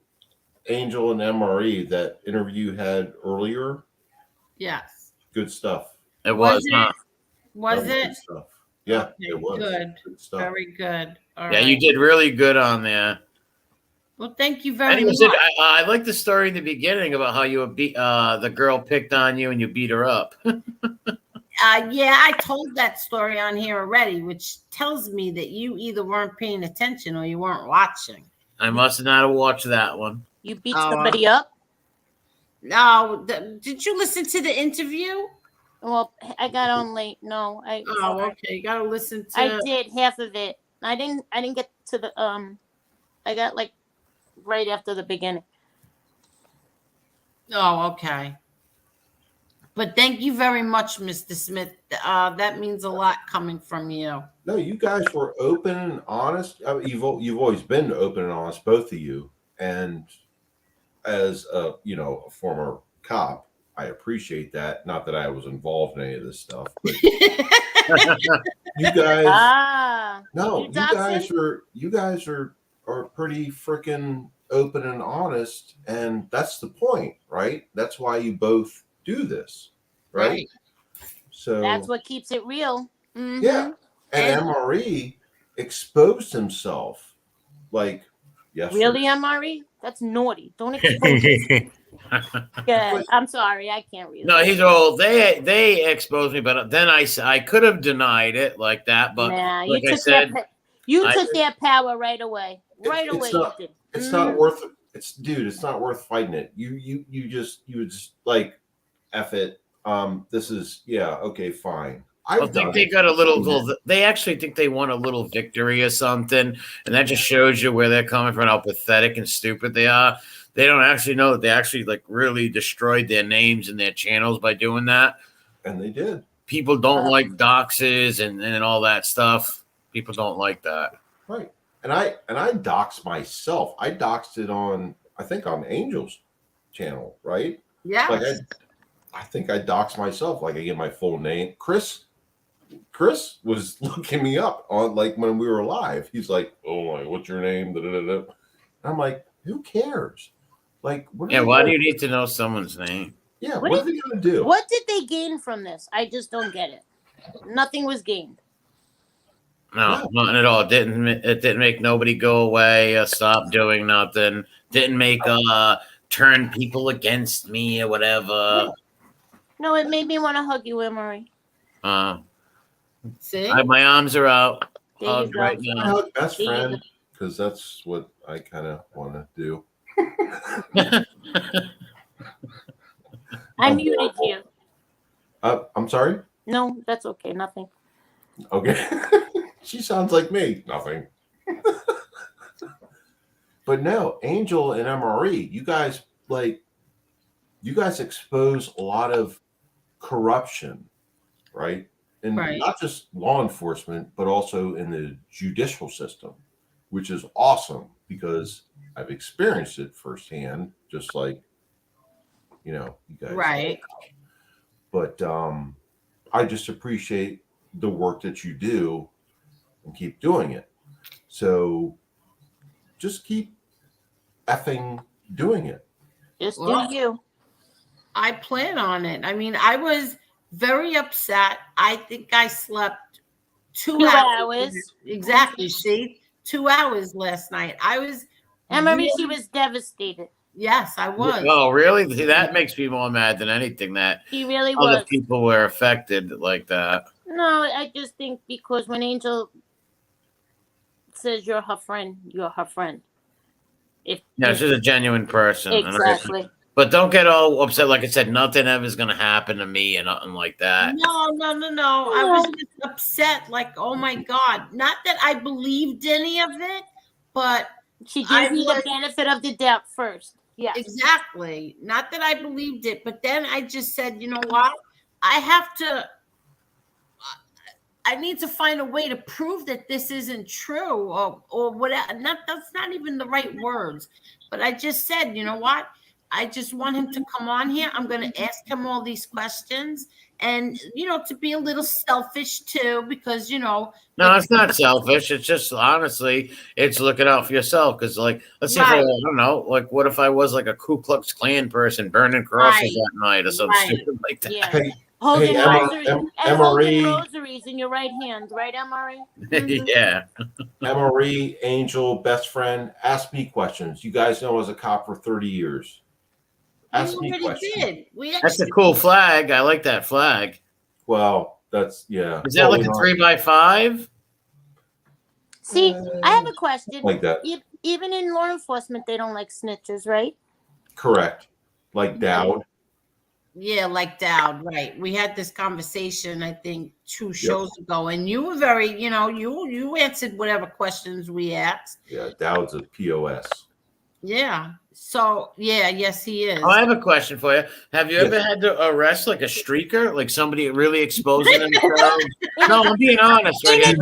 Angel and MRE, that interview you had earlier, Yes. good stuff. It was, huh? Was That it? good stuff. Yeah, Okay, it was. good. Stuff. Very good. All Yeah, right. you did really good on there. Well, thank you very Anyways, much. I like the story in the beginning about how you beat the girl picked on you and you beat her up. Yeah, I told that story on here already, which tells me that you either weren't paying attention or you weren't watching. I must not have watched that one. You beat somebody up? No, did you listen to the interview? Well, I got on late. No, okay. You gotta listen to. I did half of it. I didn't get to the I got like right after the beginning. Oh, okay. But thank you very much, Mr. Smith. That means a lot coming from you. No, you guys were open and honest. I mean, you've always been open and honest, both of you. And as a a former cop, I appreciate that. Not that I was involved in any of this stuff, but you guys. No, you guys are pretty freaking open and honest, and that's the point, right? That's why you both do this, right? So that's what keeps it real. Mm-hmm. Yeah, and MRE exposed himself, like yesterday. Really, MRE? That's naughty. Don't expose it. Yeah, I'm sorry, I can't read. No, he's old. They exposed me, but then I could have denied it like that, but nah, like I said, you took their power right away. It's not worth it. It's not worth fighting it. You would just like F it. This is okay, fine. I think they got a little. They actually think they won a little victory or something, and that just shows you where they're coming from, how pathetic and stupid they are. They don't actually know that they actually really destroyed their names and their channels by doing that. And they did. People don't like doxes and all that stuff. People don't like that. Right. And I doxed myself. I doxed it on Angel's channel, right? Yeah. Like I think I doxed myself. Like I get my full name. Chris was looking me up on when we were live. He's like, "Oh my, what's your name?" Da, da, da, da. I'm like, "Who cares?" Like, why do you need to know someone's name? Yeah, what are they gonna do? What did they gain from this? I just don't get it. Nothing was gained. No, nothing at all. It didn't make nobody go away, stop doing nothing. Didn't make turn people against me or whatever. No, it made me want to hug you, Emery. See? My arms are out. Hug right now. I hug best friend because that's what I kind of want to do. I muted you. I'm sorry? No, that's okay. Nothing. Okay. She sounds like me. Nothing. But no, Angel and MRE, you guys you guys expose a lot of corruption, right? And Right. not just law enforcement, but also in the judicial system, which is awesome because I've experienced it firsthand, just like, you guys. Right. But I just appreciate the work that you do and keep doing it. So just keep effing doing it. Just Well, do you. I plan on it. I mean, I was very upset. I think I slept 2 hours. Exactly. See, 2 hours last night. I was. Emily, she was devastated. Yes, I was. Oh, really? See, that makes me more mad than anything that He really other was. people were affected like that. No, I just think because when Angel says you're her friend, you're her friend. Yeah, she's a genuine person. Exactly. But don't get all upset. Like I said, nothing ever is going to happen to me and nothing like that. No. I was just upset. Like, oh my God. Not that I believed any of it, but she gave you the benefit of the doubt first. Yeah. Exactly. Not that I believed it, but then I just said, you know what? I need to find a way to prove that this isn't true or whatever. That's not even the right words. But I just said, you know what? I just want him to come on here. I'm going to ask him all these questions and, to be a little selfish too, because, No, it's not selfish. It's just, honestly, it's looking out for yourself. Because, like, let's say, I don't know, like, what if I was like a Ku Klux Klan person burning crosses at night or something stupid like that? Yeah. Hey, holding rosaries in your right hand, right, MRE? Mm-hmm. Yeah. MRE, Angel, best friend, ask me questions. You guys know I was a cop for 30 years. Ask me questions. That's a cool flag. I like that flag. Well, that's, yeah. Is that like a 3x5? See, I have a question. Like that. Even in law enforcement, they don't like snitches, right? Correct. Like Dowd. Yeah, like Dowd, right. We had this conversation, I think, 2 shows ago, and you were very, you answered whatever questions we asked. Yeah, Dowd's a POS. Yeah. So, yes, he is. Oh, I have a question for you. Have you ever had to arrest like a streaker, like somebody really exposing themselves? No, I'm being honest. In a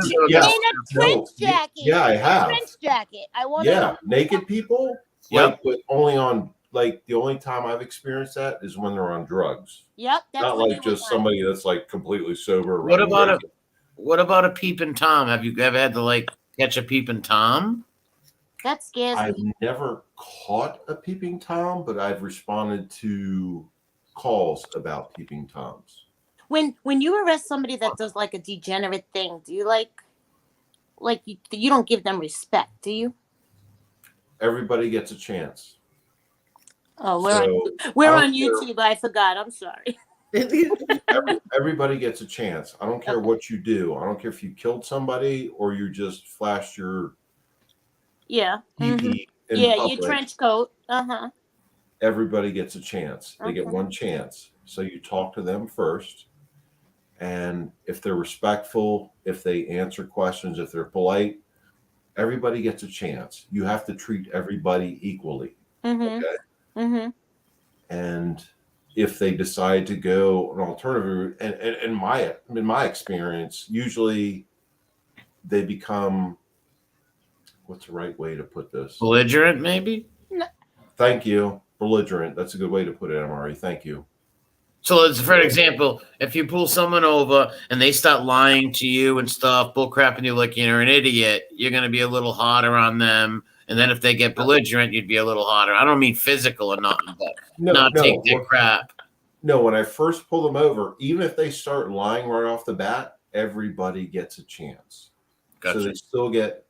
trench jacket. Yeah, I have. Trench jacket. I want to. Naked people. Like, but only on. Like the only time I've experienced that is when they're on drugs. Yep. That's not like just somebody that's like completely sober. What about a peeping Tom? Have you ever had to like catch a peeping Tom? That scares me. I've never caught a peeping Tom, but I've responded to calls about peeping Toms. When you arrest somebody that does like a degenerate thing, do you you don't give them respect, do you? Everybody gets a chance. Oh, we're on YouTube. I forgot. I'm sorry. Everybody gets a chance. I don't care what you do. I don't care if you killed somebody or you just flashed your your trench coat. Everybody gets a chance. They get one chance. So you talk to them first. And if they're respectful, if they answer questions, if they're polite, everybody gets a chance. You have to treat everybody equally. Okay. Mm-hmm. And if they decide to go an alternative, and in my experience, usually they become, what's the right way to put this? Belligerent, maybe? No. Thank you. Belligerent. That's a good way to put it, MRE. Thank you. So, for example, if you pull someone over and they start lying to you and stuff, bullcrapping you like you're an idiot, you're going to be a little harder on them. And then if they get belligerent, you'd be a little harder. I don't mean physical or nothing, but take their crap. No, when I first pull them over, even if they start lying right off the bat, everybody gets a chance. Gotcha. So they still get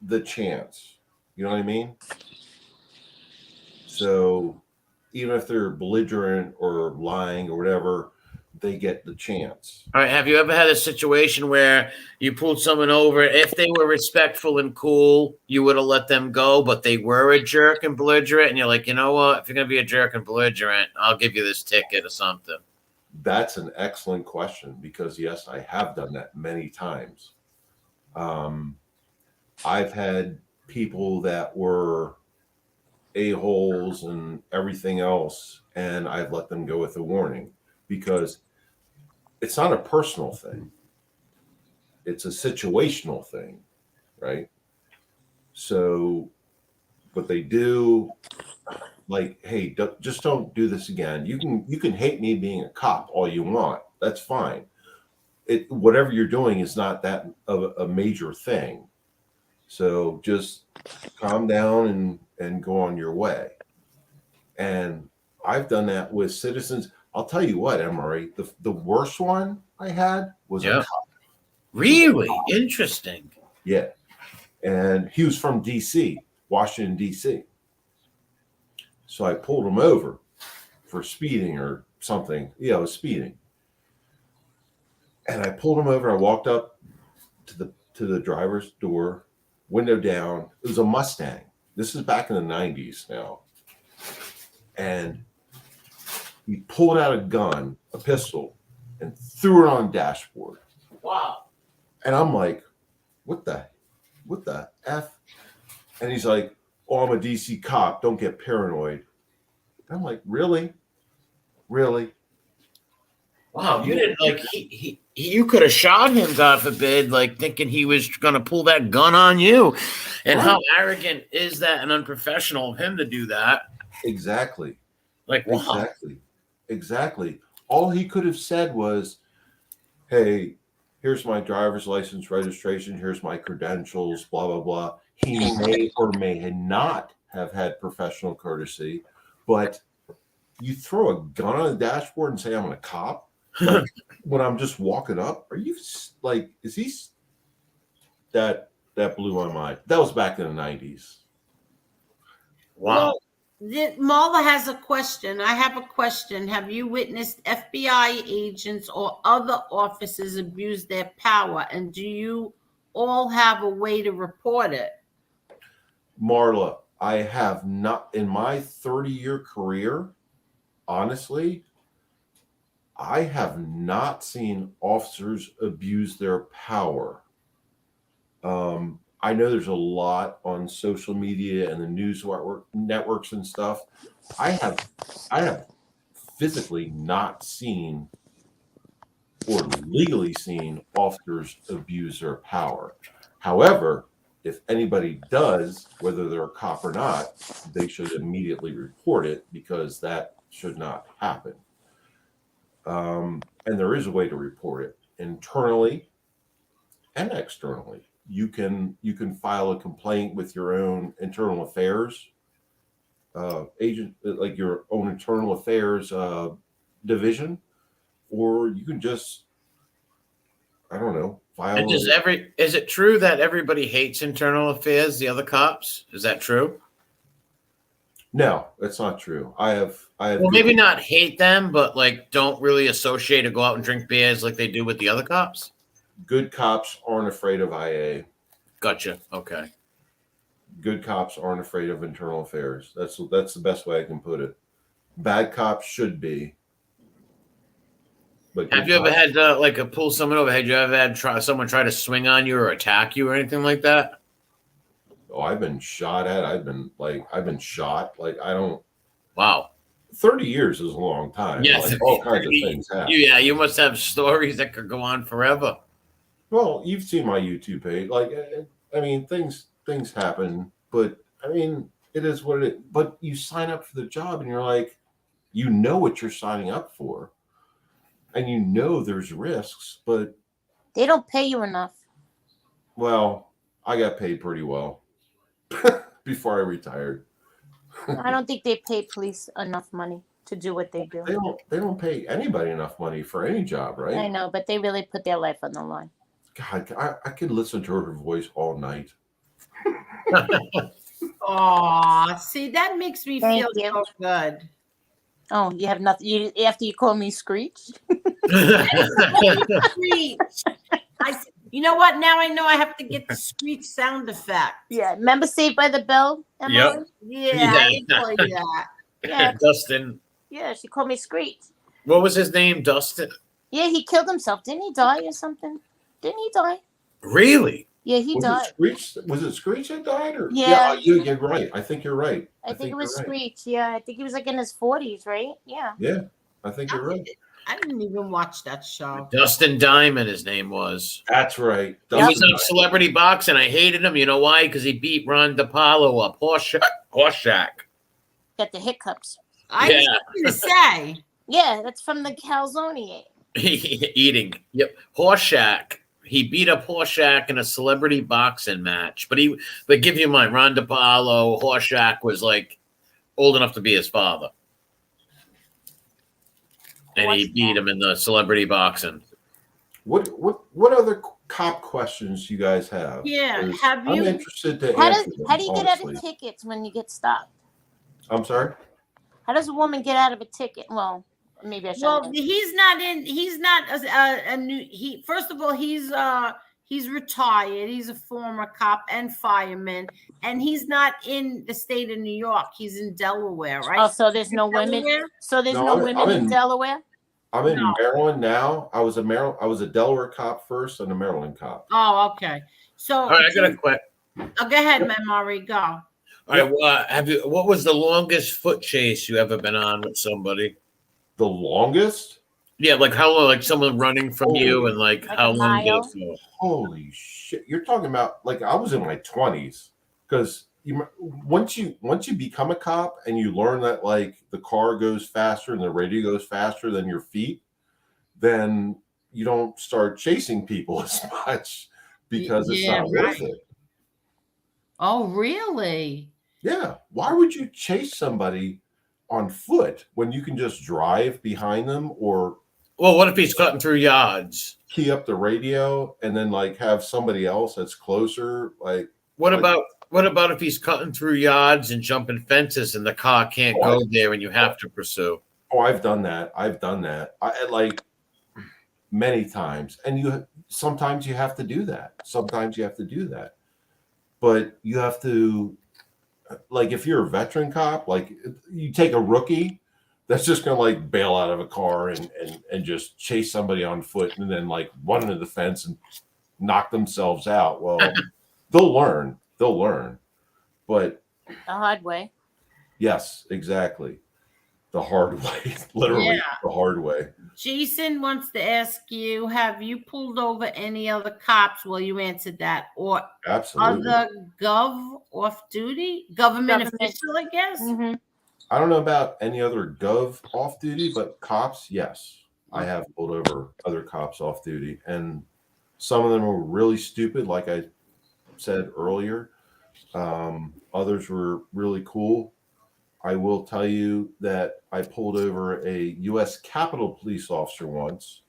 the chance. You know what I mean? So even if they're belligerent or lying or whatever, they get the chance. All right. Have you ever had a situation where you pulled someone over? If they were respectful and cool, you would have let them go, but they were a jerk and belligerent, and you're like, you know what? If you're going to be a jerk and belligerent, I'll give you this ticket or something. That's an excellent question because, yes, I have done that many times. I've had people that were a-holes and everything else, and I've let them go with a warning because it's not a personal thing. It's a situational thing, right? So what they do, like, hey, just don't do this again. You can hate me being a cop all you want. That's fine. Whatever you're doing is not that of a major thing. So just calm down and go on your way. And I've done that with citizens. I'll tell you what, Emery, the worst one I had was a cop. Really? Interesting. Yeah. And he was from D.C., Washington, D.C. So I pulled him over for speeding or something. Yeah, I was speeding. And I pulled him over. I walked up to the driver's door, window down. It was a Mustang. This is back in the 90s now. And he pulled out a gun, a pistol, and threw it on the dashboard. Wow. And I'm like, what the F? And he's like, oh, I'm a DC cop. Don't get paranoid. And I'm like, really? Really? Wow, you didn't like you could have shot him, God forbid, like thinking he was going to pull that gun on you. And how arrogant is that and unprofessional of him to do that? Exactly. Like, wow. Exactly. All he could have said was, hey, here's my driver's license registration. Here's my credentials, blah, blah, blah. He may or may not have had professional courtesy, but you throw a gun on the dashboard and say, I'm a cop? Like, when I'm just walking up, are you like, is he? That blew my mind. That was back in the 90s. Wow. Well, Marla has a question. I have a question. Have you witnessed FBI agents or other officers abuse their power? And do you all have a way to report it? Marla, I have not, in my 30-year career, honestly, I have not seen officers abuse their power. I know there's a lot on social media and the news networks and stuff. I have physically not seen or legally seen officers abuse their power. However, if anybody does, whether they're a cop or not, they should immediately report it because that should not happen. And there is a way to report it internally and externally. You can file a complaint with your own internal affairs agent, like your own internal affairs division, or you can just, I don't know, file. And is it true that everybody hates internal affairs, the other cops? Is that true? No, that's not true. I have. Well, maybe not hate them, but like don't really associate or go out and drink beers like they do with the other cops. Good cops aren't afraid of IA. Gotcha. Okay. Good cops aren't afraid of internal affairs. That's the best way I can put it. Bad cops should be. But have you ever had to pull someone over? Had you ever had someone try to swing on you or attack you or anything like that? Oh, I've been shot at. I've been shot. Like, I don't. Wow. 30 years is a long time. Yes. Like, all kinds of things happen. Yeah, you must have stories that could go on forever. Well, you've seen my YouTube page. Like, I mean, things happen, but I mean, it is what it is. But you sign up for the job and you're like, you know what you're signing up for. And you know there's risks, but they don't pay you enough. Well, I got paid pretty well before I retired. I don't think they pay police enough money to do what they do. They don't pay anybody enough money for any job, right? I know, but they really put their life on the line. God, I could listen to her voice all night. Oh, see, that makes me feel so good. Oh, you have nothing. After you call me Screech? Screech. You know what? Now I know I have to get the Screech sound effect. Yeah. Remember Saved by the Bell, Emily? Yep. Yeah, I didn't play that. Yeah. Dustin. Yeah, she called me Screech. What was his name? Dustin? Yeah, he killed himself. Didn't he die or something? Didn't he die? Really? Yeah, he Was died. it Screech? Was it Screech that died? Or Yeah. you're right. I think you're right. I think it was you're right. Screech. Yeah, I think he was like in his 40s, right? Yeah. Yeah, I think you're right. I didn't even watch that show. Dustin Diamond, his name was. That's right. He was on Celebrity Boxing. I hated him. You know why? Because he beat Ron DePaulo up. Horseshack. Got the hiccups. I was going to say. Yeah, that's from the calzone. Eating. Yep. Horseshack. He beat up Horseshack in a celebrity boxing match. But give you mine. Ron DePaulo, Horseshack was like old enough to be his father. And he beat him in the celebrity boxing. What other cop questions you guys have? Yeah, 'Cause have you? I'm interested to How answer do them, you get out honestly. of tickets when you get stopped? I'm sorry? How does a woman get out of a ticket? Well, maybe I should. Well, he's not in. He's not a new. He first of all, he's retired. He's a former cop and fireman, and he's not in the state of New York. He's in Delaware, right? Oh, so there's no women. So there's no women in Delaware. I'm in Maryland now. I was a Delaware cop first and a Maryland cop. Oh, okay. So All right, I got a question. Oh, go ahead, Mary. Go. All right. Well, what was the longest foot chase you ever been on with somebody? The longest? Yeah, like how long? Like someone running from you, and like how long did it feel? Holy shit! You're talking about like I was in my 20s because once you become a cop and you learn that like the car goes faster and the radio goes faster than your feet, then you don't start chasing people as much because it's not worth it. Oh, really? Yeah. Why would you chase somebody on foot when you can just drive behind them? Or well, what if he's cutting through yards? Key up the radio and then like have somebody else that's closer. Like what about if he's cutting through yards and jumping fences and the car can't go there and you have to pursue? Oh, I've done that. I like many times. And sometimes you have to do that. But you have to, like, if you're a veteran cop, like you take a rookie that's just going to like bail out of a car and just chase somebody on foot and then like run into the fence and knock themselves out. Well, they'll learn. But the hard way. Yes, exactly. The hard way, literally the hard way. Jason wants to ask you, have you pulled over any other cops? Well, you answered that. Or absolutely other government official, I guess? Mm-hmm. I don't know about any other gov off duty, but cops, yes. I have pulled over other cops off duty. And some of them were really stupid, like I said earlier. Others were really cool. I will tell you that I pulled over a U.S. Capitol police officer once,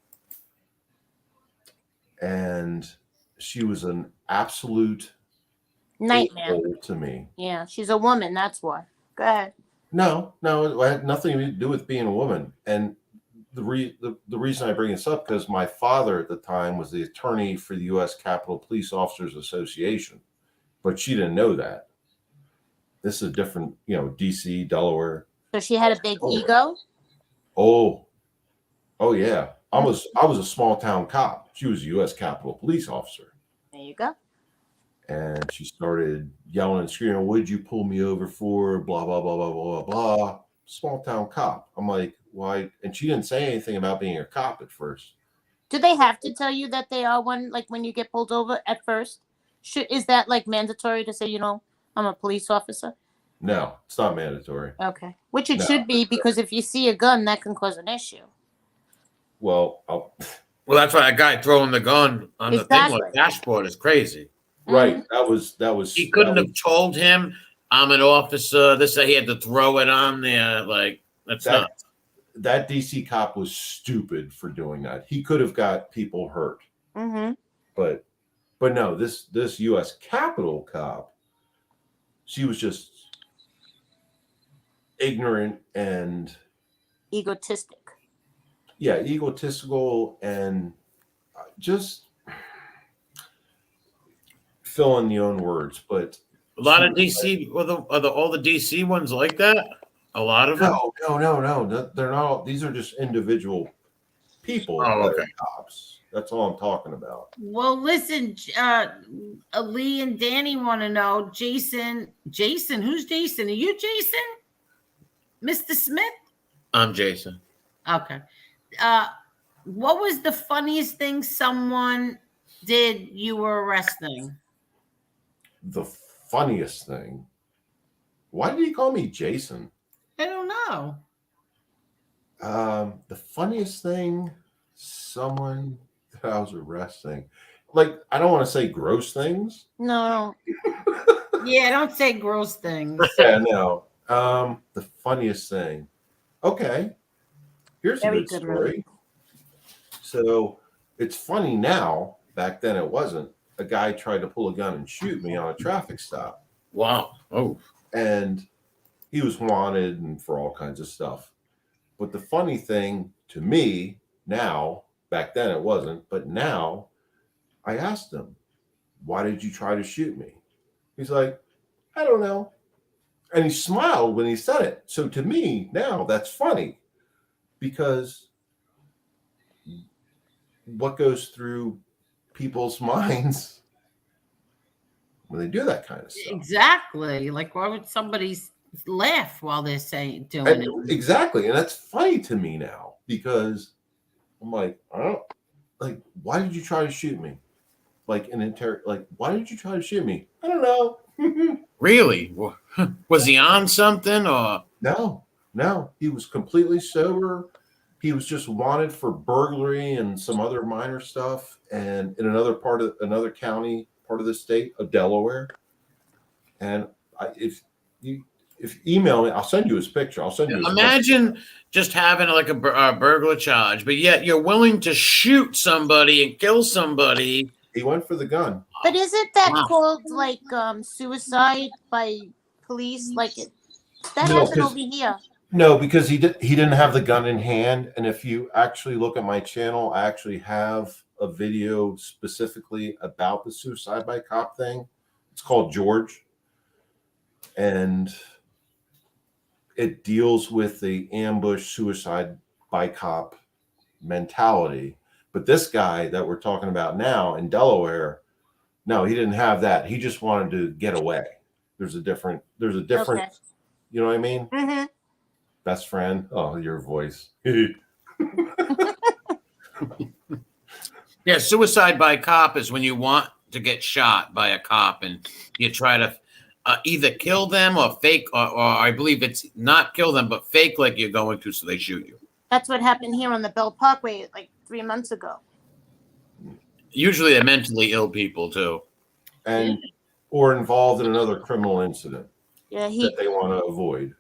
and she was an absolute nightmare to me. Yeah, she's a woman. That's why. Go ahead. No, it had nothing to do with being a woman. And the reason I bring this up because my father at the time was the attorney for the U.S. Capitol Police Officers Association, but she didn't know that. This is a different, DC, Delaware. So she had a big ego? Oh yeah. I was a small town cop. She was a U.S. Capitol Police officer. There you go. And she started yelling and screaming, "What'd you pull me over for? Blah, blah, blah, blah, blah, blah." Small town cop. I'm like, why? And she didn't say anything about being a cop at first. Do they have to tell you that they are one, like when you get pulled over at first? Is that like mandatory to say, I'm a police officer? No, it's not mandatory. Okay. Which it should be, because if you see a gun, that can cause an issue. Well, that's why that guy throwing the gun on the thing on the dashboard is crazy. Right. That was. He couldn't have told him, "I'm an officer." He had to throw it on there. Like that's nuts. That DC cop was stupid for doing that. He could have got people hurt. Mm-hmm. But no, this U.S. Capitol cop, she was just ignorant and egotistic. Yeah, egotistical and just fill in your own words. But a lot of DC, are all the DC ones like that? A lot of them? No. They're not. These are just individual people Oh, that okay. are cops. That's all I'm talking about. Well, listen, Lee and Danny want to know, Jason, who's Jason? Are you Jason? Mr. Smith? I'm Jason. Okay. What was the funniest thing someone did you were arresting? The funniest thing. Why did he call me Jason? I don't know. The funniest thing, someone that I was arresting. Like, I don't want to say gross things. No. Yeah, don't say gross things. Yeah, no. The funniest thing. Okay. Here's Very a good good, story. So it's funny now. Back then it wasn't. A guy tried to pull a gun and shoot me on a traffic stop. Wow. Oh. And he was wanted and for all kinds of stuff. But the funny thing to me now, back then it wasn't, but now I asked him, why did you try to shoot me? He's like, I don't know. And he smiled when he said it. So to me now that's funny because what goes through people's minds when they do that kind of stuff. Exactly. Like, why would somebody laugh while they're doing it? Exactly. And that's funny to me now because I'm like, why did you try to shoot me? Like why did you try to shoot me? I don't know. Really? Was he on something or? No. He was completely sober. He was just wanted for burglary and some other minor stuff, and in another county, part of the state of Delaware. And if you email me, I'll send you his picture. I'll send you. Imagine just having like a burglar charge, but yet you're willing to shoot somebody and kill somebody. He went for the gun. But isn't that called like suicide by police? Like that happened over here. No, because he didn't have the gun in hand. And if you actually look at my channel, I actually have a video specifically about the suicide by cop thing. It's called George. And it deals with the ambush suicide by cop mentality. But this guy that we're talking about now in Delaware, no, he didn't have that. He just wanted to get away. There's a different, Okay. you know what I mean? Mm-hmm. Best friend. Oh, your voice. Yeah, suicide by cop is when you want to get shot by a cop and you try to either kill them or fake, or I believe it's not kill them, but fake like you're going to, so they shoot you. That's what happened here on the Bell Parkway like 3 months ago. Usually they're mentally ill people too. And or involved in another criminal incident that they want to avoid.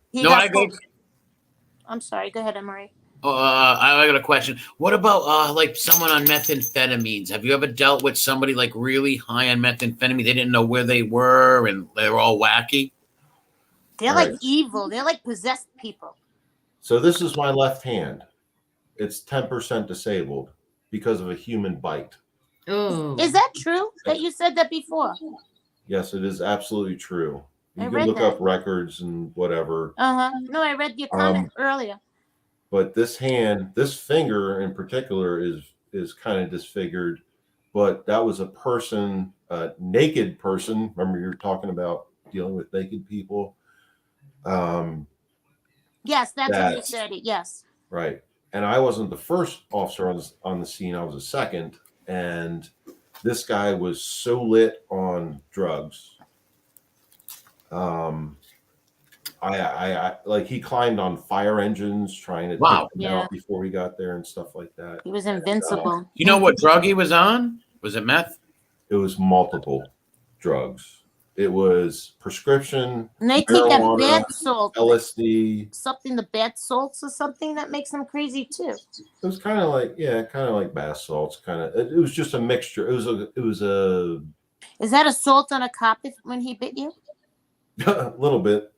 I'm sorry. Go ahead, Emery. I got a question. What about like someone on methamphetamines? Have you ever dealt with somebody like really high on methamphetamine? They didn't know where they were and they were all wacky. They're like evil. They're like possessed people. So this is my left hand. It's 10% disabled because of a human bite. Oh, is that true that you said that before? Yes, it is absolutely true. You I can read look that. up records and whatever. No, I read your comment earlier. But this finger in particular is kind of disfigured. But that was a person, a naked person. Remember, you're talking about dealing with naked people. Yes, that's what you said. Yes. Right. And I wasn't the first officer on the scene. I was the second. And this guy was so lit on drugs. I like he climbed on fire engines trying to take them out before we got there and stuff like that. He was invincible. You know what drug he was on? Was it meth? It was multiple drugs. It was prescription. And they take that bath salt, LSD, something, the bath salts or something that makes them crazy too. It was kind of like bath salts. It was just a mixture. It was a. Is that a salt on a cop when he bit you? A little bit.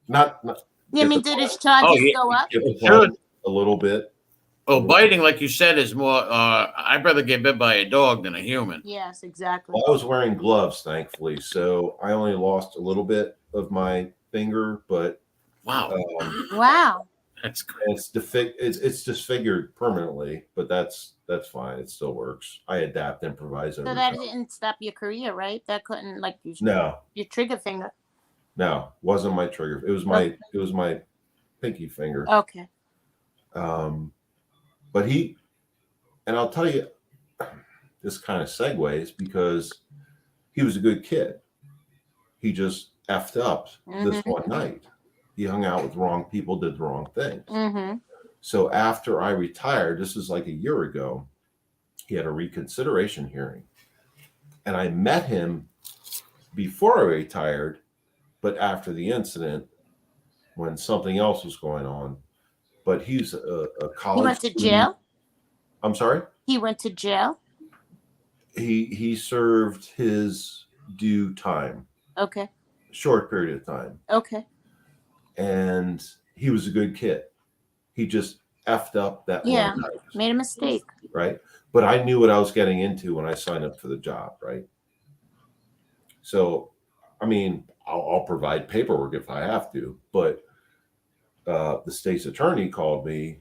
not. I mean, did his charges go up? A little bit. Oh, biting, like you said, is more. I'd rather get bit by a dog than a human. Yes, exactly. Well, I was wearing gloves, thankfully, so I only lost a little bit of my finger. But wow, wow. That's great. And it's disfigured permanently, but that's fine. It still works. I adapt, improvise. So over that time. didn't stop your career, right? That couldn't like No, your trigger finger. no, wasn't my trigger. It was my pinky finger. Okay. But and I'll tell you, this kind of segues because he was a good kid. He just effed up this one night. He hung out with the wrong people, did the wrong things. So after I retired, this was like a year ago, he had a reconsideration hearing. And I met him before I retired, but after the incident when something else was going on. But he's a college. He went to student. jail? I'm sorry? He went to jail? He served his due time. Okay. Short period of time. Okay. And he was a good kid. He just effed up that one night. Made a mistake. Right? But I knew what I was getting into when I signed up for the job, right? So, I mean, I'll provide paperwork if I have to, but the state's attorney called me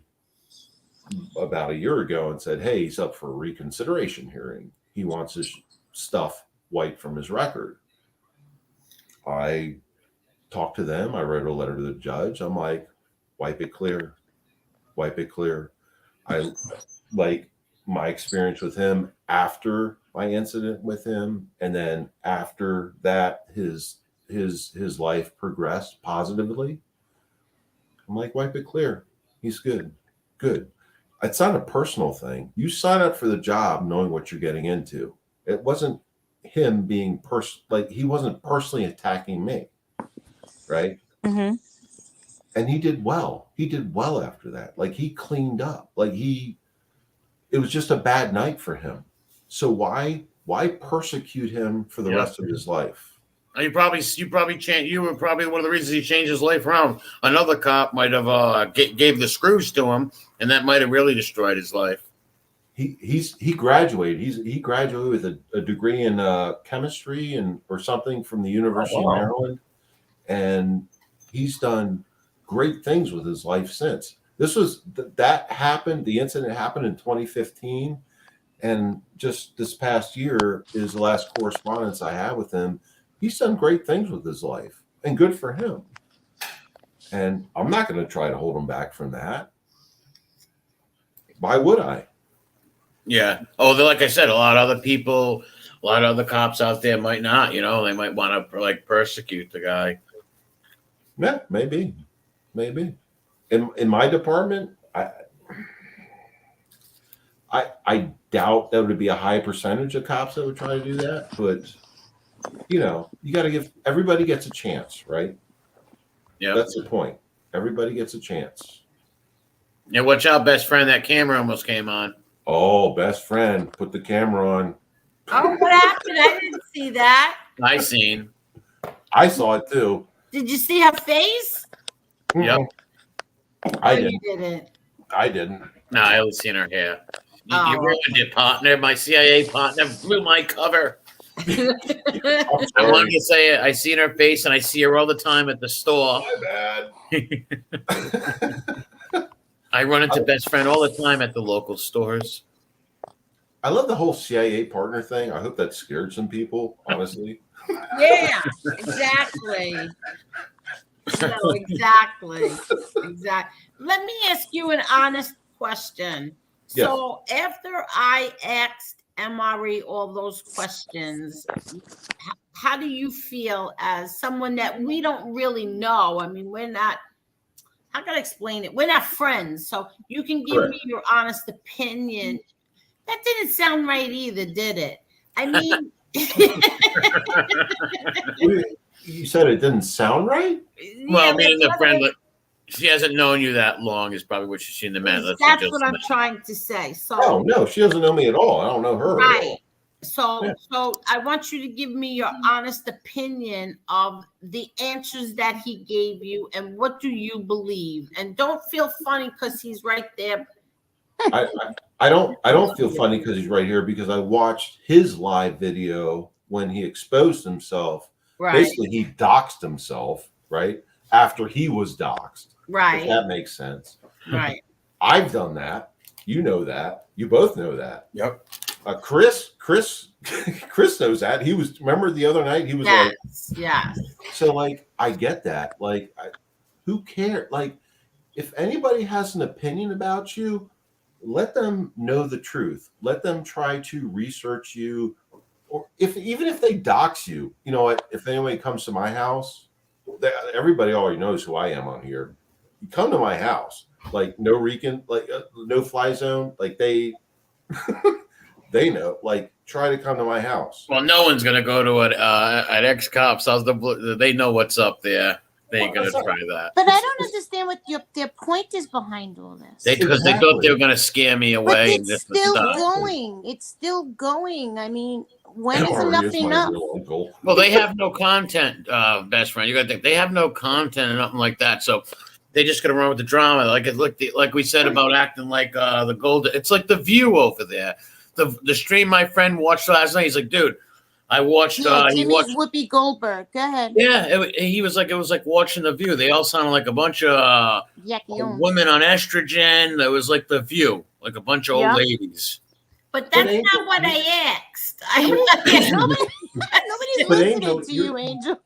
about a year ago and said, hey, he's up for a reconsideration hearing. He wants his stuff wiped from his record. I talked to them. I wrote a letter to the judge. I'm like, wipe it clear. Wipe it clear. I like my experience with him after my incident with him. And then after that, his life progressed positively. I'm like, wipe it clear. He's good. Good. It's not a personal thing. You sign up for the job knowing what you're getting into. It wasn't him being he wasn't personally attacking me. Right. And he did well. He did well after that. Like he cleaned up. Like it was just a bad night for him. So why persecute him for the rest of his life? You probably changed. You were probably one of the reasons he changed his life around. Another cop might have gave the screws to him, and that might have really destroyed his life. He graduated. He graduated with a degree in chemistry or something from the University of Maryland, and he's done great things with his life since. That happened. The incident happened in 2015, and just this past year is the last correspondence I have with him. He's done great things with his life, and good for him. And I'm not going to try to hold him back from that. Why would I? Yeah. Oh, like I said, a lot of other cops out there might not. You know, they might want to like persecute the guy. Yeah, maybe. In my department, I doubt that would be a high percentage of cops that would try to do that, but. You know, you got to give everybody gets a chance, right? Yeah, that's the point. Everybody gets a chance. Yeah, watch out, best friend. That camera almost came on. Oh, best friend, put the camera on. Oh, what happened? I didn't see that. I seen. I saw it too. Did you see her face? Yep. I didn't. You didn't. I didn't. No, I only seen her hair. You ruined it, partner. My CIA partner blew my cover. I wanted to say it. I seen her face, and I see her all the time at the store. My bad. I run into best friend all the time at the local stores. I love the whole CIA partner thing. I hope that scared some people, honestly. Yeah, exactly. No, exactly. Let me ask you an honest question. Yes. So after I asked MRE all those questions, how do you feel as someone that we don't really know? I mean, we're not, how can I explain it? We're not friends. So you can give me your honest opinion. That didn't sound right either, did it? I mean, you said it didn't sound right? Well, being a friend, she hasn't known you that long is probably what she's seen the man. That's what I'm trying to say. So oh no, she doesn't know me at all. I don't know her. Right. So I want you to give me your honest opinion of the answers that he gave you and what do you believe? And don't feel funny because he's right there. I don't feel funny because he's right here because I watched his live video when he exposed himself. Right. Basically, he doxed himself, right? After he was doxed. Right. If that makes sense. Right. I've done that. You know that. You both know that. Yep. Chris knows that. He was, remember the other night, he was Yes. so like, I get that. Like, who cares? Like, if anybody has an opinion about you, let them know the truth. Let them try to research you. Or even if they dox you, you know what? If anybody comes to my house, everybody already knows who I am on here. You come to my house, like no recon, like no fly zone, like they know. Like, try to come to my house. Well, no one's gonna go to an ex-cop's house. They know what's up there. They ain't gonna try that. But I don't understand what their point is behind all this. Because they thought they were gonna scare me But away. it's still going. It's still going. I mean, when is enough enough? Well, they have no content, best friend. You got to think they have no content or nothing like that. So they just gonna run with the drama, like we said about acting like the gold. It's like The View over there. The stream my friend watched last night. He's like, dude, I watched. Yeah, he watched Whoopi Goldberg. Go ahead. Yeah, it was like watching The View. They all sounded like a bunch of women on estrogen. That was like The View, like a bunch of old ladies. But that's not what I asked. Nobody's listening to you, Angel.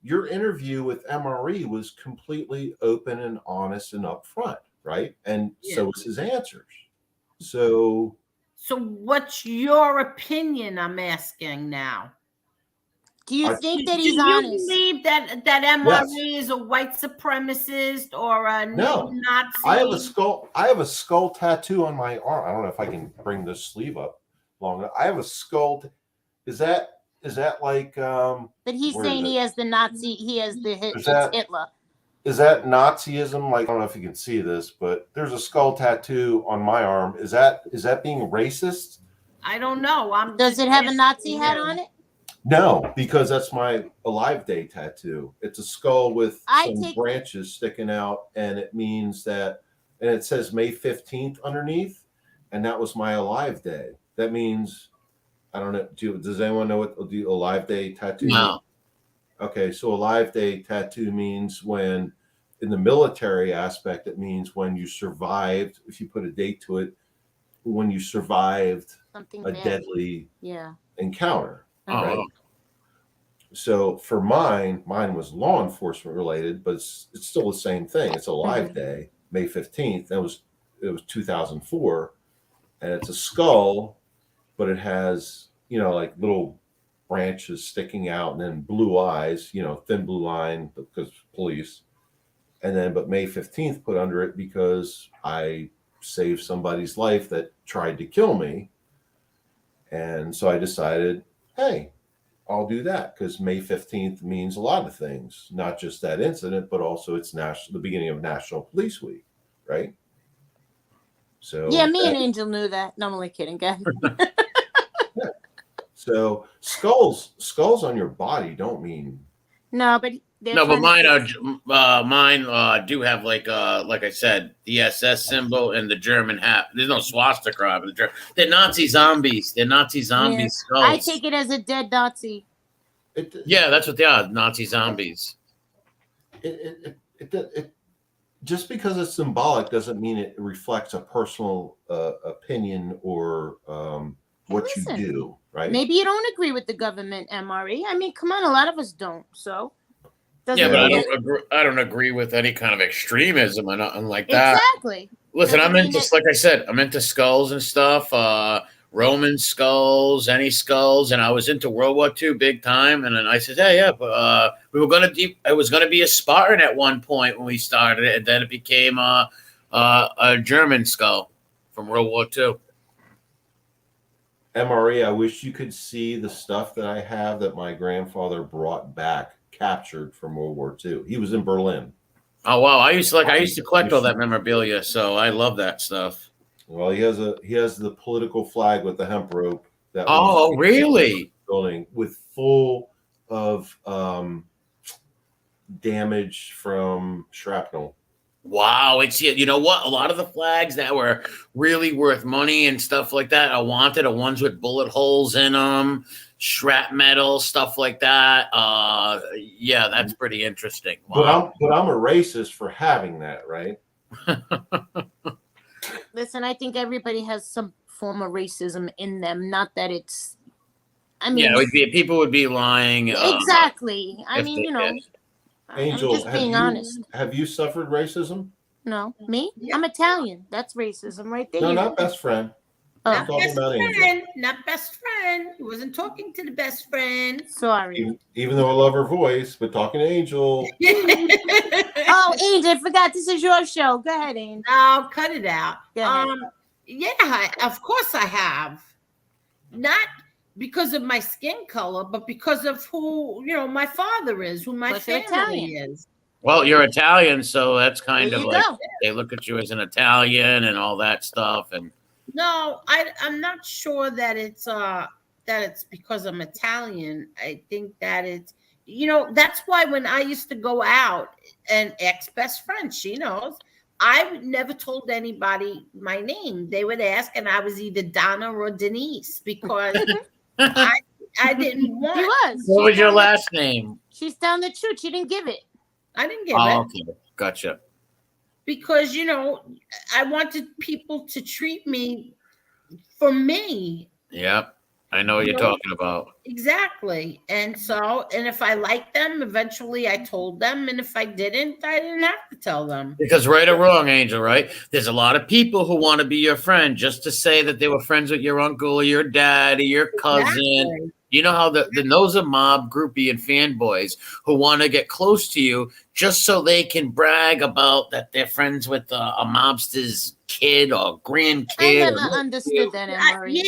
Your interview with MRE was completely open and honest and upfront, right? And so was his answers. So what's your opinion? I'm asking now. Do you think that he's honest? Do you believe that MRE is a white supremacist or a Nazi? I have a skull tattoo on my arm. I don't know if I can bring this sleeve up long enough. I have a skull. Is that like? But he's saying he has the Nazi. He has the Hitler. Is that Nazism? Like, I don't know if you can see this, but there's a skull tattoo on my arm. Is that being racist? I don't know. Does it have a Nazi hat on it? No, because that's my Alive Day tattoo. It's a skull with some branches sticking out, and it means that, and it says May 15th underneath, and that was my Alive Day. That means, I don't know, does anyone know what the Alive Day tattoo means? Okay, so Alive Day tattoo means when, in the military aspect, it means when you survived, if you put a date to it, when you survived something a bad. Deadly encounter. Right? So for mine was law enforcement related, but it's still the same thing. It's Alive Day, May 15th. It was 2004, and it's a skull, but it has, like little branches sticking out, and then blue eyes, thin blue line because police, and then but May 15th put under it because I saved somebody's life that tried to kill me, and so I decided, hey, I'll do that because May 15th means a lot of things, not just that incident, but also it's the beginning of National Police Week, right? So me and Angel knew that. No, I'm only kidding, guys. So skulls on your body don't mean but mine do have like I said, the SS symbol and the German hat. There's no swastika, but they're Nazi zombies. They're Nazi zombie skulls. I take it as a dead Nazi. That's what they are, Nazi zombies. It just because it's symbolic doesn't mean it reflects a personal opinion or what you do, right? Maybe you don't agree with the government, MRE. I mean, come on, a lot of us don't. So, but I don't agree with any kind of extremism or nothing like that. Exactly. Listen, I'm into, like I said, I'm into skulls and stuff. Roman skulls, any skulls, and I was into World War II big time. And then I said, we were gonna it was gonna be a Spartan at one point when we started it, and then it became a German skull from World War II. MRE, I wish you could see the stuff that I have that my grandfather brought back, captured from World War II. He was in Berlin. Oh wow! I used to collect all that memorabilia, so I love that stuff. Well, he has the political flag with the hemp rope. That really? Building with full of damage from shrapnel. Wow, you know what? A lot of the flags that were really worth money and stuff like that I wanted are ones with bullet holes in them, shrapnel, stuff like that. Yeah, that's pretty interesting. But I'm a racist for having that, right? Listen, I think everybody has some form of racism in them. Not that it's. I mean, yeah, people would be lying. Exactly. I mean, they you know, did. Angel, I'm just being honest. Have you suffered racism? No, me? I'm Italian. That's racism right there. No, not best friend. Oh. I'm talking about Angel. Not best friend. He wasn't talking to the best friend. Sorry. Even though I love her voice, but talking to Angel. Oh, Angel, I forgot this is your show. Go ahead, Angel. I'll cut it out. Go ahead. Yeah, of course I have. Not because of my skin color, but because of who, my father is, who my family is. Well, you're Italian, so that's kind There of you like go. they look at you as an Italian and all that stuff. And No, I'm not sure that it's because I'm Italian. I think that it's that's why when I used to go out, and ex-best friend, she knows, I never told anybody my name. They would ask, and I was either Donna or Denise because I didn't want. He was. what was your last name? She's telling the truth. She didn't give it. I didn't give it. Okay, gotcha. Because I wanted people to treat me for me. Yep, I know what you're talking about. Exactly. And if I liked them, eventually I told them, and if I didn't have to tell them. Because right or wrong, Angel, right? There's a lot of people who want to be your friend just to say that they were friends with your uncle or your dad or your cousin. Exactly. You know how those are mob groupie and fanboys who want to get close to you just so they can brag about that they're friends with a mobster's kid or grandkid. I never understood that, Emery.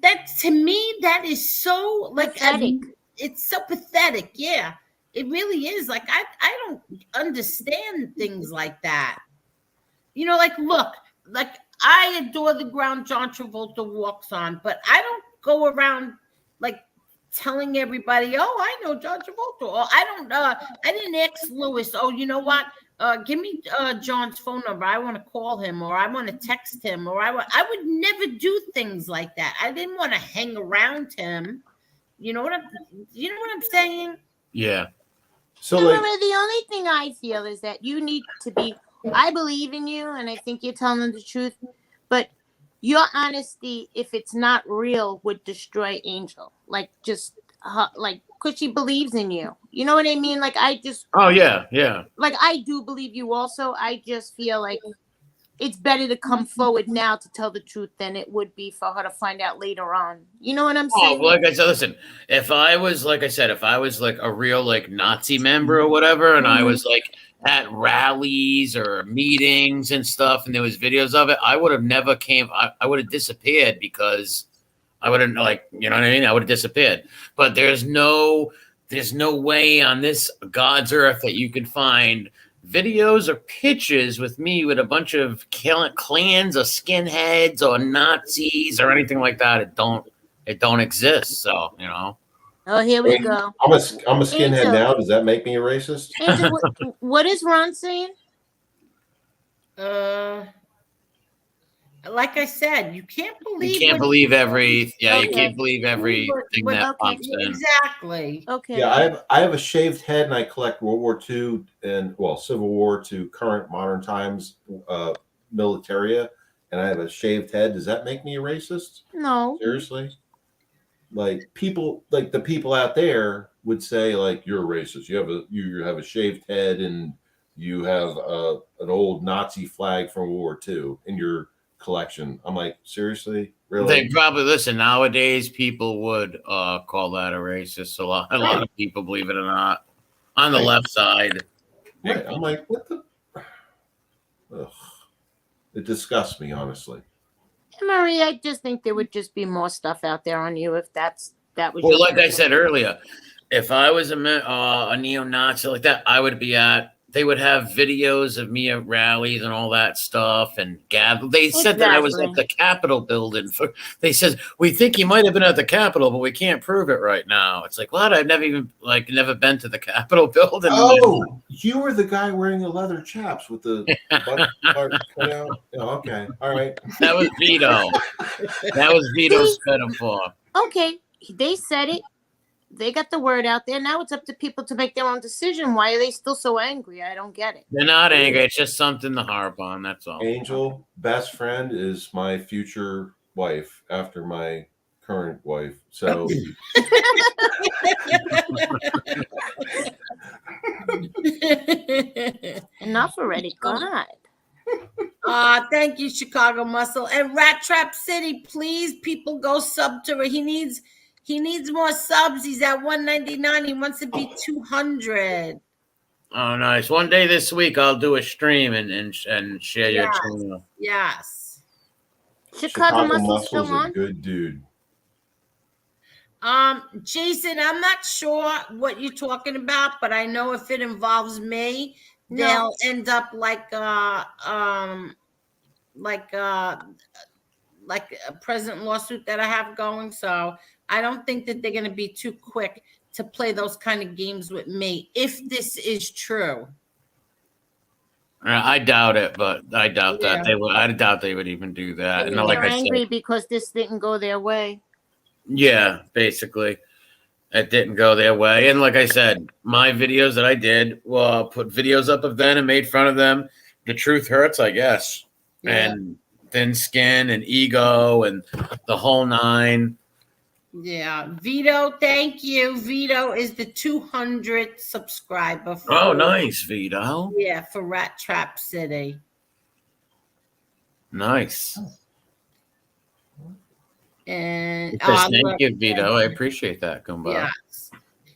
That to me, that is so pathetic. It's so pathetic. Yeah, it really is. Like I don't understand things like that. Look, I adore the ground John Travolta walks on, but I don't go around telling everybody, oh, I know John Travolta. Or I didn't ask Lewis, oh, you know what? Give me John's phone number. I want to call him, or I want to text him, or I would never do things like that. I didn't want to hang around him. You know what I'm saying? Yeah. So the only thing I feel is that you need to be, I believe in you, and I think you're telling the truth, but your honesty, if it's not real, would destroy Angel. Because she believes in you. You know what I mean? Oh, yeah, yeah. I do believe you also. I just feel like it's better to come forward now to tell the truth than it would be for her to find out later on. You know what I'm saying? Oh, like I said, listen, if I was a real Nazi member or whatever, and I was at rallies or meetings and stuff, and there was videos of it, I would have never I would have disappeared because I wouldn't you know what I mean? I would have disappeared. But there's no way on this God's earth that you can find videos or pictures with me with a bunch of clans or skinheads or Nazis or anything like that. It don't exist. So, Oh, here we go. I'm a skinhead Angel. Now. Does that make me a racist? Angel, what is Ron saying? Like I said, you can't believe. You can't believe every. Yeah, okay. You can't believe everything that pops in. Exactly. Okay. Yeah, I have a shaved head, and I collect World War II and Civil War to current modern times militaria, and I have a shaved head. Does that make me a racist? No. Seriously. The people out there would say you're a racist. You have a shaved head and you have an old Nazi flag from World War II in your collection. I'm like, seriously, really? They probably listen. Nowadays, people would call that a racist. A lot of people, believe it or not, on the left side. Right. I'm like, what the? Ugh. It disgusts me, honestly. Marie, I just think there would just be more stuff out there on you if that was. Well, like I said earlier, if I was a neo-Nazi like that, I would be at. They would have videos of me at rallies and all that stuff, and they said that I was at the Capitol building. They said we think you might have been at the Capitol, but we can't prove it right now. It's like, what? I've never even never been to the Capitol building. Oh, you were the guy wearing the leather chaps with the butt part cut out. Oh, okay, all right. That was Vito. That was Vito's metaphor. Okay, they said it. They got the word out there. Now it's up to people to make their own decision. Why are they still so angry? I don't get it. They're not angry. It's just something to harp on. That's all. Angel, best friend is my future wife after my current wife. So Enough already. God. Thank you, Chicago Muscle. And Rat Trap City, please, people go sub to it. He needs more subs. He's at 199. He wants to be 200. Oh, nice. One day this week, I'll do a stream and share your channel. Yes. Chicago Muscle's still Muscle's a on? good dude. Jason, I'm not sure what you're talking about, but I know if it involves me, they'll end up like a present lawsuit that I have going. So I don't think that they're going to be too quick to play those kind of games with me if this is true. I doubt it, but I doubt that they would. I doubt they would even do that. And No, like they're I angry said, because this didn't go their way. yeah, basically, it didn't go their way. And like I said, my videos that I did, well, put videos up of them and made fun of them. The truth hurts, I guess, and thin skin and ego and the whole nine. Yeah, Vito, thank you. Vito is the 200th subscriber. Oh, nice, Vito. Yeah, for Rat Trap City. Nice. And Thank you, Vito. I appreciate that. Come by. Yes.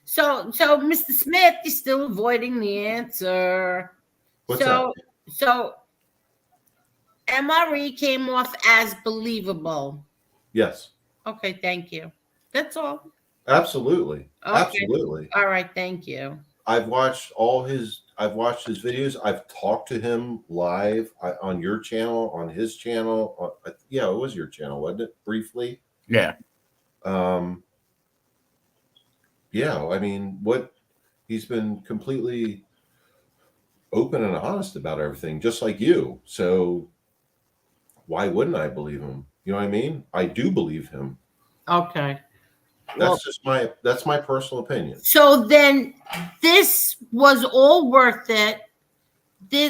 So, Mr. Smith, you're still avoiding the answer. What's that? So, MRE came off as believable. Yes. Okay, thank you. That's all. Absolutely. Okay. Absolutely. All right, thank you. I've watched his videos. I've talked to him live on your channel, on his channel. Yeah, it was your channel, wasn't it? Briefly. Yeah. Yeah, I mean, he's been completely open and honest about everything, just like you. So why wouldn't I believe him? You know what I mean? I do believe him. Okay. That's my personal opinion. So then this was all worth it.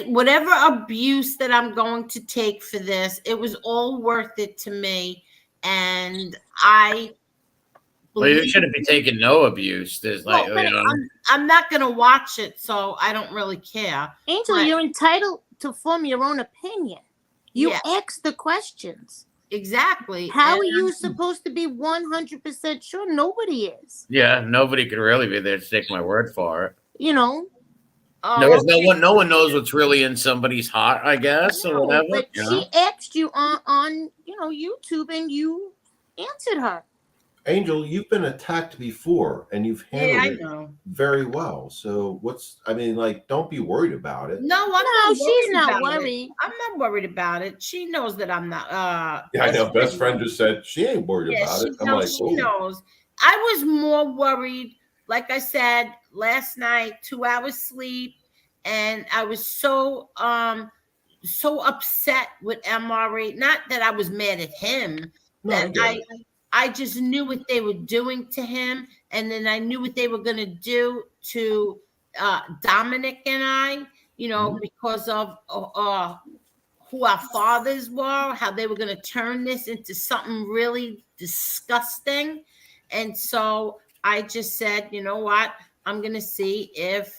Whatever abuse that I'm going to take for this, it was all worth it to me. And Well, you shouldn't be taking no abuse. There's like, I'm not going to watch it, so I don't really care. Angel, you're entitled to form your own opinion. You ask the questions. Exactly. How are you supposed to be 100% sure? Nobody is. Yeah, nobody could really be there to take my word for it. You know. No one knows what's really in somebody's heart, I guess, or whatever. But she asked you on YouTube, and you answered her. Angel, you've been attacked before, and you've handled it very well. So don't be worried about it. No, she's not worried. I'm not worried about it. She knows that I'm not. Yeah, I know. Best friend just said she ain't worried about it. I'm like, she knows. I was more worried. Like I said last night, 2 hours sleep, and I was so upset with MRE. Not that I was mad at him. I just knew what they were doing to him, and then I knew what they were going to do to Dominic and I, because of who our fathers were, how they were going to turn this into something really disgusting. And so I just said, you know what? I'm going to see if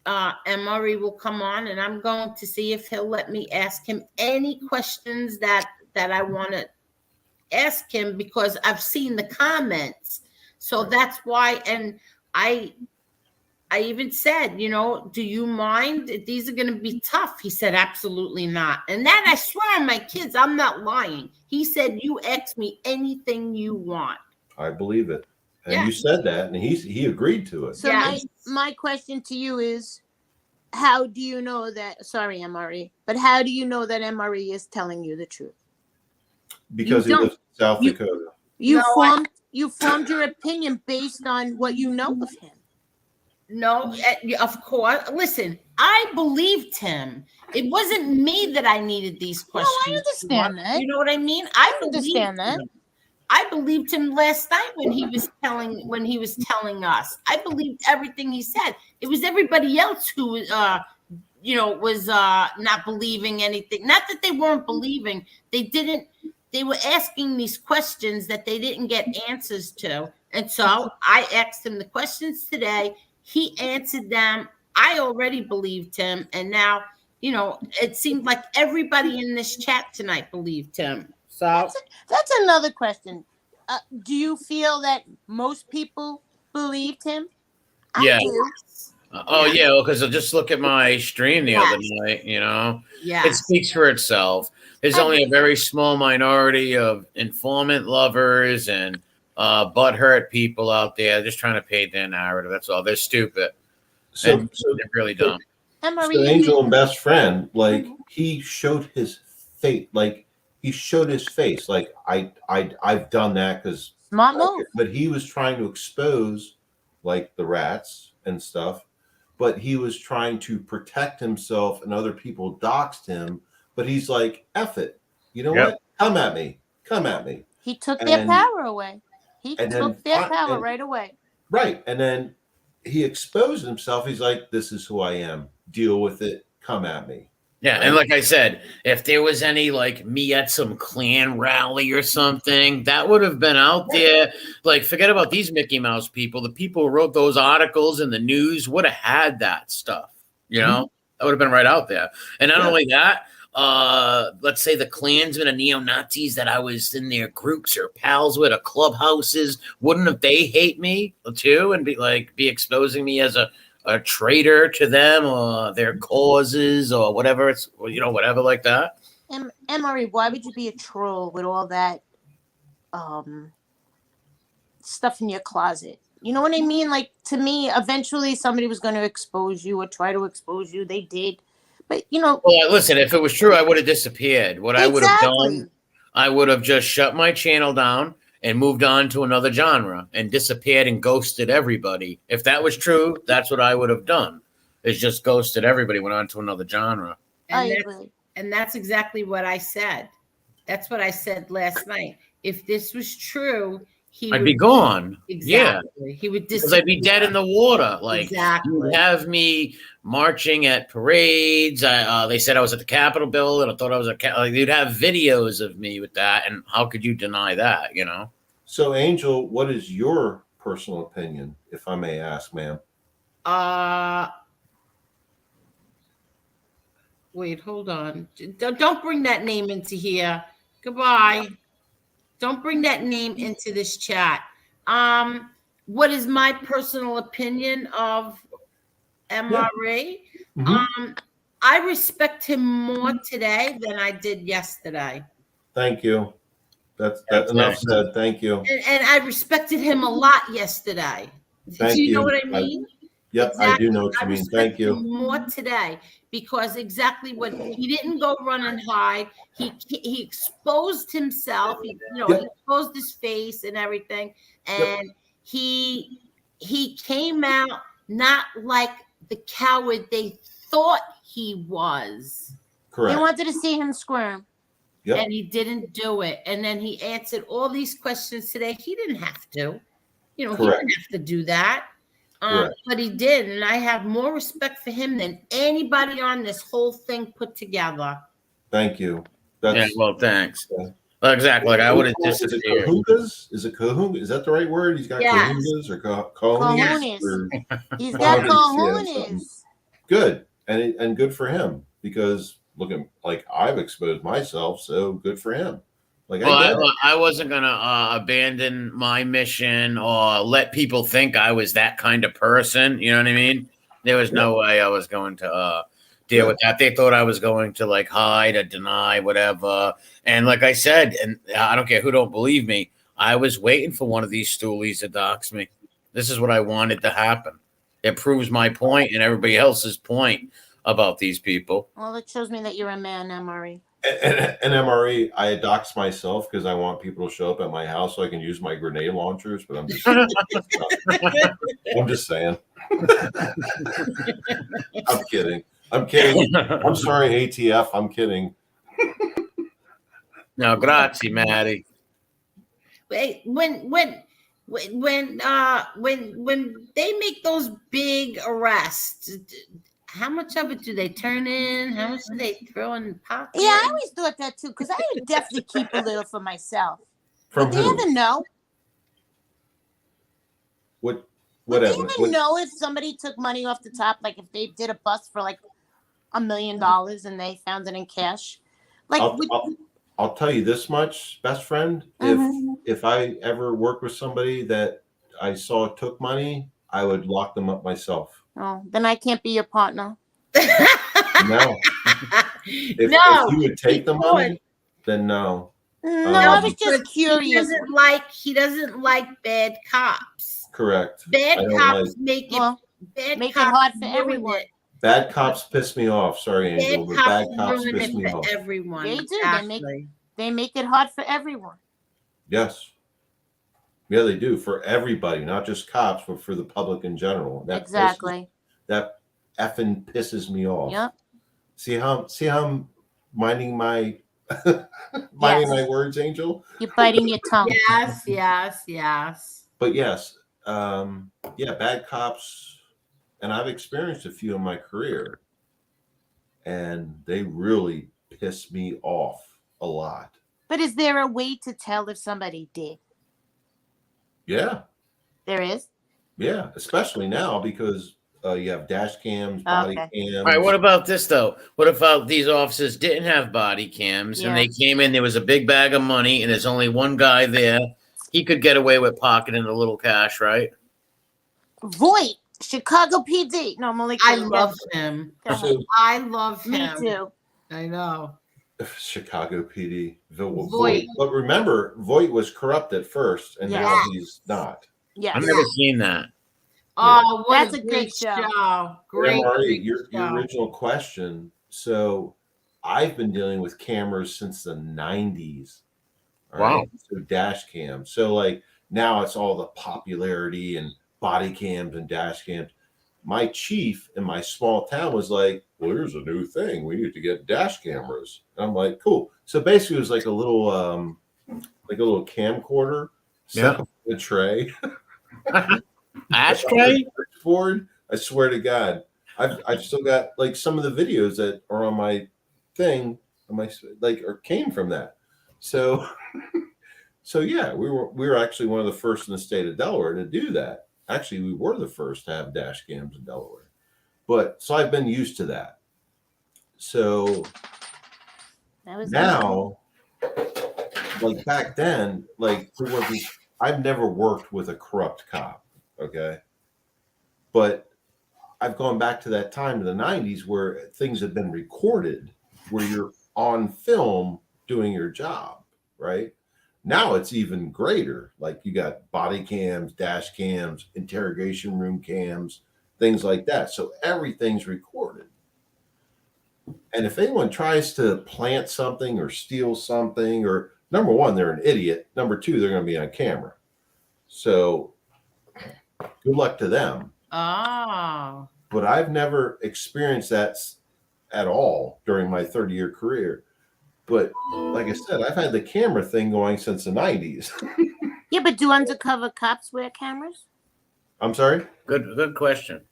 MRE will come on, and I'm going to see if he'll let me ask him any questions that I want to ask him, because I've seen the comments. So that's why. And I even said, do you mind? These are going to be tough. He said, absolutely not. And that, I swear on my kids, I'm not lying. He said, you ask me anything you want. I believe it. And you said that, and he agreed to it. So my question to you is, how do you know that? Sorry, MRE, but how do you know that MRE is telling you the truth? Because he lives in South Dakota. You formed your opinion based on what you know of him. No, of course. Listen, I believed him. It wasn't me that I needed these questions. No, I understand that. You know what I mean? I understand that. I believed him last night when he was telling us. I believed everything he said. It was everybody else who was not believing anything. Not that they weren't believing. They were asking these questions that they didn't get answers to. And so I asked him the questions today. He answered them. I already believed him. And now, it seemed like everybody in this chat tonight believed him. So that's another question. Do you feel that most people believed him? Yeah. I do. Yeah, because just look at my stream the other night, It speaks for itself. There's only a very small minority of informant lovers and butthurt people out there just trying to paint their narrative. That's all. They're stupid. So they're really dumb. So Angel and best friend, like he showed his face, like I've done that because smart move. But he was trying to expose like the rats and stuff, but he was trying to protect himself and other people doxed him. But he's like, F it. You know what? Come at me. He took their power away. He took their power right away. Right. And then he exposed himself. He's like, this is who I am. Deal with it. Come at me. Yeah, and like I said, if there was any like me at some Klan rally or something, that would have been out there. Like, forget about these Mickey Mouse people. The people who wrote those articles in the news would have had that stuff. That would have been right out there. And not only that, let's say the Klansmen and neo-Nazis that I was in their groups or pals with or clubhouses, wouldn't have they hate me too and be exposing me as a traitor to them or their causes or whatever whatever like that. And Marie, why would you be a troll with all that stuff in your closet? You know what I mean? Like, to me, eventually somebody was going to expose you or try to expose you. They did. But, Well, listen, if it was true, I would have disappeared. What I would have done, I would have just shut my channel down and moved on to another genre and disappeared and ghosted everybody. If that was true, that's what I would have done. Is just ghosted everybody, went on to another genre. And that's exactly what I said. That's what I said last night. If this was true, I'd be gone. Exactly. Yeah. He would disappear. Because I'd be dead in the water. Like, exactly. You'd have marching at parades. They said I was at the Capitol building. I thought I was you'd have videos of me with that. And how could you deny that, So, Angel, what is your personal opinion, if I may ask, ma'am? Wait, hold on. Don't bring that name into here. Goodbye. Don't bring that name into this chat. What is my personal opinion of MRE? Mm-hmm. I respect him more today than I did yesterday. Thank you. That's enough said. Thank you. And I respected him a lot yesterday. Thank Do you know what I mean? Yep, exactly. I do know what you mean. Thank you. More today because exactly what he didn't go run and hide. He exposed himself. He exposed his face and everything, and he came out not like the coward they thought he was. Correct. They wanted to see him squirm. Yep. And he didn't do it. And then he answered all these questions today. He didn't have to. He didn't have to do that. But he did. And I have more respect for him than anybody on this whole thing put together. Thank you. Well, thanks. Exactly. Like I would have disappeared. Is it kahungas? Is that the right word? He's got kahungas or cojones? He's got cojones. Good. And good for him because looking like I've exposed myself, so good for him. I wasn't gonna abandon my mission or let people think I was that kind of person. You know what I mean? There was no way I was going to deal with that. They thought I was going to like hide or deny whatever. And like I said, and I don't care who don't believe me, I was waiting for one of these stoolies to dox me. This is what I wanted to happen. It proves my point and everybody else's point about these people. Well, it shows me that you're a man, MRE. And MRE, I dox myself because I want people to show up at my house so I can use my grenade launchers. But I'm just saying. I'm kidding. I'm sorry, ATF. I'm kidding. No, grazie, Maddie. Wait, when they make those big arrests, how much of it do they turn in? How much do they throw in the pocket? Yeah, I always thought that too, because I would definitely keep a little for myself. From Would they who? ever know? What Would they evidence? ever know if somebody took money off the top? Like if they did a bust for like $1 million and they found it in cash? Like, I'll tell you this much, best friend. If I ever work with somebody that I saw took money, I would lock them up myself. oh, then I can't be your partner. No. If you would take the money, then no. No, I was just curious. He doesn't like bad cops. Correct. Bad cops make it hard for everyone. Bad cops piss me off. Sorry, Angel, but bad cops piss me off. Everyone. They do. They make it hard for everyone. Yes. Yeah, they do, for everybody, not just cops, but for the public in general. Exactly. That effing pisses me off. Yep. See how I'm minding my my words, Angel? You're biting your tongue. Yes. But yes, bad cops, and I've experienced a few in my career, and they really piss me off a lot. But is there a way to tell if somebody did? Yeah. There is? Yeah, especially now because you have dash cams, body cams. All right, what about this, though? What if these officers didn't have body cams and they came in, there was a big bag of money, and there's only one guy there? He could get away with pocketing a little cash, right? Voight, Chicago PD. No, I'm only kidding. I love him. I love him. Me too. I know. Chicago PD. Voight. But remember, Voight was corrupt at first, and now he's not. Yeah, I've never seen that. Oh, what that's a great show. Great. Your original question. So I've been dealing with cameras since the 90s. Wow. Right? So dash cams. So like now it's all the popularity and body cams and dash cams. My chief in my small town was like, well, here's a new thing. We need to get dash cameras. And I'm like, cool. So basically it was like a little camcorder set up in a tray. Ashtray? Ford, I swear to God. I've still got like some of the videos that are on my thing, or came from that. So yeah, we were actually one of the first in the state of Delaware to do that. Actually, we were the first to have dash cams in Delaware. But so I've been used to that. So now, like back then, I've never worked with a corrupt cop, okay? But I've gone back to that time in the 90s where things have been recorded, where you're on film doing your job, right? Now it's even greater. Like you got body cams, dash cams, interrogation room cams, things like that. So everything's recorded. And if anyone tries to plant something or steal something, or number one, they're an idiot. Number two, they're going to be on camera. So good luck to them. Oh. But I've never experienced that at all during my 30-year career. But like I said, I've had the camera thing going since the 90s. Yeah, but do undercover cops wear cameras? I'm sorry? Good question.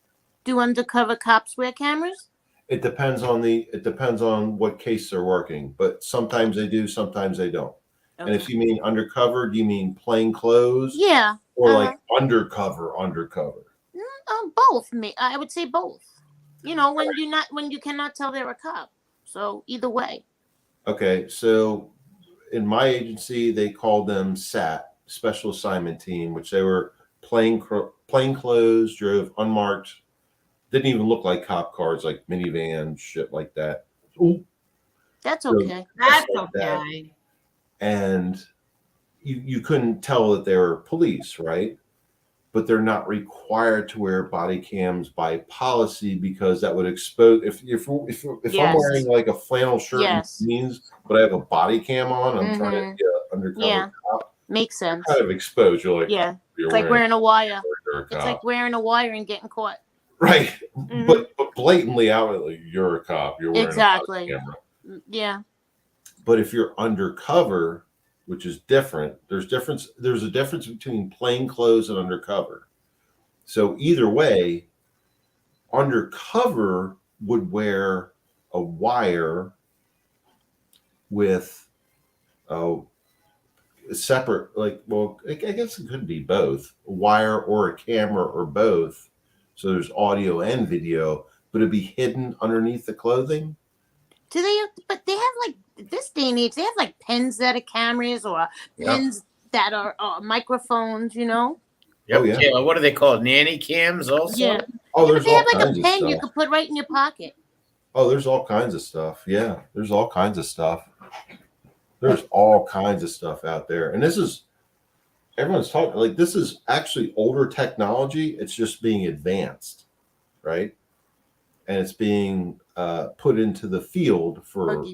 Do undercover cops wear cameras? It depends on what case they're working, but sometimes they do, sometimes they don't. Okay. And if you mean undercover, do you mean plain clothes? Yeah. Or like undercover? Both. I would say both. You know, when you cannot tell they're a cop. So either way. Okay, so in my agency, they called them SAT, Special Assignment Team, which they were plain clothes, drove unmarked, didn't even look like cop cars, like minivans, shit like that. Ooh. That's okay. That's okay. And you couldn't tell that they were police, right? But they're not required to wear body cams by policy because that would expose. If I'm wearing like a flannel shirt and jeans, but I have a body cam on, I'm trying to get undercover cop. Makes sense. Kind of exposed. You're like, it's like wearing a wire. It's like wearing a wire and getting caught. Right, but blatantly out, like, you're a cop. You're wearing a body camera. Yeah. But if you're undercover, which is different. There's a difference between plain clothes and undercover. So either way, undercover would wear a wire with a separate, like, well, I guess it could be both, a wire or a camera or both. So there's audio and video, but it'd be hidden underneath the clothing. Do they? But they have like this day and age. They have like pens that are cameras or pens that are microphones. You know. Yep. Oh, yeah. Yeah, what do they call it? Nanny cams also? Yeah. Oh, But there's they all have like kinds a of pen you stuff. could put right in your pocket. Oh, there's all kinds of stuff. Yeah, there's all kinds of stuff. There's all kinds of stuff out there. And this is, everyone's talking, like, this is actually older technology. It's just being advanced, right? And it's being put into the field for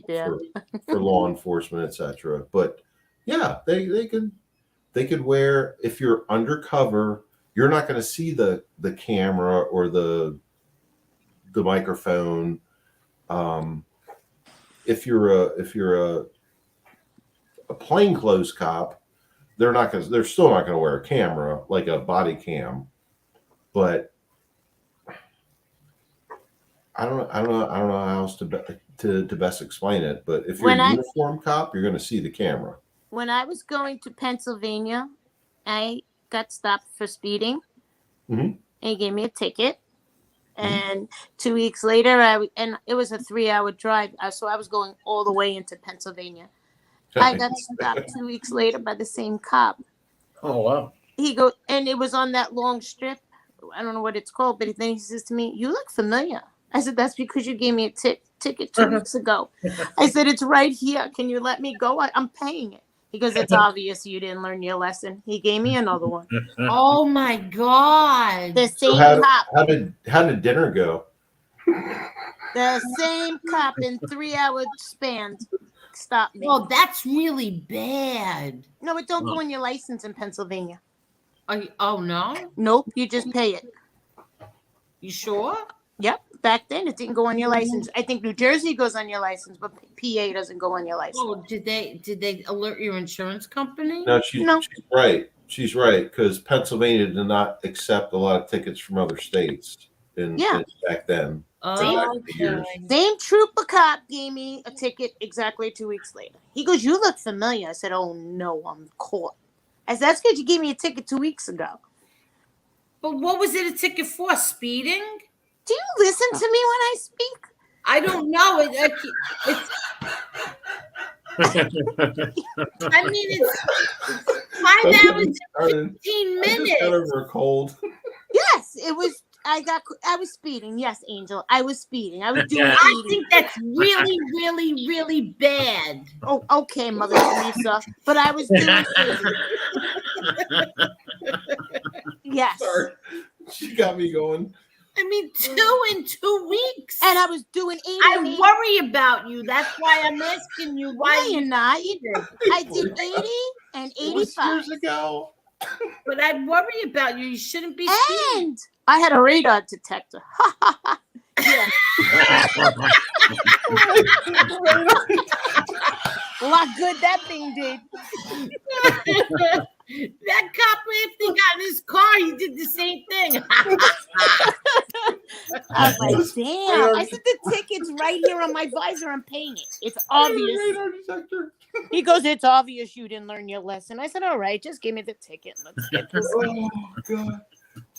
law enforcement, etc. But yeah, they could wear, if you're undercover, you're not going to see the camera or the microphone. If you're a plainclothes cop, they're still not going to wear a camera like a body cam. But I don't know how else to best explain it. But if you're a uniform cop, you're going to see the camera. When I was going to Pennsylvania, I got stopped for speeding. Mm-hmm. And he gave me a ticket. And 2 weeks later, and it was a 3-hour drive. So I was going all the way into Pennsylvania. I got stopped 2 weeks later by the same cop. Oh, wow. He goes, and it was on that long strip. I don't know what it's called, but then he says to me, "You look familiar." I said, "That's because you gave me a ticket 2 weeks ago." I said, "It's right here. Can you let me go? I'm paying it." He goes, "It's obvious you didn't learn your lesson." He gave me another one. Oh my God. The same So cop. How did dinner go? The same cop in 3-hour spans stopped me. Well, that's really bad. No, it don't go on your license in Pennsylvania. Oh no? Nope, you just pay it. You sure? Yep. Back then, it didn't go on your license. I think New Jersey goes on your license, but PA doesn't go on your license. Oh, did they alert your insurance company? No, she's right. She's right, because Pennsylvania did not accept a lot of tickets from other states back then. Oh, Same trooper cop gave me a ticket exactly 2 weeks later. He goes, "You look familiar." I said, "Oh no, I'm caught." I said, "That's because you gave me a ticket 2 weeks ago." But what was it a ticket for? Speeding? Do you listen to me when I speak? I don't know. I mean, it's 5 hours and 15 minutes. I just got over a cold. Yes, it was. I was speeding. Yes, Angel, I was speeding. I was doing. I think that's really, really, really bad. Oh, okay, Mother Teresa. But I was doing. Yes. Sorry. She got me going. I mean, 2 in 2 weeks. And I was doing 80. I worry about you. That's why I'm asking you why. No, you're not. I did 80 and 85. Years ago. But I'd worry about you. You shouldn't be. And I had a radar detector. Yeah. Lot good that thing did. That cop, if he got in his car, he did the same thing. I was like, damn. I said, the ticket's right here on my visor. I'm paying it. It's obvious. He goes, "It's obvious you didn't learn your lesson." I said, "All right, just give me the ticket. Let's get this." Oh, God.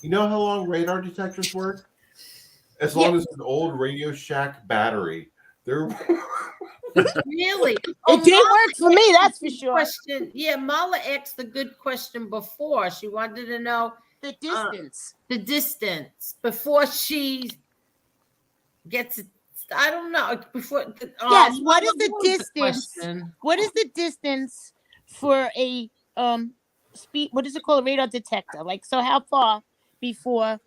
You know how long radar detectors work? As long as an old Radio Shack battery. They're Really? It didn't work for me, that's for sure. Question. Yeah, Mala asked a good question before. She wanted to know the distance. The distance before she gets it. I don't know. Before. Yes. What is the distance? What is the distance for a speed? What is it called? A radar detector. Like, so how far before?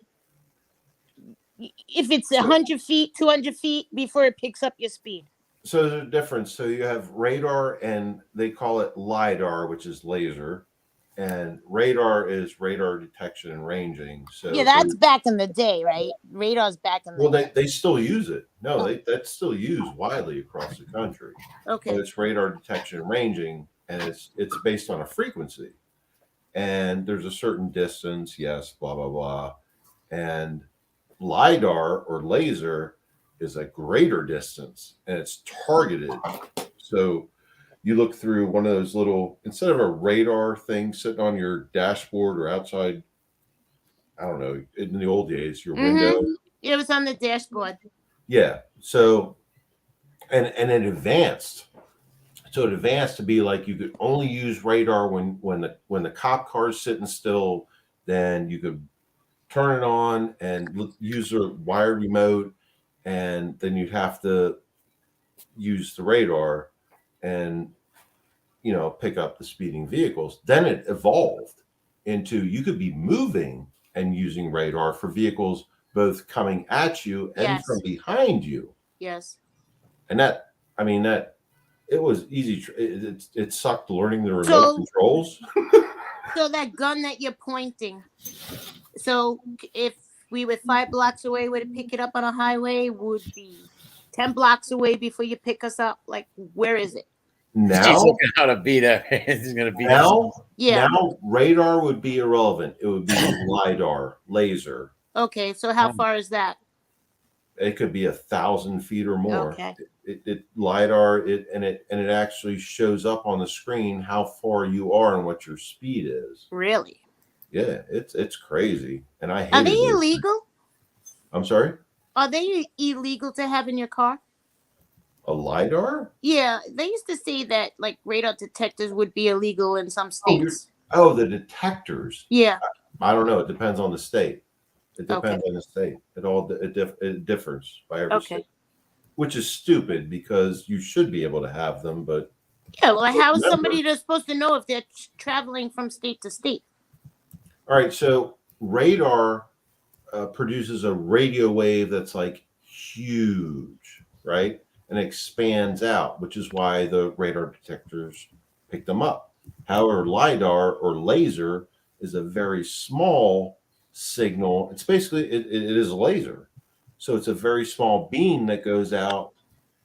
If it's 100 feet, 200 feet before it picks up your speed. So there's a difference. So you have radar, and they call it LiDAR, which is laser, and radar is radar detection and ranging. So yeah, that's back in the day, right? Radar's back in the day. Well, they still use it. No, that's still used widely across the country. Okay. But it's radar detection and ranging, and it's based on a frequency, and there's a certain distance, yes, blah blah blah, and LiDAR or laser is a greater distance, and it's targeted. So you look through one of those little, instead of a radar thing sitting on your dashboard or outside, I don't know, in the old days, your window. It was on the dashboard. Yeah. So, and it advanced. So it advanced to be like you could only use radar when the cop car is sitting still. Then you could turn it on and use a wired remote, and then you'd have to use the radar and pick up the speeding vehicles. Then it evolved into you could be moving and using radar for vehicles both coming at you and from behind you. Yes. And that it was easy. It sucked learning the remote controls. So that gun that you're pointing, so if we were 5 blocks away, would it pick it up on a highway? Would be 10 blocks away before you pick us up? Like, where is it? Now, he's looking how to beat it. He's going to beat now. Yeah. Now radar would be irrelevant. It would be LiDAR, laser. Okay, so how far is that? It could be 1,000 feet or more. Okay. It LiDAR it actually shows up on the screen how far you are and what your speed is. Really? Yeah, it's crazy, and I hate. Are they illegal? I'm sorry. Are they illegal to have in your car? A LiDAR? Yeah, they used to say that like radar detectors would be illegal in some states. Oh, the detectors. Yeah. I don't know. It depends on the state. It depends on the state. It differs by every state, which is stupid because you should be able to have them, but yeah. Well, how is somebody supposed to know if they're traveling from state to state? All right, so radar produces a radio wave that's like huge, right? And expands out, which is why the radar detectors pick them up. However, LiDAR or laser is a very small signal. It's basically, it is a laser. So it's a very small beam that goes out,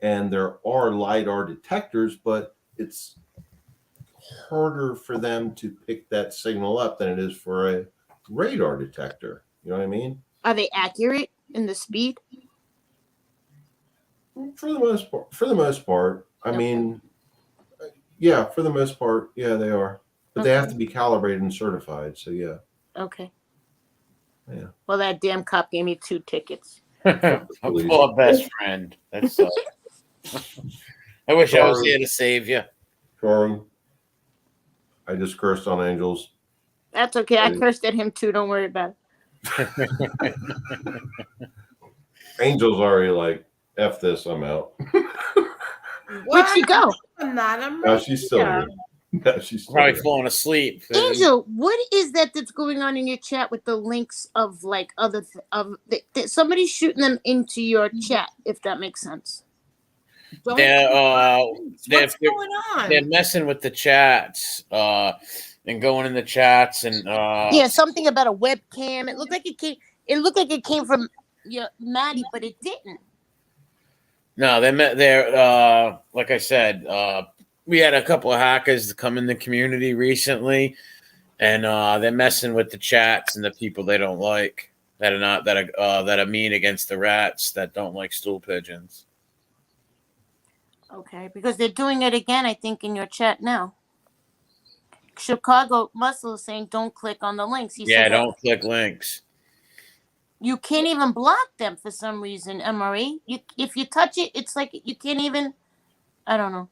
and there are LiDAR detectors, but it's harder for them to pick that signal up than it is for a radar detector. You know what I mean? Are they accurate in the speed? For the most part, I mean, yeah, for the most part, yeah, they are. But they have to be calibrated and certified. So yeah. Okay. Yeah. Well, that damn cop gave me 2 tickets. Poor best friend. That's. I wish I was here to save you. Sorry. I just cursed on Angels. That's okay. I cursed at him too. Don't worry about it. Angel's already like, F this, I'm out. Where'd she go? No, she's still here. No, she's still Probably here. falling asleep. Angel, what is that's going on in your chat with the links of like other somebody's shooting them into your chat, if that makes sense. They're What's going on? They're messing with the chats and going in the chats and yeah, something about a webcam. It looked like it came from Maddie, but it didn't. No, they're like I said, we had a couple of hackers come in the community recently, and they're messing with the chats and the people they don't like that are mean against the rats that don't like stool pigeons. Okay, because they're doing it again, I think, in your chat now. Chicago Muscle is saying don't click on the links. He said don't click links. You can't even block them for some reason, MRE. If you touch it, it's like you can't even. I don't know.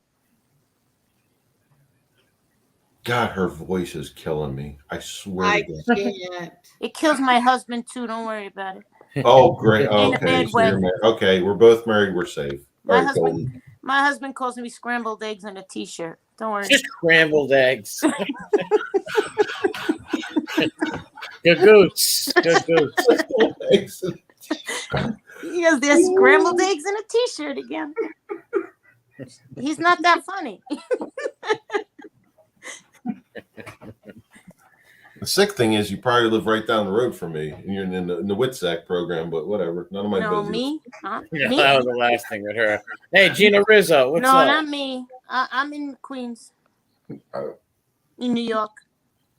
God, her voice is killing me. I swear. I can't. It kills my husband too. Don't worry about it. Oh, great. In a Okay, bad so you're way. married. Okay, we're both married. We're safe. All right, Colton. My husband calls me scrambled eggs and a T-shirt. Don't worry. Just scrambled eggs. Good goose. Good goose. Yes, there's scrambled eggs and a T-shirt again. He's not that funny. The sick thing is, you probably live right down the road from me, and you're in the WITSAC program. But whatever, none of my business. Me? Yeah, Me? that was the last thing with her. Hey, Gina Rizzo, what's no, up? not me. I'm in Queens. In New York.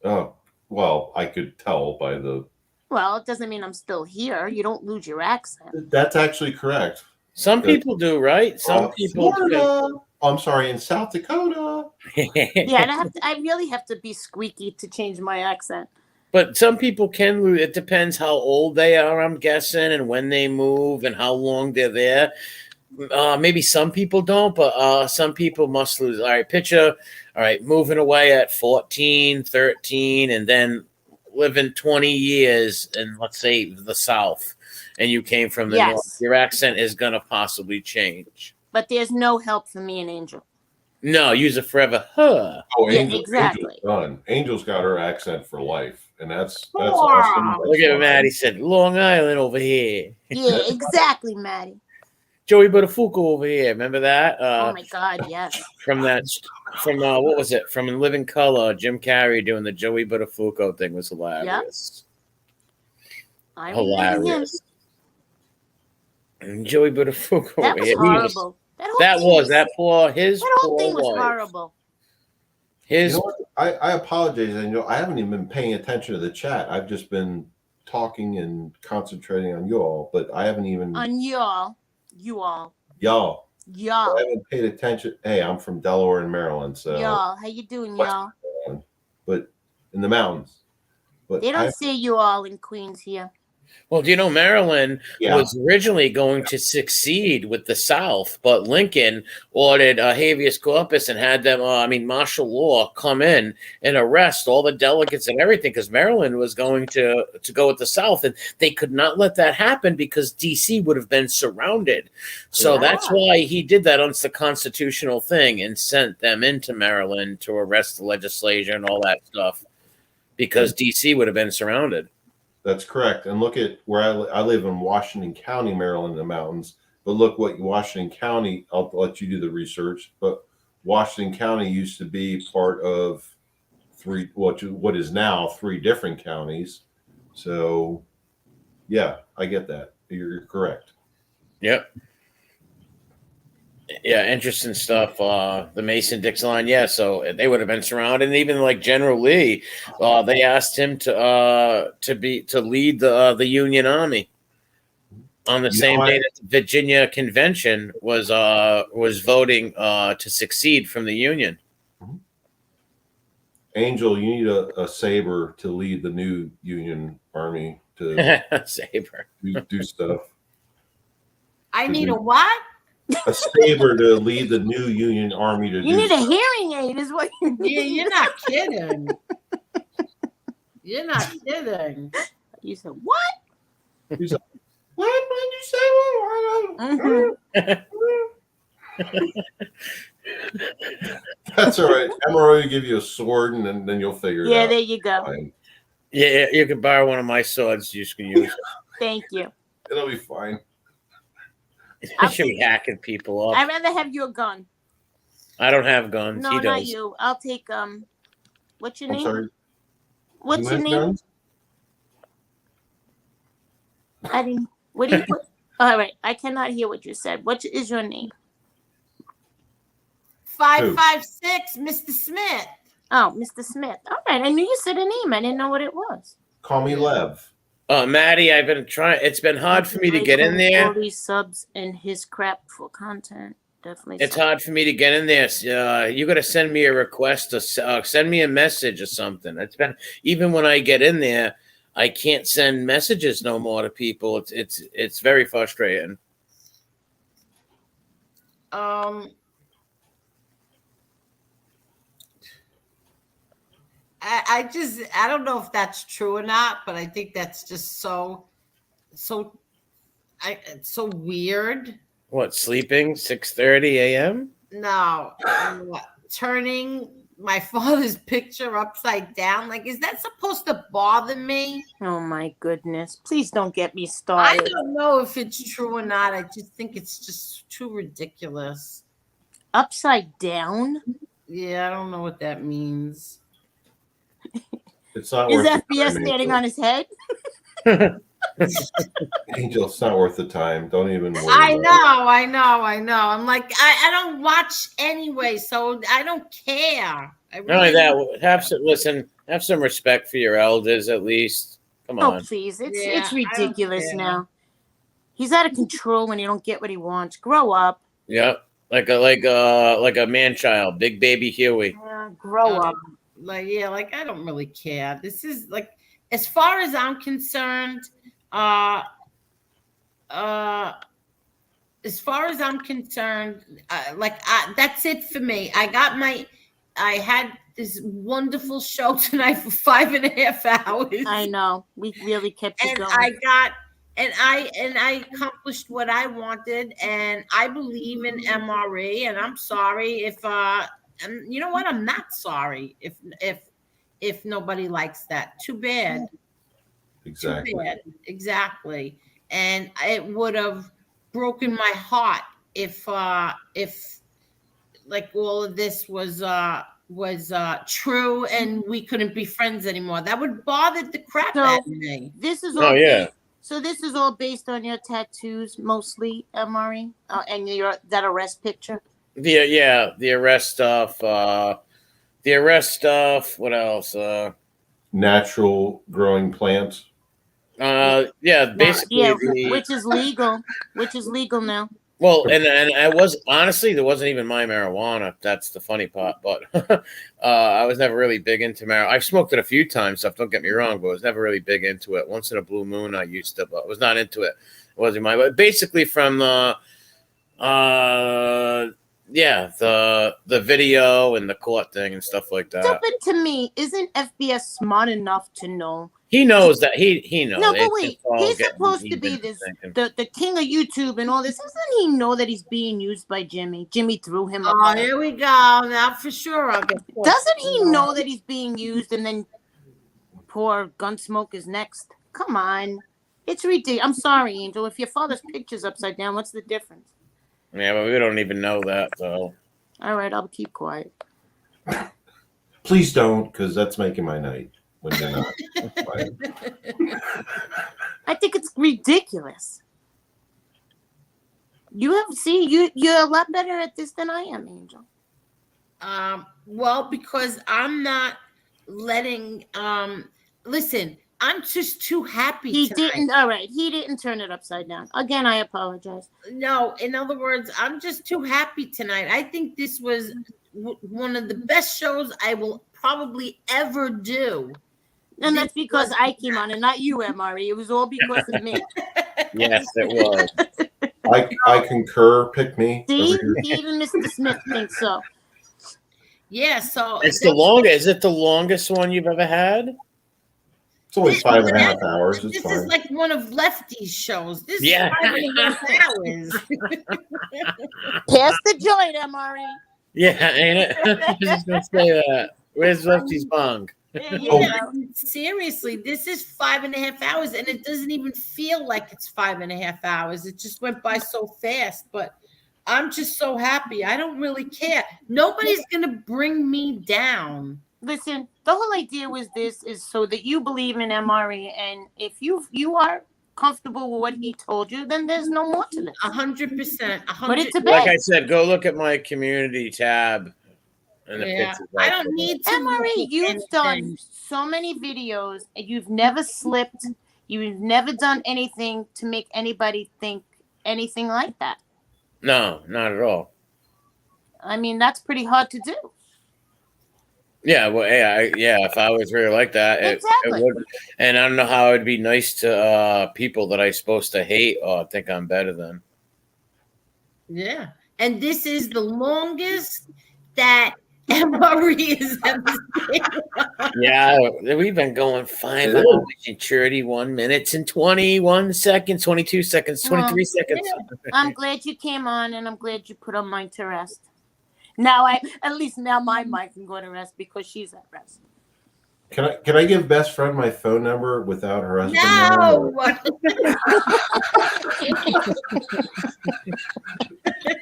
Oh, well, I could tell by the. Well, it doesn't mean I'm still here. You don't lose your accent. That's actually correct. Some people do, right? Some people. Florida. I'm sorry, in South Dakota. Yeah, and I really have to be squeaky to change my accent. But some people can lose. It depends how old they are, I'm guessing, and when they move and how long they're there. Maybe some people don't, but some people must lose. All right, picture, all right, moving away at 14, 13, and then living 20 years in, let's say, the South, and you came from the North. Your accent is going to possibly change. But there's no help for me and Angel. No, use it forever. Huh. Oh, Yeah, Angel, exactly. Angel's done. Angel's got her accent for life, and that's awesome. Look at Maddie said, Long Island over here. Yeah, exactly, Maddie. Joey Buttafuoco over here. Remember that? Oh my God, yes. From what was it? From In Living Color, Jim Carrey doing the Joey Buttafuoco thing was hilarious. Yep. Hilarious. And Joey Buttafuoco. That was horrible. That whole thing was horrible. You know what? I apologize. I haven't even been paying attention to the chat. I've just been talking and concentrating on you all, but I haven't even on y'all. Y'all. I haven't paid attention. Hey, I'm from Delaware and Maryland, so y'all. How you doing, y'all? But in the mountains. But they don't say you all in Queens here. Well, do you know Maryland was originally going to succeed with the South, but Lincoln ordered habeas corpus and had them, martial law, come in and arrest all the delegates and everything because Maryland was going to go with the South, and they could not let that happen because D.C. would have been surrounded. So that's why he did that on the constitutional thing and sent them into Maryland to arrest the legislature and all that stuff because D.C. would have been surrounded. That's correct. And look at where I live in Washington County, Maryland, in the mountains. But look what Washington County, I'll let you do the research, but Washington County used to be part of what is now 3 different counties. So, yeah, I get that. You're correct. Yep. Yeah, interesting stuff. The Mason-Dixon line, yeah. So they would have been surrounded. And even like General Lee, they asked him to lead the Union Army on the same day that the Virginia Convention was voting to secede from the Union. Angel, you need a saber to lead the new Union Army to saber do stuff. I need a what? A saber to lead the new Union Army to You need a hearing aid, is what you need. Yeah, you're not kidding. You're not kidding. You said what? You said, what did you say? That's all right. Emerald will give you a sword, and then you'll figure it out. Yeah, there you go. Fine. Yeah, you can borrow one of my swords. You can use it. Thank you. It'll be fine. I should be hacking people up. I'd rather have your gun. I don't have guns. No, he does. not you. I'll take what's your name? Sorry. What's your name? Guns? I didn't. What do you put? All right, I cannot hear what you said. What is your name? 556, Mr. Smith. Oh, Mr. Smith. All right, I knew you said a name. I didn't know what it was. Call me Lev. Maddie, I've been trying. It's been hard for me to get in there. All these subs and his crap for content. Definitely. It's hard for me to get in there. You got to send me a request or send me a message or something. It's been even when I get in there, I can't send messages no more to people. It's very frustrating. I don't know if that's true or not, but I think that's just it's so weird. What, sleeping 6:30 a.m.? No, turning my father's picture upside down. Like, is that supposed to bother me? Oh my goodness! Please don't get me started. I don't know if it's true or not. I just think it's just too ridiculous. Upside down? Yeah, I don't know what that means. It's not. Is FBI standing on his head? Angel, it's not worth the time. Don't even worry. I know. I'm like, I don't watch anyway, so I don't care. Not only that, have some respect for your elders at least. Come Oh, on. please. Yeah, It's I don't ridiculous care. now. He's out of control when you don't get what he wants. Grow up. Yep. Like a man child, big baby Huey. Yeah, grow up. Like I don't really care. This is like, as far as I'm concerned, as far as I'm concerned, that's it for me. I had this wonderful show tonight for 5.5 hours. I know. We really kept you And going. I accomplished what I wanted, and I believe in MRE. And I'm sorry if and you know what? I'm not sorry if nobody likes that. Too bad. Exactly. Too bad. Exactly. And it would have broken my heart if like all of this was true and we couldn't be friends anymore. That would bother the crap out of me. This is Oh, all yeah. So this is all based on your tattoos, mostly, Mari, and that arrest picture. The arrest stuff. What else? Natural growing plants. Basically, which is legal. Which is legal now. Well, and I was honestly, there wasn't even my marijuana. That's the funny part. But I was never really big into marijuana. I've smoked it a few times, so don't get me wrong, but I was never really big into it. Once in a blue moon, I used to, but I was not into it. It wasn't my. But basically, from the video and the court thing and stuff like that. Stupid to me. Isn't FBS smart enough to know? He knows that he knows. No, but wait, he's supposed to be the king of YouTube and all this. Doesn't he know that he's being used by Jimmy? Jimmy threw him up. Oh, here we go. Now for sure I'll get. Doesn't he know that he's being used, and then poor Gunsmoke is next? Come on, it's ridiculous. I'm sorry, Angel. If your father's picture's upside down, what's the difference? Yeah, but we don't even know that, so. All right, I'll keep quiet. Please don't, because that's making my night when you're not. I think it's ridiculous. You're a lot better at this than I am, Angel. Well, because I'm not letting listen, I'm just too happy. He didn't turn it upside down. Again, I apologize. No, in other words, I'm just too happy tonight. I think this was one of the best shows I will probably ever do. And that's because I came on and not you, Mari. It was all because of me. Yes, it was. I concur. Pick me. See, even Mr. Smith thinks so. Yeah, so it's the longest. Is it the longest one you've ever had? It's only 5.5 hours. It's this fine. is like one of Lefty's shows. This is 5.5 hours. Pass the joint, Mari. Yeah, ain't it? I was just gonna say that. Where's Lefty's bong? Seriously, this is 5.5 hours, and it doesn't even feel like it's 5.5 hours. It just went by so fast, but I'm just so happy. I don't really care. Nobody's gonna bring me down. Listen, the whole idea was this is so that you believe in MRE, and if you are comfortable with what he told you, then there's no more to this. 100%. But it's a bet. Like I said, go look at my community tab. And the pictures I don't need to. MRE, you've done so many videos, and you've never slipped. You've never done anything to make anybody think anything like that. No, not at all. I mean, that's pretty hard to do. Yeah, well, if I was really like that, exactly. It would. And I don't know how it'd be nice to people that I'm supposed to hate or think I'm better than. Yeah, and this is the longest that MRE is ever seen. Yeah, we've been going 5 hours and 31 minutes and 21 seconds, 22 seconds, 23 seconds. Yeah. I'm glad you came on, and I'm glad you put on mine to rest. Now at least my mic can go to rest because she's at rest. Can I give best friend my phone number without her husband? No.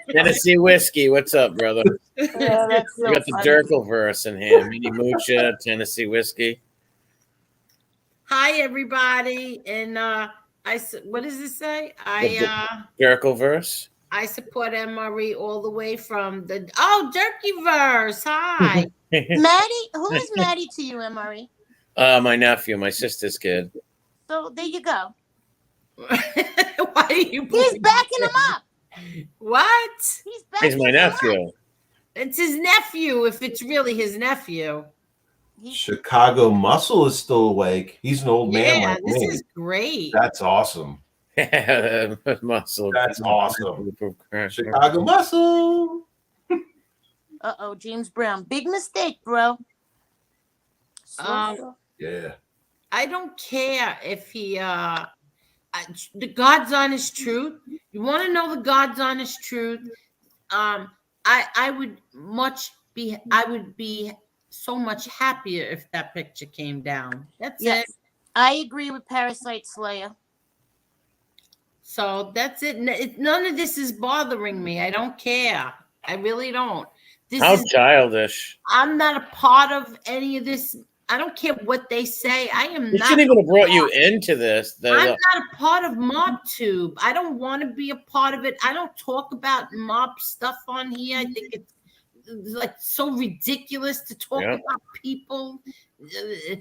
Tennessee whiskey, what's up, brother? Yeah, that's so you got the Dirkle verse in here. Mini Moocha, Tennessee whiskey. Hi, everybody, and What does it say? Jericho verse. I support MRE all the way from the Durkeyverse. Hi. Maddie, who is Maddie to you, MRE? My nephew, my sister's kid. So there you go. Why are you? He's backing him up. What? He's my nephew. It's his nephew. If it's really his nephew. Chicago Muscle is still awake. He's an old man like this me. is great. That's awesome. Muscle. That's awesome. Chicago Muscle. Uh-oh, James Brown. Big mistake, bro. Yeah. I don't care if he the God's honest truth. You want to know the God's honest truth? I would be so much happier if that picture came down. That's it. I agree with Parasite Slayer. So that's it. None of this is bothering me. I don't care. I really don't. How childish. I'm not a part of any of this. I don't care what they say. I am They not. shouldn't even have brought you into this. I'm not a part of MobTube. I don't want to be a part of it. I don't talk about mob stuff on here. I think it's like so ridiculous to talk about people.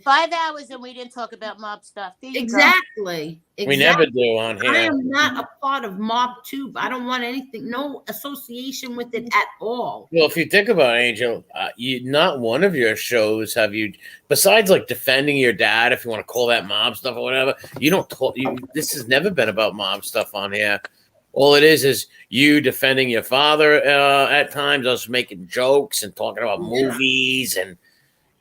5 hours and we didn't talk about mob stuff. Exactly. We never do on here. I am not a part of MobTube. I don't want anything, no association with it at all. Well, if you think about it, Angel, not one of your shows have you, besides like defending your dad, if you want to call that mob stuff or whatever, you don't talk. This has never been about mob stuff on here. All it is you defending your father at times, us making jokes and talking about movies and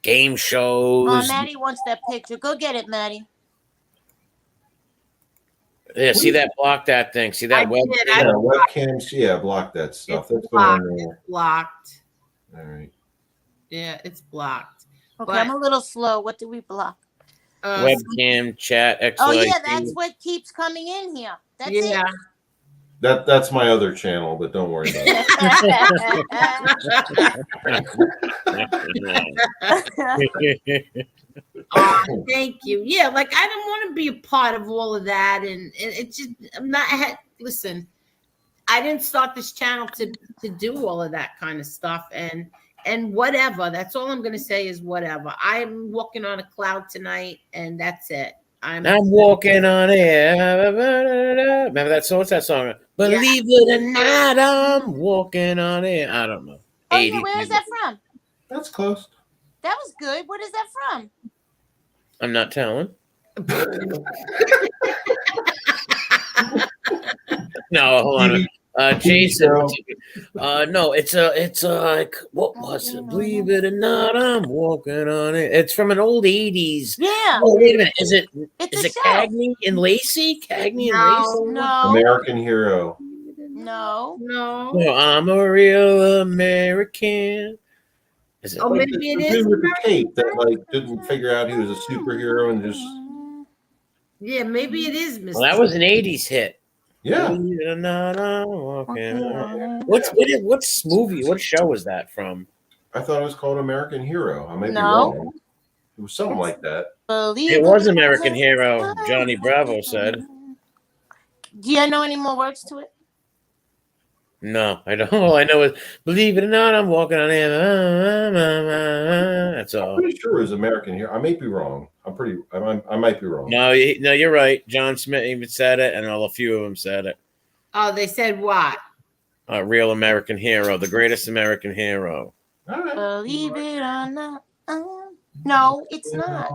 game shows. Oh, Maddie wants that picture. Go get it, Maddie. Yeah, see that? Block that thing. See that webcams? Yeah, block that stuff. That's blocked. It's blocked. All right. Yeah, it's blocked. Okay, I'm a little slow. What do we block? Webcam, chat, XYZ. Oh, yeah, that's what keeps coming in here. That's it. That's my other channel, but don't worry about it. Thank you. Yeah, like I don't want to be a part of all of that, and it just I'm not. Listen, I didn't start this channel to do all of that kind of stuff, and whatever. That's all I'm gonna say is whatever. I'm walking on a cloud tonight, and that's it. I'm walking on air. Remember that song? What's that song? Believe it or not, I'm walking on air. I don't know. Oh, yeah, where is that from? That's close. That was good. What is that from? I'm not telling. No, hold on. Jason. No, it's like what was it? Believe it or not, I'm walking on it. It's from an old 80s. Yeah. Oh, wait a minute. Is it It's Cagney and Lacey? Cagney and Lacey? No. American Hero. No. No. No, I'm a real American. Is it? Oh, maybe it is. With the tape that didn't figure out he was a superhero and just. Yeah, maybe it is. Mr. Well, that was an 80s hit. Yeah. What's movie? What show was that from? I thought it was called American Hero. I may be No. wrong. It was something like that. It was American Hero, Johnny Bravo said. Do you know any more words to it? No, I don't. All I know is, believe it or not, I'm walking on air. That's all. I'm pretty sure it was American Hero. I may be wrong. I might be wrong. No, you're right. John Smith even said it, and a few of them said it. Oh, they said what? Real American Hero, the greatest American hero. Believe it or not. No, it's not.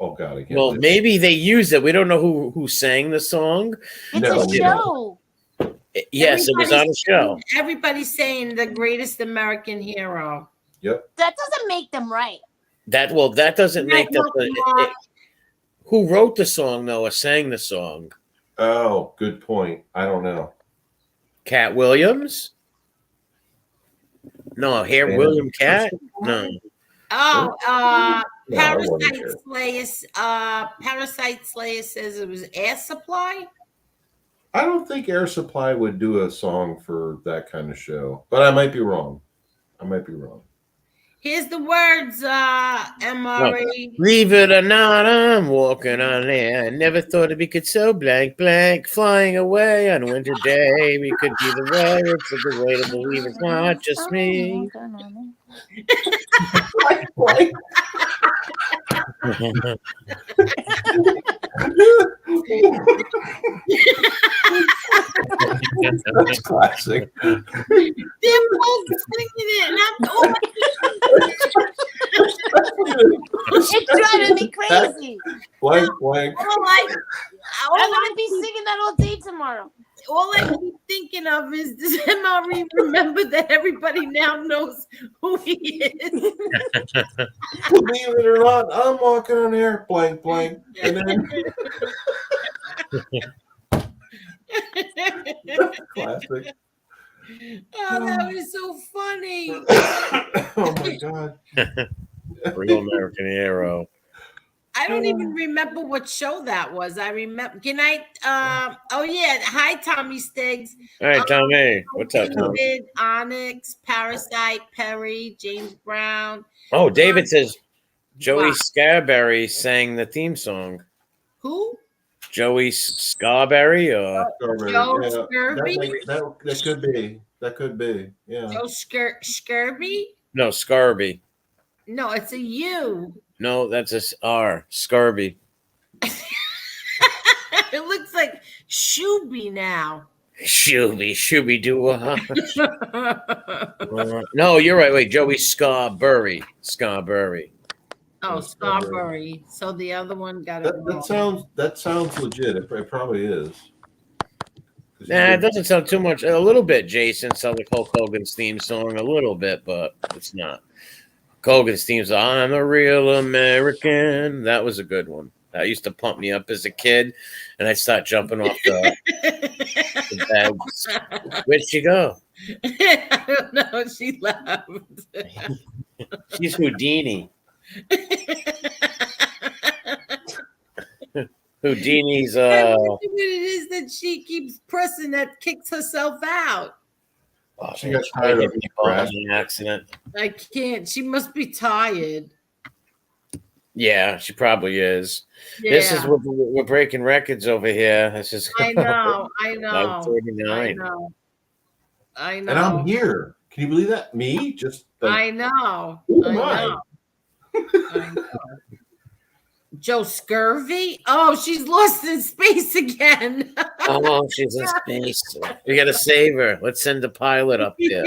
Oh God! I can't. Well, maybe they used it. We don't know who sang the song. It's a show. Yes, it was on a show. Everybody's saying the greatest American hero. Yep. That doesn't make them right. That doesn't make them. Who wrote the song though, or sang the song? Oh, good point. I don't know. Cat Williams? No, William Cat? No. Oh, Parasite Slayer says it was Air Supply. I don't think Air Supply would do a song for that kind of show, but I might be wrong. Here's the words, MRE. Believe it or not, I'm walking on air. I never thought we could so blank, flying away on a winter day. We could be the way. It's a good way to believe it's not just me. That's classic. They're both singing it, and It's driving me crazy. Blank. I'm gonna be singing that all day tomorrow. all I keep thinking of is, does MRE remember that everybody now knows who he is? Believe it or not, I'm walking on air. Blank. And then classic. Oh, that was so funny. Oh my god. Real American hero. I don't even remember what show that was. I remember. Good night. Oh yeah. Hi, Tommy Stiggs. All right, Tommy. What's up, Tommy? David, Onyx, Parasite, Perry, James Brown. Oh, David says Joey Wow. Scarberry sang the theme song. Who? Joey Scarberry or Joe Scurvy? That could be. That could be. Yeah. Joe Scurvy? no Scarby? No, it's a U. No, that's a R. Scarby. It looks like Shooby now. Shooby doo. No, you're right. Wait, Joey Scarberry. Oh, Strawberry. So the other one got it wrong. That sounds legit. It probably is. Nah, it doesn't sound too much. A little bit, Jason. Sounds like Hulk Hogan's theme song, a little bit, but it's not. Hogan's theme song, I'm a real American. That was a good one. That used to pump me up as a kid, and I'd start jumping off the beds. Where'd she go? I don't know. She laughed. She's Houdini. Houdini's I wonder what it is that she keeps pressing that kicks herself out. Oh, She got tired of being in crashed. an accident. I can't. She must be tired. Yeah, she probably is. Yeah. This is what we're breaking records over here. This is I know. 9:39. I know. And I'm here. Can you believe that? Me? Just like, I know. who I am I? know. I know. Joe Scurvy? Oh, she's lost in space again. Oh, she's in space. We gotta save her. Let's send the pilot up there.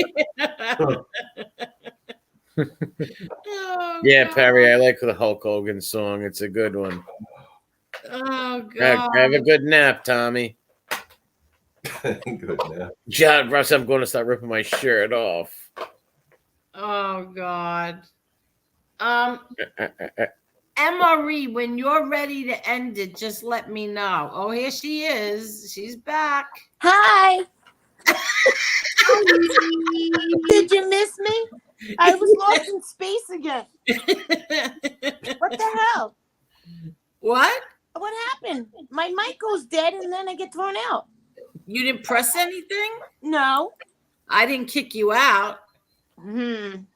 Oh, Yeah, God. Perry, I like the Hulk Hogan song. It's a good one. Oh, God. Have a good nap, Tommy. Good now. John Russ, I'm going to start ripping my shirt off. Oh, God. MRE, when you're ready to end it, just let me know. Oh, here she is. She's back. Hi. Did you miss me? I was lost in space again. What the hell? What? What happened? My mic goes dead and then I get thrown out. You didn't press anything? No. I didn't kick you out. Fine.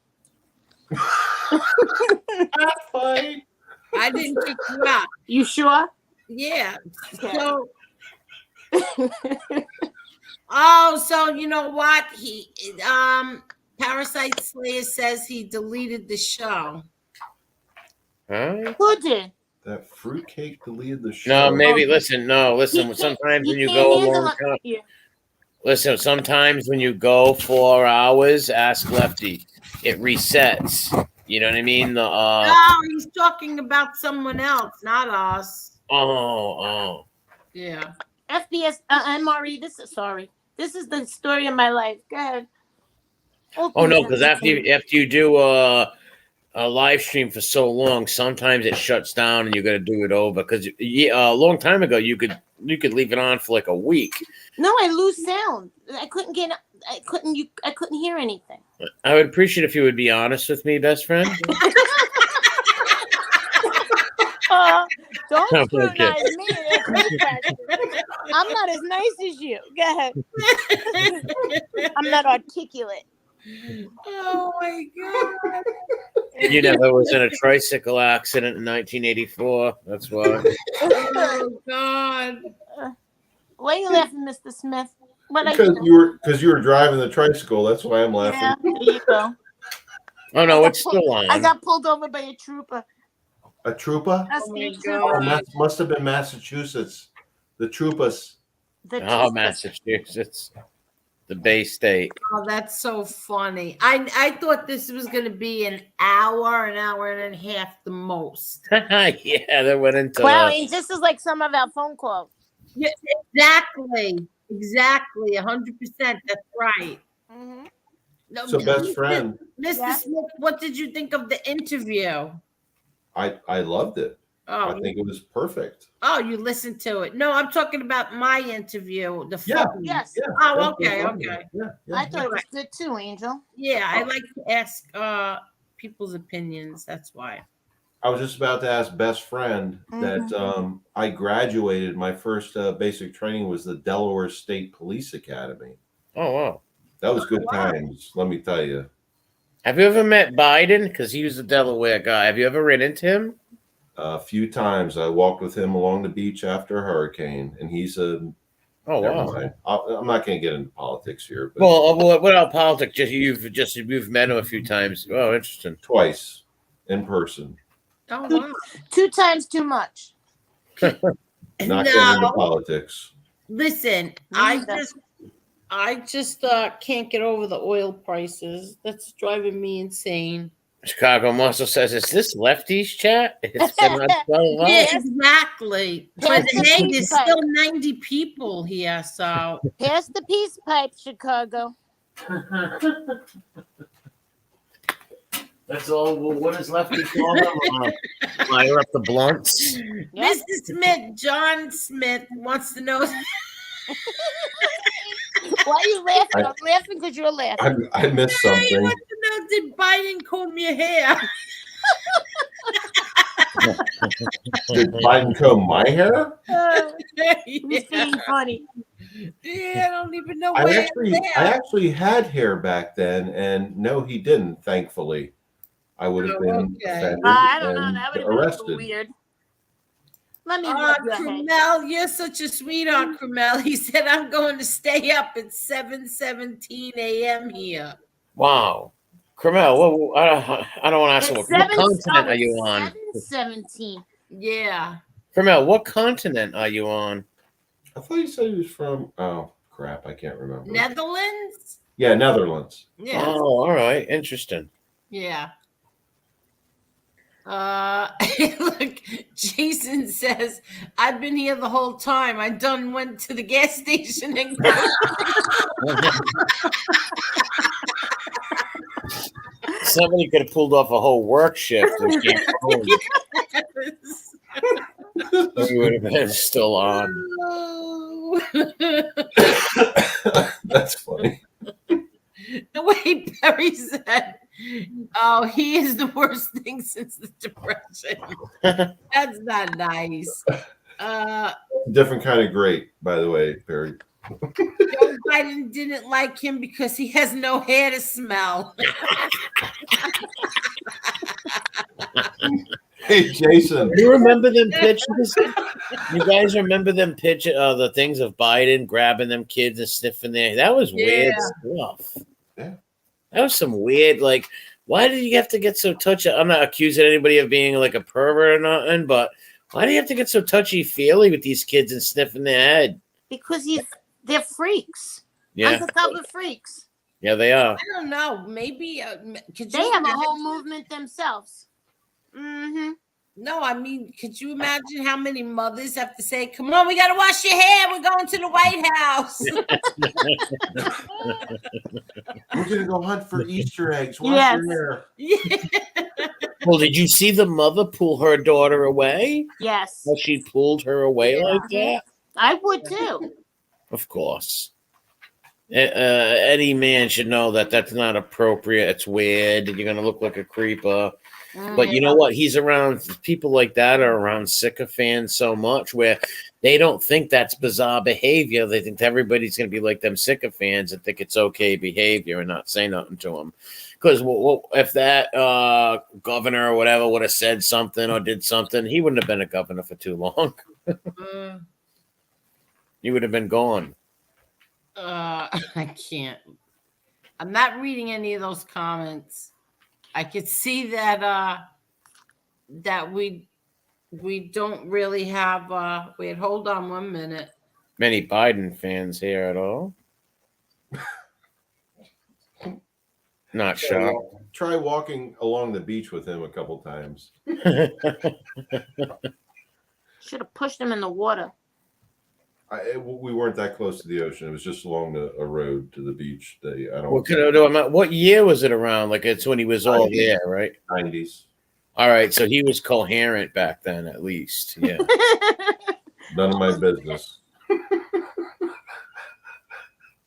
I didn't kick you out. You sure? Yeah. Okay. So, so you know what? Parasite Slayer says he deleted the show. Huh? Who did? That fruitcake deleted the show. No, maybe listen. Sometimes when you go a long time, listen. Sometimes when you go 4 hours, ask Lefty. It resets. You know what I mean? No, he's talking about someone else, not us. Oh. Yeah. FBS MRE. This is the story of my life. Go ahead. Oh no, because after you do a live stream for so long, sometimes it shuts down and you got to do it over. Because a long time ago, you could leave it on for like a week. No, I lose sound. I couldn't hear anything. I would appreciate if you would be honest with me, best friend. Don't Okay. scrutinize me. I'm not as nice as you. Go ahead. I'm not articulate. Oh my god. You never was in a tricycle accident in 1984. That's why. Oh god. Why are you laughing, Mr. Smith? What I Because do? you were driving the tricycle. That's why I'm laughing. Yeah, there you go. Oh no, it's still I on. got pulled over by a trooper. A trooper? A Oh my state God. trooper. Must have been Massachusetts. The troopers. The Oh, troopers. Massachusetts, the Bay State. Oh, that's so funny. I thought this was gonna be an hour and a half the most. Yeah, that went into. Wow, this is like some of our phone calls. Yeah, exactly, 100%. That's right. Mm-hmm. No, So, best friend. Mr. Yeah. Smith, what did you think of the interview? I loved it. Oh, I think it was perfect. oh, you listened to it. No, I'm talking about my interview. The Yeah. phone. Yes. Yeah. Oh, that's okay, what I'm okay. doing. Yeah. I thought it was good too, Angel. Yeah, I like to ask people's opinions. That's why. I was just about to ask best friend that I graduated. My first basic training was the Delaware State Police Academy. Oh wow, that was good times. Let me tell you. Have you ever met Biden? Because he was a Delaware guy. Have you ever ran into him? A few times. I walked with him along the beach after a hurricane, and he's a. Oh never wow. mind. I'm not going to get into politics here. But Well, what about politics? You've met him a few times. Oh, interesting. Twice in person. Oh wow. 2 times too much. Not getting into politics. Listen, I just can't get over the oil prices. That's driving me insane. Chicago Muscle says, "Is this lefties chat?" It's been on so long. Yeah, exactly. But Pass the hey, peace there's pipe. still 90 people here, so Pass the peace pipe, Chicago. That's all. Well, what is lefty call them? Fire up the blunts. Mr. Smith, John Smith wants to know. Why are you laughing? I'm laughing because you're laughing. I missed He something. wants to know, did Biden comb your hair? Did Biden comb my hair? He's being funny. Yeah, I don't even know I where actually had hair back then, and no, he didn't. Thankfully, I would have been offended I don't know. and That would have been arrested. weird. Let me rub your head. Cromel, you're such a sweetheart, Cromel. He said, I'm going to stay up at 7:17 a.m. here. Wow, Carmel. Well, I don't want to ask you what continent are you on? 7:17. Yeah. Carmel, what continent are you on? I thought you said he was from. Oh crap, I can't remember. Netherlands? Yeah, Netherlands. Yeah. Oh, all right, interesting. Yeah. Look, Jason says, I've been here the whole time. I done went to the gas station and Somebody could have pulled off a whole work shift and came home. We would have been still on. That's funny. The way Perry said, oh, he is the worst thing since the Depression. That's not nice. Different kind of great, by the way, Perry. Joe Biden didn't like him because he has no hair to smell. Hey, Jason. You remember them pictures? You guys remember them picture the things of Biden grabbing them kids and sniffing their? That was weird stuff. Yeah. That was some weird, like, why did you have to get so touchy? I'm not accusing anybody of being like a pervert or nothing, but why do you have to get so touchy-feely with these kids and sniffing their head? Because they're freaks. Yeah. Undercover freaks. Yeah, they are. I don't know. Maybe they have a whole movement themselves. Mm-hmm. No, I mean, could you imagine how many mothers have to say, come on, we got to wash your hair. We're going to the White House. We're going to go hunt for Easter eggs. Wash your hair. Yeah. Well, did you see the mother pull her daughter away? Yes. How she pulled her away like that? I would too. Of course. Any man should know that that's not appropriate. It's weird. You're going to look like a creeper. But you know what? He's around people like that are around sycophants so much where they don't think that's bizarre behavior. They think everybody's going to be like them sycophants and think it's okay behavior and not say nothing to them. Because if that governor or whatever would have said something or did something, he wouldn't have been a governor for too long. He would have been gone. I can't. I'm not reading any of those comments. I could see that that we don't really have wait, hold on 1 minute. Many Biden fans here at all. Not sure. Try walking along the beach with him a couple times. Should have pushed him in the water. We weren't that close to the ocean. It was just along a road to the beach. What year was it around? Like it's when he was all there, right? 90s. All right, so he was coherent back then, at least. Yeah. None of my business.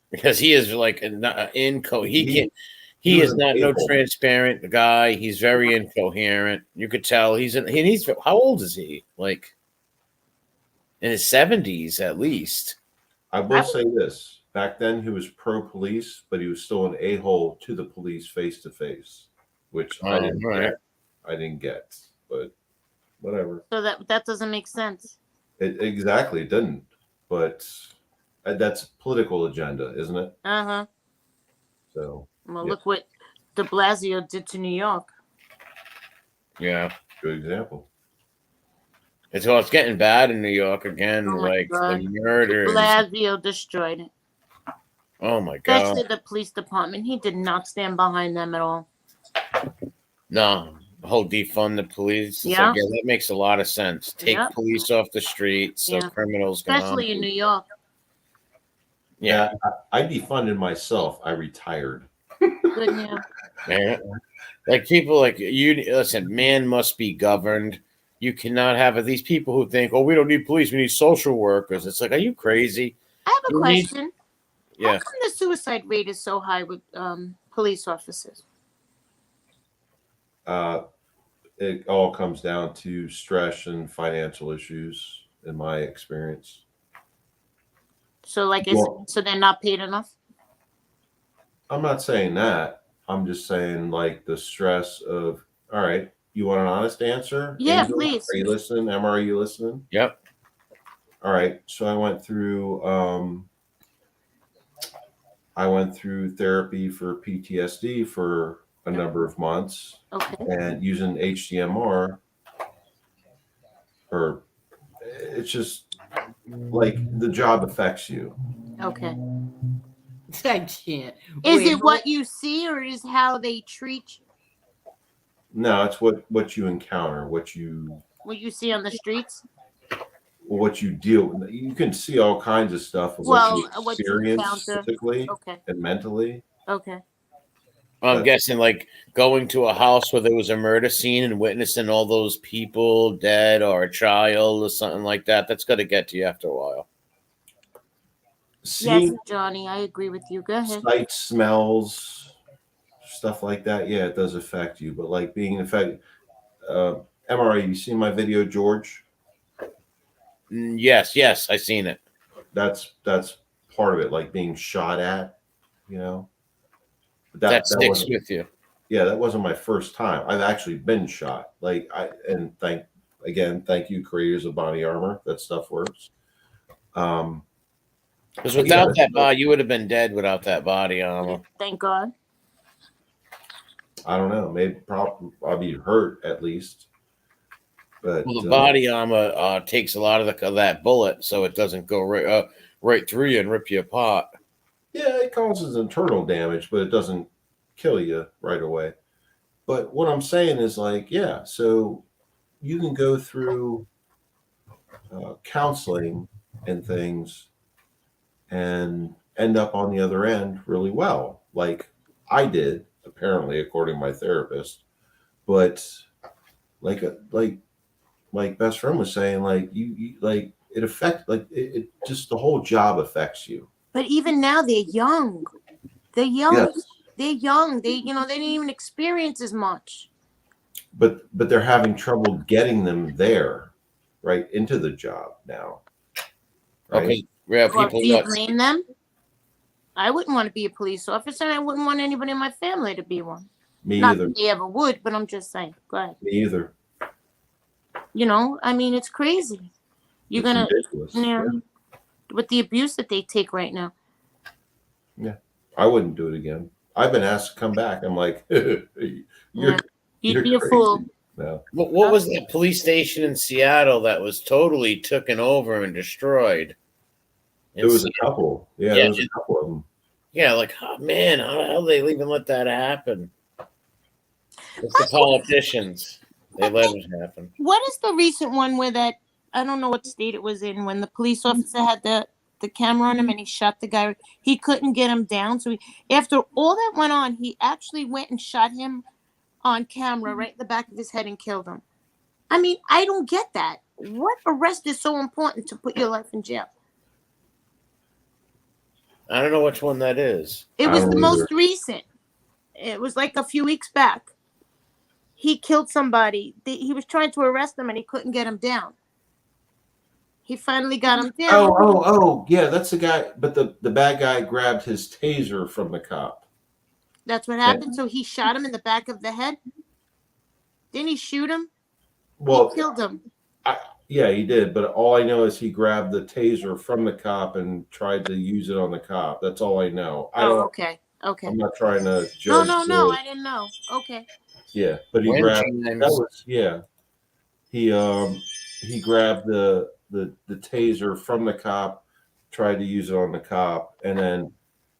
Because he is like he is not no transparent guy. He's very incoherent. You could tell he's how old is he? Like in his 70s at least. I will say this. Back then he was pro-police, but he was still an a-hole to the police face to face, which I didn't get, but whatever. So that doesn't make sense. Exactly, it didn't. But that's political agenda, isn't it? Uh-huh. So look what de Blasio did to New York. Yeah. Good example. It's getting bad in New York again, the murders. De Blasio destroyed it. Oh my God. Especially the police department. He did not stand behind them at all. No. The whole defund the police. Yeah. That makes a lot of sense. Take police off the streets so criminals can. Especially in New York. Yeah. I defunded myself. I retired. Good, yeah. Like people like you listen, man must be governed. You cannot have these people who think, oh, we don't need police, we need social workers. It's like, are you crazy? I have a question. How come the suicide rate is so high with police officers? It all comes down to stress and financial issues, in my experience. So, so they're not paid enough? I'm not saying that. I'm just saying, like, the stress of, all right, you want an honest answer? Yeah, Angel? please. Are you listening? Emma, are you listening? Yep. All right. So I went through therapy for PTSD for a number of months. Okay. And using HDMR, it's just like the job affects you. Okay. I can't. Is it what you see or is how they treat you? No, it's what you encounter, what you see on the streets. What you deal with. You can see all kinds of stuff of what you experience physically and mentally. Okay. I'm guessing like going to a house where there was a murder scene and witnessing all those people dead or a child or something like that. That's got to get to you after a while. Yes, Johnny, I agree with you. Go ahead. Sight, smells, stuff like that. Yeah, it does affect you. But like being affected, MRA, you seen my video, George? Yes, I seen it. That's part of it, like being shot at, you know. That sticks with you. Yeah, that wasn't my first time. I've actually been shot. Thank you, creators of Body Armor. That stuff works. Because without that body, you would have been dead without that body armor. Thank God. I don't know. Maybe I'll be hurt at least. But the body armor takes a lot of that bullet, so it doesn't go right through you and rip you apart. Yeah, it causes internal damage, but it doesn't kill you right away. But what I'm saying is so you can go through counseling and things and end up on the other end really well, like I did, apparently, according to my therapist. But like best friend was saying, it affects, it just the whole job affects you. But even now they're young. They're young. Yes. They're young. They didn't even experience as much. but they're having trouble getting them there, right, into the job now. Right? Okay, yeah, Well, people do you look. blame them? I wouldn't want to be a police officer, and I wouldn't want anybody in my family to be one. Me Not either. that they ever would, but I'm just saying. Go ahead. Me either. You know, I mean, it's crazy. You're It's gonna, ridiculous. yeah, with the abuse that they take right now. Yeah, I wouldn't do it again. I've been asked to come back. I'm like, you're Yeah. You'd you're be a crazy. fool. No. What was that police station in Seattle that was totally taken over and destroyed? There was a couple. Yeah, there was a couple of them. Yeah, like, oh, man, how they even let that happen? It's the politicians. They let it happen. What is the recent one where that, I don't know what state it was in, when the police officer had the camera on him and he shot the guy? He couldn't get him down. So after all that went on, he actually went and shot him on camera right in the back of his head and killed him. I mean, I don't get that. What arrest is so important to put your life in jail? I don't know which one that is. It was the most recent. It was like a few weeks back. He killed somebody. He was trying to arrest him and he couldn't get him down. He finally got him down. Oh, yeah, that's the guy. But the bad guy grabbed his taser from the cop. That's what happened. So he shot him in the back of the head. Didn't he shoot him? Well, he killed him. Yeah, he did. But all I know is he grabbed the taser from the cop and tried to use it on the cop. That's all I know. Okay. I'm not trying to judge. No, I didn't know. Okay. Yeah, but he grabbed. He grabbed the taser from the cop, tried to use it on the cop, and then,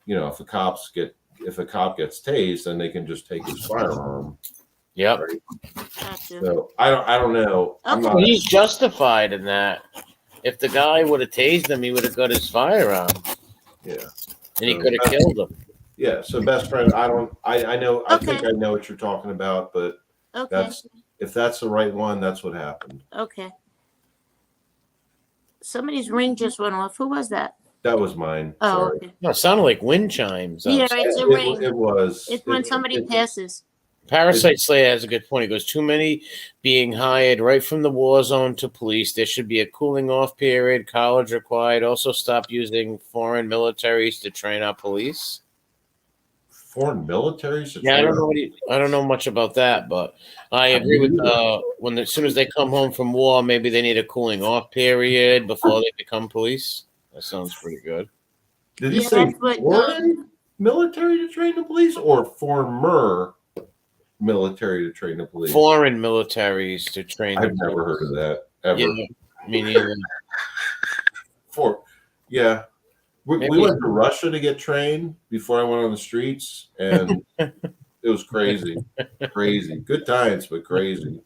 if a cop gets tased, then they can just take his firearm. Yep. Right? So I don't know. Okay. He's justified in that. If the guy would have tased him, he would have got his firearm. Yeah. And he could have killed him. Yeah. So best friend, I know. I think I know what you're talking about, but if that's the right one, that's what happened. Okay. Somebody's ring just went off. Who was that? That was mine. Oh, Sorry. okay. No, it sounded like wind chimes. Yeah, it's a ring. It was. It's when somebody passes. Parasite Slayer has a good point. He goes, too many being hired right from the war zone to police. There should be a cooling off period, college required. Also stop using foreign militaries to train our police. Foreign militaries? Yeah, I don't know much about that, but I agree with as soon as they come home from war, maybe they need a cooling off period before they become police. That sounds pretty good. Did he say foreign military to train the police or former military to train the police? Foreign militaries to train the police. I've never heard of that ever. Yeah, me neither. We went to Russia to get trained before I went on the streets, and it was crazy. Crazy. Good times, but crazy.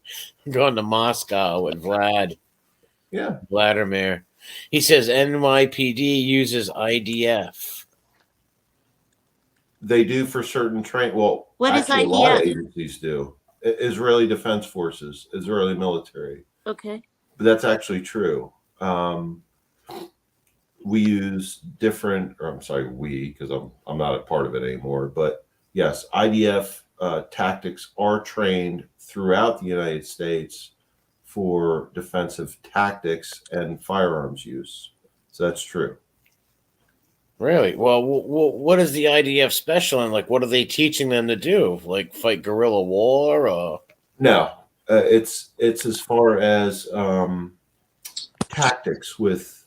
Going to Moscow with Vlad. Yeah. Vladimir. He says NYPD uses IDF. They do for certain train. Well, what is IDF? A lot of agencies do. Israeli Defense Forces, Israeli military. Okay. But that's actually true. We use different, because I'm not a part of it anymore. But yes, IDF tactics are trained throughout the United States for defensive tactics and firearms use. So that's true. Really? Well, what is the IDF special in? Like, what are they teaching them to do? Like, fight guerrilla war? Or? No, it's as far as tactics with.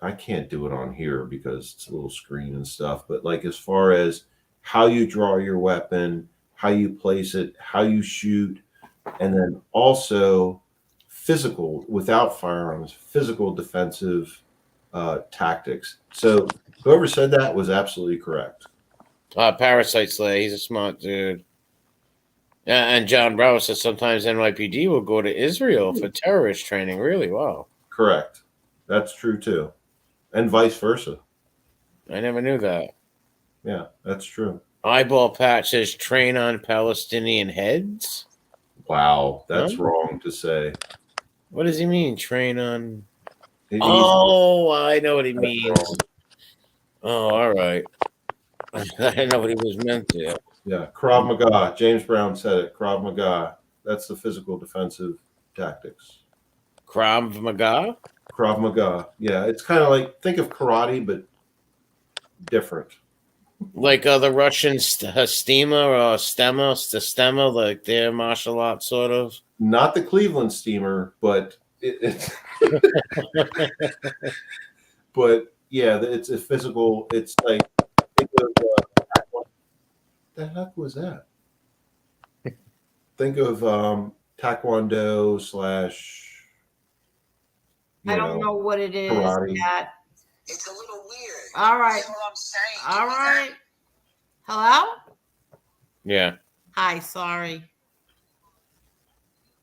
I can't do it on here because it's a little screen and stuff, but like as far as how you draw your weapon, how you place it, how you shoot, and then also physical, without firearms, physical defensive tactics. So whoever said that was absolutely correct. Parasite Slayer, he's a smart dude. And John Brown says sometimes NYPD will go to Israel for terrorist training. Really? Wow. Correct. That's true too. And vice versa. I never knew that. Yeah, that's true. Eyeball Patch says train on Palestinian heads. Wow, that's wrong to say. What does he mean? Train on? I know what he means. Wrong. Oh, all right. I didn't know what he was meant to. Yeah, Krav Maga. James Brown said it. Krav Maga. That's the physical defensive tactics. Krav Maga? Krav Maga. Yeah, it's kind of like, think of karate, but different. Like the Russian Stema or Stema, like their martial art sort of. Not the Cleveland Steamer, but it's but yeah, it's a physical. It's like, think of what the heck was that? Think of Taekwondo slash. I don't know what it is. Karate. It's a little weird. All right. You know what I'm saying? All right. Hello? Yeah. Hi, sorry.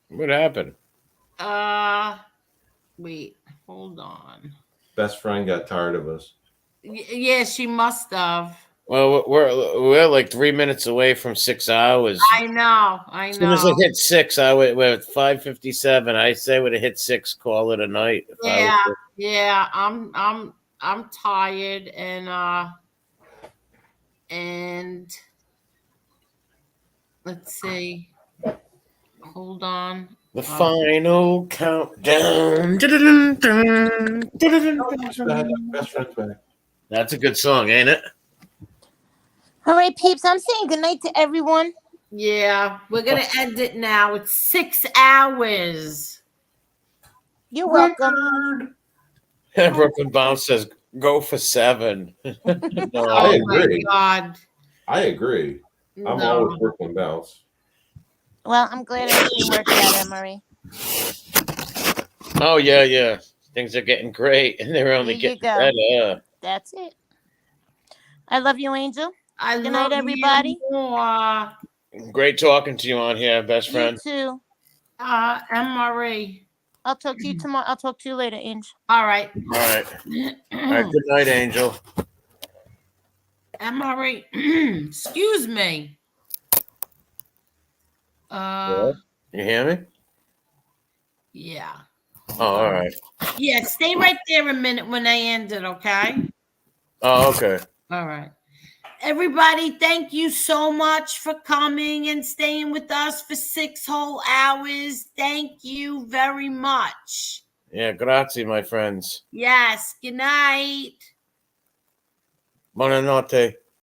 What happened? Wait, hold on. Best friend got tired of us. Yeah, she must have. Well, we're like 3 minutes away from 6 hours. I know. As soon as I hit 6, we're at 5:57. I say would have hit 6, call it a night. Yeah. I'm tired and let's see. Hold on. The final countdown. Best friend's back. That's a good song, ain't it? All right, peeps, I'm saying goodnight to everyone. Yeah, we're going to end it now. It's 6 hours. You're welcome. Brooklyn Bounce says, go for 7. I Oh, agree. my God. I agree. I'm No. always Brooklyn Bounce. Well, I'm glad everything worked out, Emery. Oh, yeah. Things are getting great, and they're only Here you getting go. better. That's it. I love you, Angel. Good Good night, everybody. Great talking to you on here, best You friend. too. MRE. I'll talk to you tomorrow. I'll talk to you later, Angel. All right. All right. Good night, Angel. MRE. Excuse me. You hear me? Yeah. Oh, all right. Yeah, stay right there a minute when I end it, okay? Oh, okay. All right. Everybody, thank you so much for coming and staying with us for 6 whole hours. Thank you very much. Yeah, grazie, my friends. Yes, good night. Buonanotte.